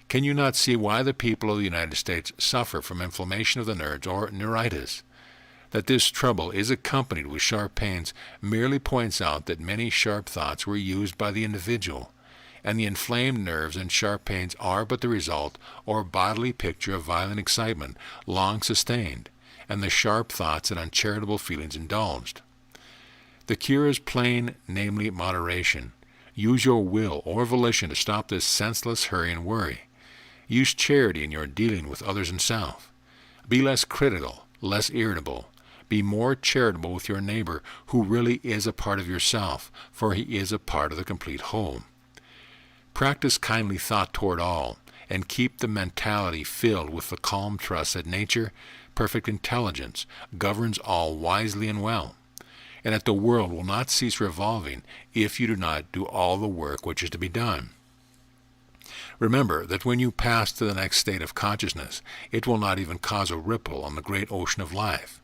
Can you not see why the people of the United States suffer from inflammation of the nerves or neuritis? That this trouble is accompanied with sharp pains merely points out that many sharp thoughts were used by the individual, and the inflamed nerves and sharp pains are but the result or bodily picture of violent excitement long sustained, and the sharp thoughts and uncharitable feelings indulged. The cure is plain, namely moderation. Use your will or volition to stop this senseless hurry and worry. Use charity in your dealing with others and self. Be less critical, less irritable. Be more charitable with your neighbor, who really is a part of yourself, for he is a part of the complete whole. Practice kindly thought toward all, and keep the mentality filled with the calm trust that nature, perfect intelligence, governs all wisely and well, and that the world will not cease revolving if you do not do all the work which is to be done. Remember that when you pass to the next state of consciousness, it will not even cause a ripple on the great ocean of life.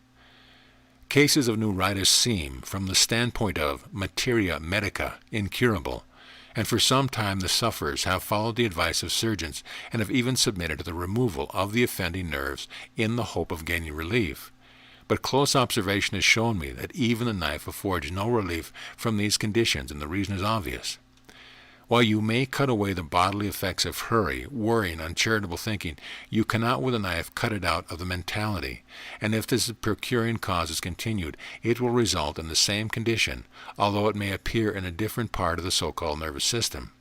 Cases of neuritis seem, from the standpoint of materia medica, incurable, and for some time the sufferers have followed the advice of surgeons and have even submitted to the removal of the offending nerves in the hope of gaining relief. But close observation has shown me that even the knife affords no relief from these conditions, and the reason is obvious. While you may cut away the bodily effects of hurry, worry, and uncharitable thinking, you cannot with a knife cut it out of the mentality, and if this procuring cause is continued, it will result in the same condition, although it may appear in a different part of the so-called nervous system.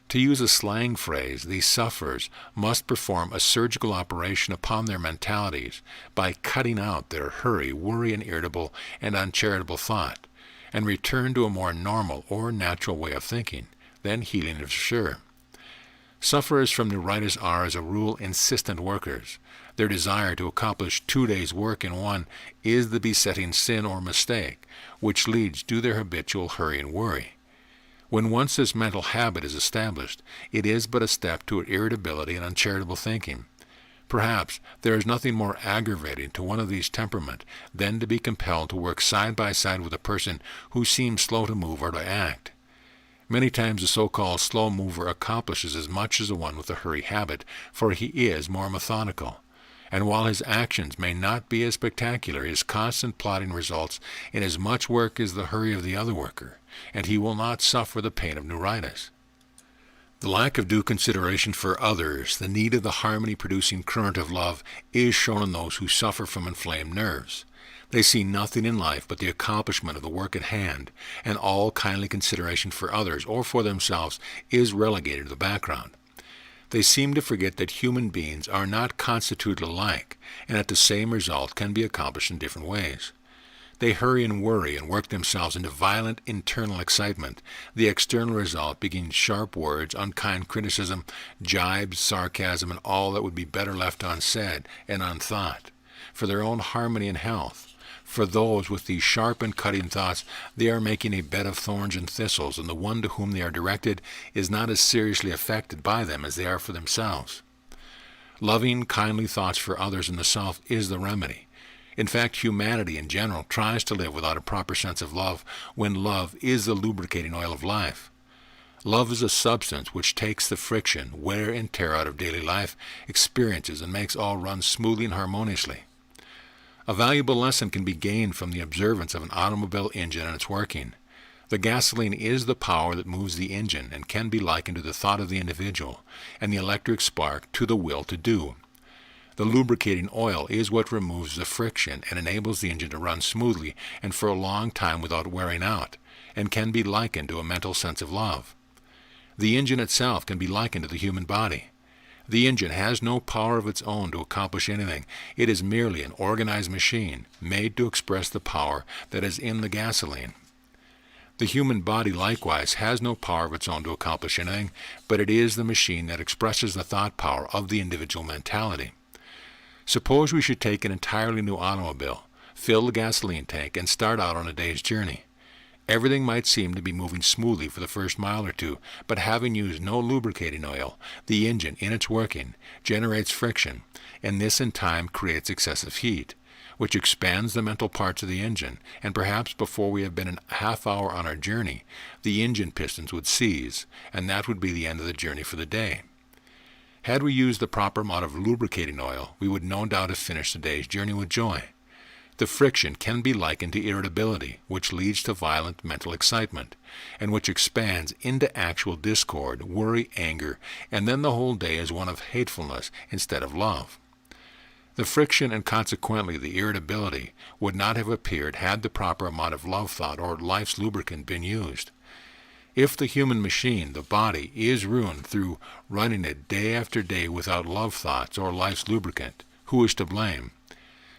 To use a slang phrase, these sufferers must perform a surgical operation upon their mentalities by cutting out their hurry, worry, and irritable and uncharitable thought, and return to a more normal or natural way of thinking. Then healing is sure. Sufferers from neuritis are, as a rule, insistent workers. Their desire to accomplish 2 days' work in one is the besetting sin or mistake, which leads to their habitual hurry and worry. When once this mental habit is established, it is but a step to irritability and uncharitable thinking. Perhaps there is nothing more aggravating to one of these temperament than to be compelled to work side by side with a person who seems slow to move or to act. Many times the so-called slow mover accomplishes as much as the one with the hurry habit, for he is more methodical. And while his actions may not be as spectacular, his constant plodding results in as much work as the hurry of the other worker, and he will not suffer the pain of neuritis. The lack of due consideration for others, the need of the harmony-producing current of love, is shown in those who suffer from inflamed nerves. They see nothing in life but the accomplishment of the work at hand, and all kindly consideration for others or for themselves is relegated to the background. They seem to forget that human beings are not constituted alike, and that the same result can be accomplished in different ways. They hurry and worry and work themselves into violent internal excitement, the external result being sharp words, unkind criticism, jibes, sarcasm, and all that would be better left unsaid and unthought. For their own harmony and health, for those with these sharp and cutting thoughts, they are making a bed of thorns and thistles, and the one to whom they are directed is not as seriously affected by them as they are for themselves. Loving, kindly thoughts for others and the self is the remedy. In fact, humanity in general tries to live without a proper sense of love, when love is the lubricating oil of life. Love is a substance which takes the friction, wear, and tear out of daily life, experiences, and makes all run smoothly and harmoniously. A valuable lesson can be gained from the observance of an automobile engine and its working. The gasoline is the power that moves the engine and can be likened to the thought of the individual, and the electric spark to the will to do. The lubricating oil is what removes the friction and enables the engine to run smoothly and for a long time without wearing out, and can be likened to a mental sense of love. The engine itself can be likened to the human body. The engine has no power of its own to accomplish anything. It is merely an organized machine made to express the power that is in the gasoline. The human body likewise has no power of its own to accomplish anything, but it is the machine that expresses the thought power of the individual mentality. Suppose we should take an entirely new automobile, fill the gasoline tank, and start out on a day's journey. Everything might seem to be moving smoothly for the first mile or two, but having used no lubricating oil, the engine, in its working, generates friction, and this in time creates excessive heat, which expands the mental parts of the engine, and perhaps before we have been a half hour on our journey, the engine pistons would seize, and that would be the end of the journey for the day. Had we used the proper amount of lubricating oil, we would no doubt have finished the day's journey with joy. The friction can be likened to irritability, which leads to violent mental excitement, and which expands into actual discord, worry, anger, and then the whole day is one of hatefulness instead of love. The friction and consequently the irritability would not have appeared had the proper amount of love thought or life's lubricant been used. If the human machine, the body, is ruined through running it day after day without love thoughts or life's lubricant, who is to blame?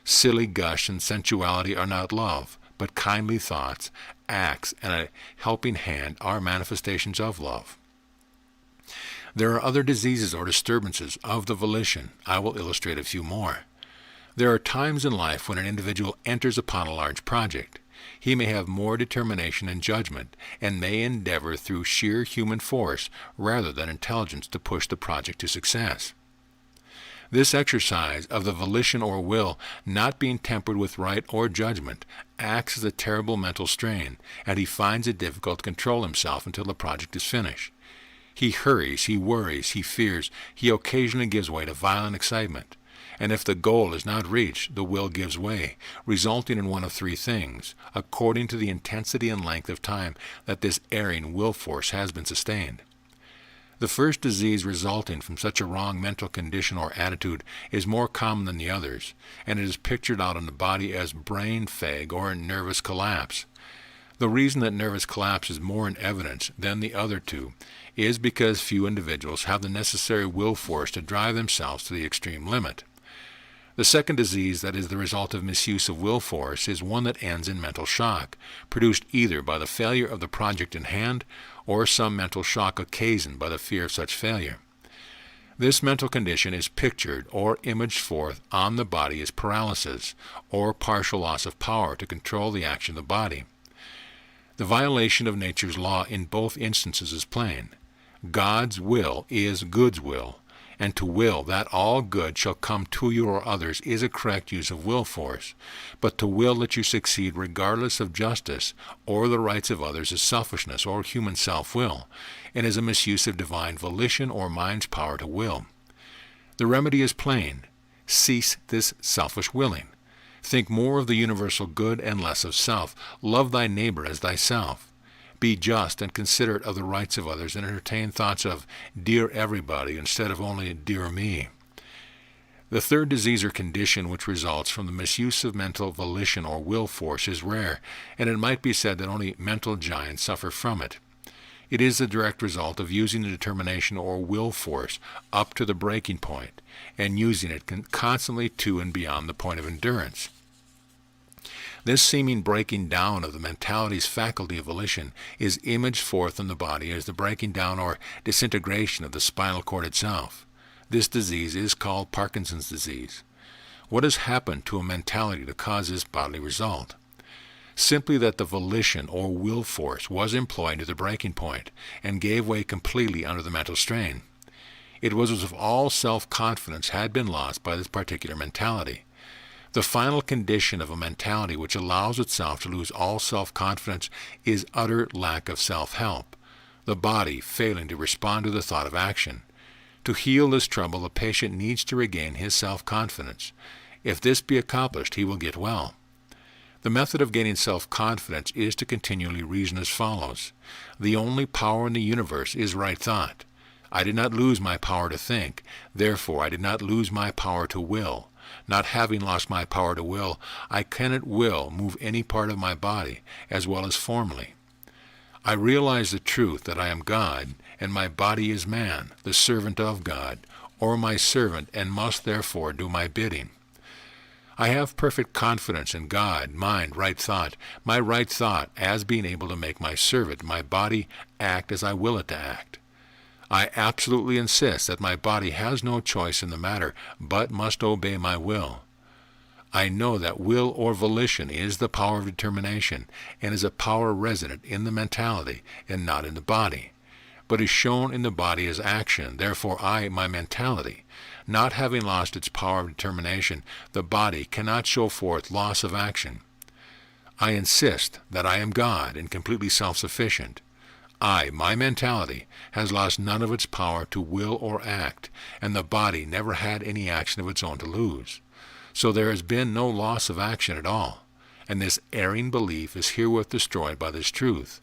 Silly gush and sensuality are not love, but kindly thoughts, acts, and a helping hand are manifestations of love. There are other diseases or disturbances of the volition. I will illustrate a few more. There are times in life when an individual enters upon a large project. He may have more determination and judgment, and may endeavor through sheer human force rather than intelligence to push the project to success. This exercise of the volition or will, not being tempered with right or judgment, acts as a terrible mental strain, and he finds it difficult to control himself until the project is finished. He hurries, he worries, he fears, he occasionally gives way to violent excitement. And if the goal is not reached, the will gives way, resulting in one of three things, according to the intensity and length of time that this erring will force has been sustained. The first disease resulting from such a wrong mental condition or attitude is more common than the others, and it is pictured out in the body as brain fag or nervous collapse. The reason that nervous collapse is more in evidence than the other two is because few individuals have the necessary will force to drive themselves to the extreme limit. The second disease that is the result of misuse of will force is one that ends in mental shock, produced either by the failure of the project in hand or some mental shock occasioned by the fear of such failure. This mental condition is pictured or imaged forth on the body as paralysis or partial loss of power to control the action of the body. The violation of nature's law in both instances is plain. God's will is God's will, and to will that all good shall come to you or others is a correct use of will force, but to will that you succeed regardless of justice or the rights of others is selfishness or human self-will, and is a misuse of divine volition or mind's power to will. The remedy is plain. Cease this selfish willing. Think more of the universal good and less of self. Love thy neighbor as thyself. Be just and considerate of the rights of others, and entertain thoughts of dear everybody instead of only dear me. The third disease or condition which results from the misuse of mental volition or will force is rare, and it might be said that only mental giants suffer from it. It is the direct result of using the determination or will force up to the breaking point, and using it constantly to and beyond the point of endurance. This seeming breaking down of the mentality's faculty of volition is imaged forth in the body as the breaking down or disintegration of the spinal cord itself. This disease is called Parkinson's disease. What has happened to a mentality to cause this bodily result? Simply that the volition or will force was employed to the breaking point and gave way completely under the mental strain. It was as if all self-confidence had been lost by this particular mentality. The final condition of a mentality which allows itself to lose all self-confidence is utter lack of self-help, the body failing to respond to the thought of action. To heal this trouble, the patient needs to regain his self-confidence. If this be accomplished, he will get well. The method of gaining self-confidence is to continually reason as follows. The only power in the universe is right thought. I did not lose my power to think, therefore I did not lose my power to will. Not having lost my power to will, I can at will move any part of my body, as well as formerly. I realize the truth that I am God, and my body is man, the servant of God, or my servant, and must therefore do my bidding. I have perfect confidence in God, mind, right thought, my right thought as being able to make my servant, my body, act as I will it to act. I absolutely insist that my body has no choice in the matter, but must obey my will. I know that will or volition is the power of determination, and is a power resident in the mentality and not in the body. but is shown in the body as action. Therefore I, my mentality, not having lost its power of determination, the body cannot show forth loss of action. I insist that I am God and completely self-sufficient. I, my mentality, has lost none of its power to will or act, and the body never had any action of its own to lose. So there has been no loss of action at all, and this erring belief is herewith destroyed by this truth.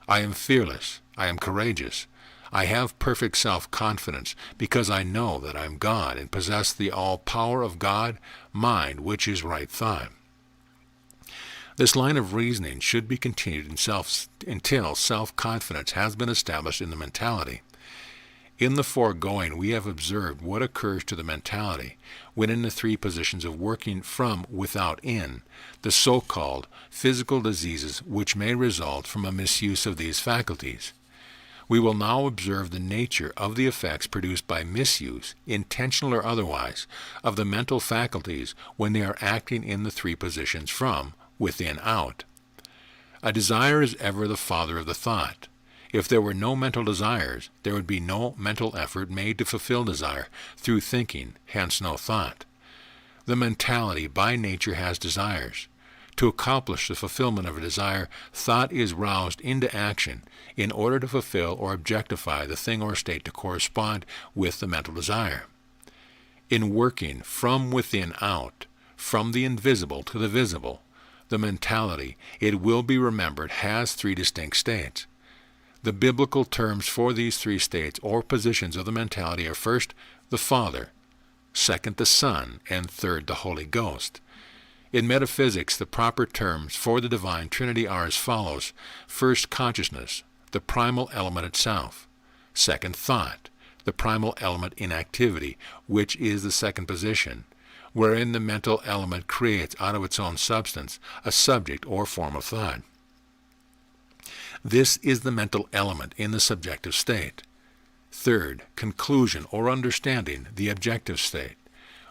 I am fearless, I am courageous, I have perfect self-confidence, because I know that I am God and possess the all-power of God, mind, which is right thought. This line of reasoning should be continued until self-confidence has been established in the mentality. In the foregoing, we have observed what occurs to the mentality when in the three positions of working from without in, the so-called physical diseases which may result from a misuse of these faculties. We will now observe the nature of the effects produced by misuse, intentional or otherwise, of the mental faculties when they are acting in the three positions from within out. A desire is ever the father of the thought. If there were no mental desires, there would be no mental effort made to fulfill desire through thinking, hence no thought. The mentality by nature has desires. To accomplish the fulfillment of a desire, thought is roused into action in order to fulfill or objectify the thing or state to correspond with the mental desire. In working from within out, from the invisible to the visible, the mentality, it will be remembered, has three distinct states. The biblical terms for these three states or positions of the mentality are first, the Father, second, the Son, and third, the Holy Ghost. In metaphysics, the proper terms for the divine Trinity are as follows. First, consciousness, the primal element itself. Second, thought, the primal element in activity, which is the second position, wherein the mental element creates out of its own substance a subject or form of thought. This is the mental element in the subjective state. Third, conclusion or understanding, the objective state,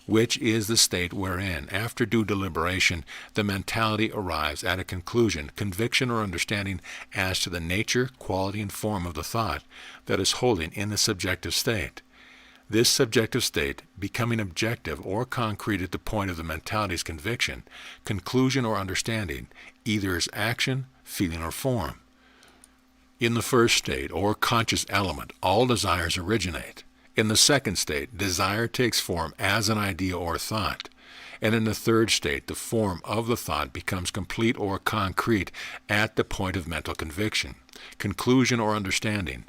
which is the state wherein, after due deliberation, the mentality arrives at a conclusion, conviction, or understanding as to the nature, quality, and form of the thought that is holding in the subjective state. This subjective state, becoming objective or concrete at the point of the mentality's conviction, conclusion, or understanding, either as action, feeling, or form. In the first state, or conscious element, all desires originate. In the second state, desire takes form as an idea or thought. And in the third state, the form of the thought becomes complete or concrete at the point of mental conviction, conclusion, or understanding,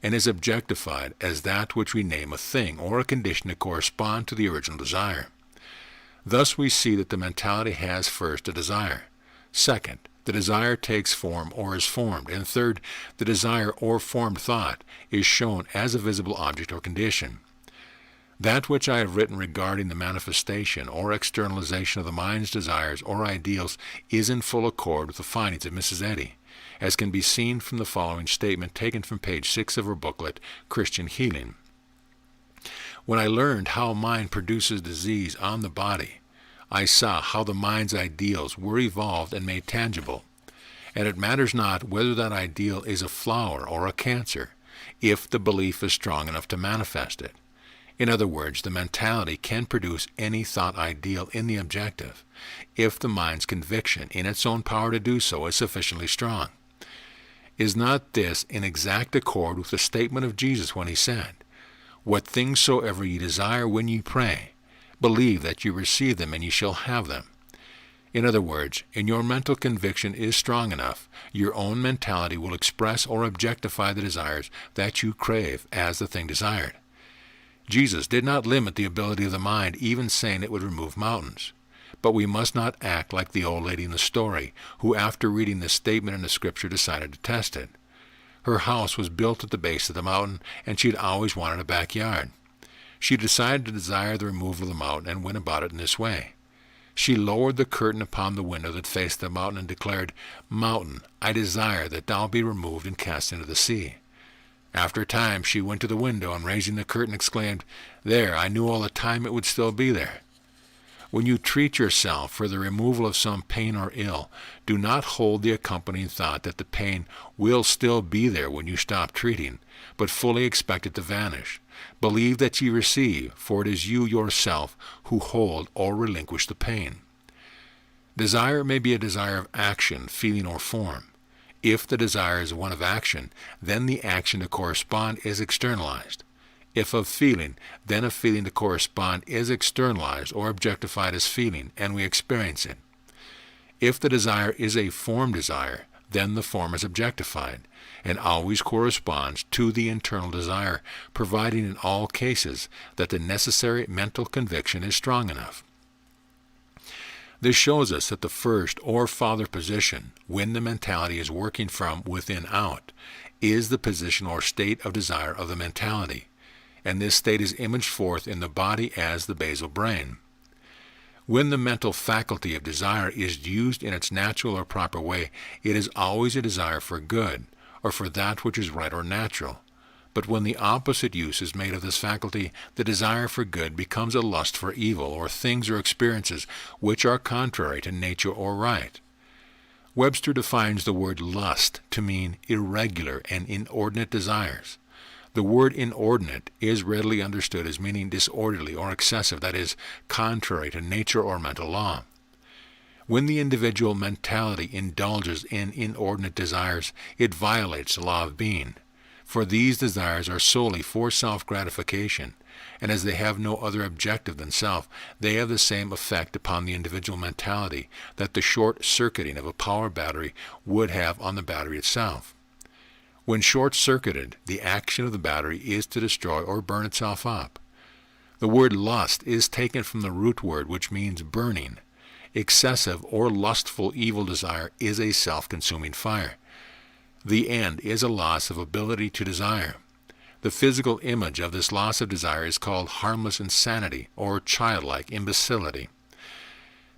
and is objectified as that which we name a thing or a condition to correspond to the original desire. Thus we see that the mentality has first a desire. Second, the desire takes form or is formed. And third, the desire or formed thought is shown as a visible object or condition. That which I have written regarding the manifestation or externalization of the mind's desires or ideals is in full accord with the findings of Mrs. Eddy, as can be seen from the following statement taken from page 6 of her booklet, Christian Healing. When I learned how mind produces disease on the body, I saw how the mind's ideals were evolved and made tangible. And it matters not whether that ideal is a flower or a cancer, if the belief is strong enough to manifest it. In other words, the mentality can produce any thought ideal in the objective, if the mind's conviction in its own power to do so is sufficiently strong. Is not this in exact accord with the statement of Jesus when he said, "What things soever ye desire when ye pray, believe that you receive them and ye shall have them"? In other words, in your mental conviction is strong enough, your own mentality will express or objectify the desires that you crave as the thing desired. Jesus did not limit the ability of the mind, even saying it would remove mountains. But we must not act like the old lady in the story, who after reading this statement in the scripture decided to test it. Her house was built at the base of the mountain, and she had always wanted a backyard. She decided to desire the removal of the mountain and went about it in this way. She lowered the curtain upon the window that faced the mountain and declared, "Mountain, I desire that thou be removed and cast into the sea." After a time she went to the window and raising the curtain exclaimed, "There, I knew all the time it would still be there." When you treat yourself for the removal of some pain or ill, do not hold the accompanying thought that the pain will still be there when you stop treating, but fully expect it to vanish. Believe that ye receive, for it is you yourself who hold or relinquish the pain. Desire may be a desire of action, feeling, or form. If the desire is one of action, then the action to correspond is externalized. If of feeling, then a feeling to correspond is externalized or objectified as feeling, and we experience it. If the desire is a form desire, then the form is objectified, and always corresponds to the internal desire, providing in all cases that the necessary mental conviction is strong enough. This shows us that the first or father position, when the mentality is working from within out, is the position or state of desire of the mentality, and this state is imaged forth in the body as the basal brain. When the mental faculty of desire is used in its natural or proper way, it is always a desire for good, or for that which is right or natural. But when the opposite use is made of this faculty, the desire for good becomes a lust for evil, or things or experiences which are contrary to nature or right. Webster defines the word lust to mean irregular and inordinate desires. The word inordinate is readily understood as meaning disorderly or excessive, that is, contrary to nature or mental law. When the individual mentality indulges in inordinate desires, it violates the law of being. For these desires are solely for self-gratification, and as they have no other objective than self, they have the same effect upon the individual mentality that the short-circuiting of a power battery would have on the battery itself. When short-circuited, the action of the battery is to destroy or burn itself up. The word lust is taken from the root word which means burning. Excessive or lustful evil desire is a self-consuming fire. The end is a loss of ability to desire. The physical image of this loss of desire is called harmless insanity or childlike imbecility.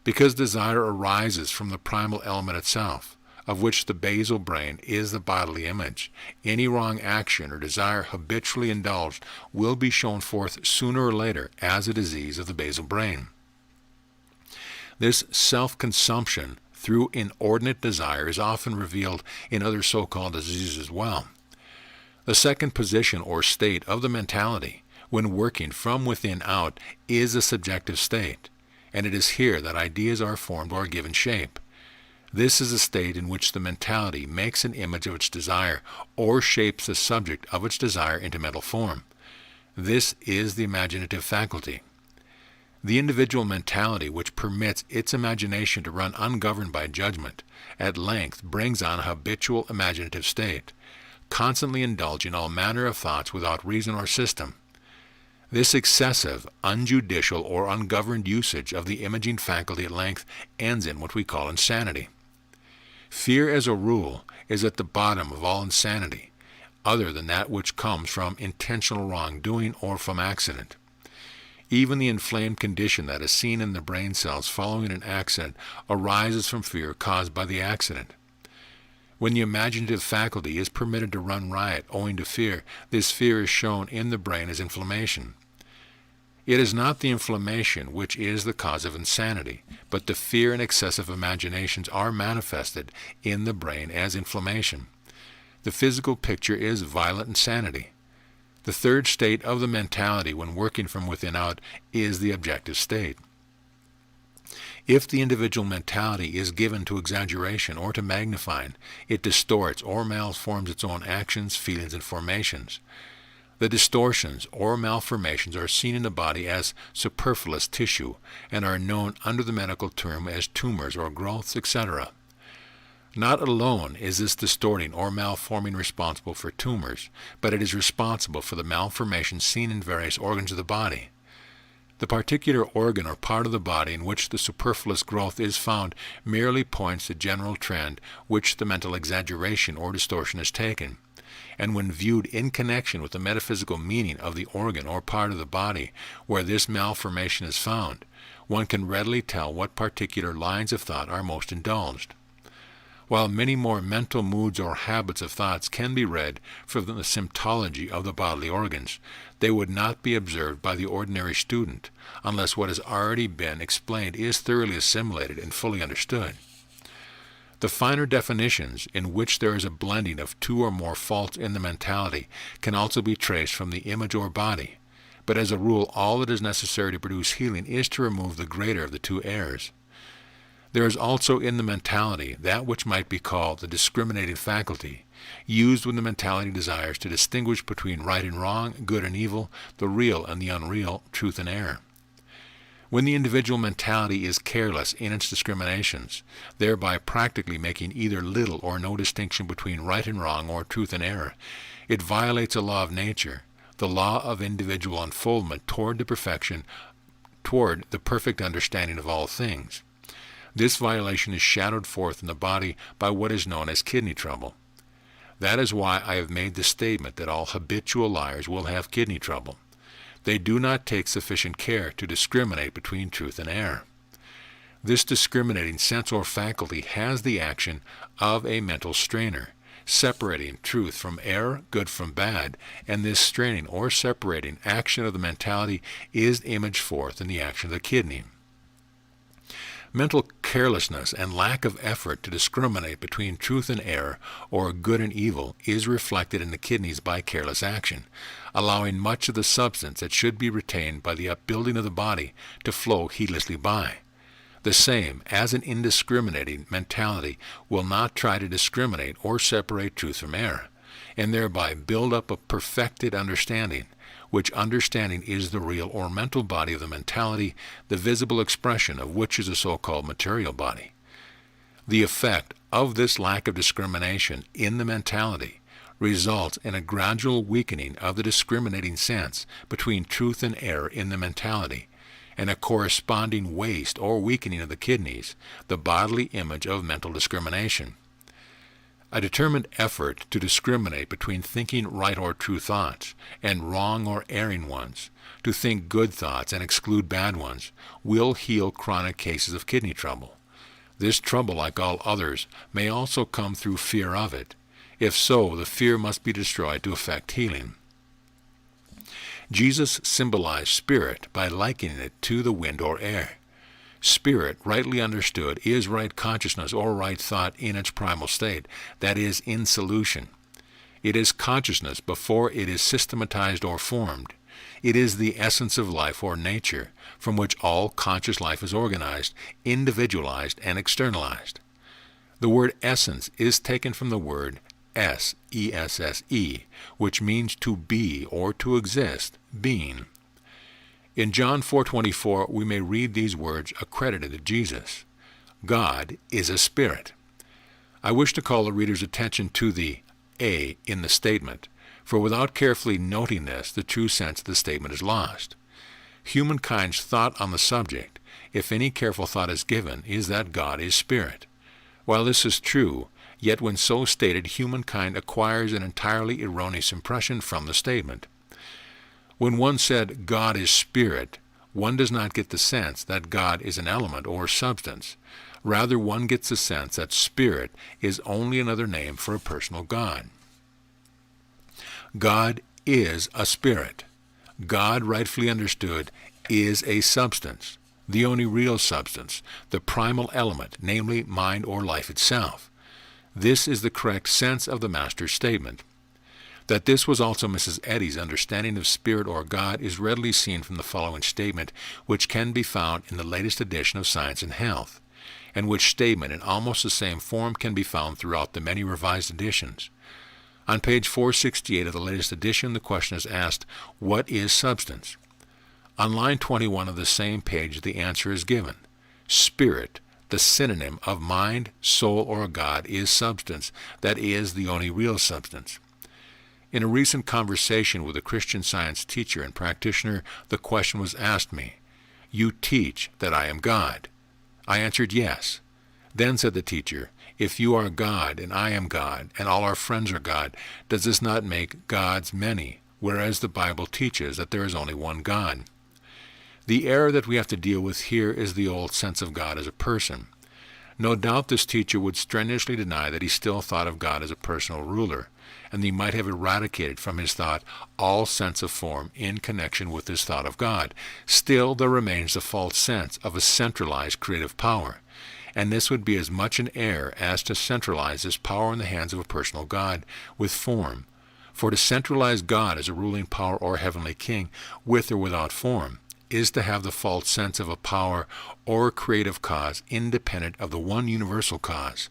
Because desire arises from the primal element itself, of which the basal brain is the bodily image, any wrong action or desire habitually indulged will be shown forth sooner or later as a disease of the basal brain. This self-consumption through inordinate desire is often revealed in other so-called diseases as well. The second position or state of the mentality, when working from within out, is a subjective state, and it is here that ideas are formed or given shape. This is a state in which the mentality makes an image of its desire or shapes the subject of its desire into mental form. This is the imaginative faculty. The individual mentality which permits its imagination to run ungoverned by judgment, at length brings on a habitual imaginative state, constantly indulging all manner of thoughts without reason or system. This excessive, unjudicial, or ungoverned usage of the imaging faculty at length ends in what we call insanity. Fear, as a rule, is at the bottom of all insanity, other than that which comes from intentional wrongdoing or from accident. Even the inflamed condition that is seen in the brain cells following an accident arises from fear caused by the accident. When the imaginative faculty is permitted to run riot owing to fear, this fear is shown in the brain as inflammation. It is not the inflammation which is the cause of insanity, but the fear and excessive imaginations are manifested in the brain as inflammation. The physical picture is violent insanity. The third state of the mentality when working from within out is the objective state. If the individual mentality is given to exaggeration or to magnifying, it distorts or malforms its own actions, feelings, and formations. The distortions or malformations are seen in the body as superfluous tissue and are known under the medical term as tumors or growths, etc. Not alone is this distorting or malforming responsible for tumors, but it is responsible for the malformations seen in various organs of the body. The particular organ or part of the body in which the superfluous growth is found merely points the general trend which the mental exaggeration or distortion has taken, and when viewed in connection with the metaphysical meaning of the organ or part of the body where this malformation is found, one can readily tell what particular lines of thought are most indulged. while many more mental moods or habits of thoughts can be read from the symptology of the bodily organs, they would not be observed by the ordinary student unless what has already been explained is thoroughly assimilated and fully understood. The finer definitions in which there is a blending of two or more faults in the mentality can also be traced from the image or body, but as a rule all that is necessary to produce healing is to remove the greater of the two errors. There is also in the mentality that which might be called the discriminating faculty, used when the mentality desires to distinguish between right and wrong, good and evil, the real and the unreal, truth and error. When the individual mentality is careless in its discriminations, thereby practically making either little or no distinction between right and wrong or truth and error, it violates a law of nature, the law of individual unfoldment toward the perfect understanding of all things. This violation is shadowed forth in the body by what is known as kidney trouble. That is why I have made the statement that all habitual liars will have kidney trouble. They do not take sufficient care to discriminate between truth and error. This discriminating sense or faculty has the action of a mental strainer, separating truth from error, good from bad, and this straining or separating action of the mentality is imaged forth in the action of the kidney. Mental carelessness and lack of effort to discriminate between truth and error or good and evil is reflected in the kidneys by careless action, allowing much of the substance that should be retained by the upbuilding of the body to flow heedlessly by. The same as an indiscriminating mentality will not try to discriminate or separate truth from error, and thereby build up a perfected understanding, which understanding is the real or mental body of the mentality, the visible expression of which is a so-called material body. The effect of this lack of discrimination in the mentality results in a gradual weakening of the discriminating sense between truth and error in the mentality, and a corresponding waste or weakening of the kidneys, the bodily image of mental discrimination. A determined effort to discriminate between thinking right or true thoughts and wrong or erring ones, to think good thoughts and exclude bad ones, will heal chronic cases of kidney trouble. This trouble, like all others, may also come through fear of it. If so, the fear must be destroyed to effect healing. Jesus symbolized spirit by likening it to the wind or air. Spirit, rightly understood, is right consciousness or right thought in its primal state, that is, in solution. It is consciousness before it is systematized or formed. It is the essence of life or nature, from which all conscious life is organized, individualized, and externalized. The word essence is taken from the word E-S-S-E, which means to be or to exist, being. In John 4:24, we may read these words accredited to Jesus. God is a spirit. I wish to call the reader's attention to the A in the statement, for without carefully noting this, the true sense of the statement is lost. Humankind's thought on the subject, if any careful thought is given, is that God is spirit. While this is true, yet when so stated, humankind acquires an entirely erroneous impression from the statement. When one said God is spirit, one does not get the sense that God is an element or substance. Rather, one gets the sense that spirit is only another name for a personal God. God is a spirit. God, rightfully understood, is a substance, the only real substance, the primal element, namely mind or life itself. This is the correct sense of the Master's statement. That this was also Mrs. Eddy's understanding of spirit or God is readily seen from the following statement, which can be found in the latest edition of Science and Health, and which statement in almost the same form can be found throughout the many revised editions. On page 468 of the latest edition, the question is asked, what is substance? On line 21 of the same page, the answer is given. Spirit, the synonym of mind, soul, or God, is substance, that is, the only real substance. In a recent conversation with a Christian Science teacher and practitioner, the question was asked me, "You teach that I am God?" I answered yes. Then said the teacher, "If you are God, and I am God, and all our friends are God, does this not make gods many, whereas the Bible teaches that there is only one God?" The error that we have to deal with here is the old sense of God as a person. No doubt this teacher would strenuously deny that he still thought of God as a personal ruler, and he might have eradicated from his thought all sense of form in connection with his thought of God. Still, there remains the false sense of a centralized creative power, and this would be as much an error as to centralize this power in the hands of a personal God with form. For to centralize God as a ruling power or heavenly king, with or without form, is to have the false sense of a power or creative cause independent of the one universal cause,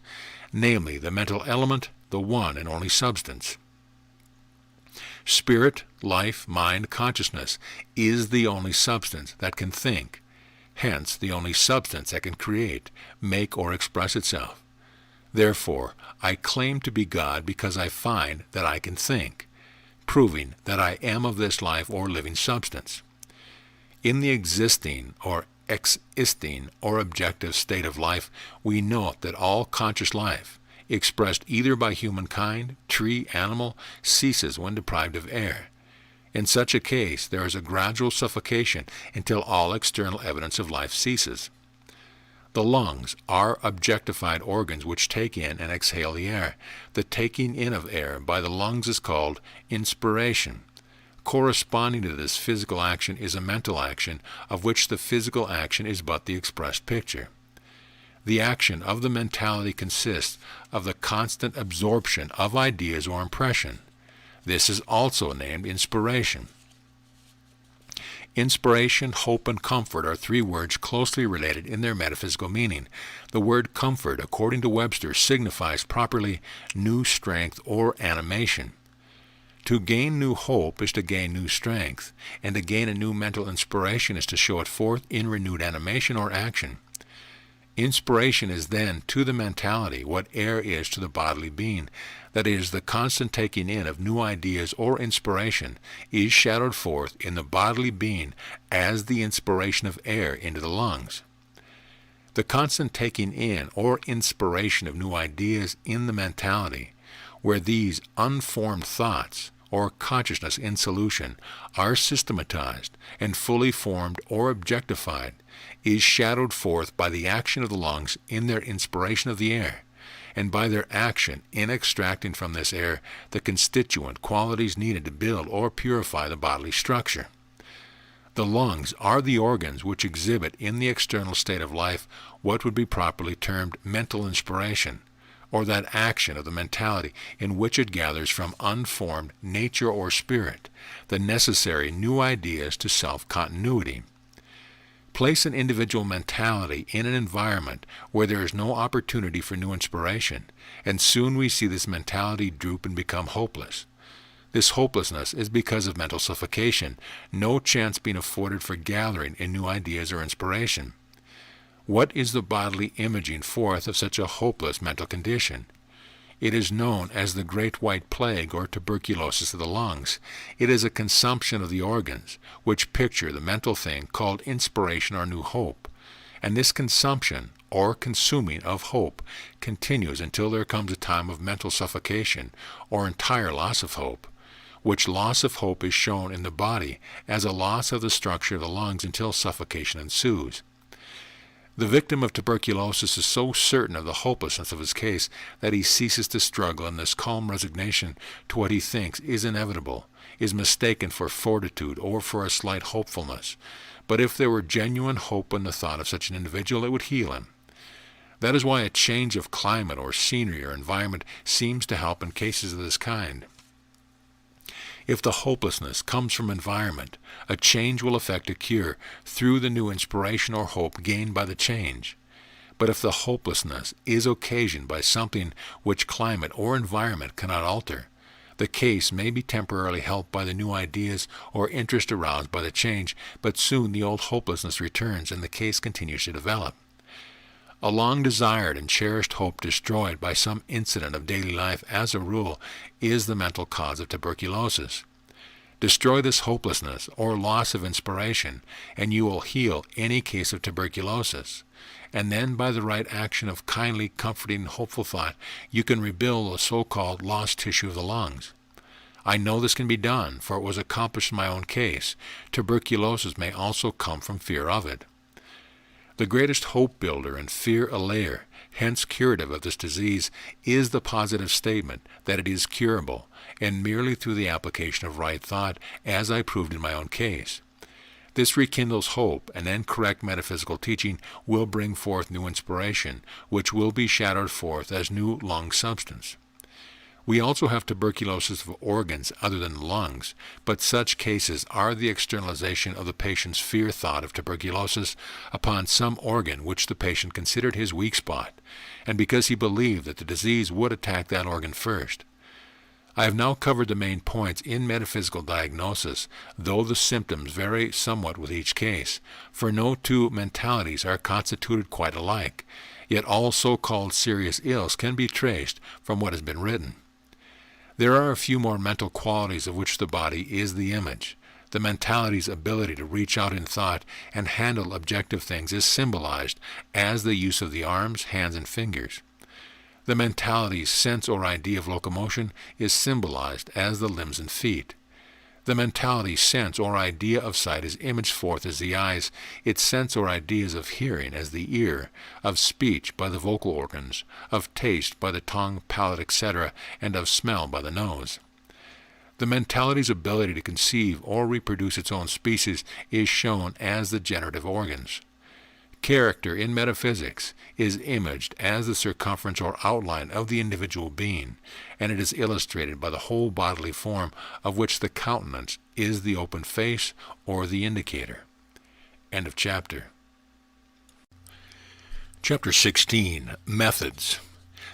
namely the mental element, the one and only substance. Spirit, life, mind, consciousness is the only substance that can think, hence the only substance that can create, make, or express itself. Therefore, I claim to be God because I find that I can think, proving that I am of this life or living substance. In the existing or existing or objective state of life, we note that all conscious life, expressed either by humankind, tree, animal, ceases when deprived of air. In such a case, there is a gradual suffocation until all external evidence of life ceases. The lungs are objectified organs which take in and exhale the air. The taking in of air by the lungs is called inspiration. Corresponding to this physical action is a mental action, of which the physical action is but the expressed picture. The action of the mentality consists of the constant absorption of ideas or impression. This is also named inspiration. Inspiration, hope, and comfort are three words closely related in their metaphysical meaning. The word comfort, according to Webster, signifies properly new strength or animation. To gain new hope is to gain new strength, and to gain a new mental inspiration is to show it forth in renewed animation or action. Inspiration is then to the mentality what air is to the bodily being, that is, the constant taking in of new ideas or inspiration is shadowed forth in the bodily being as the inspiration of air into the lungs. The constant taking in or inspiration of new ideas in the mentality, where these unformed thoughts or consciousness in solution are systematized and fully formed or objectified, is shadowed forth by the action of the lungs in their inspiration of the air, and by their action in extracting from this air the constituent qualities needed to build or purify the bodily structure. The lungs are the organs which exhibit in the external state of life what would be properly termed mental inspiration, or that action of the mentality in which it gathers from unformed nature or spirit the necessary new ideas to self-continuity. Place an individual mentality in an environment where there is no opportunity for new inspiration, and soon we see this mentality droop and become hopeless. This hopelessness is because of mental suffocation, no chance being afforded for gathering in new ideas or inspiration. What is the bodily imaging forth of such a hopeless mental condition? It is known as the Great White Plague or tuberculosis of the lungs. It is a consumption of the organs, which picture the mental thing called inspiration or new hope. And this consumption, or consuming of hope, continues until there comes a time of mental suffocation, or entire loss of hope, which loss of hope is shown in the body as a loss of the structure of the lungs until suffocation ensues. The victim of tuberculosis is so certain of the hopelessness of his case that he ceases to struggle in this calm resignation to what he thinks is inevitable, is mistaken for fortitude or for a slight hopefulness. But if there were genuine hope in the thought of such an individual, it would heal him. That is why a change of climate or scenery or environment seems to help in cases of this kind. If the hopelessness comes from environment, a change will effect a cure through the new inspiration or hope gained by the change. But if the hopelessness is occasioned by something which climate or environment cannot alter, the case may be temporarily helped by the new ideas or interest aroused by the change, but soon the old hopelessness returns and the case continues to develop. A long-desired and cherished hope destroyed by some incident of daily life, as a rule, is the mental cause of tuberculosis. Destroy this hopelessness or loss of inspiration, and you will heal any case of tuberculosis. And then, by the right action of kindly, comforting, hopeful thought, you can rebuild the so-called lost tissue of the lungs. I know this can be done, for it was accomplished in my own case. Tuberculosis may also come from fear of it. The greatest hope builder and fear allayer hence curative of this disease, is the positive statement that it is curable, and merely through the application of right thought, as I proved in my own case. This rekindles hope, and then correct metaphysical teaching will bring forth new inspiration, which will be shadowed forth as new lung substance. We also have tuberculosis of organs other than the lungs, but such cases are the externalization of the patient's fear thought of tuberculosis upon some organ which the patient considered his weak spot, and because he believed that the disease would attack that organ first. I have now covered the main points in metaphysical diagnosis, though the symptoms vary somewhat with each case, for no two mentalities are constituted quite alike, yet all so-called serious ills can be traced from what has been written. There are a few more mental qualities of which the body is the image. The mentality's ability to reach out in thought and handle objective things is symbolized as the use of the arms, hands, and fingers. The mentality's sense or idea of locomotion is symbolized as the limbs and feet. The mentality's sense or idea of sight is imaged forth as the eyes, its sense or ideas of hearing as the ear, of speech by the vocal organs, of taste by the tongue, palate, etc., and of smell by the nose. The mentality's ability to conceive or reproduce its own species is shown as the generative organs. Character in metaphysics is imaged as the circumference or outline of the individual being, and it is illustrated by the whole bodily form, of which the countenance is the open face or the indicator. End of chapter. Chapter 16. Methods.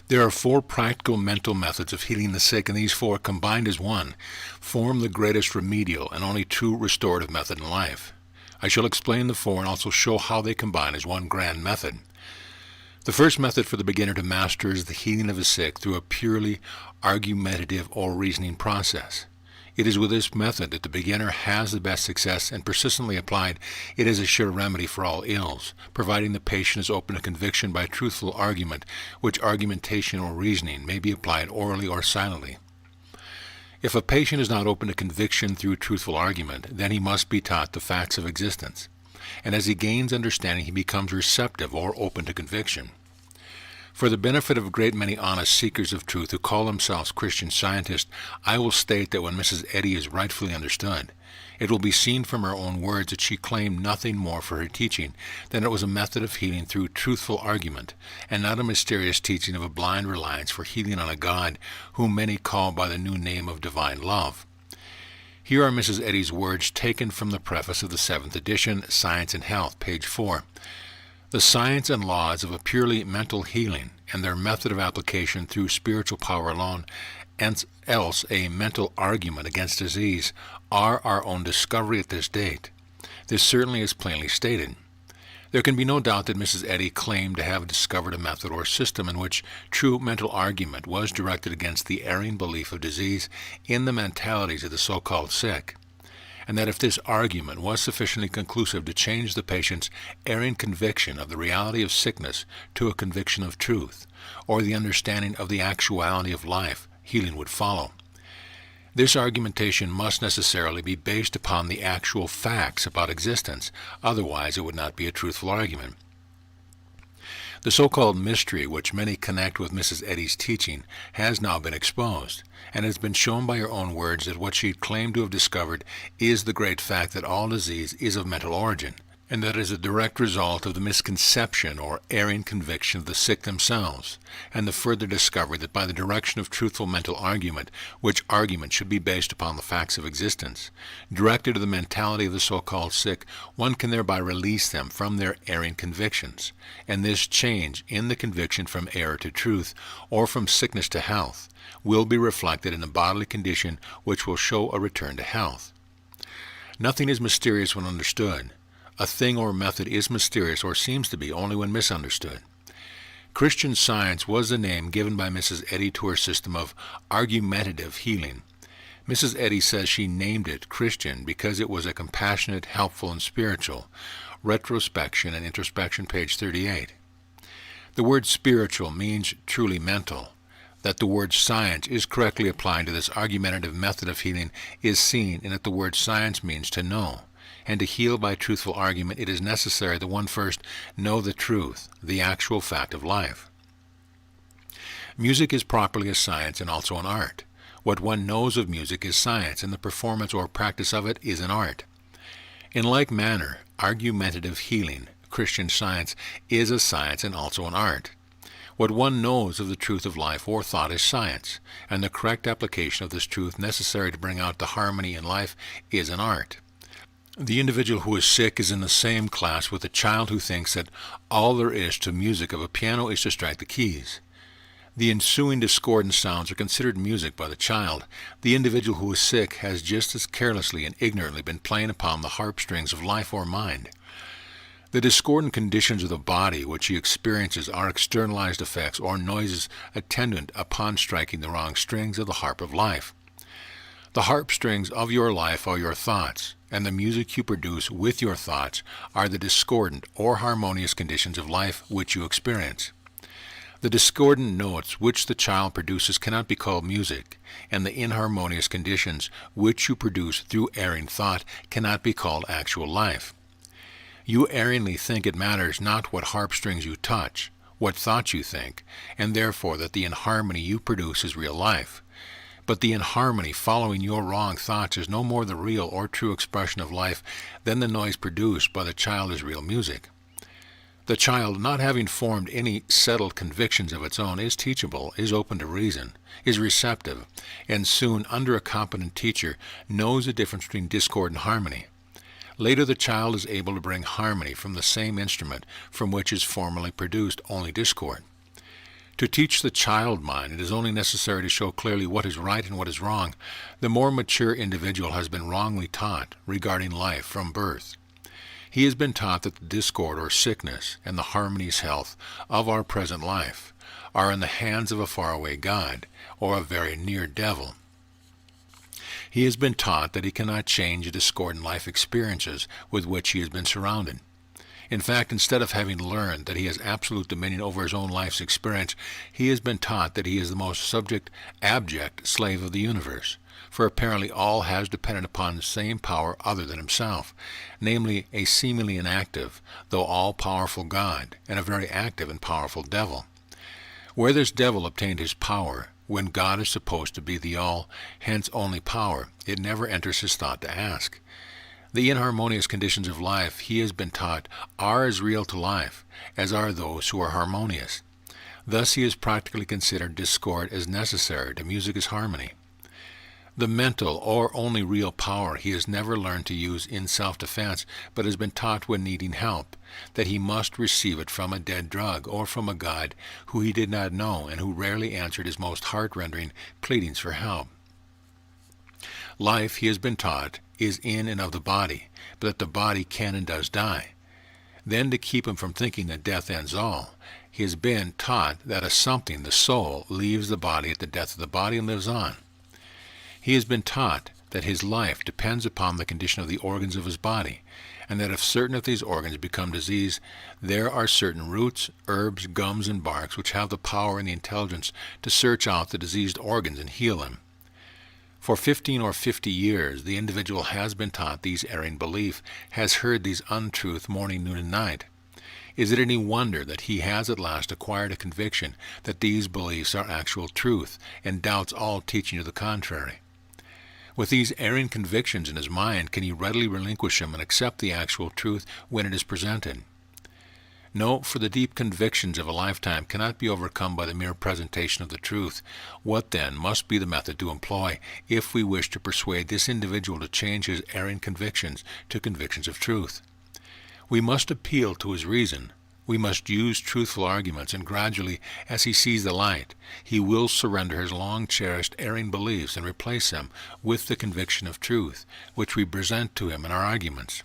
There are 4 practical mental methods of healing the sick, and these 4, combined as one, form the greatest remedial and only true restorative method in life. I shall explain the 4 and also show how they combine as one grand method. The first method for the beginner to master is the healing of the sick through a purely argumentative or reasoning process. It is with this method that the beginner has the best success, and persistently applied, it is a sure remedy for all ills, providing the patient is open to conviction by truthful argument, which argumentation or reasoning may be applied orally or silently. If a patient is not open to conviction through truthful argument, then he must be taught the facts of existence, and as he gains understanding he becomes receptive or open to conviction. For the benefit of a great many honest seekers of truth who call themselves Christian Scientists, I will state that when Mrs. Eddy is rightfully understood, it will be seen from her own words that she claimed nothing more for her teaching than it was a method of healing through truthful argument, and not a mysterious teaching of a blind reliance for healing on a God whom many call by the new name of divine love. Here are Mrs. Eddy's words taken from the preface of the 7th edition, Science and Health, page 4. The science and laws of a purely mental healing, and their method of application through spiritual power alone, and else a mental argument against disease, are our own discovery at this date. This certainly is plainly stated. There can be no doubt that Mrs. Eddy claimed to have discovered a method or system in which true mental argument was directed against the erring belief of disease in the mentalities of the so-called sick, and that if this argument was sufficiently conclusive to change the patient's erring conviction of the reality of sickness to a conviction of truth, or the understanding of the actuality of life, healing would follow. This argumentation must necessarily be based upon the actual facts about existence, otherwise it would not be a truthful argument. The so-called mystery which many connect with Mrs. Eddy's teaching has now been exposed, and has been shown by her own words that what she claimed to have discovered is the great fact that all disease is of mental origin, and that it is a direct result of the misconception or erring conviction of the sick themselves, and the further discovery that by the direction of truthful mental argument, which argument should be based upon the facts of existence, directed to the mentality of the so-called sick, one can thereby release them from their erring convictions, and this change in the conviction from error to truth, or from sickness to health, will be reflected in the bodily condition which will show a return to health. Nothing is mysterious when understood. A thing or method is mysterious, or seems to be, only when misunderstood. Christian Science was the name given by Mrs. Eddy to her system of argumentative healing. Mrs. Eddy says she named it Christian because it was a compassionate, helpful, and spiritual. Retrospection and Introspection, page 38. The word spiritual means truly mental. That the word science is correctly applied to this argumentative method of healing is seen in that the word science means to know. And to heal by truthful argument, it is necessary that one first know the truth, the actual fact of life. Music is properly a science and also an art. What one knows of music is science, and the performance or practice of it is an art. In like manner, argumentative healing, Christian Science, is a science and also an art. What one knows of the truth of life or thought is science, and the correct application of this truth necessary to bring out the harmony in life is an art. The individual who is sick is in the same class with the child who thinks that all there is to music of a piano is to strike the keys. The ensuing discordant sounds are considered music by the child. The individual who is sick has just as carelessly and ignorantly been playing upon the harp strings of life or mind. The discordant conditions of the body which he experiences are externalized effects or noises attendant upon striking the wrong strings of the harp of life. The harp strings of your life are your thoughts, and the music you produce with your thoughts are the discordant or harmonious conditions of life which you experience. The discordant notes which the child produces cannot be called music, and the inharmonious conditions which you produce through erring thought cannot be called actual life. You erringly think it matters not what harp strings you touch, what thoughts you think, and therefore that the inharmony you produce is real life. But the inharmony following your wrong thoughts is no more the real or true expression of life than the noise produced by the child is real music. The child, not having formed any settled convictions of its own, is teachable, is open to reason, is receptive, and soon, under a competent teacher, knows the difference between discord and harmony. Later the child is able to bring harmony from the same instrument from which is formerly produced only discord. To teach the child mind, it is only necessary to show clearly what is right and what is wrong. The more mature individual has been wrongly taught regarding life from birth. He has been taught that the discord or sickness and the harmonious health of our present life are in the hands of a faraway God or a very near devil. He has been taught that he cannot change the discordant life experiences with which he has been surrounded. In fact, instead of having learned that he has absolute dominion over his own life's experience, he has been taught that he is the most abject slave of the universe, for apparently all has depended upon the same power other than himself, namely a seemingly inactive, though all-powerful God, and a very active and powerful devil. Where this devil obtained his power, when God is supposed to be the all, hence only power, it never enters his thought to ask. The inharmonious conditions of life, he has been taught, are as real to life as are those who are harmonious. Thus he has practically considered discord as necessary to music as harmony. The mental or only real power he has never learned to use in self-defense, but has been taught when needing help, that he must receive it from a dead drug or from a God who he did not know and who rarely answered his most heart-rending pleadings for help. Life, he has been taught, is in and of the body, but that the body can and does die. Then, to keep him from thinking that death ends all, he has been taught that a something, the soul, leaves the body at the death of the body and lives on. He has been taught that his life depends upon the condition of the organs of his body, and that if certain of these organs become diseased, there are certain roots, herbs, gums, and barks which have the power and the intelligence to search out the diseased organs and heal them. For 15 or 50 years, the individual has been taught these erring beliefs, has heard these untruths morning, noon, and night. Is it any wonder that he has at last acquired a conviction that these beliefs are actual truth, and doubts all teaching to the contrary? With these erring convictions in his mind, can he readily relinquish them and accept the actual truth when it is presented? No, for the deep convictions of a lifetime cannot be overcome by the mere presentation of the truth. What, then, must be the method to employ if we wish to persuade this individual to change his erring convictions to convictions of truth? We must appeal to his reason. We must use truthful arguments, and gradually, as he sees the light, he will surrender his long-cherished erring beliefs and replace them with the conviction of truth, which we present to him in our arguments.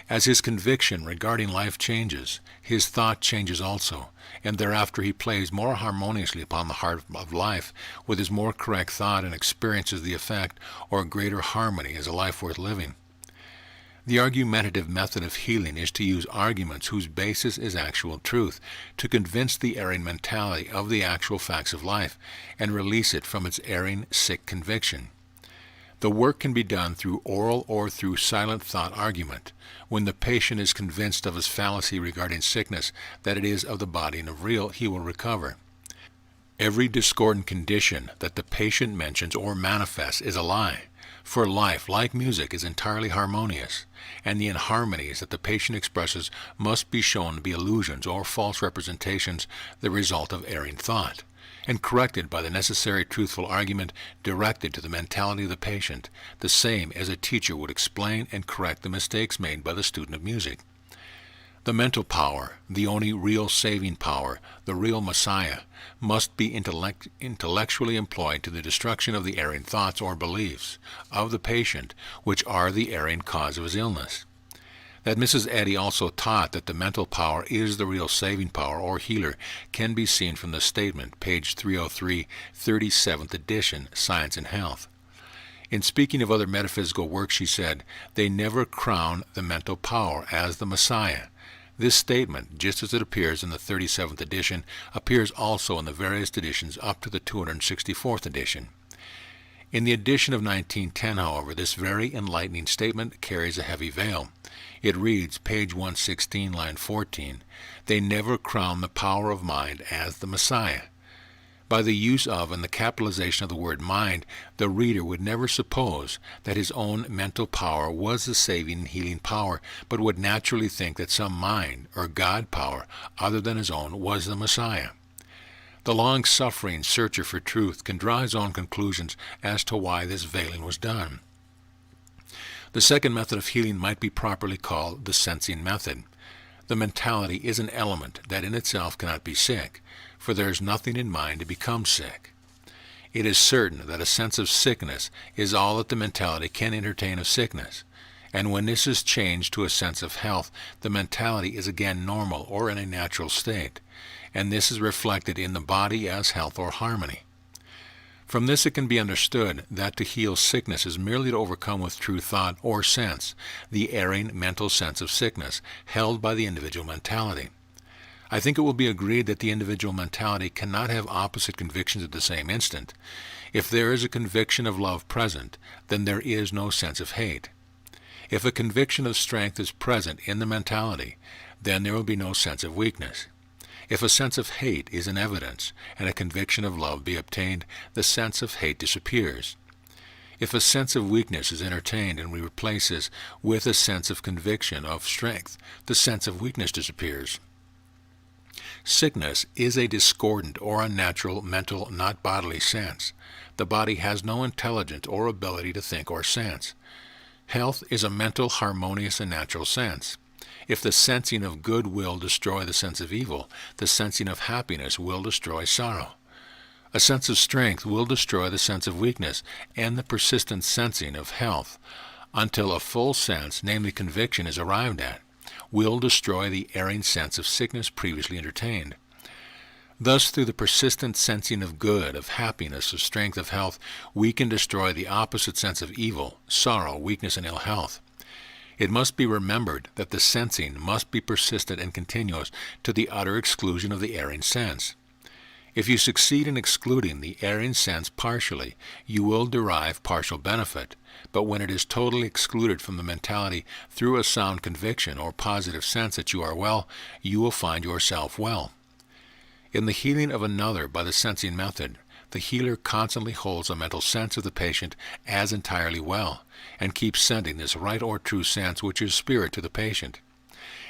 As his conviction regarding life changes, his thought changes also, and thereafter he plays more harmoniously upon the heart of life with his more correct thought and experiences the effect or greater harmony as a life worth living. The argumentative method of healing is to use arguments whose basis is actual truth, to convince the erring mentality of the actual facts of life, and release it from its erring, sick conviction. The work can be done through oral or through silent thought argument, when the patient is convinced of his fallacy regarding sickness, that it is of the body and of real, he will recover. Every discordant condition that the patient mentions or manifests is a lie, for life, like music, is entirely harmonious, and the inharmonies that the patient expresses must be shown to be illusions or false representations, the result of erring thought, and corrected by the necessary truthful argument directed to the mentality of the patient, the same as a teacher would explain and correct the mistakes made by the student of music. The mental power, the only real saving power, the real Messiah, must be intellectually employed to the destruction of the erring thoughts or beliefs of the patient, which are the erring cause of his illness. That Mrs. Eddy also taught that the mental power is the real saving power or healer can be seen from the statement, page 303, 37th edition, Science and Health. In speaking of other metaphysical works, she said, "They never crown the mental power as the Messiah." This statement, just as it appears in the 37th edition, appears also in the various editions up to the 264th edition. In the edition of 1910, however, this very enlightening statement carries a heavy veil. It reads, page 116, line 14, "They never crown the power of mind as the Messiah." By the use of and the capitalization of the word mind, the reader would never suppose that his own mental power was the saving and healing power, but would naturally think that some mind or God power other than his own was the Messiah. The long-suffering searcher for truth can draw his own conclusions as to why this veiling was done. The second method of healing might be properly called the sensing method. The mentality is an element that in itself cannot be sick, for there is nothing in mind to become sick. It is certain that a sense of sickness is all that the mentality can entertain of sickness, and when this is changed to a sense of health, the mentality is again normal or in a natural state, and this is reflected in the body as health or harmony. From this it can be understood that to heal sickness is merely to overcome with true thought or sense the erring mental sense of sickness held by the individual mentality. I think it will be agreed that the individual mentality cannot have opposite convictions at the same instant. If there is a conviction of love present, then there is no sense of hate. If a conviction of strength is present in the mentality, then there will be no sense of weakness. If a sense of hate is in evidence, and a conviction of love be obtained, the sense of hate disappears. If a sense of weakness is entertained and we replace this with a sense of conviction of strength, the sense of weakness disappears. Sickness is a discordant or unnatural mental, not bodily sense. The body has no intelligence or ability to think or sense. Health is a mental, harmonious, and natural sense. If the sensing of good will destroy the sense of evil, the sensing of happiness will destroy sorrow. A sense of strength will destroy the sense of weakness and the persistent sensing of health until a full sense, namely conviction, is arrived at, will destroy the erring sense of sickness previously entertained. Thus, through the persistent sensing of good, of happiness, of strength, of health, we can destroy the opposite sense of evil, sorrow, weakness, and ill health. It must be remembered that the sensing must be persistent and continuous to the utter exclusion of the erring sense. If you succeed in excluding the erring sense partially, you will derive partial benefit, but when it is totally excluded from the mentality through a sound conviction or positive sense that you are well, you will find yourself well. In the healing of another by the sensing method, the healer constantly holds a mental sense of the patient as entirely well, and keeps sending this right or true sense which is spirit to the patient.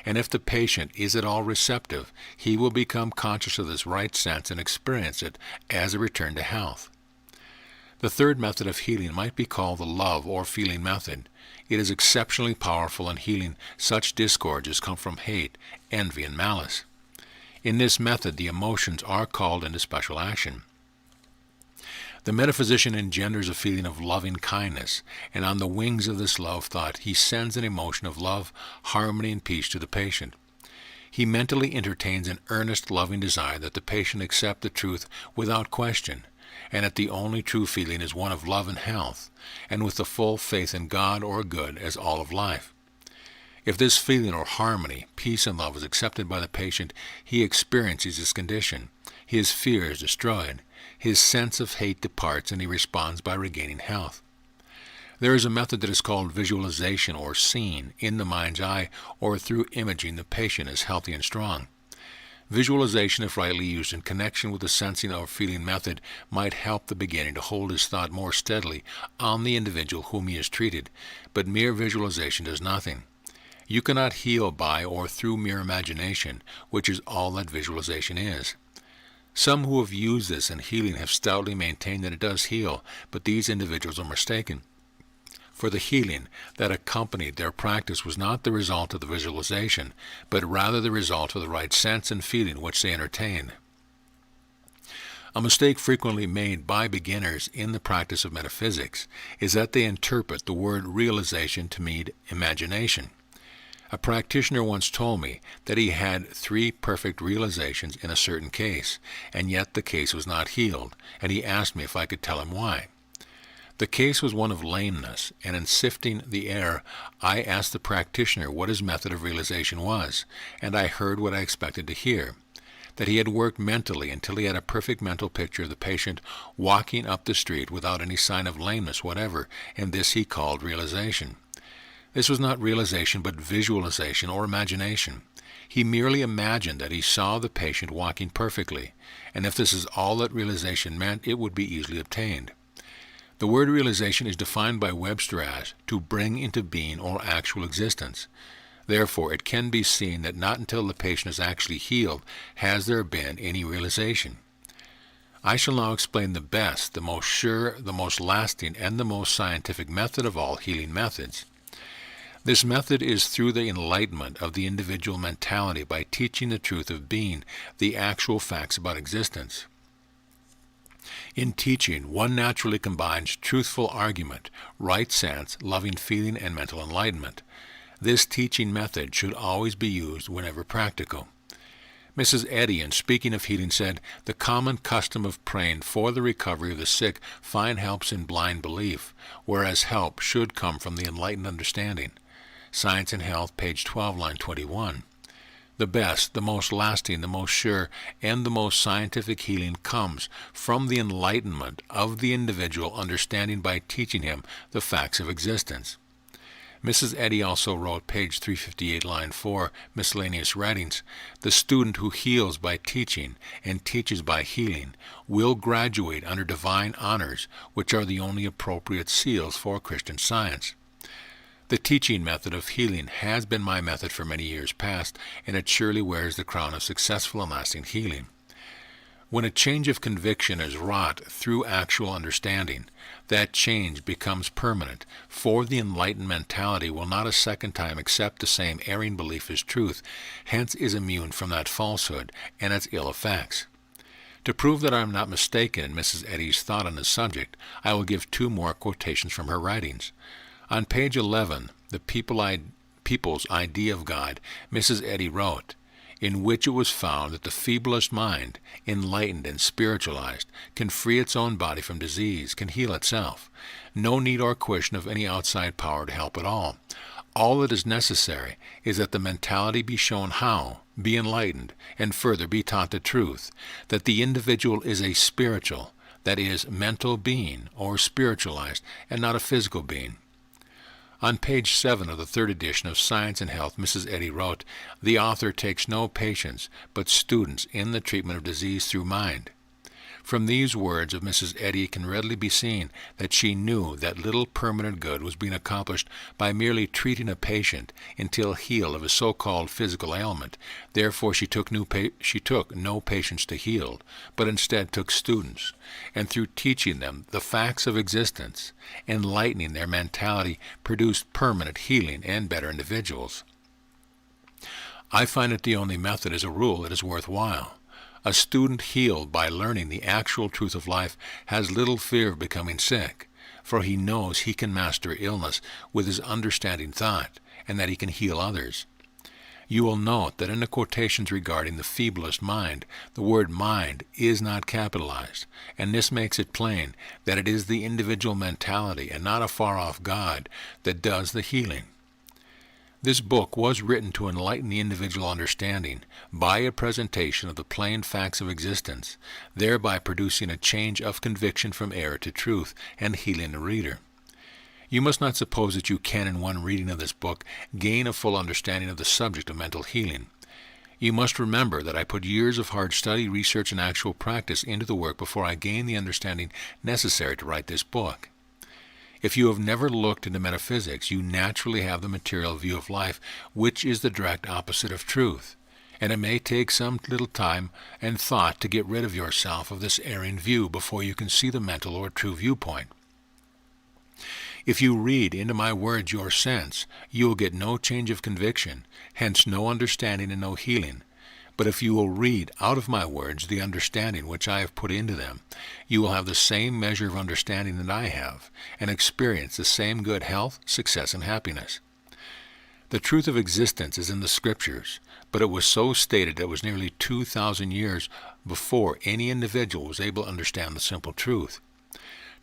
And if the patient is at all receptive, he will become conscious of this right sense and experience it as a return to health. The third method of healing might be called the love or feeling method. It is exceptionally powerful in healing such discords as come from hate, envy, and malice. In this method, the emotions are called into special action. The metaphysician engenders a feeling of loving kindness, and on the wings of this love thought he sends an emotion of love, harmony, and peace to the patient. He mentally entertains an earnest, loving desire that the patient accept the truth without question, and that the only true feeling is one of love and health, and with the full faith in God or good as all of life. If this feeling or harmony, peace, and love is accepted by the patient, he experiences this condition. His fear is destroyed. His sense of hate departs, and he responds by regaining health. There is a method that is called visualization or seeing in the mind's eye or through imaging the patient as healthy and strong. Visualization, if rightly used in connection with the sensing or feeling method, might help the beginner to hold his thought more steadily on the individual whom he has treated, but mere visualization does nothing. You cannot heal by or through mere imagination, which is all that visualization is. Some who have used this in healing have stoutly maintained that it does heal, but these individuals are mistaken. For the healing that accompanied their practice was not the result of the visualization, but rather the result of the right sense and feeling which they entertained. A mistake frequently made by beginners in the practice of metaphysics is that they interpret the word realization to mean imagination. A practitioner once told me that he had 3 perfect realizations in a certain case, and yet the case was not healed, and he asked me if I could tell him why. The case was one of lameness, and in sifting the error, I asked the practitioner what his method of realization was, and I heard what I expected to hear, that he had worked mentally until he had a perfect mental picture of the patient walking up the street without any sign of lameness whatever, and this he called realization. This was not realization but visualization or imagination. He merely imagined that he saw the patient walking perfectly, and if this is all that realization meant, it would be easily obtained. The word realization is defined by Webster as to bring into being or actual existence. Therefore, it can be seen that not until the patient is actually healed has there been any realization. I shall now explain the best, the most sure, the most lasting, and the most scientific method of all healing methods. This method is through the enlightenment of the individual mentality by teaching the truth of being, the actual facts about existence. In teaching, one naturally combines truthful argument, right sense, loving feeling, and mental enlightenment. This teaching method should always be used whenever practical. Mrs. Eddy, in speaking of healing, said, "The common custom of praying for the recovery of the sick find helps in blind belief, whereas help should come from the enlightened understanding." Science and Health, page 12, line 21. The best, the most lasting, the most sure, and the most scientific healing comes from the enlightenment of the individual understanding by teaching him the facts of existence. Mrs. Eddy also wrote, page 358, line 4, miscellaneous writings, "The student who heals by teaching and teaches by healing will graduate under divine honors, which are the only appropriate seals for Christian Science." The teaching method of healing has been my method for many years past, and it surely wears the crown of successful and lasting healing. When a change of conviction is wrought through actual understanding, that change becomes permanent, for the enlightened mentality will not a second time accept the same erring belief as truth, hence is immune from that falsehood and its ill effects. To prove that I am not mistaken in Mrs. Eddy's thought on this subject, I will give 2 more quotations from her writings. On page 11, The People's Idea of God, Mrs. Eddy wrote, in which it was found that the feeblest mind, enlightened and spiritualized, can free its own body from disease, can heal itself. No need or question of any outside power to help at all. All that is necessary is that the mentality be shown how, be enlightened, and further be taught the truth, that the individual is a spiritual, that is, mental being, or spiritualized, and not a physical being. On page 7 of the 3rd edition of Science and Health, Mrs. Eddy wrote, "The author takes no patients, but students in the treatment of disease through mind." From these words of Mrs. Eddy it can readily be seen that she knew that little permanent good was being accomplished by merely treating a patient until healed of a so-called physical ailment. Therefore she took no patients to heal, but instead took students, and through teaching them the facts of existence, enlightening their mentality, produced permanent healing and better individuals. I find it the only method as a rule that is worthwhile. A student healed by learning the actual truth of life has little fear of becoming sick, for he knows he can master illness with his understanding thought, and that he can heal others. You will note that in the quotations regarding the feeblest mind, the word mind is not capitalized, and this makes it plain that it is the individual mentality and not a far-off God that does the healing. This book was written to enlighten the individual understanding by a presentation of the plain facts of existence, thereby producing a change of conviction from error to truth and healing the reader. You must not suppose that you can, in one reading of this book, gain a full understanding of the subject of mental healing. You must remember that I put years of hard study, research, and actual practice into the work before I gained the understanding necessary to write this book. If you have never looked into metaphysics, you naturally have the material view of life, which is the direct opposite of truth, and it may take some little time and thought to get rid of yourself of this erring view before you can see the mental or true viewpoint. If you read into my words your sense, you will get no change of conviction, hence no understanding and no healing. But if you will read out of my words the understanding which I have put into them, you will have the same measure of understanding that I have, and experience the same good health, success, and happiness. The truth of existence is in the Scriptures, but it was so stated that it was nearly 2,000 years before any individual was able to understand the simple truth.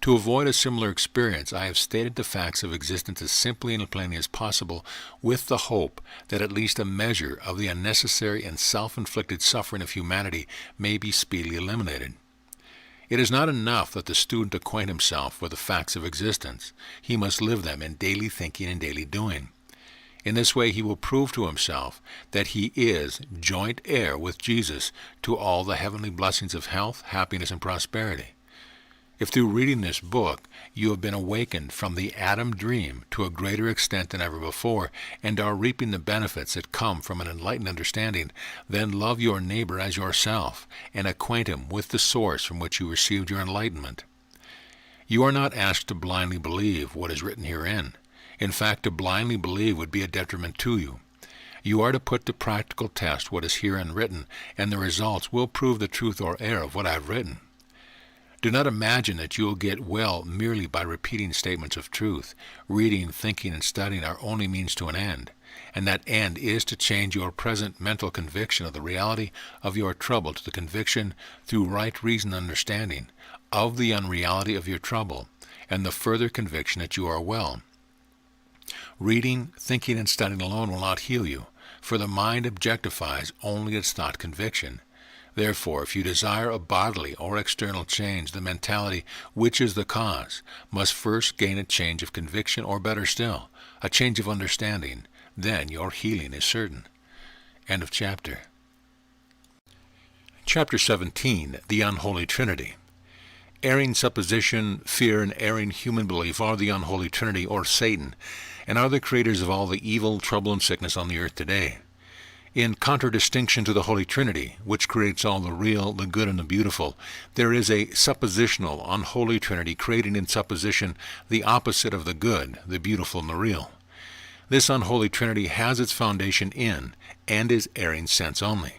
To avoid a similar experience, I have stated the facts of existence as simply and plainly as possible, with the hope that at least a measure of the unnecessary and self-inflicted suffering of humanity may be speedily eliminated. It is not enough that the student acquaint himself with the facts of existence. He must live them in daily thinking and daily doing. In this way he will prove to himself that he is joint heir with Jesus to all the heavenly blessings of health, happiness, and prosperity. If through reading this book you have been awakened from the Adam dream to a greater extent than ever before, and are reaping the benefits that come from an enlightened understanding, then love your neighbor as yourself, and acquaint him with the source from which you received your enlightenment. You are not asked to blindly believe what is written herein. In fact, to blindly believe would be a detriment to you. You are to put to practical test what is herein written, and the results will prove the truth or error of what I have written. Do not imagine that you will get well merely by repeating statements of truth. Reading, thinking, and studying are only means to an end, and that end is to change your present mental conviction of the reality of your trouble to the conviction, through right reason and understanding, of the unreality of your trouble, and the further conviction that you are well. Reading, thinking, and studying alone will not heal you, for the mind objectifies only its thought conviction. Therefore, if you desire a bodily or external change, the mentality, which is the cause, must first gain a change of conviction, or better still, a change of understanding. Then your healing is certain. End of chapter. Chapter 17, The Unholy Trinity. Erring supposition, fear, and erring human belief are the unholy Trinity, or Satan, and are the creators of all the evil, trouble, and sickness on the earth today. In contradistinction to the Holy Trinity, which creates all the real, the good, and the beautiful, there is a suppositional, unholy Trinity creating in supposition the opposite of the good, the beautiful, and the real. This unholy Trinity has its foundation in, and is erring sense only.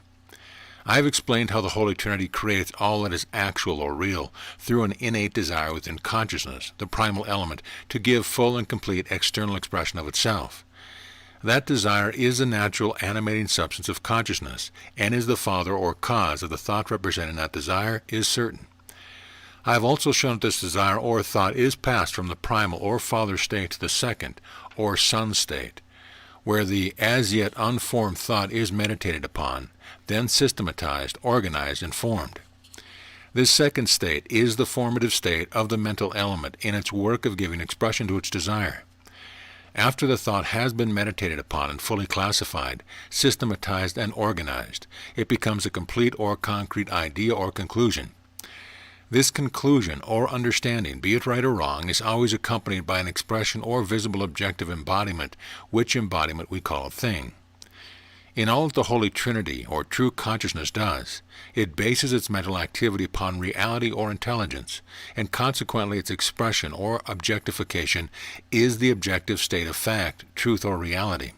I have explained how the Holy Trinity creates all that is actual or real through an innate desire within consciousness, the primal element, to give full and complete external expression of itself. That desire is the natural animating substance of consciousness, and is the father or cause of the thought representing that desire, is certain. I have also shown that this desire or thought is passed from the primal or father state to the second, or son state, where the as yet unformed thought is meditated upon, then systematized, organized, and formed. This second state is the formative state of the mental element in its work of giving expression to its desire. After the thought has been meditated upon and fully classified, systematized, and organized, it becomes a complete or concrete idea or conclusion. This conclusion or understanding, be it right or wrong, is always accompanied by an expression or visible objective embodiment, which embodiment we call a thing. In all that the Holy Trinity, or true consciousness, does, it bases its mental activity upon reality or intelligence, and consequently its expression or objectification is the objective state of fact, truth, or reality.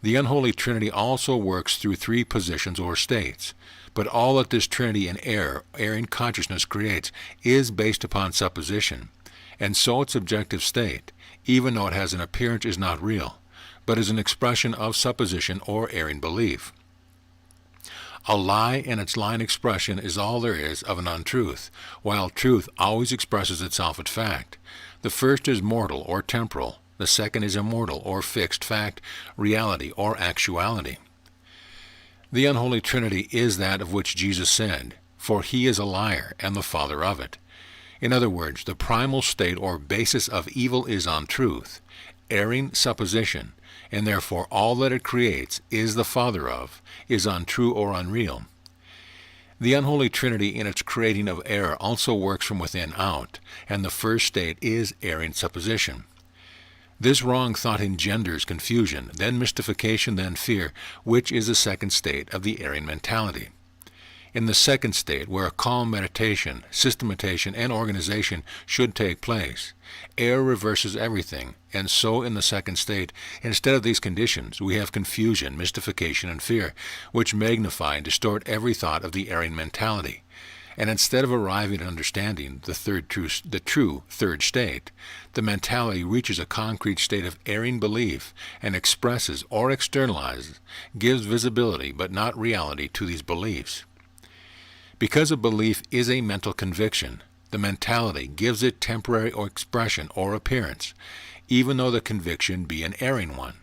The unholy Trinity also works through three positions or states, but all that this Trinity in erring consciousness creates is based upon supposition, and so its objective state, even though it has an appearance, is not real, but is an expression of supposition or erring belief. A lie and its lying expression is all there is of an untruth, while truth always expresses itself at fact. The first is mortal or temporal, the second is immortal or fixed fact, reality, or actuality. The unholy Trinity is that of which Jesus said, "For he is a liar and the father of it." In other words, the primal state or basis of evil is untruth, erring supposition, and therefore all that it creates is the father of, is untrue or unreal. The unholy trinity in its creating of error also works from within out, and the first state is erring supposition. This wrong thought engenders confusion, then mystification, then fear, which is the second state of the erring mentality. In the second state, where a calm meditation, systematization, and organization should take place, error reverses everything, and so in the second state, instead of these conditions, we have confusion, mystification, and fear, which magnify and distort every thought of the erring mentality. And instead of arriving at understanding the true third state, the mentality reaches a concrete state of erring belief and expresses or externalizes, gives visibility but not reality to these beliefs. Because a belief is a mental conviction, the mentality gives it temporary or expression or appearance, even though the conviction be an erring one.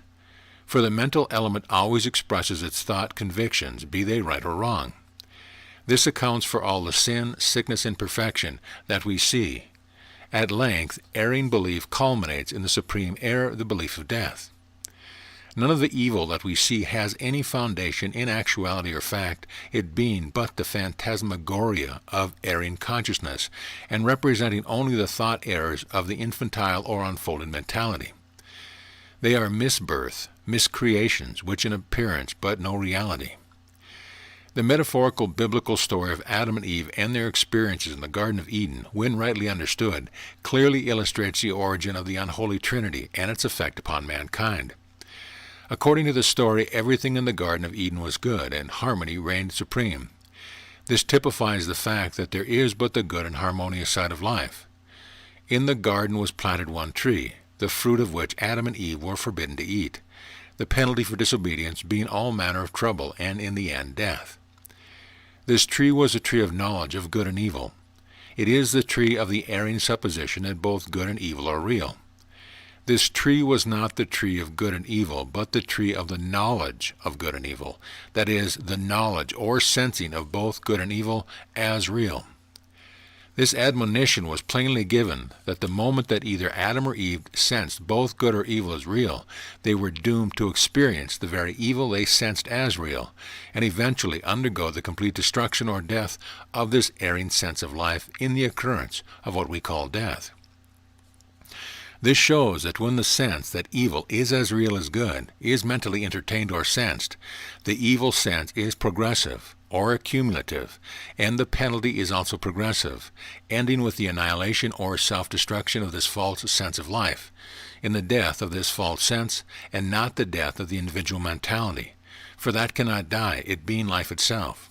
For the mental element always expresses its thought convictions, be they right or wrong. This accounts for all the sin, sickness, and imperfection that we see. At length, erring belief culminates in the supreme error, the belief of death. None of the evil that we see has any foundation in actuality or fact, it being but the phantasmagoria of erring consciousness, and representing only the thought errors of the infantile or unfolded mentality. They are misbirth, miscreations, which in appearance but no reality. The metaphorical biblical story of Adam and Eve and their experiences in the Garden of Eden, when rightly understood, clearly illustrates the origin of the unholy trinity and its effect upon mankind. According to the story, everything in the Garden of Eden was good, and harmony reigned supreme. This typifies the fact that there is but the good and harmonious side of life. In the garden was planted one tree, the fruit of which Adam and Eve were forbidden to eat, the penalty for disobedience being all manner of trouble, and in the end death. This tree was a tree of knowledge of good and evil. It is the tree of the erring supposition that both good and evil are real. This tree was not the tree of good and evil, but the tree of the knowledge of good and evil, that is, the knowledge or sensing of both good and evil as real. This admonition was plainly given that the moment that either Adam or Eve sensed both good or evil as real, they were doomed to experience the very evil they sensed as real, and eventually undergo the complete destruction or death of this erring sense of life in the occurrence of what we call death. This shows that when the sense that evil is as real as good is mentally entertained or sensed, the evil sense is progressive or accumulative, and the penalty is also progressive, ending with the annihilation or self-destruction of this false sense of life, in the death of this false sense, and not the death of the individual mentality, for that cannot die, it being life itself.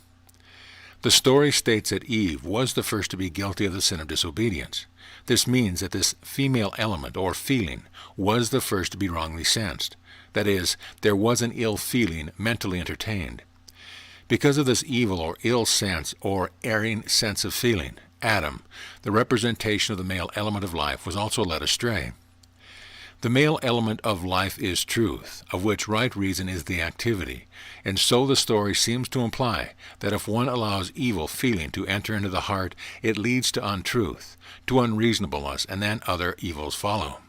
The story states that Eve was the first to be guilty of the sin of disobedience. This means that this female element, or feeling, was the first to be wrongly sensed. That is, there was an ill feeling mentally entertained. Because of this evil or ill sense or erring sense of feeling, Adam, the representation of the male element of life, was also led astray. The male element of life is truth, of which right reason is the activity, and so the story seems to imply that if one allows evil feeling to enter into the heart, it leads to untruth, to unreasonableness, and then other evils follow.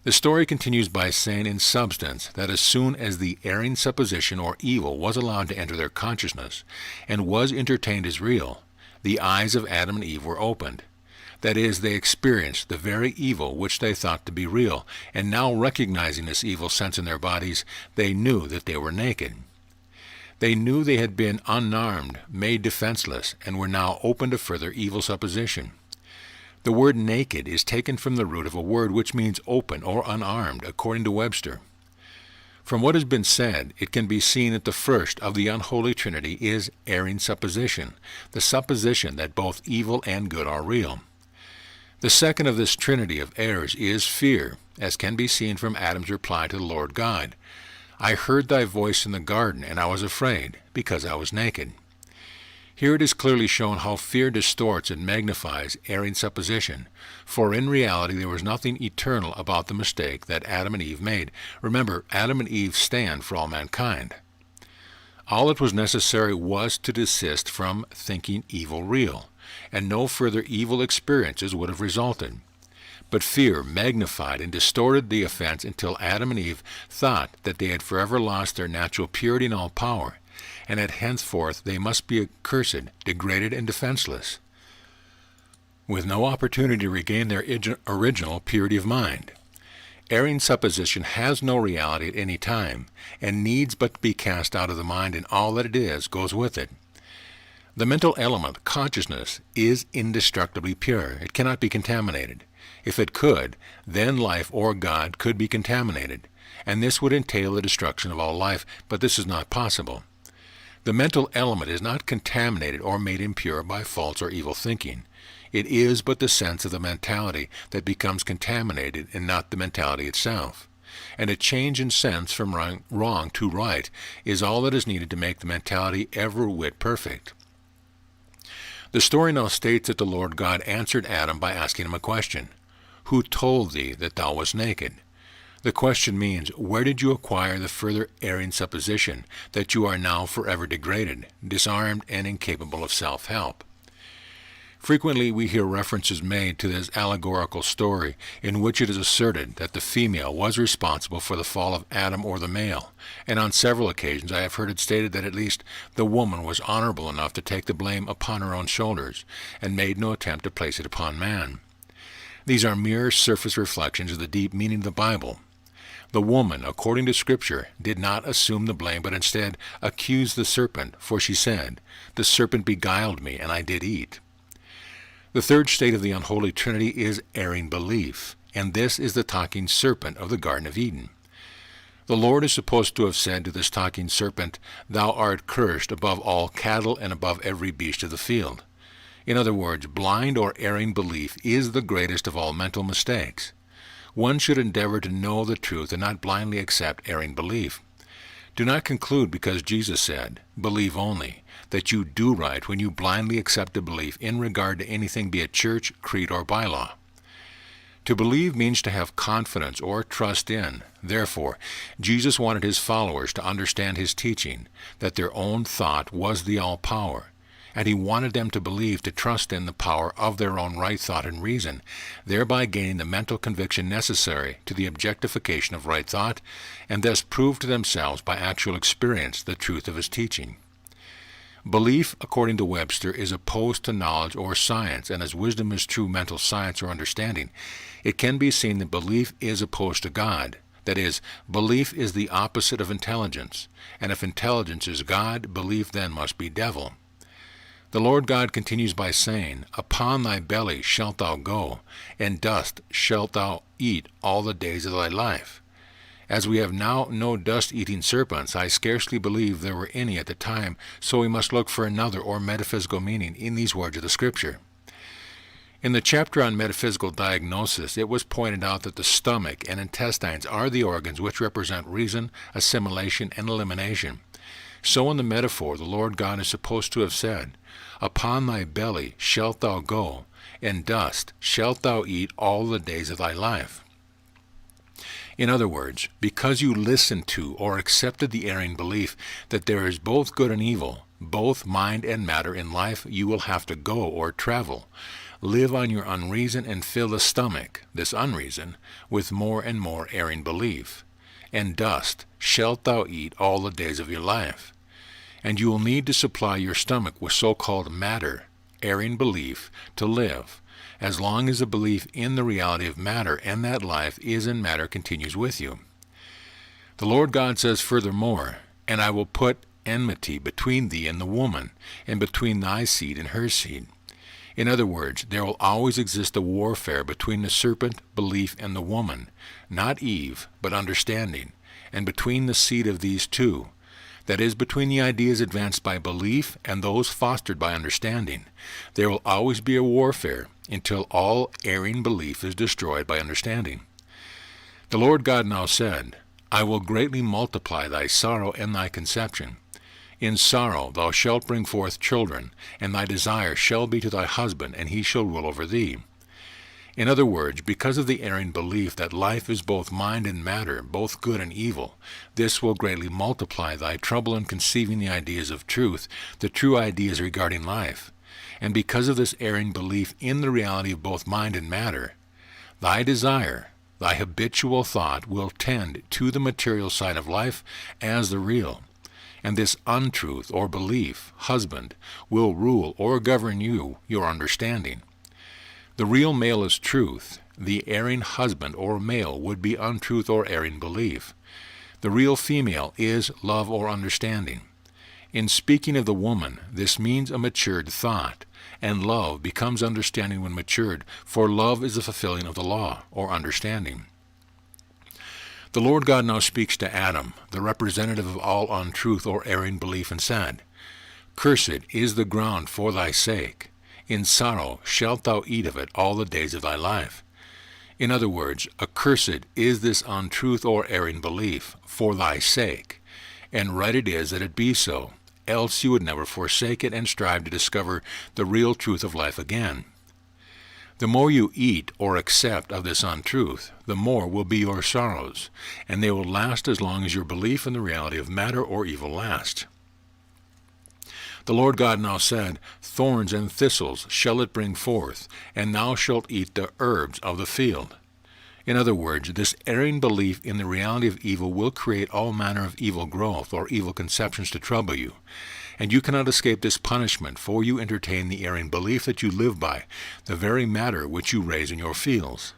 The story continues by saying in substance that as soon as the erring supposition or evil was allowed to enter their consciousness, and was entertained as real, the eyes of Adam and Eve were opened. That is, they experienced the very evil which they thought to be real, and now recognizing this evil sense in their bodies, they knew that they were naked. They knew they had been unarmed, made defenseless, and were now open to further evil supposition. The word naked is taken from the root of a word which means open or unarmed, according to Webster. From what has been said, it can be seen that the first of the unholy trinity is erring supposition, the supposition that both evil and good are real. The second of this trinity of errors is fear, as can be seen from Adam's reply to the Lord God. I heard thy voice in the garden, and I was afraid, because I was naked. Here it is clearly shown how fear distorts and magnifies erring supposition, for in reality there was nothing eternal about the mistake that Adam and Eve made. Remember, Adam and Eve stand for all mankind. All that was necessary was to desist from thinking evil real, and no further evil experiences would have resulted. But fear magnified and distorted the offense until Adam and Eve thought that they had forever lost their natural purity and all power, and that henceforth they must be accursed, degraded, and defenseless, with no opportunity to regain their original purity of mind. Erring supposition has no reality at any time, and needs but to be cast out of the mind, and all that it is goes with it. The mental element, consciousness, is indestructibly pure. It cannot be contaminated. If it could, then life or God could be contaminated, and this would entail the destruction of all life, but this is not possible. The mental element is not contaminated or made impure by false or evil thinking. It is but the sense of the mentality that becomes contaminated and not the mentality itself. And a change in sense from wrong to right is all that is needed to make the mentality ever whit perfect. The story now states that the Lord God answered Adam by asking him a question. Who told thee that thou wast naked? The question means, where did you acquire the further erring supposition that you are now forever degraded, disarmed, and incapable of self-help? Frequently we hear references made to this allegorical story in which it is asserted that the female was responsible for the fall of Adam or the male, and on several occasions I have heard it stated that at least the woman was honorable enough to take the blame upon her own shoulders, and made no attempt to place it upon man. These are mere surface reflections of the deep meaning of the Bible. The woman, according to Scripture, did not assume the blame, but instead accused the serpent, for she said, "The serpent beguiled me, and I did eat." The third state of the unholy Trinity is erring belief, and this is the talking serpent of the Garden of Eden. The Lord is supposed to have said to this talking serpent, "Thou art cursed above all cattle and above every beast of the field." In other words, blind or erring belief is the greatest of all mental mistakes. One should endeavor to know the truth and not blindly accept erring belief. Do not conclude because Jesus said, "Believe only," that you do right when you blindly accept a belief in regard to anything, be it church, creed, or bylaw. To believe means to have confidence or trust in. Therefore, Jesus wanted his followers to understand his teaching, that their own thought was the all-power, and he wanted them to believe, to trust in the power of their own right thought and reason, thereby gaining the mental conviction necessary to the objectification of right thought, and thus prove to themselves by actual experience the truth of his teaching. Belief, according to Webster, is opposed to knowledge or science, and as wisdom is true mental science or understanding, it can be seen that belief is opposed to God. That is, belief is the opposite of intelligence, and if intelligence is God, belief then must be devil. The Lord God continues by saying, "Upon thy belly shalt thou go, and dust shalt thou eat all the days of thy life." As we have now no dust-eating serpents, I scarcely believe there were any at the time, so we must look for another or metaphysical meaning in these words of the Scripture. In the chapter on metaphysical diagnosis, it was pointed out that the stomach and intestines are the organs which represent reason, assimilation, and elimination. So in the metaphor, the Lord God is supposed to have said, "Upon thy belly shalt thou go, and dust shalt thou eat all the days of thy life." In other words, because you listened to or accepted the erring belief that there is both good and evil, both mind and matter in life, you will have to go or travel, live on your unreason, and fill the stomach, this unreason, with more and more erring belief. And dust shalt thou eat all the days of your life. And you will need to supply your stomach with so-called matter, erring belief, to live, as long as the belief in the reality of matter and that life is in matter continues with you. The Lord God says furthermore, "And I will put enmity between thee and the woman, and between thy seed and her seed." In other words, there will always exist a warfare between the serpent, belief, and the woman, not Eve, but understanding, and between the seed of these two, that is, between the ideas advanced by belief and those fostered by understanding. There will always be a warfare until all erring belief is destroyed by understanding. The Lord God now said, "I will greatly multiply thy sorrow and thy conception. In sorrow thou shalt bring forth children, and thy desire shall be to thy husband, and he shall rule over thee." In other words, because of the erring belief that life is both mind and matter, both good and evil, this will greatly multiply thy trouble in conceiving the ideas of truth, the true ideas regarding life. And because of this erring belief in the reality of both mind and matter, Thy desire, thy habitual thought will tend to the material side of life as the real, and this untruth or belief, husband, will rule or govern you, your understanding. The real male is truth. The erring husband or male would be untruth or erring belief. The real female is love or understanding. In speaking of the woman, this means a matured thought, and love becomes understanding when matured, for love is the fulfilling of the law, or understanding. The Lord God now speaks to Adam, the representative of all untruth or erring belief, and said, Cursed is the ground for thy sake. In sorrow shalt thou eat of it all the days of thy life. In other words, accursed is this untruth or erring belief, for thy sake, and right it is that it be so, else you would never forsake it and strive to discover the real truth of life again. The more you eat or accept of this untruth, the more will be your sorrows, and they will last as long as your belief in the reality of matter or evil lasts. The Lord God now said, Thorns and thistles shall it bring forth, and thou shalt eat the herbs of the field. In other words, this erring belief in the reality of evil will create all manner of evil growth or evil conceptions to trouble you, and you cannot escape this punishment, for you entertain the erring belief that you live by, the very matter which you raise in your fields.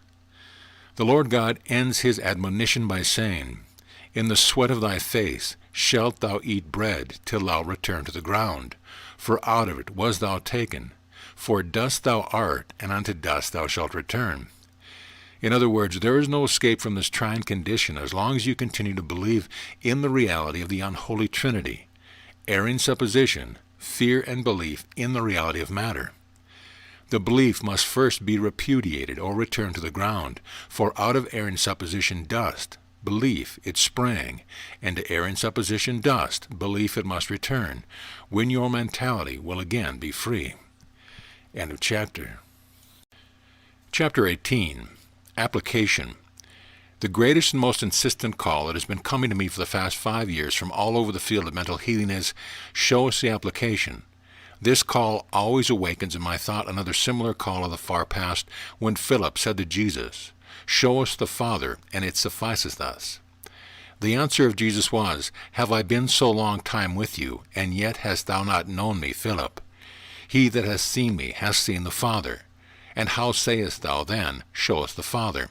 The Lord God ends his admonition by saying, In the sweat of thy face shalt thou eat bread till thou return to the ground, for out of it was thou taken. For dust thou art, and unto dust thou shalt return. In other words, there is no escape from this trying condition as long as you continue to believe in the reality of the unholy Trinity, erring supposition, fear, and belief in the reality of matter. The belief must first be repudiated or returned to the ground, for out of erring supposition dust, belief it sprang, and to erring supposition dust, belief it must return, when your mentality will again be free. End of chapter. Chapter 18. Application. The greatest and most insistent call that has been coming to me for the past 5 years from all over the field of mental healing is, show us the application. This call always awakens in my thought another similar call of the far past when Philip said to Jesus, Show us the Father, and it sufficeth us. The answer of Jesus was, Have I been so long time with you, and yet hast thou not known me, Philip? He that hath seen me hath seen the Father. And how sayest thou then, Show us the Father?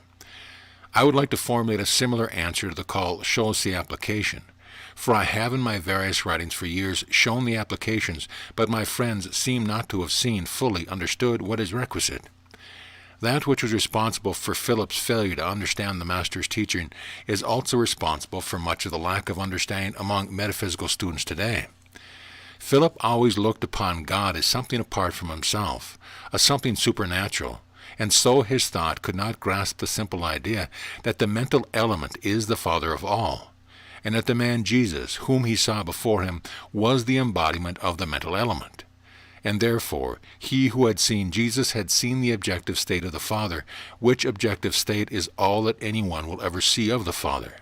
I would like to formulate a similar answer to the call, Show us the application. For I have in my various writings for years shown the applications, but my friends seem not to have seen, fully understood what is requisite. That which was responsible for Philip's failure to understand the Master's teaching is also responsible for much of the lack of understanding among metaphysical students today. Philip always looked upon God as something apart from himself, as something supernatural, and so his thought could not grasp the simple idea that the mental element is the father of all, and that the man Jesus, whom he saw before him, was the embodiment of the mental element. And therefore, he who had seen Jesus had seen the objective state of the Father, which objective state is all that anyone will ever see of the Father.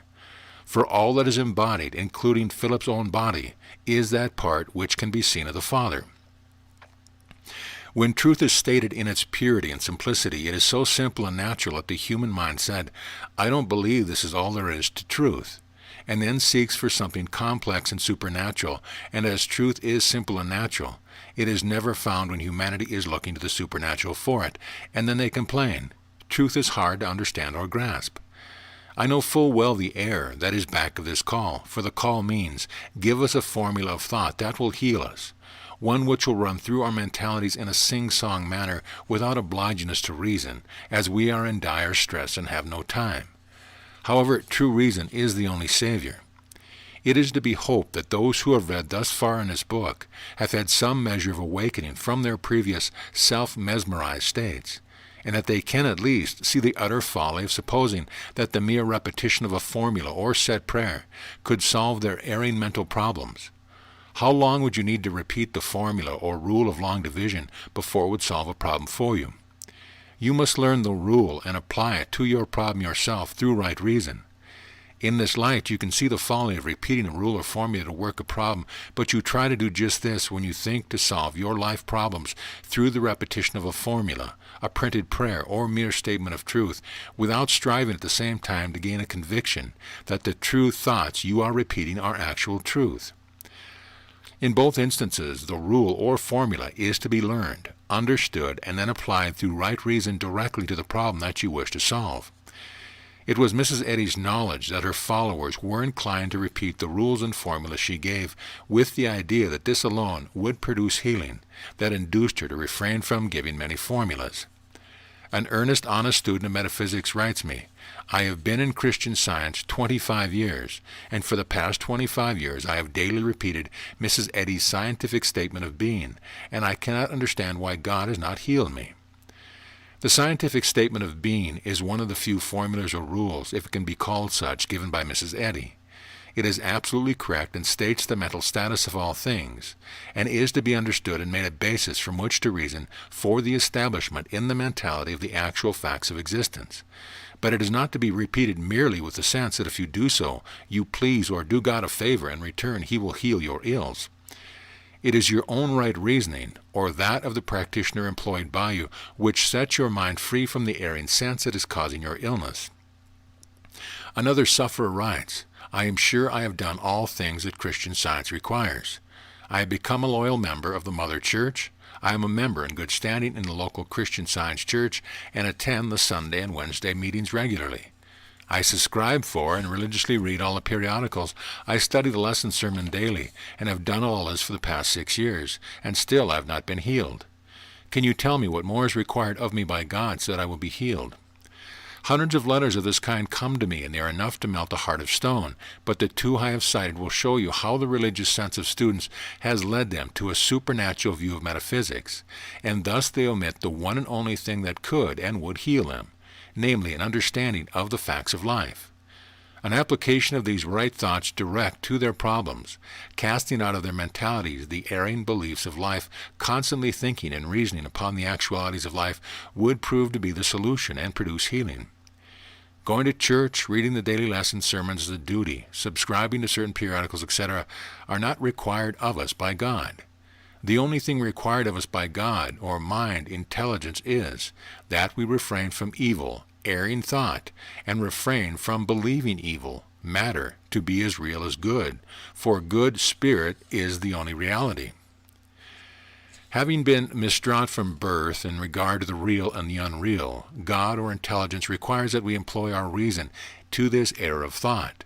For all that is embodied, including Philip's own body, is that part which can be seen of the Father. When truth is stated in its purity and simplicity, it is so simple and natural that the human mind said, I don't believe this is all there is to truth, and then seeks for something complex and supernatural, and as truth is simple and natural, it is never found when humanity is looking to the supernatural for it, and then they complain. Truth is hard to understand or grasp. I know full well the error that is back of this call, for the call means, give us a formula of thought that will heal us, one which will run through our mentalities in a sing-song manner without obliging us to reason, as we are in dire stress and have no time. However, true reason is the only Savior. It is to be hoped that those who have read thus far in this book have had some measure of awakening from their previous self-mesmerized states, and that they can at least see the utter folly of supposing that the mere repetition of a formula or set prayer could solve their erring mental problems. How long would you need to repeat the formula or rule of long division before it would solve a problem for you? You must learn the rule and apply it to your problem yourself through right reason. In this light, you can see the folly of repeating a rule or formula to work a problem, but you try to do just this when you think to solve your life problems through the repetition of a formula, a printed prayer, or mere statement of truth, without striving at the same time to gain a conviction that the true thoughts you are repeating are actual truth. In both instances, the rule or formula is to be learned, understood, and then applied through right reason directly to the problem that you wish to solve. It was Mrs. Eddy's knowledge that her followers were inclined to repeat the rules and formulas she gave, with the idea that this alone would produce healing, that induced her to refrain from giving many formulas. An earnest, honest student of metaphysics writes me, "I have been in Christian Science 25 years, and for the past 25 years I have daily repeated Mrs. Eddy's scientific statement of being, and I cannot understand why God has not healed me." The scientific statement of being is one of the few formulas or rules, if it can be called such, given by Mrs. Eddy. It is absolutely correct and states the mental status of all things, and is to be understood and made a basis from which to reason for the establishment in the mentality of the actual facts of existence. But it is not to be repeated merely with the sense that if you do so, you please or do God a favor, and in return he will heal your ills. It is your own right reasoning, or that of the practitioner employed by you, which sets your mind free from the erring sense that is causing your illness. Another sufferer writes, "I am sure I have done all things that Christian Science requires. I have become a loyal member of the Mother Church. I am a member in good standing in the local Christian Science church and attend the Sunday and Wednesday meetings regularly. I subscribe for and religiously read all the periodicals. I study the lesson sermon daily, and have done all this for the past 6 years, and still I have not been healed. Can you tell me what more is required of me by God so that I will be healed?" Hundreds of letters of this kind come to me, and they are enough to melt a heart of stone, but the two I have cited will show you how the religious sense of students has led them to a supernatural view of metaphysics, and thus they omit the one and only thing that could and would heal them, namely an understanding of the facts of life. An application of these right thoughts direct to their problems, casting out of their mentalities the erring beliefs of life, constantly thinking and reasoning upon the actualities of life, would prove to be the solution and produce healing. Going to church, reading the daily lesson sermons is a duty, subscribing to certain periodicals, etc., are not required of us by God. The only thing required of us by God, or mind, intelligence, is that we refrain from evil, erring thought, and refrain from believing evil, matter, to be as real as good, for good spirit is the only reality. Having been misdrawn from birth in regard to the real and the unreal, God or intelligence requires that we employ our reason to this error of thought.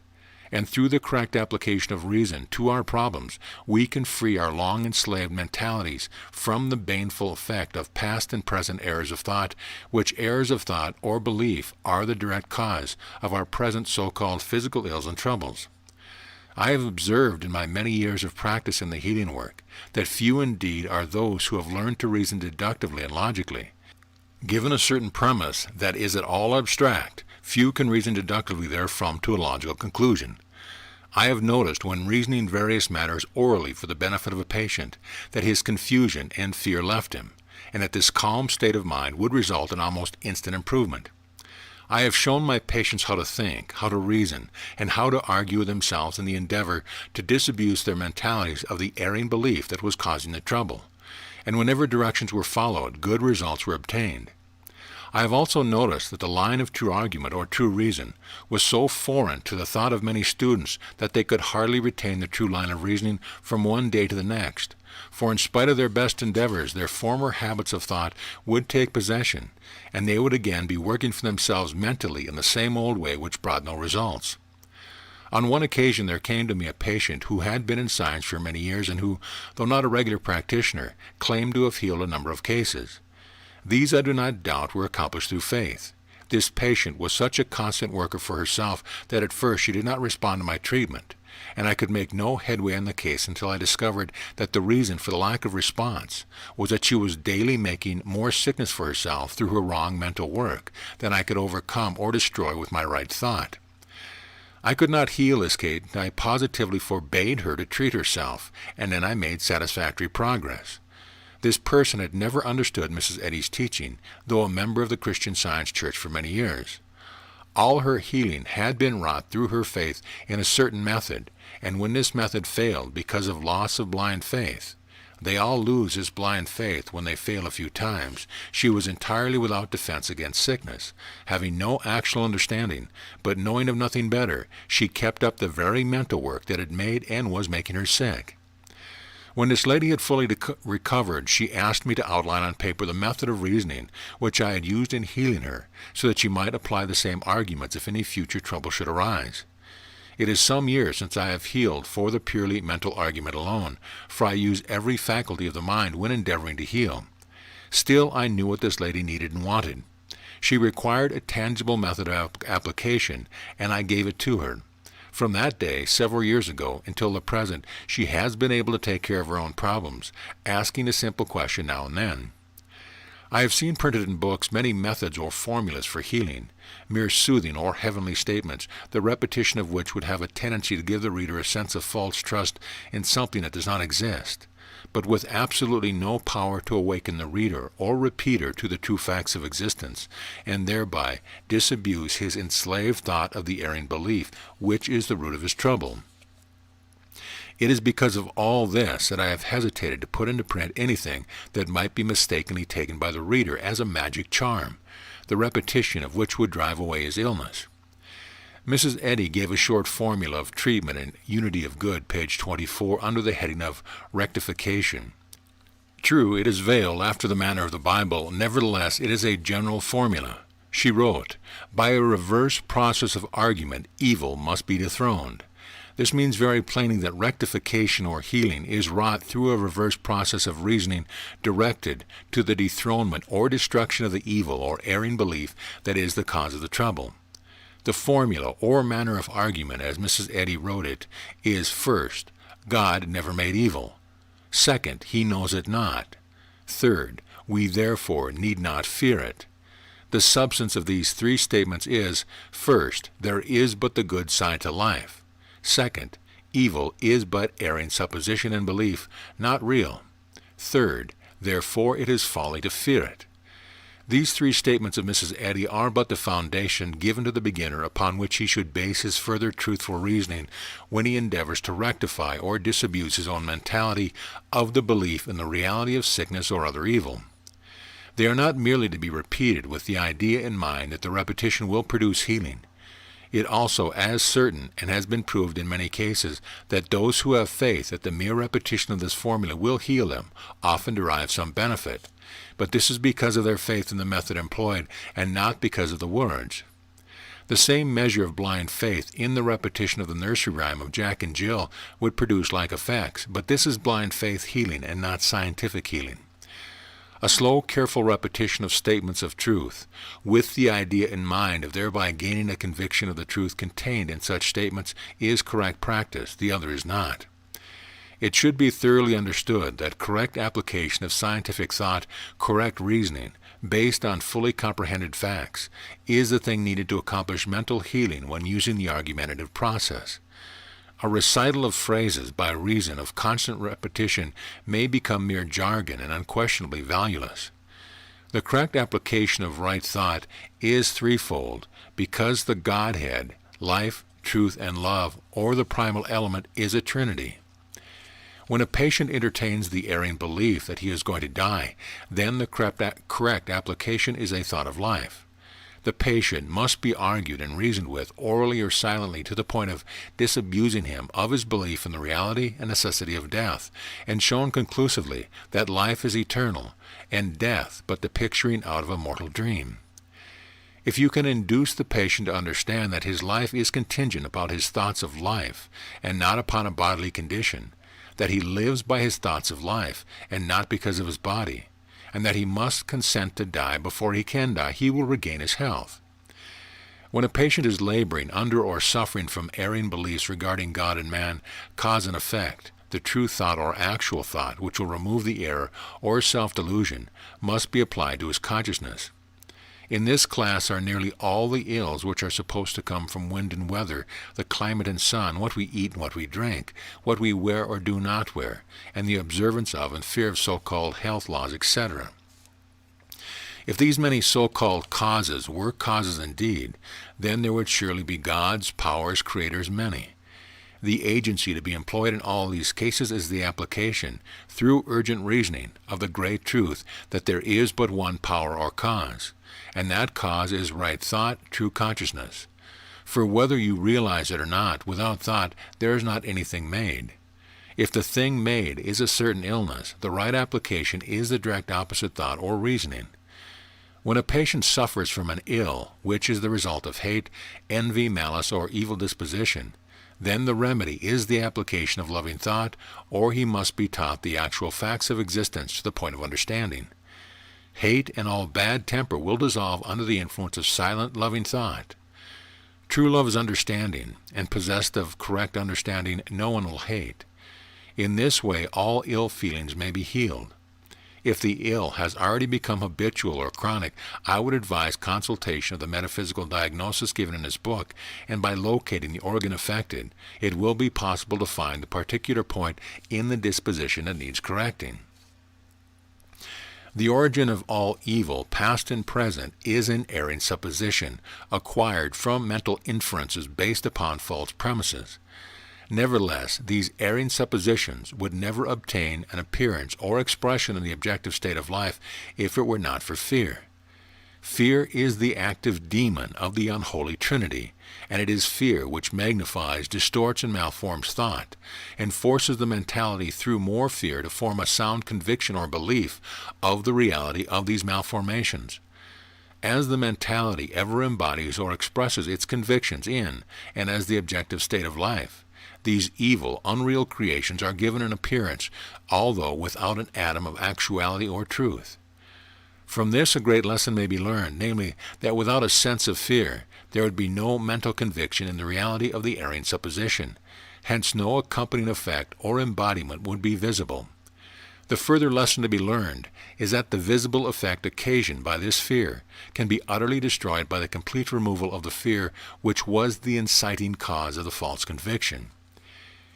And through the correct application of reason to our problems, we can free our long enslaved mentalities from the baneful effect of past and present errors of thought, which errors of thought or belief are the direct cause of our present so-called physical ills and troubles. I have observed in my many years of practice in the healing work that few indeed are those who have learned to reason deductively and logically. Given a certain premise that is at all abstract, few can reason deductively therefrom to a logical conclusion. I have noticed when reasoning various matters orally for the benefit of a patient that his confusion and fear left him, and that this calm state of mind would result in almost instant improvement. I have shown my patients how to think, how to reason, and how to argue with themselves in the endeavor to disabuse their mentalities of the erring belief that was causing the trouble, and whenever directions were followed, good results were obtained. I have also noticed that the line of true argument or true reason was so foreign to the thought of many students that they could hardly retain the true line of reasoning from one day to the next, for in spite of their best endeavors, their former habits of thought would take possession, and they would again be working for themselves mentally in the same old way which brought no results. On one occasion there came to me a patient who had been in science for many years and who, though not a regular practitioner, claimed to have healed a number of cases. These I do not doubt were accomplished through faith. This patient was such a constant worker for herself that at first she did not respond to my treatment, and I could make no headway on the case until I discovered that the reason for the lack of response was that she was daily making more sickness for herself through her wrong mental work than I could overcome or destroy with my right thought. I could not heal this case, and I positively forbade her to treat herself, and then I made satisfactory progress. This person had never understood Mrs. Eddy's teaching, though a member of the Christian Science Church for many years. All her healing had been wrought through her faith in a certain method, and when this method failed because of loss of blind faith, they all lose this blind faith when they fail a few times, she was entirely without defense against sickness. Having no actual understanding, but knowing of nothing better, she kept up the very mental work that had made and was making her sick. When this lady had fully recovered, she asked me to outline on paper the method of reasoning which I had used in healing her, so that she might apply the same arguments if any future trouble should arise. It is some years since I have healed for the purely mental argument alone, for I use every faculty of the mind when endeavoring to heal. Still, I knew what this lady needed and wanted. She required a tangible method of application, and I gave it to her. From that day, several years ago, until the present, she has been able to take care of her own problems, asking a simple question now and then. I have seen printed in books many methods or formulas for healing, mere soothing or heavenly statements, the repetition of which would have a tendency to give the reader a sense of false trust in something that does not exist, but with absolutely no power to awaken the reader or repeater to the true facts of existence, and thereby disabuse his enslaved thought of the erring belief, which is the root of his trouble. It is because of all this that I have hesitated to put into print anything that might be mistakenly taken by the reader as a magic charm, the repetition of which would drive away his illness. Mrs. Eddy gave a short formula of treatment in Unity of Good, page 24, under the heading of Rectification. True, it is veiled after the manner of the Bible, nevertheless it is a general formula. She wrote, "By a reverse process of argument, evil must be dethroned." This means very plainly that rectification or healing is wrought through a reverse process of reasoning directed to the dethronement or destruction of the evil or erring belief that is the cause of the trouble. The formula or manner of argument, as Mrs. Eddy wrote it, is first, God never made evil. Second, he knows it not. Third, we therefore need not fear it. The substance of these three statements is, first, there is but the good side to life. Second, evil is but erring supposition and belief, not real. Third, therefore it is folly to fear it. These three statements of Mrs. Eddy are but the foundation given to the beginner upon which he should base his further truthful reasoning when he endeavors to rectify or disabuse his own mentality of the belief in the reality of sickness or other evil. They are not merely to be repeated with the idea in mind that the repetition will produce healing. It also as certain, and has been proved in many cases, that those who have faith that the mere repetition of this formula will heal them often derive some benefit. But this is because of their faith in the method employed, and not because of the words. The same measure of blind faith in the repetition of the nursery rhyme of Jack and Jill would produce like effects, but this is blind faith healing and not scientific healing. A slow, careful repetition of statements of truth, with the idea in mind of thereby gaining a conviction of the truth contained in such statements, is correct practice. The other is not. It should be thoroughly understood that correct application of scientific thought, correct reasoning, based on fully comprehended facts, is the thing needed to accomplish mental healing when using the argumentative process. A recital of phrases by reason of constant repetition may become mere jargon and unquestionably valueless. The correct application of right thought is threefold, because the Godhead, life, truth, and love, or the primal element, is a trinity. When a patient entertains the erring belief that he is going to die, then the correct application is a thought of life. The patient must be argued and reasoned with, orally or silently, to the point of disabusing him of his belief in the reality and necessity of death, and shown conclusively that life is eternal, and death but the picturing out of a mortal dream. If you can induce the patient to understand that his life is contingent upon his thoughts of life, and not upon a bodily condition, that he lives by his thoughts of life, and not because of his body, and that he must consent to die before he can die, he will regain his health. When a patient is laboring under or suffering from erring beliefs regarding God and man, cause and effect, the true thought or actual thought, which will remove the error or self-delusion, must be applied to his consciousness. In this class are nearly all the ills which are supposed to come from wind and weather, the climate and sun, what we eat and what we drink, what we wear or do not wear, and the observance of and fear of so-called health laws, etc. If these many so-called causes were causes indeed, then there would surely be gods, powers, creators many. The agency to be employed in all these cases is the application, through urgent reasoning, of the great truth that there is but one power or cause, and that cause is right thought, true consciousness. For whether you realize it or not, without thought there is not anything made. If the thing made is a certain illness, the right application is the direct opposite thought or reasoning. When a patient suffers from an ill, which is the result of hate, envy, malice, or evil disposition, then the remedy is the application of loving thought, or he must be taught the actual facts of existence to the point of understanding. Hate and all bad temper will dissolve under the influence of silent, loving thought. True love is understanding, and possessed of correct understanding, no one will hate. In this way all ill feelings may be healed. If the ill has already become habitual or chronic, I would advise consultation of the metaphysical diagnosis given in this book, and by locating the organ affected, it will be possible to find the particular point in the disposition that needs correcting. The origin of all evil, past and present, is an erring supposition, acquired from mental inferences based upon false premises. Nevertheless, these erring suppositions would never obtain an appearance or expression in the objective state of life if it were not for fear. Fear is the active demon of the unholy Trinity, and it is fear which magnifies, distorts, and malforms thought, and forces the mentality through more fear to form a sound conviction or belief of the reality of these malformations. As the mentality ever embodies or expresses its convictions in and as the objective state of life, these evil, unreal creations are given an appearance, although without an atom of actuality or truth. From this a great lesson may be learned, namely, that without a sense of fear, there would be no mental conviction in the reality of the erring supposition. Hence no accompanying effect or embodiment would be visible. The further lesson to be learned is that the visible effect occasioned by this fear can be utterly destroyed by the complete removal of the fear which was the inciting cause of the false conviction.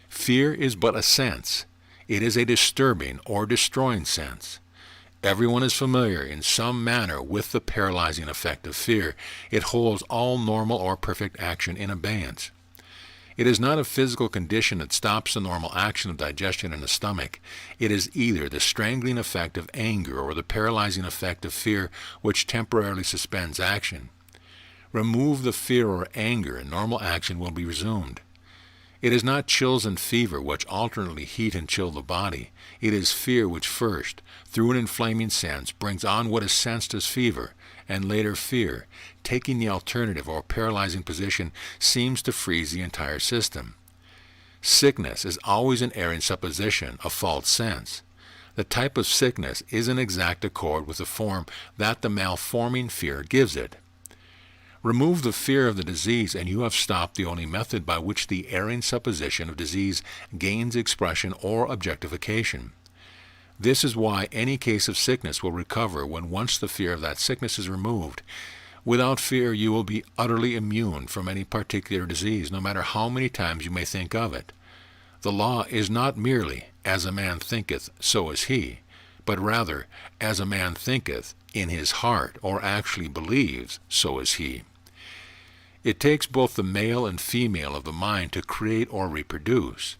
Fear is but a sense. It is a disturbing or destroying sense. Everyone is familiar in some manner with the paralyzing effect of fear. It holds all normal or perfect action in abeyance. It is not a physical condition that stops the normal action of digestion in the stomach. It is either the strangling effect of anger or the paralyzing effect of fear which temporarily suspends action. Remove the fear or anger and normal action will be resumed. It is not chills and fever which alternately heat and chill the body. It is fear which first, through an inflaming sense, brings on what is sensed as fever, and later fear, taking the alternative or paralyzing position, seems to freeze the entire system. Sickness is always an erring supposition, a false sense. The type of sickness is in exact accord with the form that the malforming fear gives it. Remove the fear of the disease, and you have stopped the only method by which the erring supposition of disease gains expression or objectification. This is why any case of sickness will recover when once the fear of that sickness is removed. Without fear, you will be utterly immune from any particular disease, no matter how many times you may think of it. The law is not merely, as a man thinketh, so is he, but rather, as a man thinketh in his heart, or actually believes, so is he. It takes both the male and female of the mind to create or reproduce.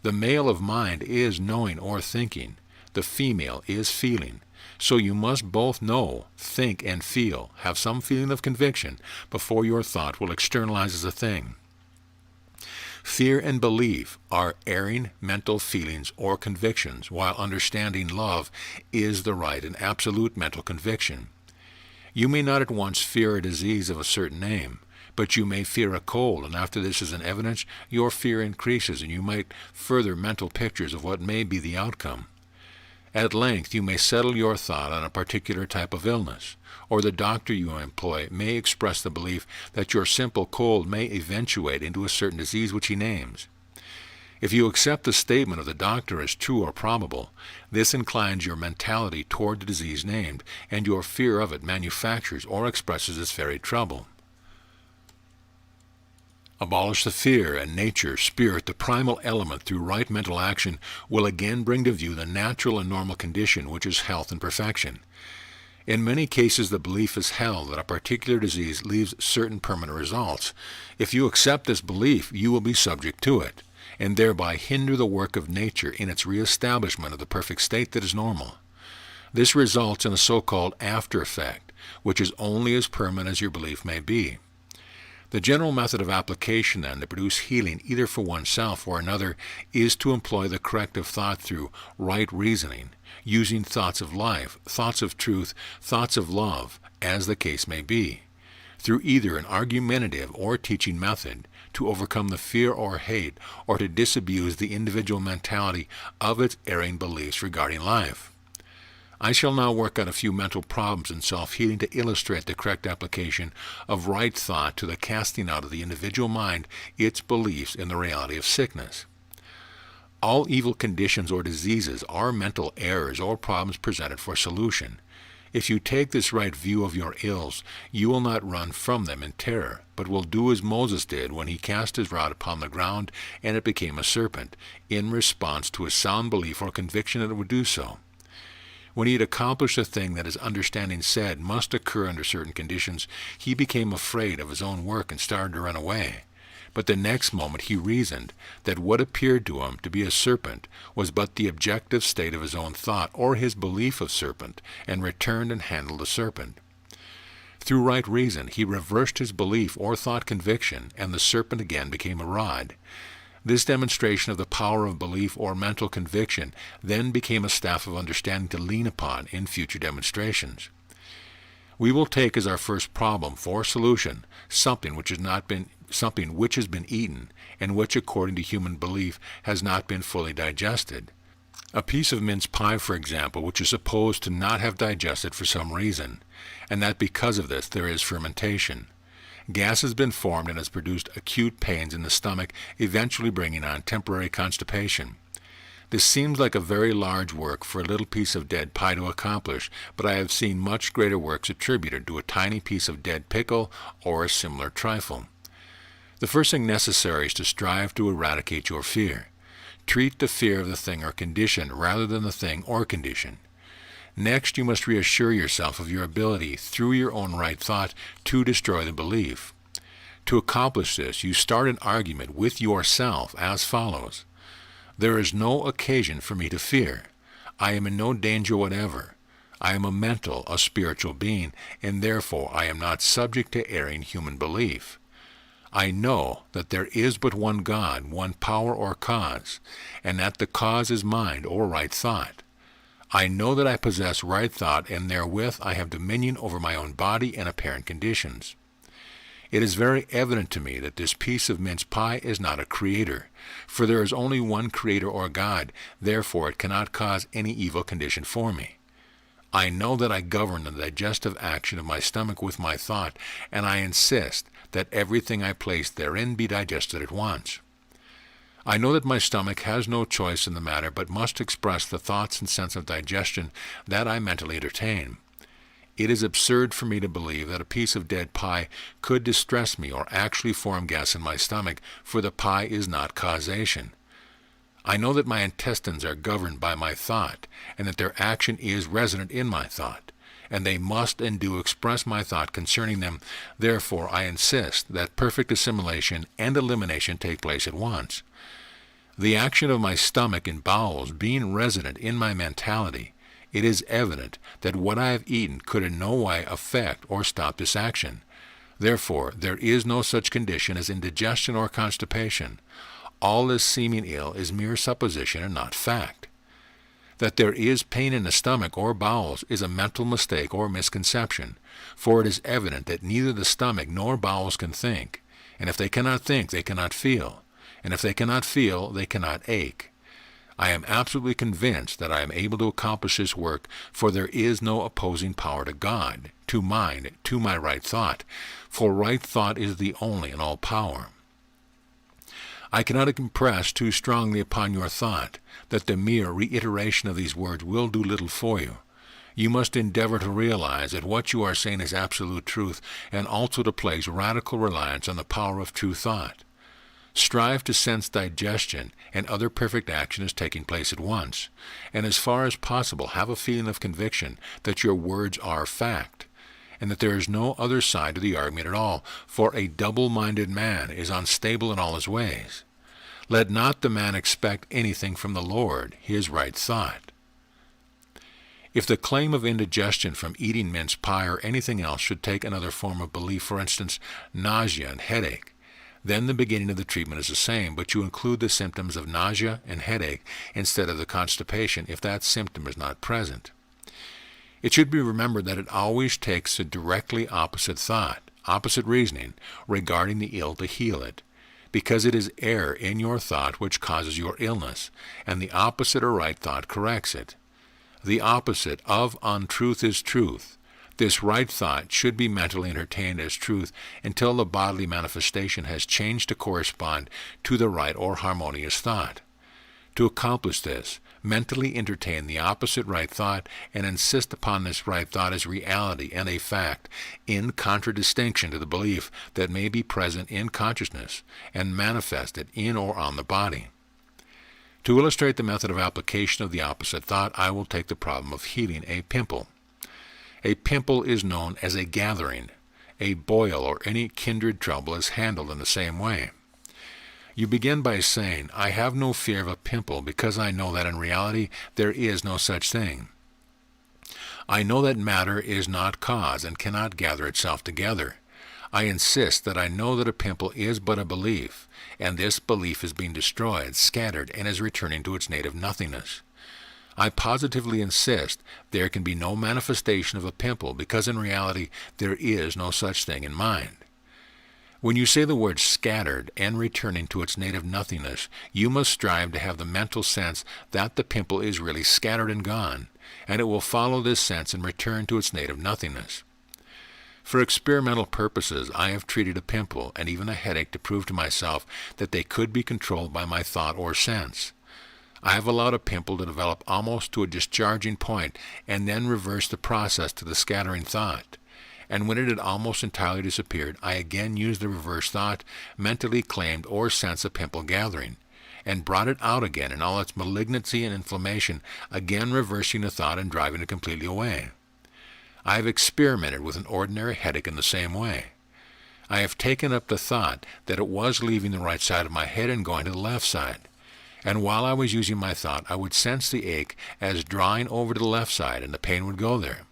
The male of mind is knowing or thinking. The female is feeling. So you must both know, think, and feel, have some feeling of conviction, before your thought will externalize as a thing. Fear and belief are erring mental feelings or convictions, while understanding love is the right and absolute mental conviction. You may not at once fear a disease of a certain name, but you may fear a cold, and after this is in evidence, your fear increases, and you might further mental pictures of what may be the outcome. At length you may settle your thought on a particular type of illness, or the doctor you employ may express the belief that your simple cold may eventuate into a certain disease which he names. If you accept the statement of the doctor as true or probable, this inclines your mentality toward the disease named, and your fear of it manufactures or expresses its very trouble. Abolish the fear, and nature, spirit, the primal element, through right mental action, will again bring to view the natural and normal condition, which is health and perfection. In many cases, the belief is held that a particular disease leaves certain permanent results. If you accept this belief, you will be subject to it, and thereby hinder the work of nature in its reestablishment of the perfect state that is normal. This results in a so-called after effect, which is only as permanent as your belief may be. The general method of application, then, to produce healing either for oneself or another is to employ the corrective thought through right reasoning, using thoughts of life, thoughts of truth, thoughts of love, as the case may be, through either an argumentative or teaching method, to overcome the fear or hate, or to disabuse the individual mentality of its erring beliefs regarding life. I shall now work out a few mental problems in self-healing to illustrate the correct application of right thought to the casting out of the individual mind its beliefs in the reality of sickness. All evil conditions or diseases are mental errors or problems presented for solution. If you take this right view of your ills, you will not run from them in terror, but will do as Moses did when he cast his rod upon the ground and it became a serpent, in response to a sound belief or conviction that it would do so. When he had accomplished a thing that his understanding said must occur under certain conditions, he became afraid of his own work and started to run away. But the next moment he reasoned that what appeared to him to be a serpent was but the objective state of his own thought or his belief of serpent, and returned and handled the serpent. Through right reason he reversed his belief or thought conviction, and the serpent again became a rod. This demonstration of the power of belief or mental conviction then became a staff of understanding to lean upon in future demonstrations. We will take as our first problem for solution something which has been eaten, and which, according to human belief, has not been fully digested. A piece of mince pie, for example, which is supposed to not have digested for some reason, and that because of this there is fermentation. Gas has been formed and has produced acute pains in the stomach, eventually bringing on temporary constipation. This seems like a very large work for a little piece of dead pie to accomplish, but I have seen much greater works attributed to a tiny piece of dead pickle or a similar trifle. The first thing necessary is to strive to eradicate your fear. Treat the fear of the thing or condition rather than the thing or condition. Next, you must reassure yourself of your ability, through your own right thought, to destroy the belief. To accomplish this, you start an argument with yourself as follows. There is no occasion for me to fear. I am in no danger whatever. I am a spiritual being, and therefore I am not subject to erring human belief. I know that there is but one God, one power or cause, and that the cause is mind or right thought. I know that I possess right thought, and therewith I have dominion over my own body and apparent conditions. It is very evident to me that this piece of mince pie is not a creator, for there is only one creator or God, therefore it cannot cause any evil condition for me. I know that I govern the digestive action of my stomach with my thought, and I insist that everything I place therein be digested at once. I know that my stomach has no choice in the matter, but must express the thoughts and sense of digestion that I mentally entertain. It is absurd for me to believe that a piece of dead pie could distress me or actually form gas in my stomach, for the pie is not causation. I know that my intestines are governed by my thought, and that their action is resident in my thought, and they must and do express my thought concerning them. Therefore I insist that perfect assimilation and elimination take place at once. The action of my stomach and bowels being resident in my mentality, it is evident that what I have eaten could in no way affect or stop this action. Therefore, there is no such condition as indigestion or constipation. All this seeming ill is mere supposition and not fact. That there is pain in the stomach or bowels is a mental mistake or misconception, for it is evident that neither the stomach nor bowels can think, and if they cannot think, they cannot feel, and if they cannot feel, they cannot ache. I am absolutely convinced that I am able to accomplish this work, for there is no opposing power to God, to mind, to my right thought, for right thought is the only and all power. I cannot impress too strongly upon your thought that the mere reiteration of these words will do little for you. You must endeavor to realize that what you are saying is absolute truth, and also to place radical reliance on the power of true thought. Strive to sense digestion and other perfect action is taking place at once, and as far as possible have a feeling of conviction that your words are fact, and that there is no other side to the argument at all, for a double-minded man is unstable in all his ways. Let not the man expect anything from the Lord, his right thought. If the claim of indigestion from eating mince pie or anything else should take another form of belief, for instance, nausea and headache, then the beginning of the treatment is the same, but you include the symptoms of nausea and headache instead of the constipation if that symptom is not present. It should be remembered that it always takes a directly opposite thought, opposite reasoning, regarding the ill to heal it, because it is error in your thought which causes your illness, and the opposite or right thought corrects it. The opposite of untruth is truth. This right thought should be mentally entertained as truth until the bodily manifestation has changed to correspond to the right or harmonious thought. To accomplish this, mentally entertain the opposite right thought and insist upon this right thought as reality and a fact, in contradistinction to the belief that may be present in consciousness and manifested in or on the body. To illustrate the method of application of the opposite thought, I will take the problem of healing a pimple. A pimple is known as a gathering. A boil or any kindred trouble is handled in the same way. You begin by saying, I have no fear of a pimple because I know that in reality there is no such thing. I know that matter is not cause and cannot gather itself together. I insist that I know that a pimple is but a belief, and this belief is being destroyed, scattered, and is returning to its native nothingness. I positively insist there can be no manifestation of a pimple because in reality there is no such thing in mind. When you say the word scattered and returning to its native nothingness, you must strive to have the mental sense that the pimple is really scattered and gone, and it will follow this sense and return to its native nothingness. For experimental purposes, I have treated a pimple and even a headache to prove to myself that they could be controlled by my thought or sense. I have allowed a pimple to develop almost to a discharging point and then reverse the process to the scattering thought. And when it had almost entirely disappeared, I again used the reverse thought, mentally claimed or sensed a pimple gathering, and brought it out again in all its malignancy and inflammation, again reversing the thought and driving it completely away. I have experimented with an ordinary headache in the same way. I have taken up the thought that it was leaving the right side of my head and going to the left side. And while I was using my thought, I would sense the ache as drawing over to the left side, and the pain would go there.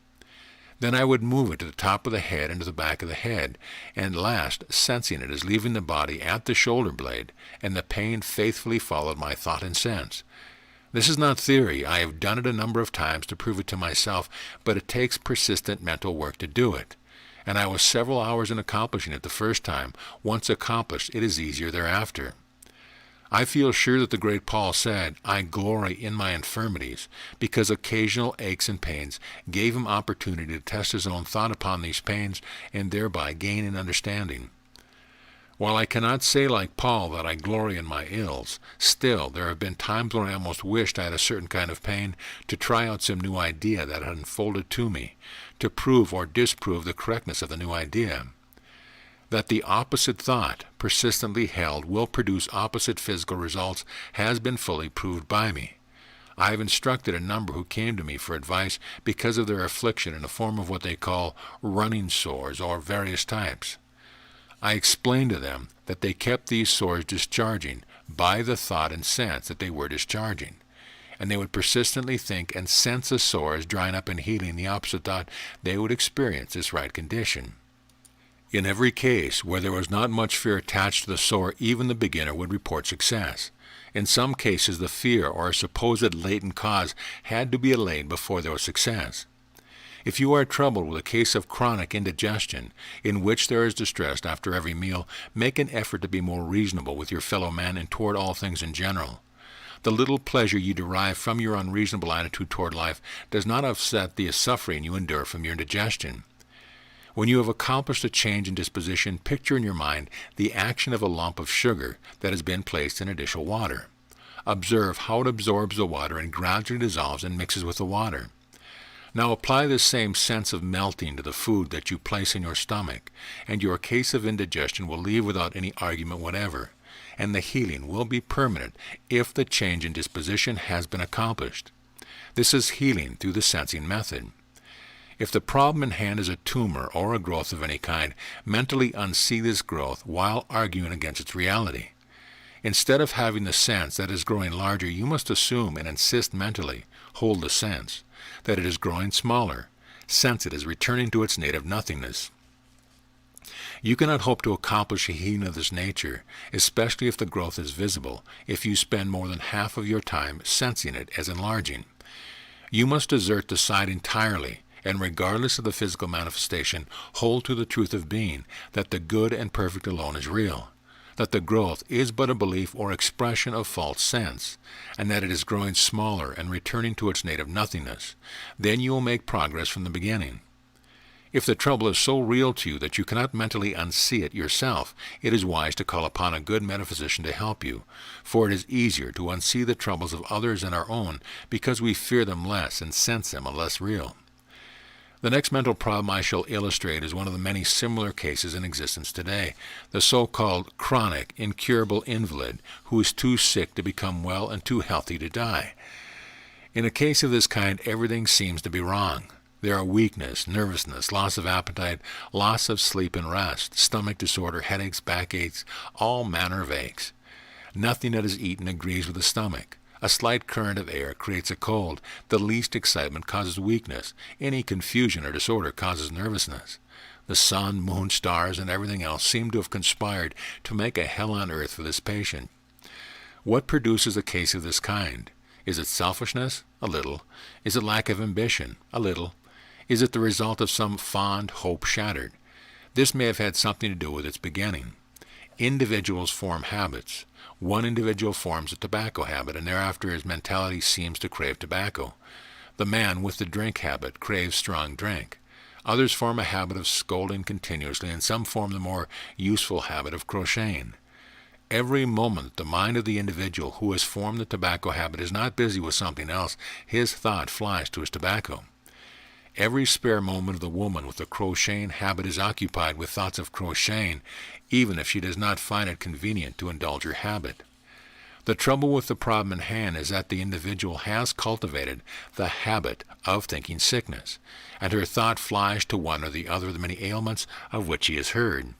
Then I would move it to the top of the head and to the back of the head, and last, sensing it as leaving the body at the shoulder blade, and the pain faithfully followed my thought and sense. This is not theory. I have done it a number of times to prove it to myself, but it takes persistent mental work to do it. And I was several hours in accomplishing it the first time. Once accomplished, it is easier thereafter. I feel sure that the great Paul said, I glory in my infirmities, because occasional aches and pains gave him opportunity to test his own thought upon these pains, and thereby gain an understanding. While I cannot say like Paul that I glory in my ills, still there have been times when I almost wished I had a certain kind of pain to try out some new idea that had unfolded to me, to prove or disprove the correctness of the new idea. That the opposite thought, persistently held, will produce opposite physical results has been fully proved by me. I have instructed a number who came to me for advice because of their affliction in the form of what they call running sores or various types. I explained to them that they kept these sores discharging by the thought and sense that they were discharging, and they would persistently think and sense the sore as drying up and healing the opposite thought, they would experience this right condition. In every case where there was not much fear attached to the sore, even the beginner would report success. In some cases, the fear or a supposed latent cause had to be allayed before there was success. If you are troubled with a case of chronic indigestion, in which there is distress after every meal, make an effort to be more reasonable with your fellow man and toward all things in general. The little pleasure you derive from your unreasonable attitude toward life does not offset the suffering you endure from your indigestion. When you have accomplished a change in disposition, picture in your mind the action of a lump of sugar that has been placed in additional water. Observe how it absorbs the water and gradually dissolves and mixes with the water. Now apply this same sense of melting to the food that you place in your stomach, and your case of indigestion will leave without any argument whatever, and the healing will be permanent if the change in disposition has been accomplished. This is healing through the sensing method. If the problem in hand is a tumor or a growth of any kind, mentally unsee this growth while arguing against its reality. Instead of having the sense that it is growing larger, you must assume and insist mentally, hold the sense, that it is growing smaller. Sense it is returning to its native nothingness. You cannot hope to accomplish a healing of this nature, especially if the growth is visible, if you spend more than half of your time sensing it as enlarging. You must desert the side entirely, and regardless of the physical manifestation, hold to the truth of being, that the good and perfect alone is real, that the growth is but a belief or expression of false sense, and that it is growing smaller and returning to its native nothingness. Then you will make progress from the beginning. If the trouble is so real to you that you cannot mentally unsee it yourself, it is wise to call upon a good metaphysician to help you, for it is easier to unsee the troubles of others than our own, because we fear them less and sense them as less real. The next mental problem I shall illustrate is one of the many similar cases in existence today, the so-called chronic, incurable invalid who is too sick to become well and too healthy to die. In a case of this kind, everything seems to be wrong. There are weakness, nervousness, loss of appetite, loss of sleep and rest, stomach disorder, headaches, backaches, all manner of aches. Nothing that is eaten agrees with the stomach. A slight current of air creates a cold. The least excitement causes weakness. Any confusion or disorder causes nervousness. The sun, moon, stars, and everything else seem to have conspired to make a hell on earth for this patient. What produces a case of this kind? Is it selfishness? A little. Is it lack of ambition? A little. Is it the result of some fond hope shattered? This may have had something to do with its beginning. Individuals form habits. One individual forms a tobacco habit, and thereafter his mentality seems to crave tobacco. The man with the drink habit craves strong drink. Others form a habit of scolding continuously, and some form the more useful habit of crocheting. Every moment the mind of the individual who has formed the tobacco habit is not busy with something else, his thought flies to his tobacco. Every spare moment of the woman with the crocheting habit is occupied with thoughts of crocheting, even if she does not find it convenient to indulge her habit. The trouble with the problem in hand is that the individual has cultivated the habit of thinking sickness, and her thought flies to one or the other of the many ailments of which he has heard.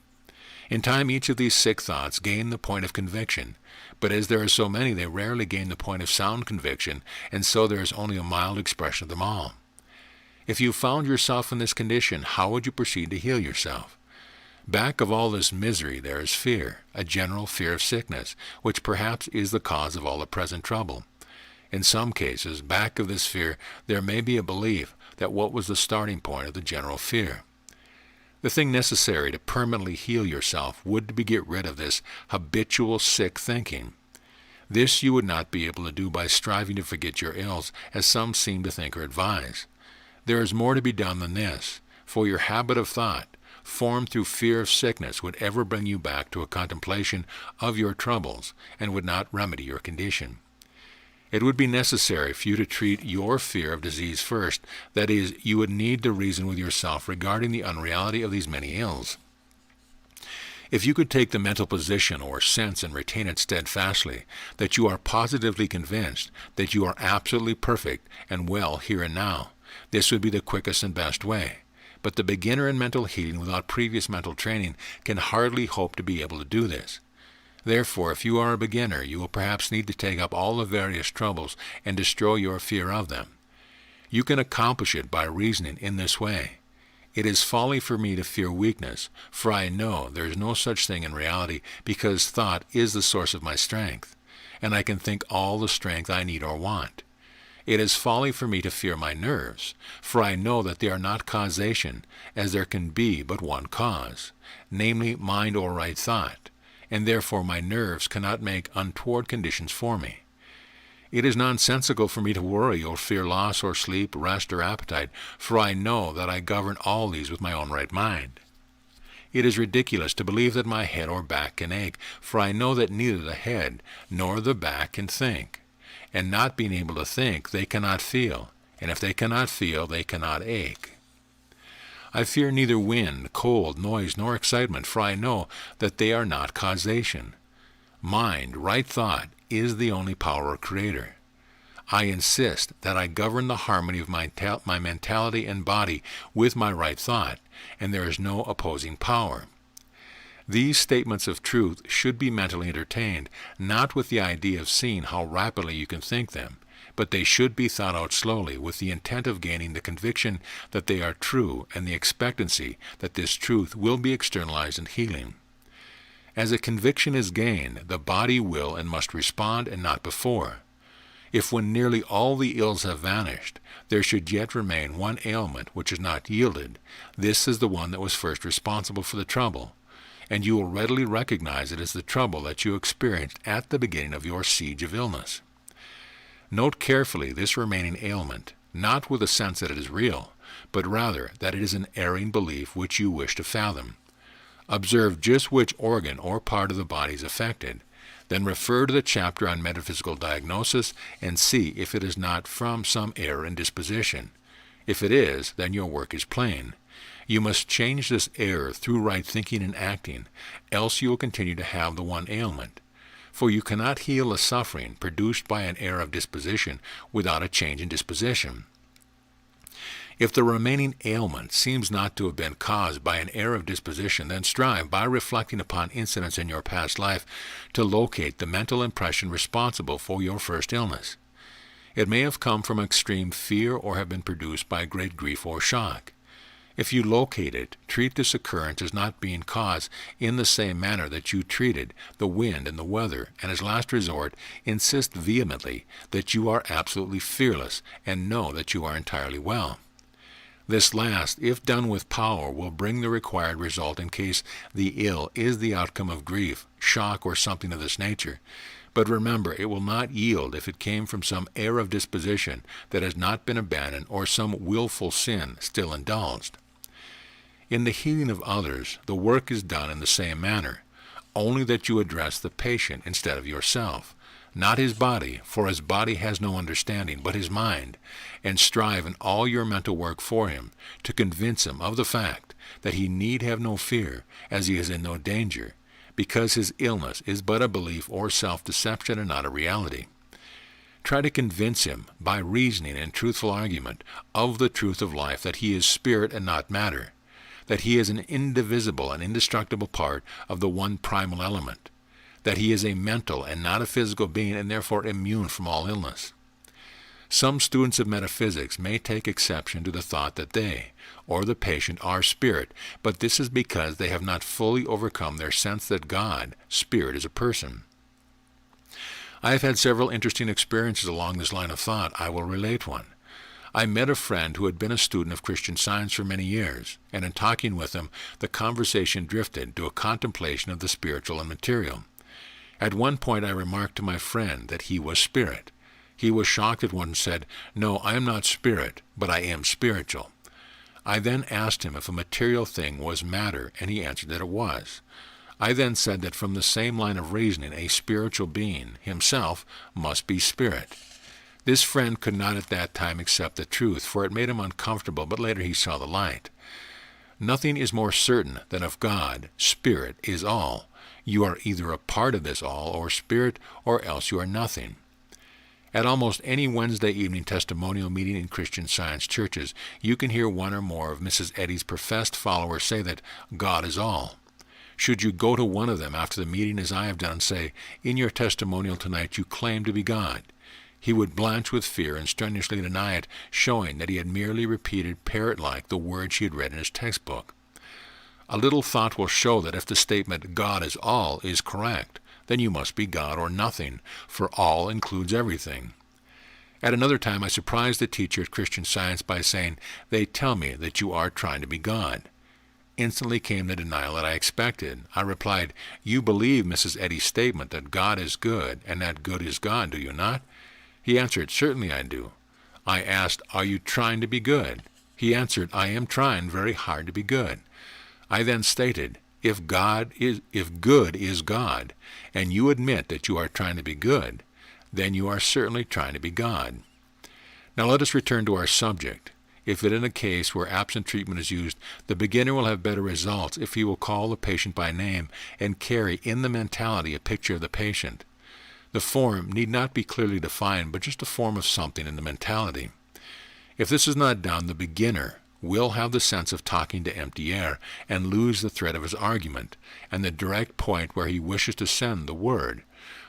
In time each of these sick thoughts gain the point of conviction, but as there are so many, they rarely gain the point of sound conviction, and so there is only a mild expression of them all. If you found yourself in this condition, how would you proceed to heal yourself? Back of all this misery there is fear, a general fear of sickness, which perhaps is the cause of all the present trouble. In some cases, back of this fear there may be a belief that what was the starting point of the general fear. The thing necessary to permanently heal yourself would be to get rid of this habitual sick thinking. This you would not be able to do by striving to forget your ills, as some seem to think or advise. There is more to be done than this, for your habit of thought, formed through fear of sickness, would ever bring you back to a contemplation of your troubles, and would not remedy your condition. It would be necessary for you to treat your fear of disease first. That is, you would need to reason with yourself regarding the unreality of these many ills. If you could take the mental position or sense and retain it steadfastly, that you are positively convinced that you are absolutely perfect and well here and now, this would be the quickest and best way. But the beginner in mental healing without previous mental training can hardly hope to be able to do this. Therefore, if you are a beginner, you will perhaps need to take up all the various troubles and destroy your fear of them. You can accomplish it by reasoning in this way. It is folly for me to fear weakness, for I know there is no such thing in reality, because thought is the source of my strength, and I can think all the strength I need or want. It is folly for me to fear my nerves, for I know that they are not causation, as there can be but one cause, namely mind or right thought, and therefore my nerves cannot make untoward conditions for me. It is nonsensical for me to worry or fear loss or sleep, rest or appetite, for I know that I govern all these with my own right mind. It is ridiculous to believe that my head or back can ache, for I know that neither the head nor the back can think. And not being able to think, they cannot feel, and if they cannot feel, they cannot ache. I fear neither wind, cold, noise, nor excitement, for I know that they are not causation. Mind, right thought, is the only power or creator. I insist that I govern the harmony of my mentality and body with my right thought, and there is no opposing power. These statements of truth should be mentally entertained, not with the idea of seeing how rapidly you can think them, but they should be thought out slowly with the intent of gaining the conviction that they are true and the expectancy that this truth will be externalized in healing. As a conviction is gained, the body will and must respond, and not before. If when nearly all the ills have vanished, there should yet remain one ailment which is not yielded, this is the one that was first responsible for the trouble, and you will readily recognize it as the trouble that you experienced at the beginning of your siege of illness. Note carefully this remaining ailment, not with a sense that it is real, but rather that it is an erring belief which you wish to fathom. Observe just which organ or part of the body is affected. Then refer to the chapter on metaphysical diagnosis and see if it is not from some error in disposition. If it is, then your work is plain. You must change this error through right thinking and acting, else you will continue to have the one ailment. For you cannot heal the suffering produced by an error of disposition without a change in disposition. If the remaining ailment seems not to have been caused by an error of disposition, then strive, by reflecting upon incidents in your past life, to locate the mental impression responsible for your first illness. It may have come from extreme fear or have been produced by great grief or shock. If you locate it, treat this occurrence as not being caused in the same manner that you treated the wind and the weather, and as last resort, insist vehemently that you are absolutely fearless and know that you are entirely well. This last, if done with power, will bring the required result in case the ill is the outcome of grief, shock, or something of this nature. But remember, it will not yield if it came from some error of disposition that has not been abandoned or some willful sin still indulged. In the healing of others, the work is done in the same manner, only that you address the patient instead of yourself, not his body, for his body has no understanding, but his mind, and strive in all your mental work for him to convince him of the fact that he need have no fear, as he is in no danger, because his illness is but a belief or self-deception and not a reality. Try to convince him, by reasoning and truthful argument, of the truth of life, that he is spirit and not matter, that he is an indivisible and indestructible part of the one primal element, that he is a mental and not a physical being and therefore immune from all illness. Some students of metaphysics may take exception to the thought that they, or the patient, are spirit, but this is because they have not fully overcome their sense that God, spirit, is a person. I have had several interesting experiences along this line of thought. I will relate one. I met a friend who had been a student of Christian Science for many years, and in talking with him, the conversation drifted to a contemplation of the spiritual and material. At one point I remarked to my friend that he was spirit. He was shocked at once and said, "No, I am not spirit, but I am spiritual." I then asked him if a material thing was matter, and he answered that it was. I then said that from the same line of reasoning, a spiritual being, himself, must be spirit. This friend could not at that time accept the truth, for it made him uncomfortable, but later he saw the light. Nothing is more certain than if God, spirit, is all, you are either a part of this all, or spirit, or else you are nothing. At almost any Wednesday evening testimonial meeting in Christian Science churches, you can hear one or more of Mrs. Eddy's professed followers say that God is all. Should you go to one of them after the meeting, as I have done, and say, "In your testimonial tonight you claim to be God," he would blanch with fear and strenuously deny it, showing that he had merely repeated parrot-like the words he had read in his textbook. A little thought will show that if the statement, "God is all," is correct, then you must be God or nothing, for all includes everything. At another time I surprised the teacher at Christian Science by saying, "They tell me that you are trying to be God." Instantly came the denial that I expected. I replied, "You believe Mrs. Eddy's statement that God is good, and that good is God, do you not?" He answered, "Certainly I do." I asked, "Are you trying to be good?" He answered, "I am trying very hard to be good." I then stated, if good is God, and you admit that you are trying to be good, then you are certainly trying to be God. Now let us return to our subject. If in a case where absent treatment is used, the beginner will have better results if he will call the patient by name and carry in the mentality a picture of the patient. The form need not be clearly defined, but just a form of something in the mentality. If this is not done, the beginner will have the sense of talking to empty air and lose the thread of his argument and the direct point where he wishes to send the word.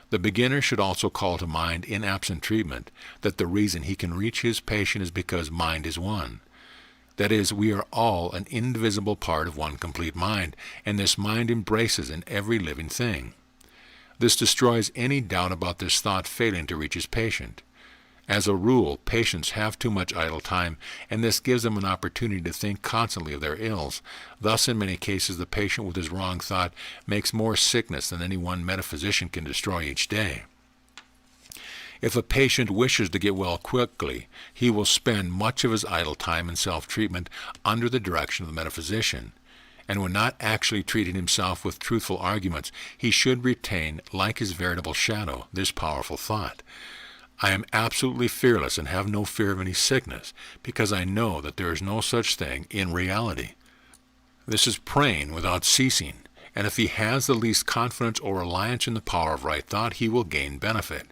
The beginner should also call to mind in absent treatment that the reason he can reach his patient is because mind is one. That is, we are all an indivisible part of one complete mind, and this mind embraces in every living thing. This destroys any doubt about this thought failing to reach his patient. As a rule, patients have too much idle time, and this gives them an opportunity to think constantly of their ills. Thus, in many cases, the patient with his wrong thought makes more sickness than any one metaphysician can destroy each day. If a patient wishes to get well quickly, he will spend much of his idle time in self-treatment under the direction of the metaphysician. And when not actually treating himself with truthful arguments, he should retain, like his veritable shadow, this powerful thought: I am absolutely fearless and have no fear of any sickness, because I know that there is no such thing in reality. This is praying without ceasing, and if he has the least confidence or reliance in the power of right thought, he will gain benefit.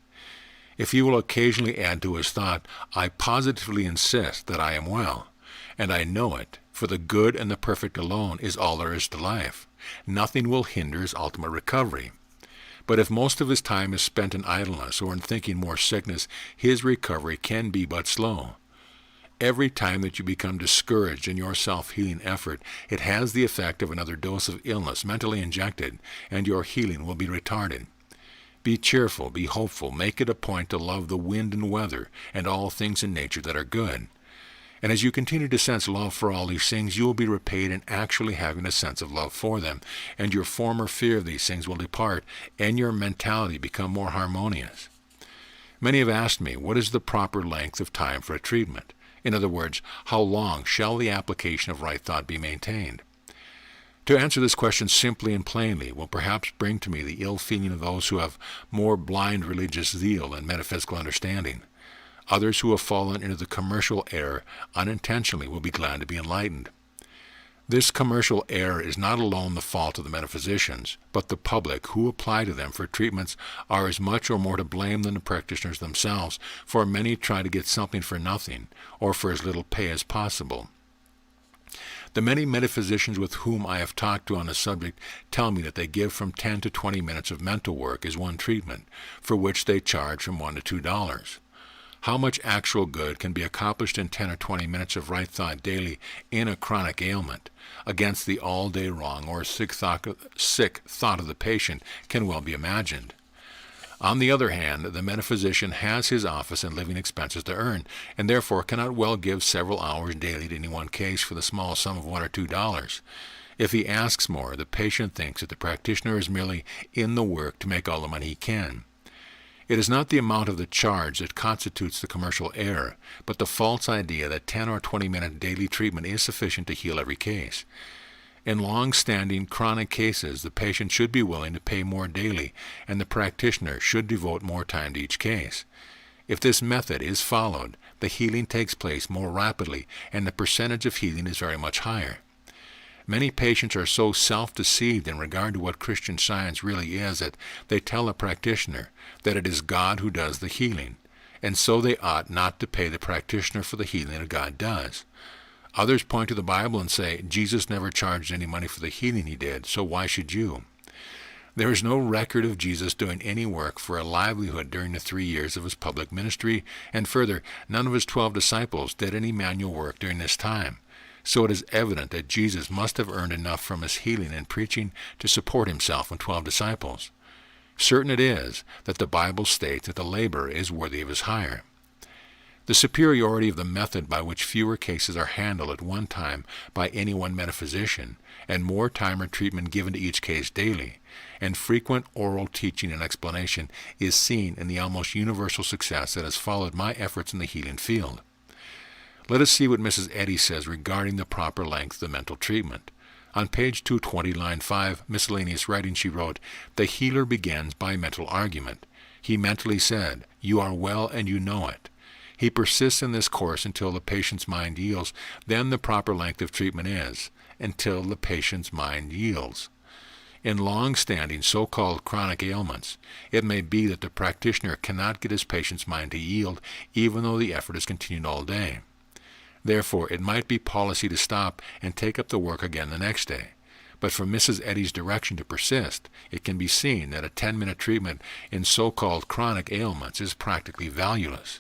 If he will occasionally add to his thought, I positively insist that I am well, and I know it, for the good and the perfect alone is all there is to life, nothing will hinder his ultimate recovery. But if most of his time is spent in idleness or in thinking more sickness, his recovery can be but slow. Every time that you become discouraged in your self-healing effort, it has the effect of another dose of illness mentally injected, and your healing will be retarded. Be cheerful, be hopeful, make it a point to love the wind and weather and all things in nature that are good. And as you continue to sense love for all these things, you will be repaid in actually having a sense of love for them, and your former fear of these things will depart, and your mentality become more harmonious. Many have asked me, what is the proper length of time for a treatment? In other words, how long shall the application of right thought be maintained? To answer this question simply and plainly will perhaps bring to me the ill feeling of those who have more blind religious zeal than metaphysical understanding. Others who have fallen into the commercial error unintentionally will be glad to be enlightened. This commercial error is not alone the fault of the metaphysicians, but the public who apply to them for treatments are as much or more to blame than the practitioners themselves, for many try to get something for nothing, or for as little pay as possible. The many metaphysicians with whom I have talked to on the subject tell me that they give from 10 to 20 minutes of mental work as one treatment, for which they charge from $1 to $2. How much actual good can be accomplished in 10 or 20 minutes of right thought daily in a chronic ailment against the all-day wrong or sick thought of the patient can well be imagined. On the other hand, the metaphysician has his office and living expenses to earn, and therefore cannot well give several hours daily to any one case for the small sum of $1 or $2. If he asks more, the patient thinks that the practitioner is merely in the work to make all the money he can. It is not the amount of the charge that constitutes the commercial error, but the false idea that 10 or 20-minute daily treatment is sufficient to heal every case. In long-standing chronic cases, the patient should be willing to pay more daily, and the practitioner should devote more time to each case. If this method is followed, the healing takes place more rapidly, and the percentage of healing is very much higher. Many patients are so self-deceived in regard to what Christian Science really is that they tell a practitioner that it is God who does the healing, and so they ought not to pay the practitioner for the healing that God does. Others point to the Bible and say, Jesus never charged any money for the healing he did, so why should you? There is no record of Jesus doing any work for a livelihood during the 3 years of his public ministry, and further, none of his 12 disciples did any manual work during this time. So it is evident that Jesus must have earned enough from his healing and preaching to support himself and 12 disciples. Certain it is that the Bible states that the laborer is worthy of his hire. The superiority of the method by which fewer cases are handled at one time by any one metaphysician, and more time or treatment given to each case daily, and frequent oral teaching and explanation is seen in the almost universal success that has followed my efforts in the healing field. Let us see what Mrs. Eddy says regarding the proper length of the mental treatment. On page 220, line 5, miscellaneous writing, she wrote, "The healer begins by mental argument. He mentally said, 'You are well and you know it.' He persists in this course until the patient's mind yields. Then the proper length of treatment is until the patient's mind yields. In long-standing so-called chronic ailments, it may be that the practitioner cannot get his patient's mind to yield even though the effort is continued all day. Therefore, it might be policy to stop and take up the work again the next day. But from Mrs. Eddy's direction to persist, it can be seen that a 10-minute treatment in so-called chronic ailments is practically valueless.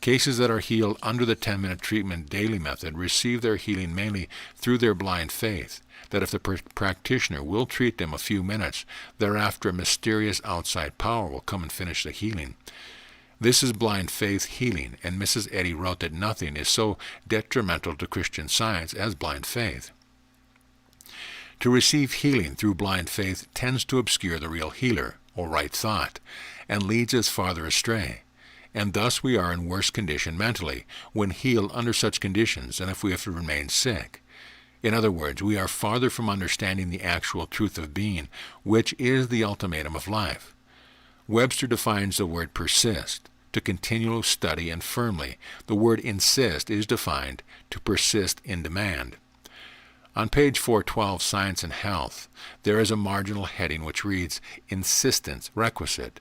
Cases that are healed under the 10-minute treatment daily method receive their healing mainly through their blind faith, that if the practitioner will treat them a few minutes, thereafter a mysterious outside power will come and finish the healing. This is blind faith healing, and Mrs. Eddy wrote that nothing is so detrimental to Christian Science as blind faith. To receive healing through blind faith tends to obscure the real healer, or right thought, and leads us farther astray. And thus we are in worse condition mentally when healed under such conditions than if we have to remain sick. In other words, we are farther from understanding the actual truth of being, which is the ultimatum of life. Webster defines the word persist, to continually study and firmly. The word insist is defined to persist in demand. On page 412, Science and Health, there is a marginal heading which reads, Insistence Requisite,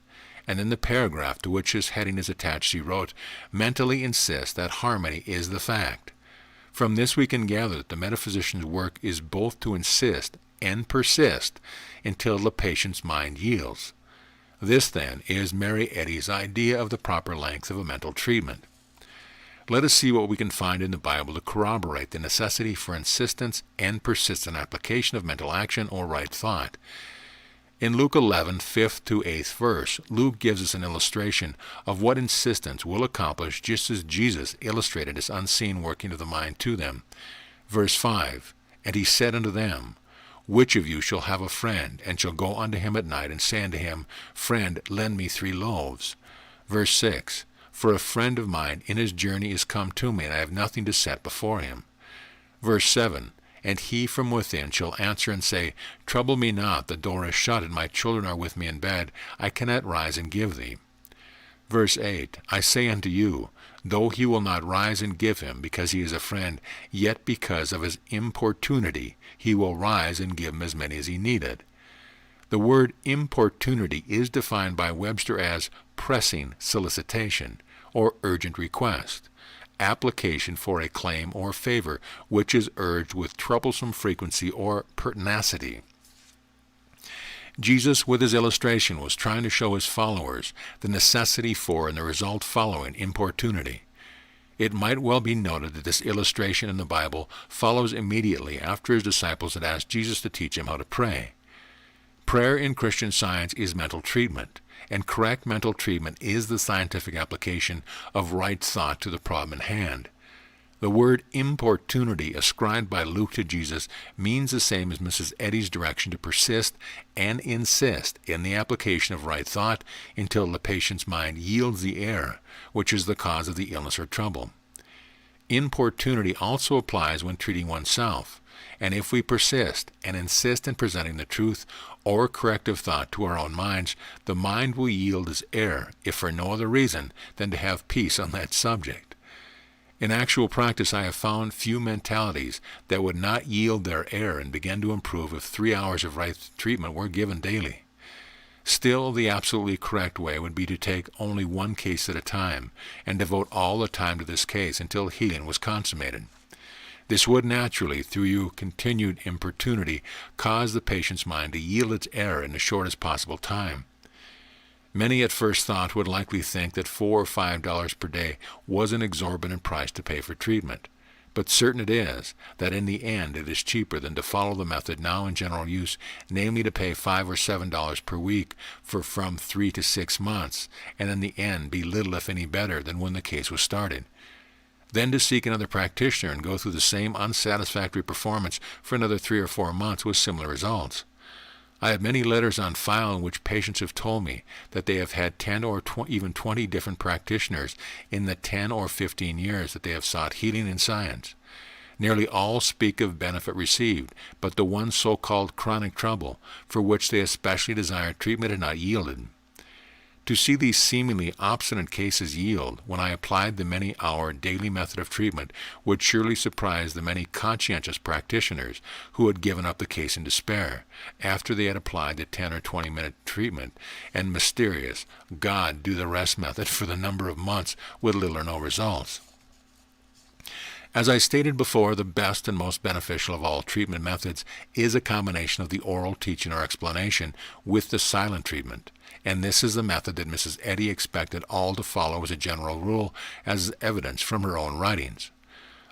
and in the paragraph to which this heading is attached he wrote, Mentally insist that harmony is the fact. From this we can gather that the metaphysician's work is both to insist and persist until the patient's mind yields. This, then, is Mary Eddy's idea of the proper length of a mental treatment. Let us see what we can find in the Bible to corroborate the necessity for insistence and persistent application of mental action or right thought. In Luke 11, 5th to 8th verse, Luke gives us an illustration of what insistence will accomplish, just as Jesus illustrated his unseen working of the mind to them. Verse 5, And he said unto them, Which of you shall have a friend, and shall go unto him at night, and say unto him, Friend, lend me 3 loaves? Verse 6, For a friend of mine in his journey is come to me, and I have nothing to set before him. Verse 7, And he from within shall answer and say, Trouble me not, the door is shut, and my children are with me in bed, I cannot rise and give thee. Verse 8, I say unto you, though he will not rise and give him, because he is a friend, yet because of his importunity he will rise and give him as many as he needed. The word importunity is defined by Webster as pressing solicitation, or urgent request, application for a claim or favor, which is urged with troublesome frequency or pertinacity. Jesus, with his illustration, was trying to show his followers the necessity for and the result following importunity. It might well be noted that this illustration in the Bible follows immediately after his disciples had asked Jesus to teach him how to pray. Prayer in Christian Science is mental treatment, and correct mental treatment is the scientific application of right thought to the problem in hand. The word importunity ascribed by Luke to Jesus means the same as Mrs. Eddy's direction to persist and insist in the application of right thought until the patient's mind yields the error, which is the cause of the illness or trouble. Importunity also applies when treating oneself, and if we persist and insist in presenting the truth or corrective thought to our own minds, the mind will yield its error, if for no other reason than to have peace on that subject. In actual practice, I have found few mentalities that would not yield their error and begin to improve if 3 hours of right treatment were given daily. Still, the absolutely correct way would be to take only one case at a time and devote all the time to this case until healing was consummated. This would naturally, through your continued importunity, cause the patient's mind to yield its error in the shortest possible time. Many at first thought would likely think that $4 or $5 per day was an exorbitant price to pay for treatment, but certain it is that in the end it is cheaper than to follow the method now in general use, namely to pay $5 or $7 per week for from 3 to 6 months, and in the end be little if any better than when the case was started. Then to seek another practitioner and go through the same unsatisfactory performance for another 3 or 4 months with similar results. I have many letters on file in which patients have told me that they have had 10 or even 20 different practitioners in the 10 or 15 years that they have sought healing in science. Nearly all speak of benefit received, but the one so-called chronic trouble, for which they especially desired treatment, had not yielded. To see these seemingly obstinate cases yield when I applied the many-hour daily method of treatment would surely surprise the many conscientious practitioners who had given up the case in despair after they had applied the 10 or 20-minute treatment and mysterious God do the rest method for the number of months with little or no results. As I stated before, the best and most beneficial of all treatment methods is a combination of the oral teaching or explanation with the silent treatment, and this is the method that Mrs. Eddy expected all to follow as a general rule, as evidence from her own writings.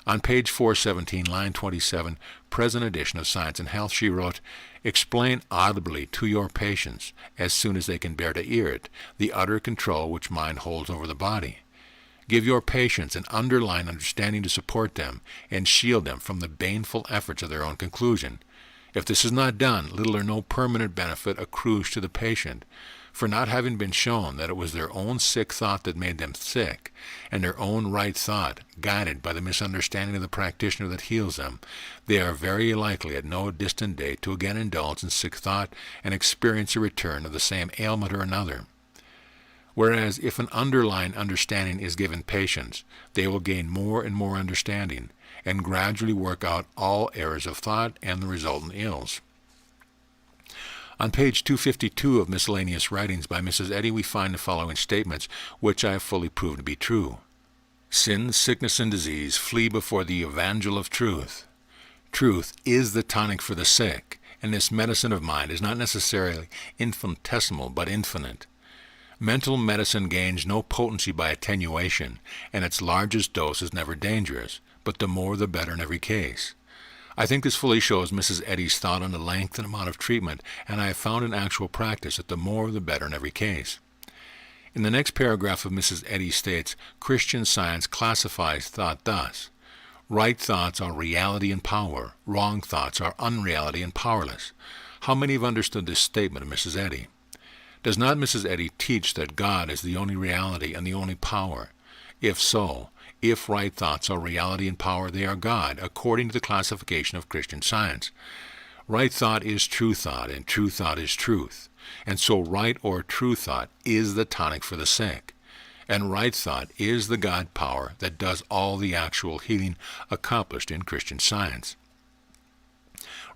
On page 417, line 27, present edition of Science and Health, she wrote, "Explain audibly to your patients, as soon as they can bear to hear it, the utter control which mind holds over the body. Give your patients an underlying understanding to support them and shield them from the baneful efforts of their own conclusion. If this is not done, little or no permanent benefit accrues to the patient, for not having been shown that it was their own sick thought that made them sick, and their own right thought, guided by the misunderstanding of the practitioner that heals them, they are very likely at no distant date to again indulge in sick thought and experience a return of the same ailment or another. Whereas if an underlying understanding is given patients, they will gain more and more understanding, and gradually work out all errors of thought and the resultant ills." On page 252 of Miscellaneous Writings by Mrs. Eddy, we find the following statements, which I have fully proved to be true. "Sin, sickness, and disease flee before the evangel of truth. Truth is the tonic for the sick, and this medicine of mind is not necessarily infinitesimal but infinite. Mental medicine gains no potency by attenuation, and its largest dose is never dangerous, but the more the better in every case. I think this fully shows Mrs. Eddy's thought on the length and amount of treatment, and I have found in actual practice that the more the better in every case." In the next paragraph of Mrs. Eddy states, "Christian Science classifies thought thus: right thoughts are reality and power, wrong thoughts are unreality and powerless." How many have understood this statement of Mrs. Eddy? Does not Mrs. Eddy teach that God is the only reality and the only power? If so, if right thoughts are reality and power, they are God, according to the classification of Christian Science. Right thought is true thought, and true thought is truth. And so right or true thought is the tonic for the sick. And right thought is the God power that does all the actual healing accomplished in Christian Science.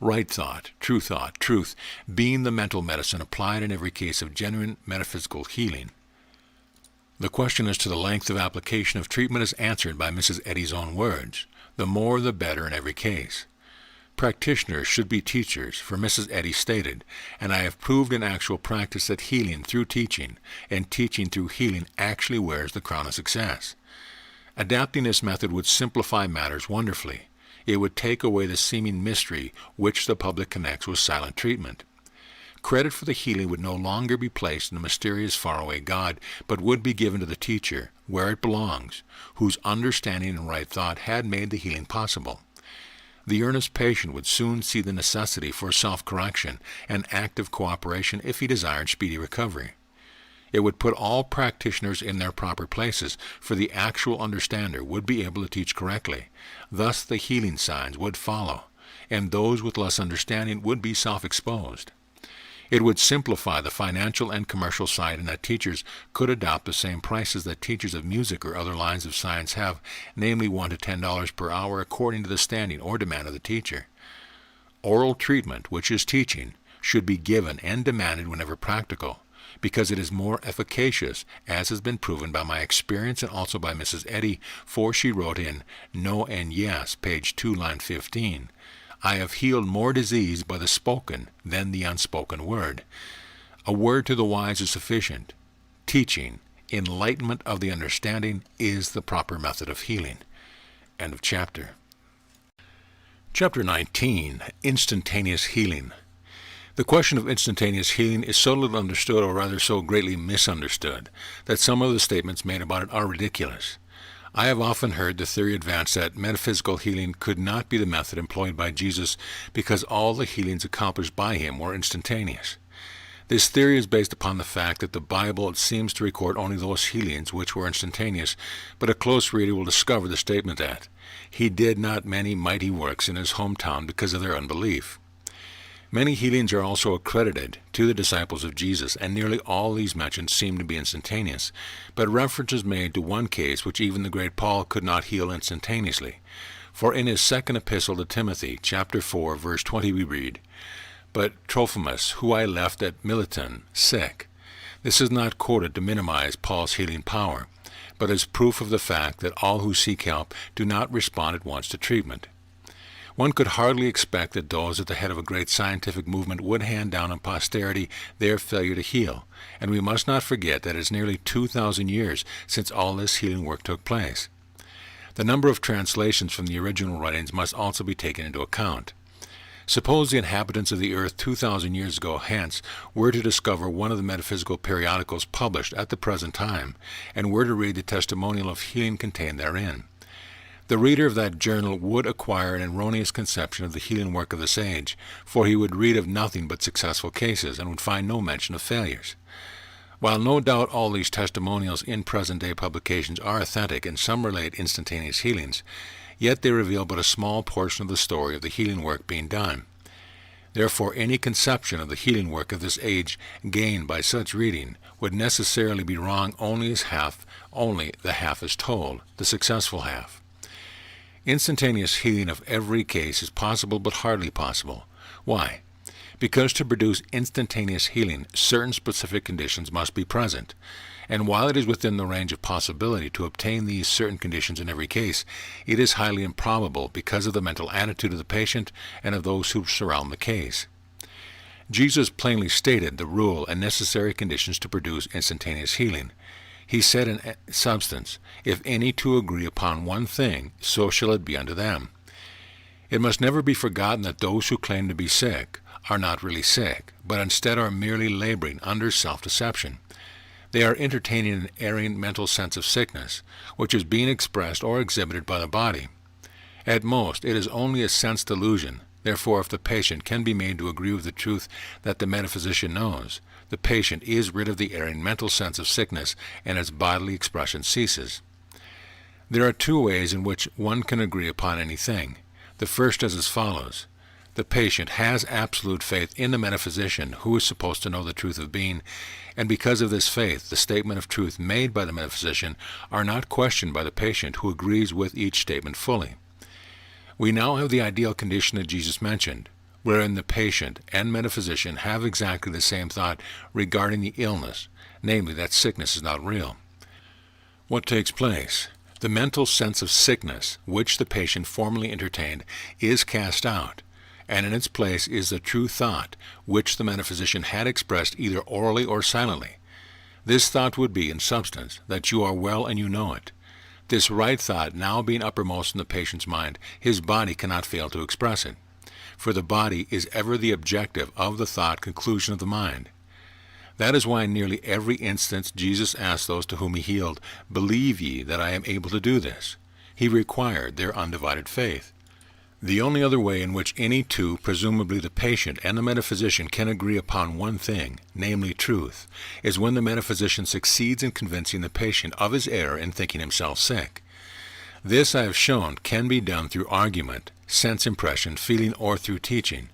Right thought, truth, being the mental medicine applied in every case of genuine metaphysical healing. The question as to the length of application of treatment is answered by Mrs. Eddy's own words: the more the better in every case. Practitioners should be teachers, for Mrs. Eddy stated, and I have proved in actual practice that healing through teaching and teaching through healing actually wears the crown of success. Adapting this method would simplify matters wonderfully. It would take away the seeming mystery which the public connects with silent treatment. Credit for the healing would no longer be placed in the mysterious faraway God, but would be given to the teacher, where it belongs, whose understanding and right thought had made the healing possible. The earnest patient would soon see the necessity for self-correction and active cooperation if he desired speedy recovery. It would put all practitioners in their proper places, for the actual understander would be able to teach correctly. Thus the healing signs would follow, and those with less understanding would be self-exposed. It would simplify the financial and commercial side in that teachers could adopt the same prices that teachers of music or other lines of science have, namely $1 to $10 per hour according to the standing or demand of the teacher. Oral treatment, which is teaching, should be given and demanded whenever practical, because it is more efficacious, as has been proven by my experience and also by Mrs. Eddy, for she wrote in No and Yes, page 2, line 15, "I have healed more disease by the spoken than the unspoken word. A word to the wise is sufficient. Teaching, enlightenment of the understanding, is the proper method of healing." End of chapter. Chapter 19, Instantaneous Healing. The question of instantaneous healing is so little understood, or rather so greatly misunderstood, that some of the statements made about it are ridiculous. I have often heard the theory advanced that metaphysical healing could not be the method employed by Jesus because all the healings accomplished by him were instantaneous. This theory is based upon the fact that the Bible seems to record only those healings which were instantaneous, but a close reader will discover the statement that he did not many mighty works in his hometown because of their unbelief. Many healings are also accredited to the disciples of Jesus, and nearly all these mentioned seem to be instantaneous, but reference is made to one case which even the great Paul could not heal instantaneously. For in his second epistle to Timothy, chapter 4, verse 20, we read, "But Trophimus, who I left at Mileton, sick." This is not quoted to minimize Paul's healing power, but as proof of the fact that all who seek help do not respond at once to treatment. One could hardly expect that those at the head of a great scientific movement would hand down on posterity their failure to heal, and we must not forget that it is nearly 2,000 years since all this healing work took place. The number of translations from the original writings must also be taken into account. Suppose the inhabitants of the earth 2,000 years ago hence were to discover one of the metaphysical periodicals published at the present time, and were to read the testimonial of healing contained therein. The reader of that journal would acquire an erroneous conception of the healing work of this age, for he would read of nothing but successful cases, and would find no mention of failures. While no doubt all these testimonials in present-day publications are authentic, and some relate instantaneous healings, yet they reveal but a small portion of the story of the healing work being done. Therefore, any conception of the healing work of this age gained by such reading would necessarily be wrong only the half is told, the successful half. Instantaneous healing of every case is possible, but hardly possible. Why? Because to produce instantaneous healing, certain specific conditions must be present, and while it is within the range of possibility to obtain these certain conditions in every case, it is highly improbable because of the mental attitude of the patient and of those who surround the case. Jesus plainly stated the rule and necessary conditions to produce instantaneous healing. He said in substance, "If any two agree upon one thing, so shall it be unto them." It must never be forgotten that those who claim to be sick are not really sick, but instead are merely laboring under self-deception. They are entertaining an erring mental sense of sickness, which is being expressed or exhibited by the body. At most, it is only a sense delusion. Therefore, if the patient can be made to agree with the truth that the metaphysician knows, the patient is rid of the erring mental sense of sickness, and its bodily expression ceases. There are two ways in which one can agree upon anything. The first is as follows. The patient has absolute faith in the metaphysician, who is supposed to know the truth of being, and because of this faith, the statement of truth made by the metaphysician are not questioned by the patient, who agrees with each statement fully. We now have the ideal condition that Jesus mentioned, wherein the patient and metaphysician have exactly the same thought regarding the illness, namely that sickness is not real. What takes place? The mental sense of sickness, which the patient formerly entertained, is cast out, and in its place is the true thought, which the metaphysician had expressed either orally or silently. This thought would be, in substance, that you are well and you know it. This right thought now being uppermost in the patient's mind, his body cannot fail to express it. For the body is ever the objective of the thought conclusion of the mind. That is why in nearly every instance Jesus asked those to whom he healed, "Believe ye that I am able to do this?" He required their undivided faith. The only other way in which any two, presumably the patient and the metaphysician, can agree upon one thing, namely truth, is when the metaphysician succeeds in convincing the patient of his error in thinking himself sick. This, I have shown, can be done through argument, sense impression, feeling, or through teaching.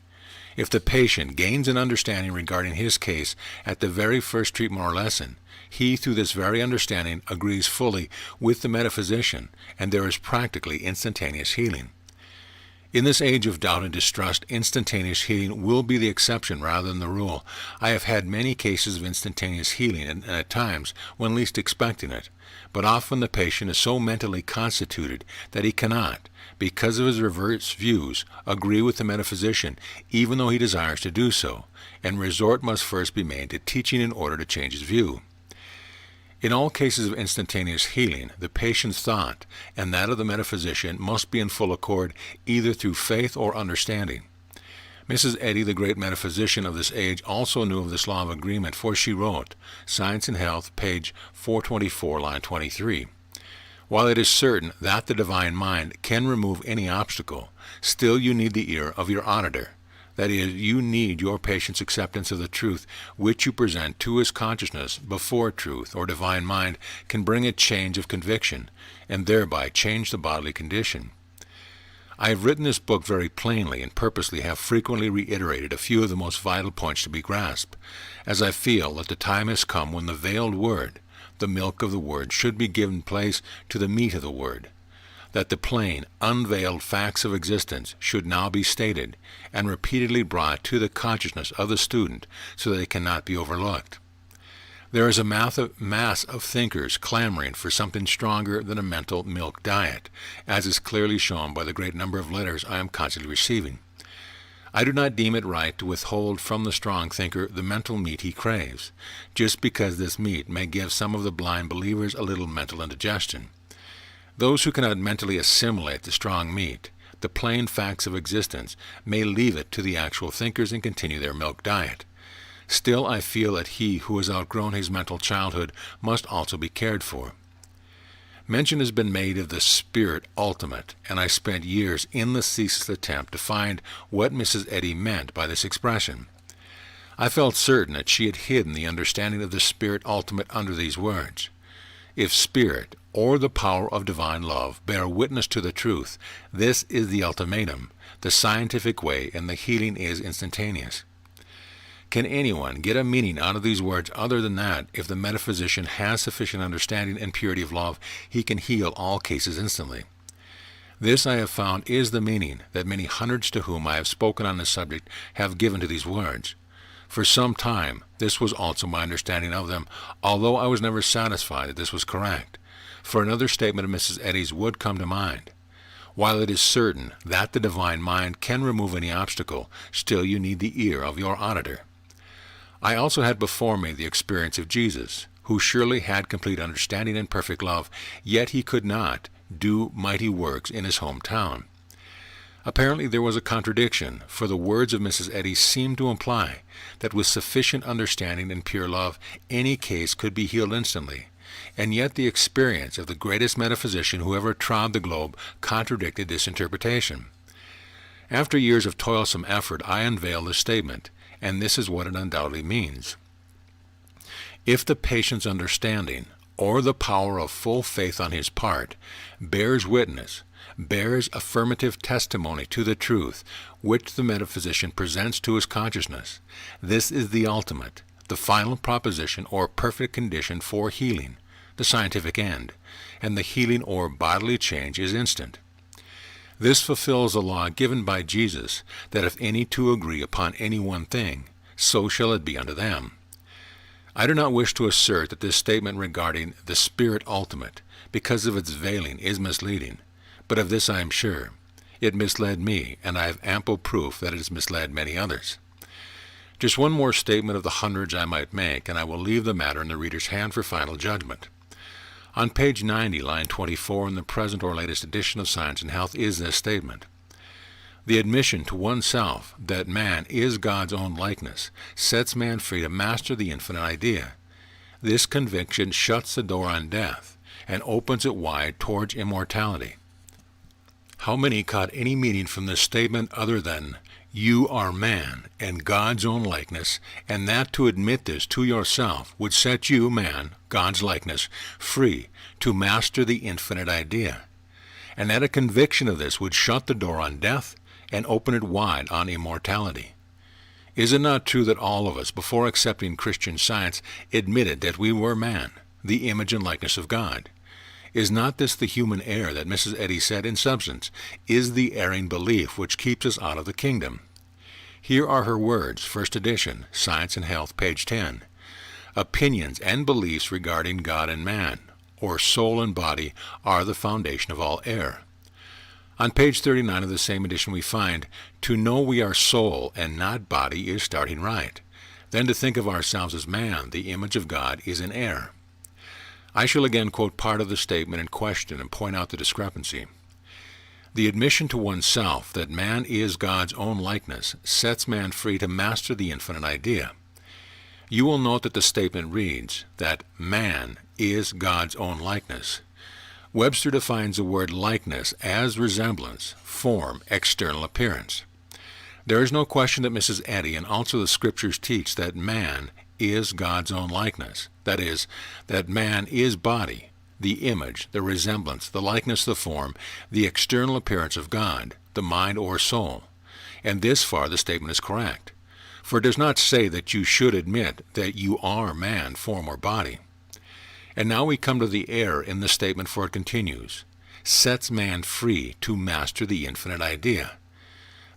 If the patient gains an understanding regarding his case at the very first treatment or lesson, he, through this very understanding, agrees fully with the metaphysician, and there is practically instantaneous healing. In this age of doubt and distrust, instantaneous healing will be the exception rather than the rule. I have had many cases of instantaneous healing, and at times when least expecting it, but often the patient is so mentally constituted that he cannot, because of his reverse views, agree with the metaphysician, even though he desires to do so, and resort must first be made to teaching in order to change his view. In all cases of instantaneous healing, the patient's thought and that of the metaphysician must be in full accord, either through faith or understanding. Mrs. Eddy, the great metaphysician of this age, also knew of this law of agreement, for she wrote, Science and Health, page 424, line 23, "While it is certain that the divine mind can remove any obstacle, still you need the ear of your auditor. That is, you need your patient's acceptance of the truth which you present to his consciousness before truth or divine mind can bring a change of conviction, and thereby change the bodily condition. I have written this book very plainly and purposely have frequently reiterated a few of the most vital points to be grasped, as I feel that the time has come when the veiled word, the milk of the word, should be given place to the meat of the word, that the plain, unveiled facts of existence should now be stated and repeatedly brought to the consciousness of the student so that they cannot be overlooked. There is a mass of thinkers clamoring for something stronger than a mental milk diet, as is clearly shown by the great number of letters I am constantly receiving. I do not deem it right to withhold from the strong thinker the mental meat he craves, just because this meat may give some of the blind believers a little mental indigestion. Those who cannot mentally assimilate the strong meat, the plain facts of existence, may leave it to the actual thinkers and continue their milk diet. Still, I feel that he who has outgrown his mental childhood must also be cared for. Mention has been made of the spirit ultimate, and I spent years in the ceaseless attempt to find what Mrs. Eddy meant by this expression. I felt certain that she had hidden the understanding of the spirit ultimate under these words. If spirit, or the power of divine love, bear witness to the truth, this is the ultimatum, the scientific way, and the healing is instantaneous. Can anyone get a meaning out of these words other than that if the metaphysician has sufficient understanding and purity of love, he can heal all cases instantly? This, I have found, is the meaning that many hundreds to whom I have spoken on this subject have given to these words. For some time, this was also my understanding of them, although I was never satisfied that this was correct. For another statement of Mrs. Eddy's would come to mind. While it is certain that the divine mind can remove any obstacle, still you need the ear of your auditor. I also had before me the experience of Jesus, who surely had complete understanding and perfect love, yet he could not do mighty works in his hometown. Apparently there was a contradiction, for the words of Mrs. Eddy seemed to imply that with sufficient understanding and pure love any case could be healed instantly, and yet the experience of the greatest metaphysician who ever trod the globe contradicted this interpretation. After years of toilsome effort, I unveiled this statement, and this is what it undoubtedly means. If the patient's understanding, or the power of full faith on his part, bears witness, bears affirmative testimony to the truth which the metaphysician presents to his consciousness, this is the ultimate, the final proposition or perfect condition for healing, the scientific end, and the healing or bodily change is instant. This fulfills the law given by Jesus, that if any two agree upon any one thing, so shall it be unto them. I do not wish to assert that this statement regarding the spirit ultimate, because of its veiling, is misleading, but of this I am sure. It misled me, and I have ample proof that it has misled many others. Just one more statement of the hundreds I might make, and I will leave the matter in the reader's hand for final judgment. On page 90, line 24 in the present or latest edition of Science and Health is this statement. The admission to oneself that man is God's own likeness sets man free to master the infinite idea. This conviction shuts the door on death and opens it wide towards immortality. How many caught any meaning from this statement other than, you are man and God's own likeness, and that to admit this to yourself would set you, man, God's likeness, free to master the infinite idea, and that a conviction of this would shut the door on death and open it wide on immortality? Is it not true that all of us, before accepting Christian Science, admitted that we were man, the image and likeness of God? Is not this the human error that Mrs. Eddy said, in substance, is the erring belief which keeps us out of the kingdom? Here are her words, first edition, Science and Health, page 10. Opinions and beliefs regarding God and man, or soul and body, are the foundation of all error. On page 39 of the same edition we find, to know we are soul and not body is starting right. Then to think of ourselves as man, the image of God, is an error. I shall again quote part of the statement in question and point out the discrepancy. The admission to oneself that man is God's own likeness sets man free to master the infinite idea. You will note that the statement reads that man is God's own likeness. Webster defines the word likeness as resemblance, form, external appearance. There is no question that Mrs. Eddy and also the Scriptures teach that man is God's own likeness. That is, that man is body, the image, the resemblance, the likeness, the form, the external appearance of God, the mind or soul. And this far the statement is correct. For it does not say that you should admit that you are man, form, or body. And now we come to the error in the statement, for it continues, sets man free to master the infinite idea.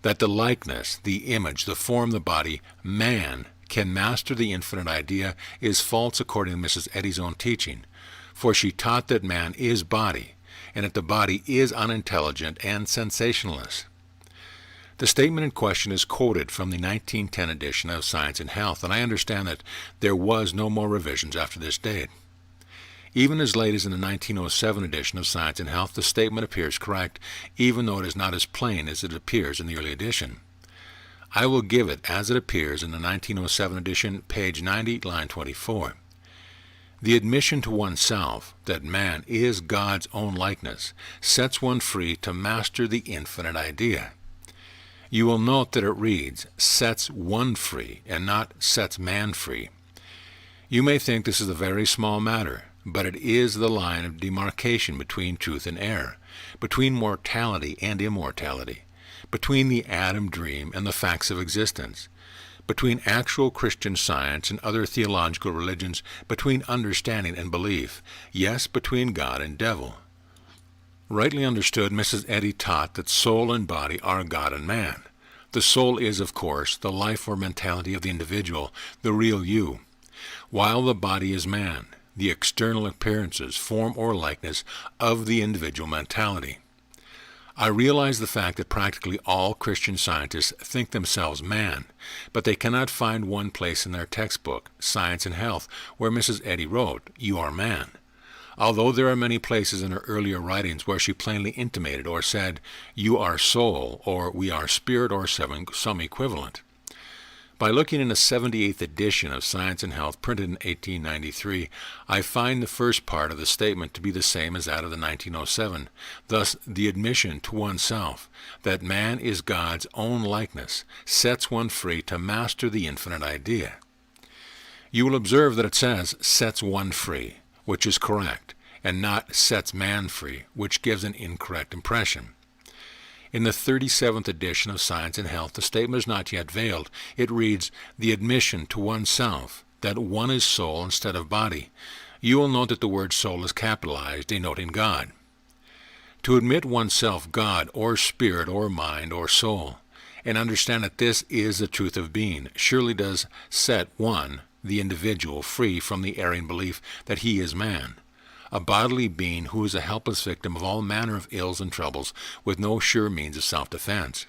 That the likeness, the image, the form, the body, man, can master the infinite idea is false according to Mrs. Eddy's own teaching, for she taught that man is body, and that the body is unintelligent and sensationless. The statement in question is quoted from the 1910 edition of Science and Health, and I understand that there was no more revisions after this date. Even as late as in the 1907 edition of Science and Health, the statement appears correct, even though it is not as plain as it appears in the early edition. I will give it as it appears in the 1907 edition, page 90, line 24. The admission to oneself that man is God's own likeness sets one free to master the infinite idea. You will note that it reads, sets one free, and not sets man free. You may think this is a very small matter, but it is the line of demarcation between truth and error, between mortality and immortality, between the Adam dream and the facts of existence, between actual Christian science and other theological religions, between understanding and belief, yes, between God and devil. Rightly understood, Mrs. Eddy taught that soul and body are God and man. The soul is, of course, the life or mentality of the individual, the real you, while the body is man, the external appearances, form, or likeness of the individual mentality. I realize the fact that practically all Christian scientists think themselves man, but they cannot find one place in their textbook, Science and Health, where Mrs. Eddy wrote, "You are man," although there are many places in her earlier writings where she plainly intimated or said, "You are soul," or "We are spirit," or some equivalent. By looking in the 78th edition of Science and Health, printed in 1893, I find the first part of the statement to be the same as that of the 1907. Thus, the admission to oneself that man is God's own likeness sets one free to master the infinite idea. You will observe that it says, sets one free, which is correct, and not sets man free, which gives an incorrect impression. In the 37th edition of Science and Health, the statement is not yet veiled. It reads, the admission to oneself that one is soul instead of body. You will note that the word soul is capitalized, denoting God. To admit oneself God, or spirit, or mind, or soul, and understand that this is the truth of being, surely does set one, the individual, free from the erring belief that he is man, a bodily being who is a helpless victim of all manner of ills and troubles, with no sure means of self-defense.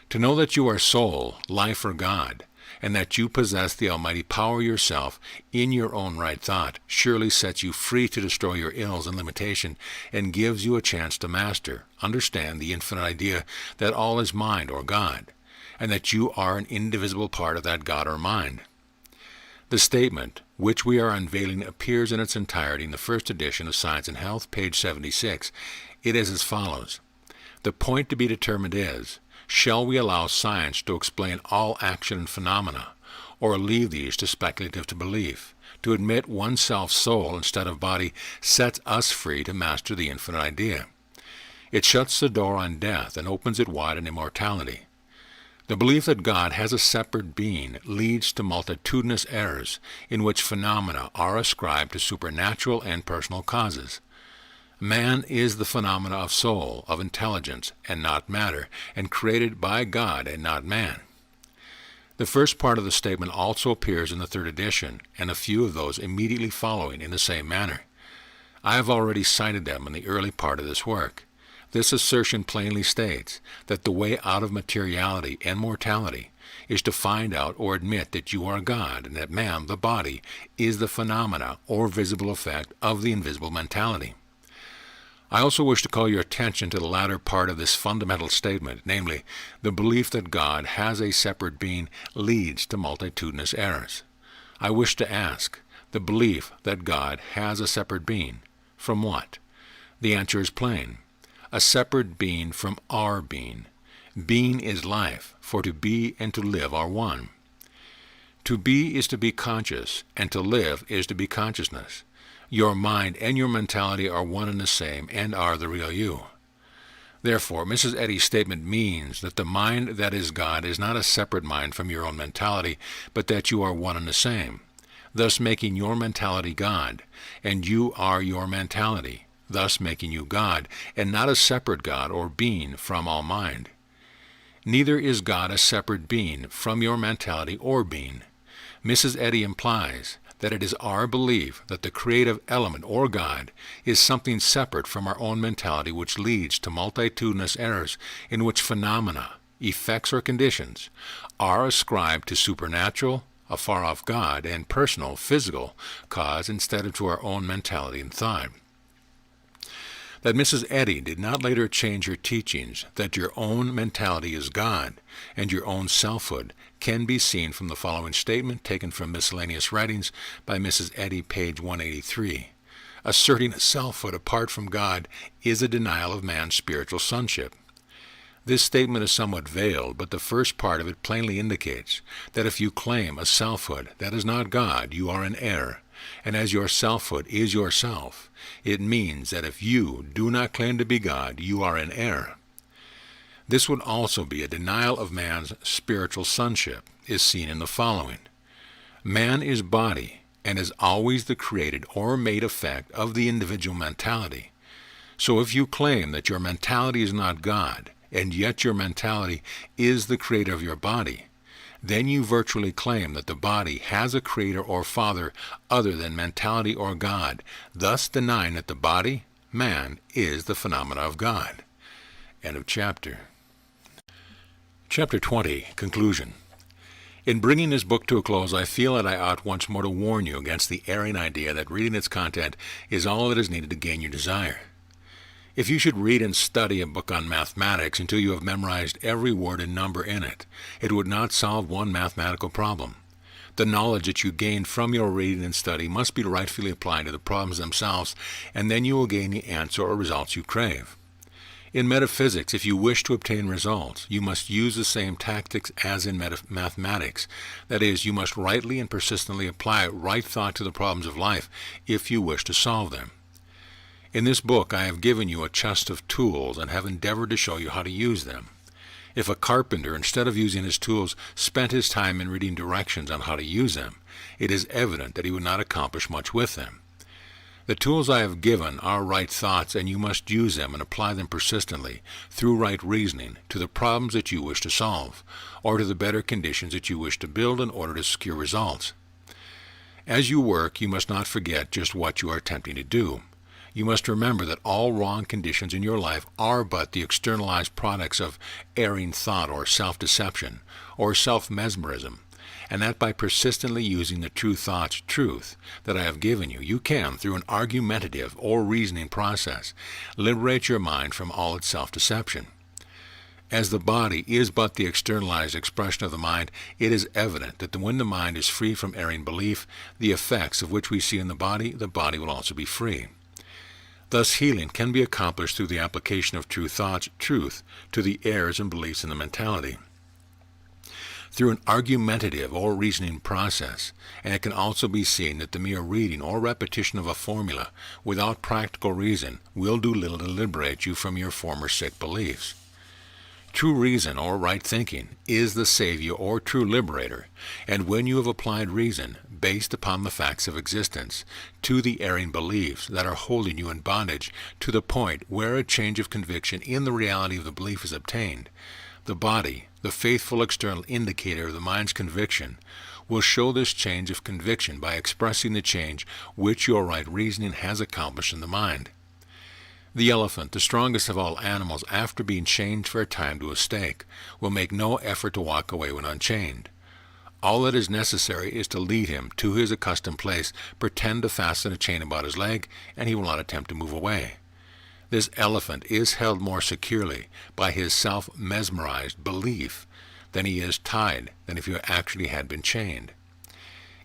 To know that you are soul, life, or God, and that you possess the almighty power yourself in your own right thought, surely sets you free to destroy your ills and limitation, and gives you a chance to master, understand the infinite idea that all is mind or God, and that you are an indivisible part of that God or mind. The statement, which we are unveiling, appears in its entirety in the first edition of Science and Health, page 76. It is as follows. The point to be determined is, shall we allow science to explain all action and phenomena, or leave these to speculative to belief? To admit oneself soul instead of body sets us free to master the infinite idea. It shuts the door on death and opens it wide on immortality. The belief that God has a separate being leads to multitudinous errors in which phenomena are ascribed to supernatural and personal causes. Man is the phenomena of soul, of intelligence, and not matter, and created by God and not man. The first part of the statement also appears in the third edition, and a few of those immediately following in the same manner. I have already cited them in the early part of this work. This assertion plainly states that the way out of materiality and mortality is to find out or admit that you are God, and that man, the body, is the phenomena or visible effect of the invisible mentality. I also wish to call your attention to the latter part of this fundamental statement, namely, the belief that God has a separate being leads to multitudinous errors. I wish to ask, the belief that God has a separate being, from what? The answer is plain. A separate being from our being. Being is life, for to be and to live are one. To be is to be conscious, and to live is to be consciousness. Your mind and your mentality are one and the same and are the real you. Therefore, Mrs. Eddy's statement means that the mind that is God is not a separate mind from your own mentality, but that you are one and the same, thus making your mentality God, and you are your mentality, thus making you God, and not a separate God or being from all mind. Neither is God a separate being from your mentality or being. Mrs. Eddy implies that it is our belief that the creative element, or God, is something separate from our own mentality, which leads to multitudinous errors in which phenomena, effects, or conditions are ascribed to supernatural, a far-off God, and personal, physical cause instead of to our own mentality and thought. That Mrs. Eddy did not later change her teachings that your own mentality is God and your own selfhood can be seen from the following statement taken from Miscellaneous Writings by Mrs. Eddy, page 183. Asserting a selfhood apart from God is a denial of man's spiritual sonship. This statement is somewhat veiled, but the first part of it plainly indicates that if you claim a selfhood that is not God, you are in error. And as your selfhood is yourself, it means that if you do not claim to be God, you are in error. This would also be a denial of man's spiritual sonship, is seen in the following. Man is body and is always the created or made effect of the individual mentality. So if you claim that your mentality is not God, and yet your mentality is the creator of your body, then you virtually claim that the body has a creator or father other than mentality or God, thus denying that the body, man, is the phenomena of God. End of chapter. Chapter 20, Conclusion. In bringing this book to a close, I feel that I ought once more to warn you against the erring idea that reading its content is all that is needed to gain your desire. If you should read and study a book on mathematics until you have memorized every word and number in it, it would not solve one mathematical problem. The knowledge that you gain from your reading and study must be rightfully applied to the problems themselves, and then you will gain the answer or results you crave. In metaphysics, if you wish to obtain results, you must use the same tactics as in mathematics. That is, you must rightly and persistently apply right thought to the problems of life if you wish to solve them. In this book, I have given you a chest of tools and have endeavored to show you how to use them. If a carpenter, instead of using his tools, spent his time in reading directions on how to use them, it is evident that he would not accomplish much with them. The tools I have given are right thoughts, and you must use them and apply them persistently, through right reasoning, to the problems that you wish to solve, or to the better conditions that you wish to build in order to secure results. As you work, you must not forget just what you are attempting to do. You must remember that all wrong conditions in your life are but the externalized products of erring thought or self-deception or self-mesmerism, and that by persistently using the true thought's truth that I have given you, you can, through an argumentative or reasoning process, liberate your mind from all its self-deception. As the body is but the externalized expression of the mind, it is evident that when the mind is free from erring belief, the effects of which we see in the body will also be free. Thus, healing can be accomplished through the application of true thought's truth to the errors and beliefs in the mentality, through an argumentative or reasoning process, and it can also be seen that the mere reading or repetition of a formula without practical reason will do little to liberate you from your former sick beliefs. True reason, or right thinking, is the savior or true liberator, and when you have applied reason, based upon the facts of existence, to the erring beliefs that are holding you in bondage to the point where a change of conviction in the reality of the belief is obtained, the body, the faithful external indicator of the mind's conviction, will show this change of conviction by expressing the change which your right reasoning has accomplished in the mind. The elephant, the strongest of all animals, after being chained for a time to a stake, will make no effort to walk away when unchained. All that is necessary is to lead him to his accustomed place, pretend to fasten a chain about his leg, and he will not attempt to move away. This elephant is held more securely by his self-mesmerized belief than he is tied than if he actually had been chained.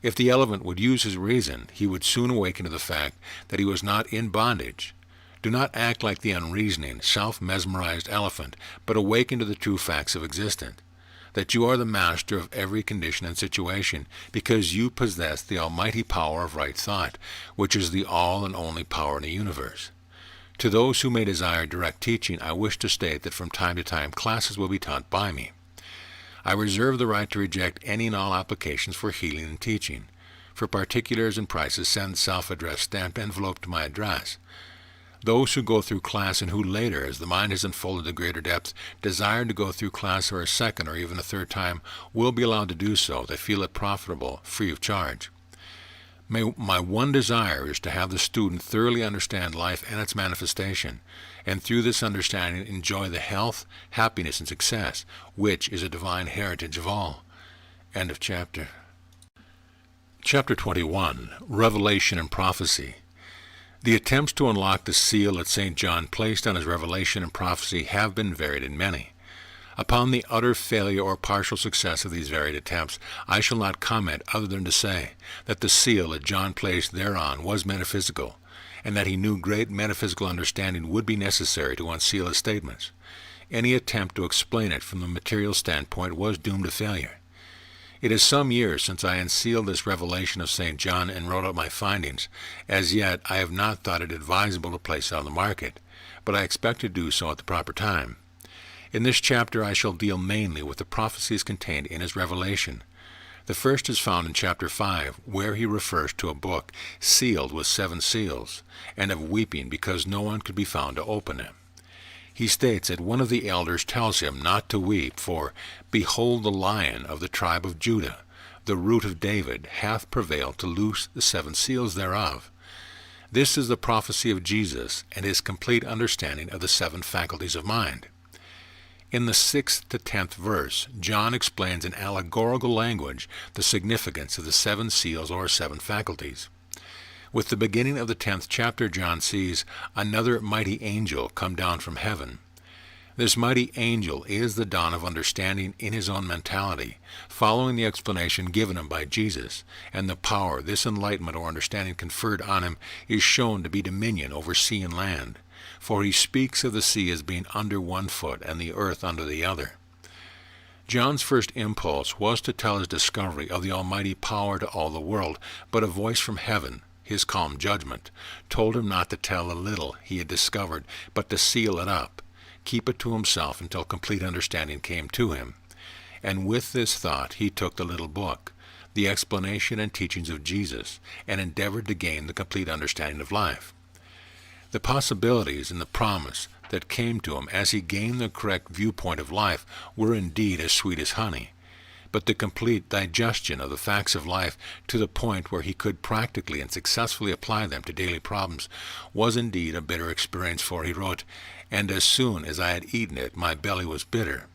If the elephant would use his reason, he would soon awaken to the fact that he was not in bondage. Do not act like the unreasoning, self-mesmerized elephant, but awaken to the true facts of existence. that you are the master of every condition and situation, because you possess the almighty power of right thought, which is the all and only power in the universe. To those who may desire direct teaching, I wish to state that from time to time classes will be taught by me. I reserve the right to reject any and all applications for healing and teaching. For particulars and prices, send self-addressed stamped envelope to my address. Those who go through class and who later, as the mind has unfolded to greater depths, desire to go through class for a second or even a third time will be allowed to do so. They feel it profitable, free of charge. My one desire is to have the student thoroughly understand life and its manifestation, and through this understanding enjoy the health, happiness, and success, which is a divine heritage of all. End of chapter. Chapter 21. Revelation and Prophecy. The attempts to unlock the seal that St. John placed on his revelation and prophecy have been varied and many. Upon the utter failure or partial success of these varied attempts, I shall not comment other than to say that the seal that John placed thereon was metaphysical, and that he knew great metaphysical understanding would be necessary to unseal his statements. Any attempt to explain it from the material standpoint was doomed to failure. It is some years since I unsealed this revelation of St. John and wrote out my findings. As yet, I have not thought it advisable to place it on the market, but I expect to do so at the proper time. In this chapter I shall deal mainly with the prophecies contained in his revelation. The first is found in chapter 5, where he refers to a book sealed with 7 seals, and of weeping because no one could be found to open it. He states that one of the elders tells him not to weep, for, "Behold, the Lion of the tribe of Judah, the root of David, hath prevailed to loose the 7 seals thereof." This is the prophecy of Jesus and his complete understanding of the 7 faculties of mind. In the 6th to 10th verse, John explains in allegorical language the significance of the 7 seals or 7 faculties. With the beginning of the 10th chapter, John sees another mighty angel come down from heaven. This mighty angel is the dawn of understanding in his own mentality, following the explanation given him by Jesus, and the power this enlightenment or understanding conferred on him is shown to be dominion over sea and land. For he speaks of the sea as being under one foot and the earth under the other. John's first impulse was to tell his discovery of the almighty power to all the world, but a voice from heaven, his calm judgment, told him not to tell the little he had discovered, but to seal it up, keep it to himself until complete understanding came to him. And with this thought he took the little book, the explanation and teachings of Jesus, and endeavored to gain the complete understanding of life. The possibilities and the promise that came to him as he gained the correct viewpoint of life were indeed as sweet as honey, but the complete digestion of the facts of life to the point where he could practically and successfully apply them to daily problems was indeed a bitter experience, for he wrote, "And as soon as I had eaten it, my belly was bitter."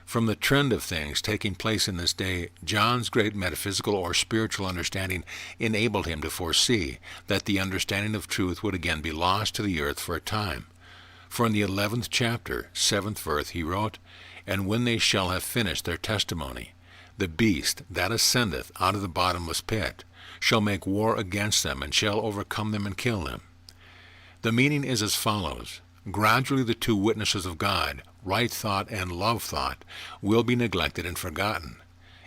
From the trend of things taking place in this day, John's great metaphysical or spiritual understanding enabled him to foresee that the understanding of truth would again be lost to the earth for a time. For in the 11th chapter, 7th verse, he wrote, "And when they shall have finished their testimony, the beast that ascendeth out of the bottomless pit shall make war against them, and shall overcome them and kill them." The meaning is as follows. Gradually the 2 witnesses of God, right thought and love thought, will be neglected and forgotten,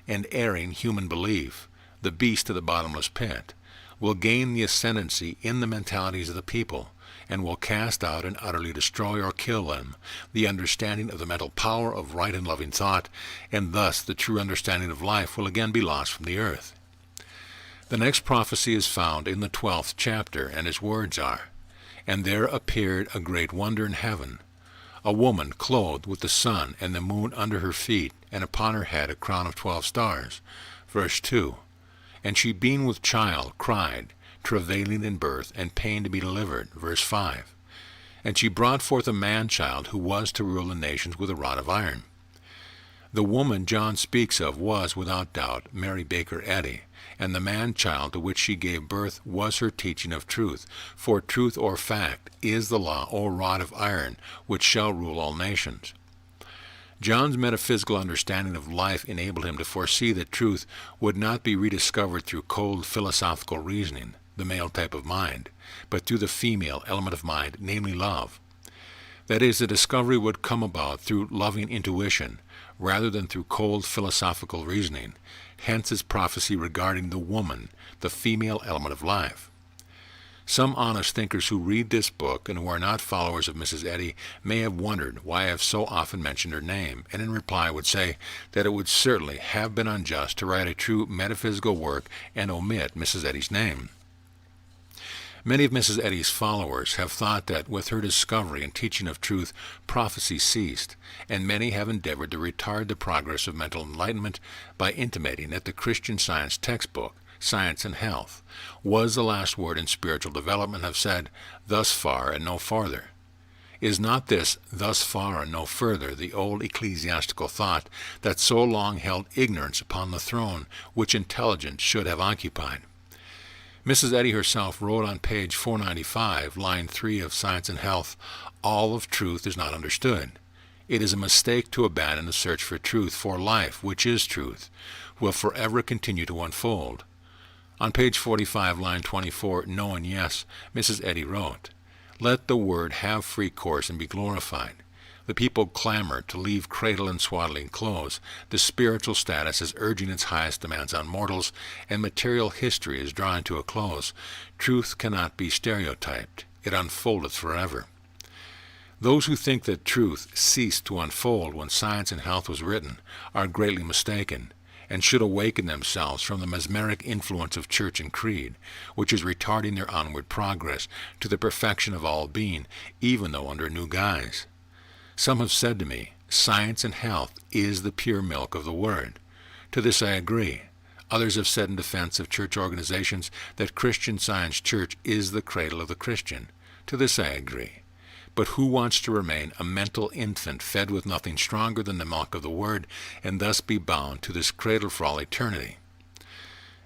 and erring human belief, the beast of the bottomless pit, will gain the ascendancy in the mentalities of the people, and will cast out and utterly destroy or kill them the understanding of the mental power of right and loving thought, and thus the true understanding of life will again be lost from the earth. The next prophecy is found in the 12th chapter, and his words are, "And there appeared a great wonder in heaven, a woman clothed with the sun and the moon under her feet, and upon her head a crown of 12 stars. Verse 2, "And she being with child cried, travailing in birth, and pain to be delivered." Verse 5, "And she brought forth a man-child who was to rule the nations with a rod of iron." The woman John speaks of was, without doubt, Mary Baker Eddy, and the man-child to which she gave birth was her teaching of truth, for truth or fact is the law or rod of iron which shall rule all nations. John's metaphysical understanding of life enabled him to foresee that truth would not be rediscovered through cold philosophical reasoning, the male type of mind, but through the female element of mind, namely love. That is, the discovery would come about through loving intuition, rather than through cold philosophical reasoning, hence his prophecy regarding the woman, the female element of life. Some honest thinkers who read this book and who are not followers of Mrs. Eddy may have wondered why I have so often mentioned her name, and in reply would say that it would certainly have been unjust to write a true metaphysical work and omit Mrs. Eddy's name. Many of Mrs. Eddy's followers have thought that with her discovery and teaching of truth, prophecy ceased, and many have endeavored to retard the progress of mental enlightenment by intimating that the Christian Science textbook, Science and Health, was the last word in spiritual development, have said, thus far and no farther. Is not this thus far and no further the old ecclesiastical thought that so long held ignorance upon the throne which intelligence should have occupied? Mrs. Eddy herself wrote on page 495, line 3 of Science and Health, all of truth is not understood. It is a mistake to abandon the search for truth, for life, which is truth, will forever continue to unfold. On page 45, line 24, No and Yes, Mrs. Eddy wrote, Let the word have free course and be glorified. The people clamor to leave cradle and swaddling clothes. The spiritual status is urging its highest demands on mortals, and material history is drawing to a close. Truth cannot be stereotyped. It unfoldeth forever. Those who think that truth ceased to unfold when Science and Health was written are greatly mistaken, and should awaken themselves from the mesmeric influence of church and creed, which is retarding their onward progress to the perfection of all being, even though under a new guise. Some have said to me, Science and Health is the pure milk of the Word. To this I agree. Others have said in defense of church organizations that Christian Science Church is the cradle of the Christian. To this I agree. But who wants to remain a mental infant fed with nothing stronger than the milk of the Word, and thus be bound to this cradle for all eternity?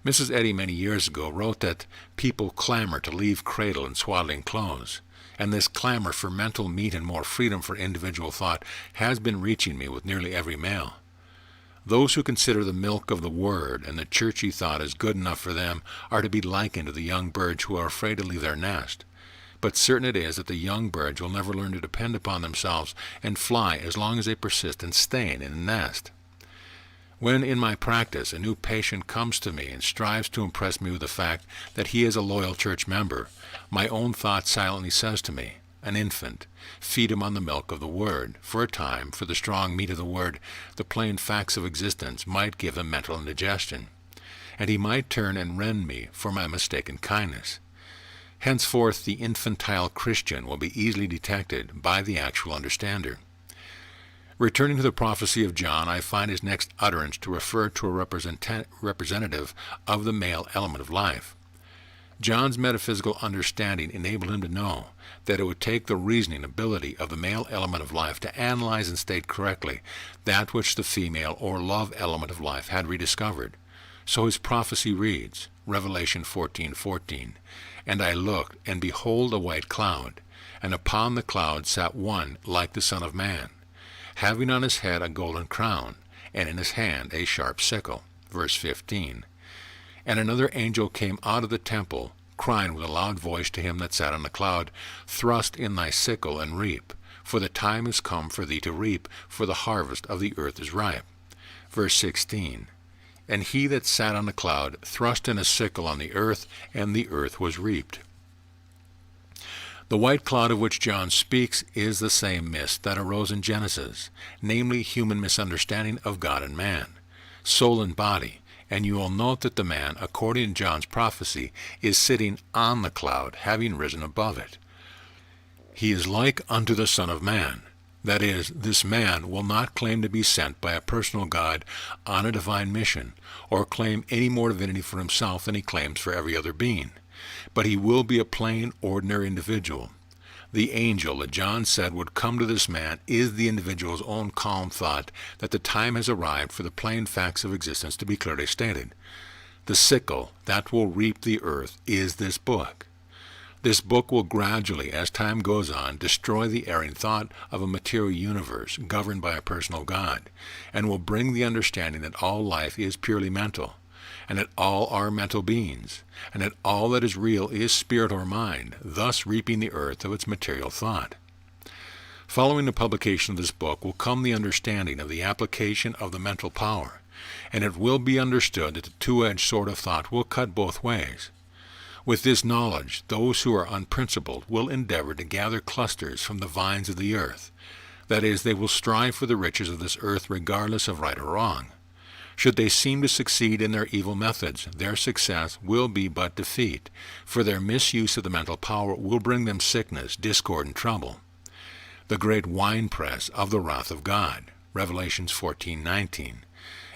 Mrs. Eddy many years ago wrote that people clamor to leave cradle and swaddling clothes, and this clamor for mental meat and more freedom for individual thought has been reaching me with nearly every mail. Those who consider the milk of the Word and the churchy thought as good enough for them are to be likened to the young birds who are afraid to leave their nest. But certain it is that the young birds will never learn to depend upon themselves and fly as long as they persist in staying in a nest. When in my practice a new patient comes to me and strives to impress me with the fact that he is a loyal church member, my own thought silently says to me, an infant, feed him on the milk of the Word. For a time, for the strong meat of the Word, the plain facts of existence might give him mental indigestion, and he might turn and rend me for my mistaken kindness. Henceforth the infantile Christian will be easily detected by the actual understander. Returning to the prophecy of John, I find his next utterance to refer to a representative of the male element of life. John's metaphysical understanding enabled him to know that it would take the reasoning ability of the male element of life to analyze and state correctly that which the female or love element of life had rediscovered. So his prophecy reads, Revelation 14:14, And I looked, and behold a white cloud, and upon the cloud sat one like the Son of Man, having on his head a golden crown, and in his hand a sharp sickle. Verse 15. And another angel came out of the temple, crying with a loud voice to him that sat on the cloud, Thrust in thy sickle and reap, for the time is come for thee to reap, for the harvest of the earth is ripe. Verse 16. And he that sat on the cloud thrust in a sickle on the earth, and the earth was reaped. The white cloud of which John speaks is the same mist that arose in Genesis, namely human misunderstanding of God and man, soul and body, and you will note that the man, according to John's prophecy, is sitting on the cloud, having risen above it. He is like unto the Son of Man. That is, this man will not claim to be sent by a personal God on a divine mission, or claim any more divinity for himself than he claims for every other being. But he will be a plain, ordinary individual. The angel that John said would come to this man is the individual's own calm thought that the time has arrived for the plain facts of existence to be clearly stated. The sickle that will reap the earth is this book. This book will gradually, as time goes on, destroy the erring thought of a material universe governed by a personal God, and will bring the understanding that all life is purely mental, and that all are mental beings, and that all that is real is spirit or mind, thus reaping the earth of its material thought. Following the publication of this book will come the understanding of the application of the mental power, and it will be understood that the two-edged sword of thought will cut both ways. With this knowledge, those who are unprincipled will endeavor to gather clusters from the vines of the earth. That is, they will strive for the riches of this earth regardless of right or wrong. Should they seem to succeed in their evil methods, their success will be but defeat, for their misuse of the mental power will bring them sickness, discord, and trouble. The great winepress of the wrath of God, Revelations 14:19,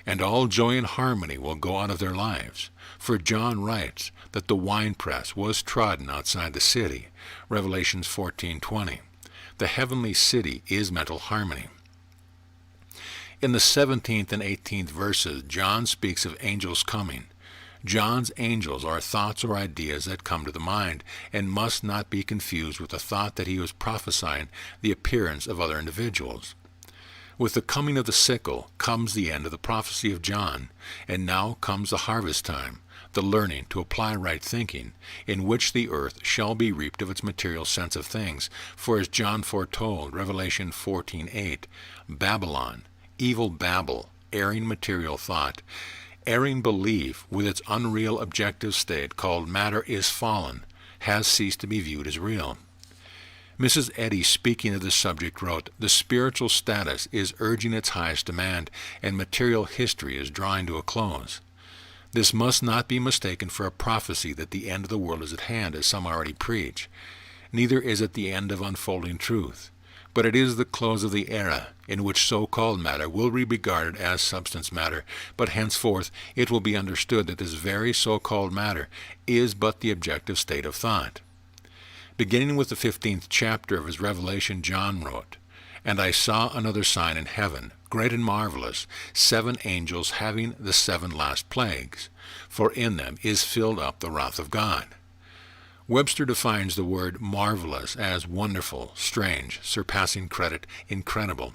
and all joy and harmony will go out of their lives. For John writes that the winepress was trodden outside the city, Revelations 14:20. The heavenly city is mental harmony. In the 17th and 18th verses, John speaks of angels coming. John's angels are thoughts or ideas that come to the mind, and must not be confused with the thought that he was prophesying the appearance of other individuals. With the coming of the sickle comes the end of the prophecy of John, and now comes the harvest time, the learning to apply right thinking, in which the earth shall be reaped of its material sense of things. For as John foretold, Revelation 14:8, Babylon, evil Babel, erring material thought, erring belief with its unreal objective state called matter is fallen, has ceased to be viewed as real. Mrs. Eddy, speaking of this subject, wrote, "The spiritual status is urging its highest demand, and material history is drawing to a close." This must not be mistaken for a prophecy that the end of the world is at hand, as some already preach. Neither is it the end of unfolding truth, but it is the close of the era in which so-called matter will be regarded as substance matter, but henceforth it will be understood that this very so-called matter is but the objective state of thought. Beginning with the 15th chapter of his Revelation, John wrote, "And I saw another sign in heaven, great and marvelous, 7 angels having the 7 last plagues, for in them is filled up the wrath of God." Webster defines the word marvelous as wonderful, strange, surpassing credit, incredible.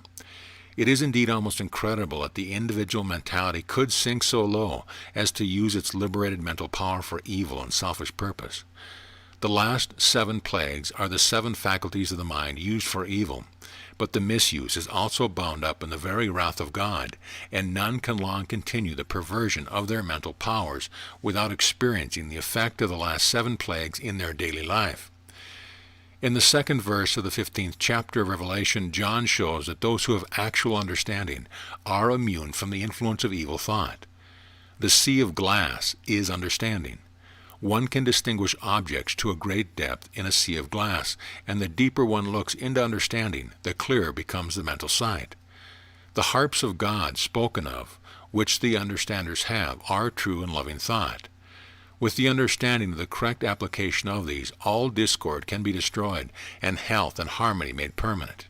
It is indeed almost incredible that the individual mentality could sink so low as to use its liberated mental power for evil and selfish purpose. The last 7 plagues are the 7 faculties of the mind used for evil, but the misuse is also bound up in the very wrath of God, and none can long continue the perversion of their mental powers without experiencing the effect of the last 7 plagues in their daily life. In the 2nd verse of the 15th chapter of Revelation, John shows that those who have actual understanding are immune from the influence of evil thought. The sea of glass is understanding. One can distinguish objects to a great depth in a sea of glass, and the deeper one looks into understanding, the clearer becomes the mental sight. The harps of God spoken of, which the understanders have, are true and loving thought. With the understanding of the correct application of these, all discord can be destroyed, and health and harmony made permanent.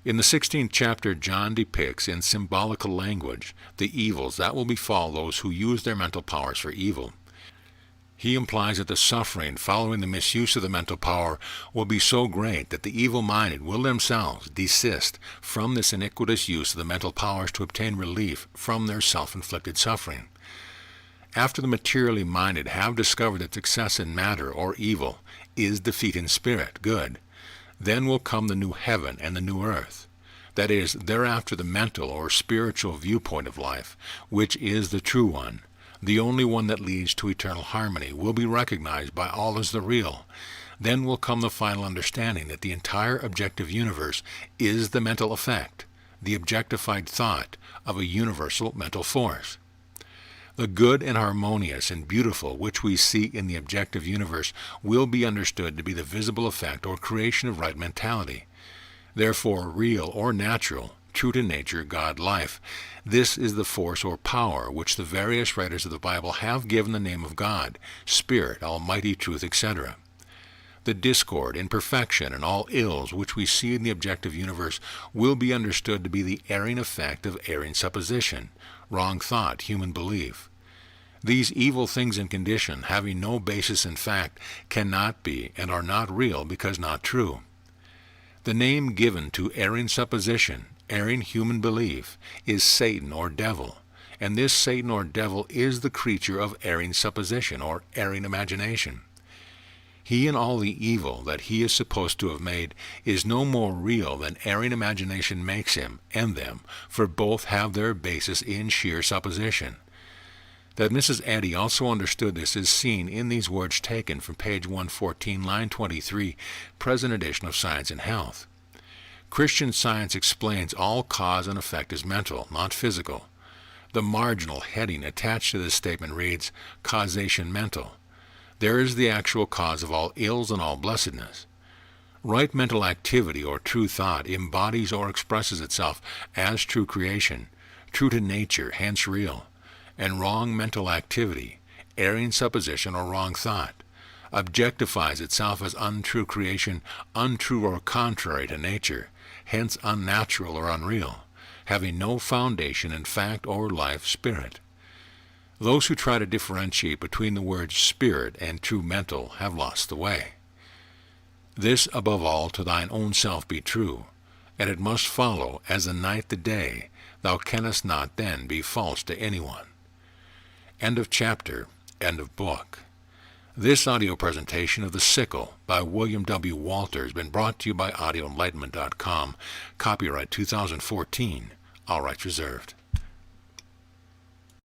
In the 16th chapter, John depicts in symbolical language the evils that will befall those who use their mental powers for evil. He implies that the suffering following the misuse of the mental power will be so great that the evil-minded will themselves desist from this iniquitous use of the mental powers to obtain relief from their self-inflicted suffering. After the materially minded have discovered that success in matter, or evil, is defeat in spirit, good, then will come the new heaven and the new earth. That is, thereafter the mental or spiritual viewpoint of life, which is the true one, the only one that leads to eternal harmony, will be recognized by all as the real. Then will come the final understanding that the entire objective universe is the mental effect, the objectified thought of a universal mental force. The good and harmonious and beautiful which we see in the objective universe will be understood to be the visible effect or creation of right mentality. Therefore, real or natural, true to nature, God life, this is the force or power which the various writers of the Bible have given the name of God, Spirit, Almighty Truth, etc. The discord, imperfection, and all ills which we see in the objective universe will be understood to be the erring effect of erring supposition, wrong thought, human belief. These evil things and condition, having no basis in fact, cannot be and are not real because not true. The name given to erring supposition, erring human belief, is Satan or devil, and this Satan or devil is the creature of erring supposition or erring imagination. He and all the evil that he is supposed to have made is no more real than erring imagination makes him and them, for both have their basis in sheer supposition. That Mrs. Eddy also understood this is seen in these words taken from page 114, line 23, present edition of Science and Health. Christian Science explains all cause and effect is mental, not physical. The marginal heading attached to this statement reads, Causation Mental. There is the actual cause of all ills and all blessedness. Right mental activity or true thought embodies or expresses itself as true creation, true to nature, hence real, and wrong mental activity, erring supposition or wrong thought, objectifies itself as untrue creation, untrue or contrary to nature, hence unnatural or unreal, having no foundation in fact or life spirit. Those who try to differentiate between the words spirit and true mental have lost the way. This above all to thine own self be true, and it must follow as the night the day, thou canst not then be false to anyone. End of chapter, end of book. This audio presentation of The Sickle by William W. Walter has been brought to you by audioenlightenment.com. Copyright 2014. All rights reserved.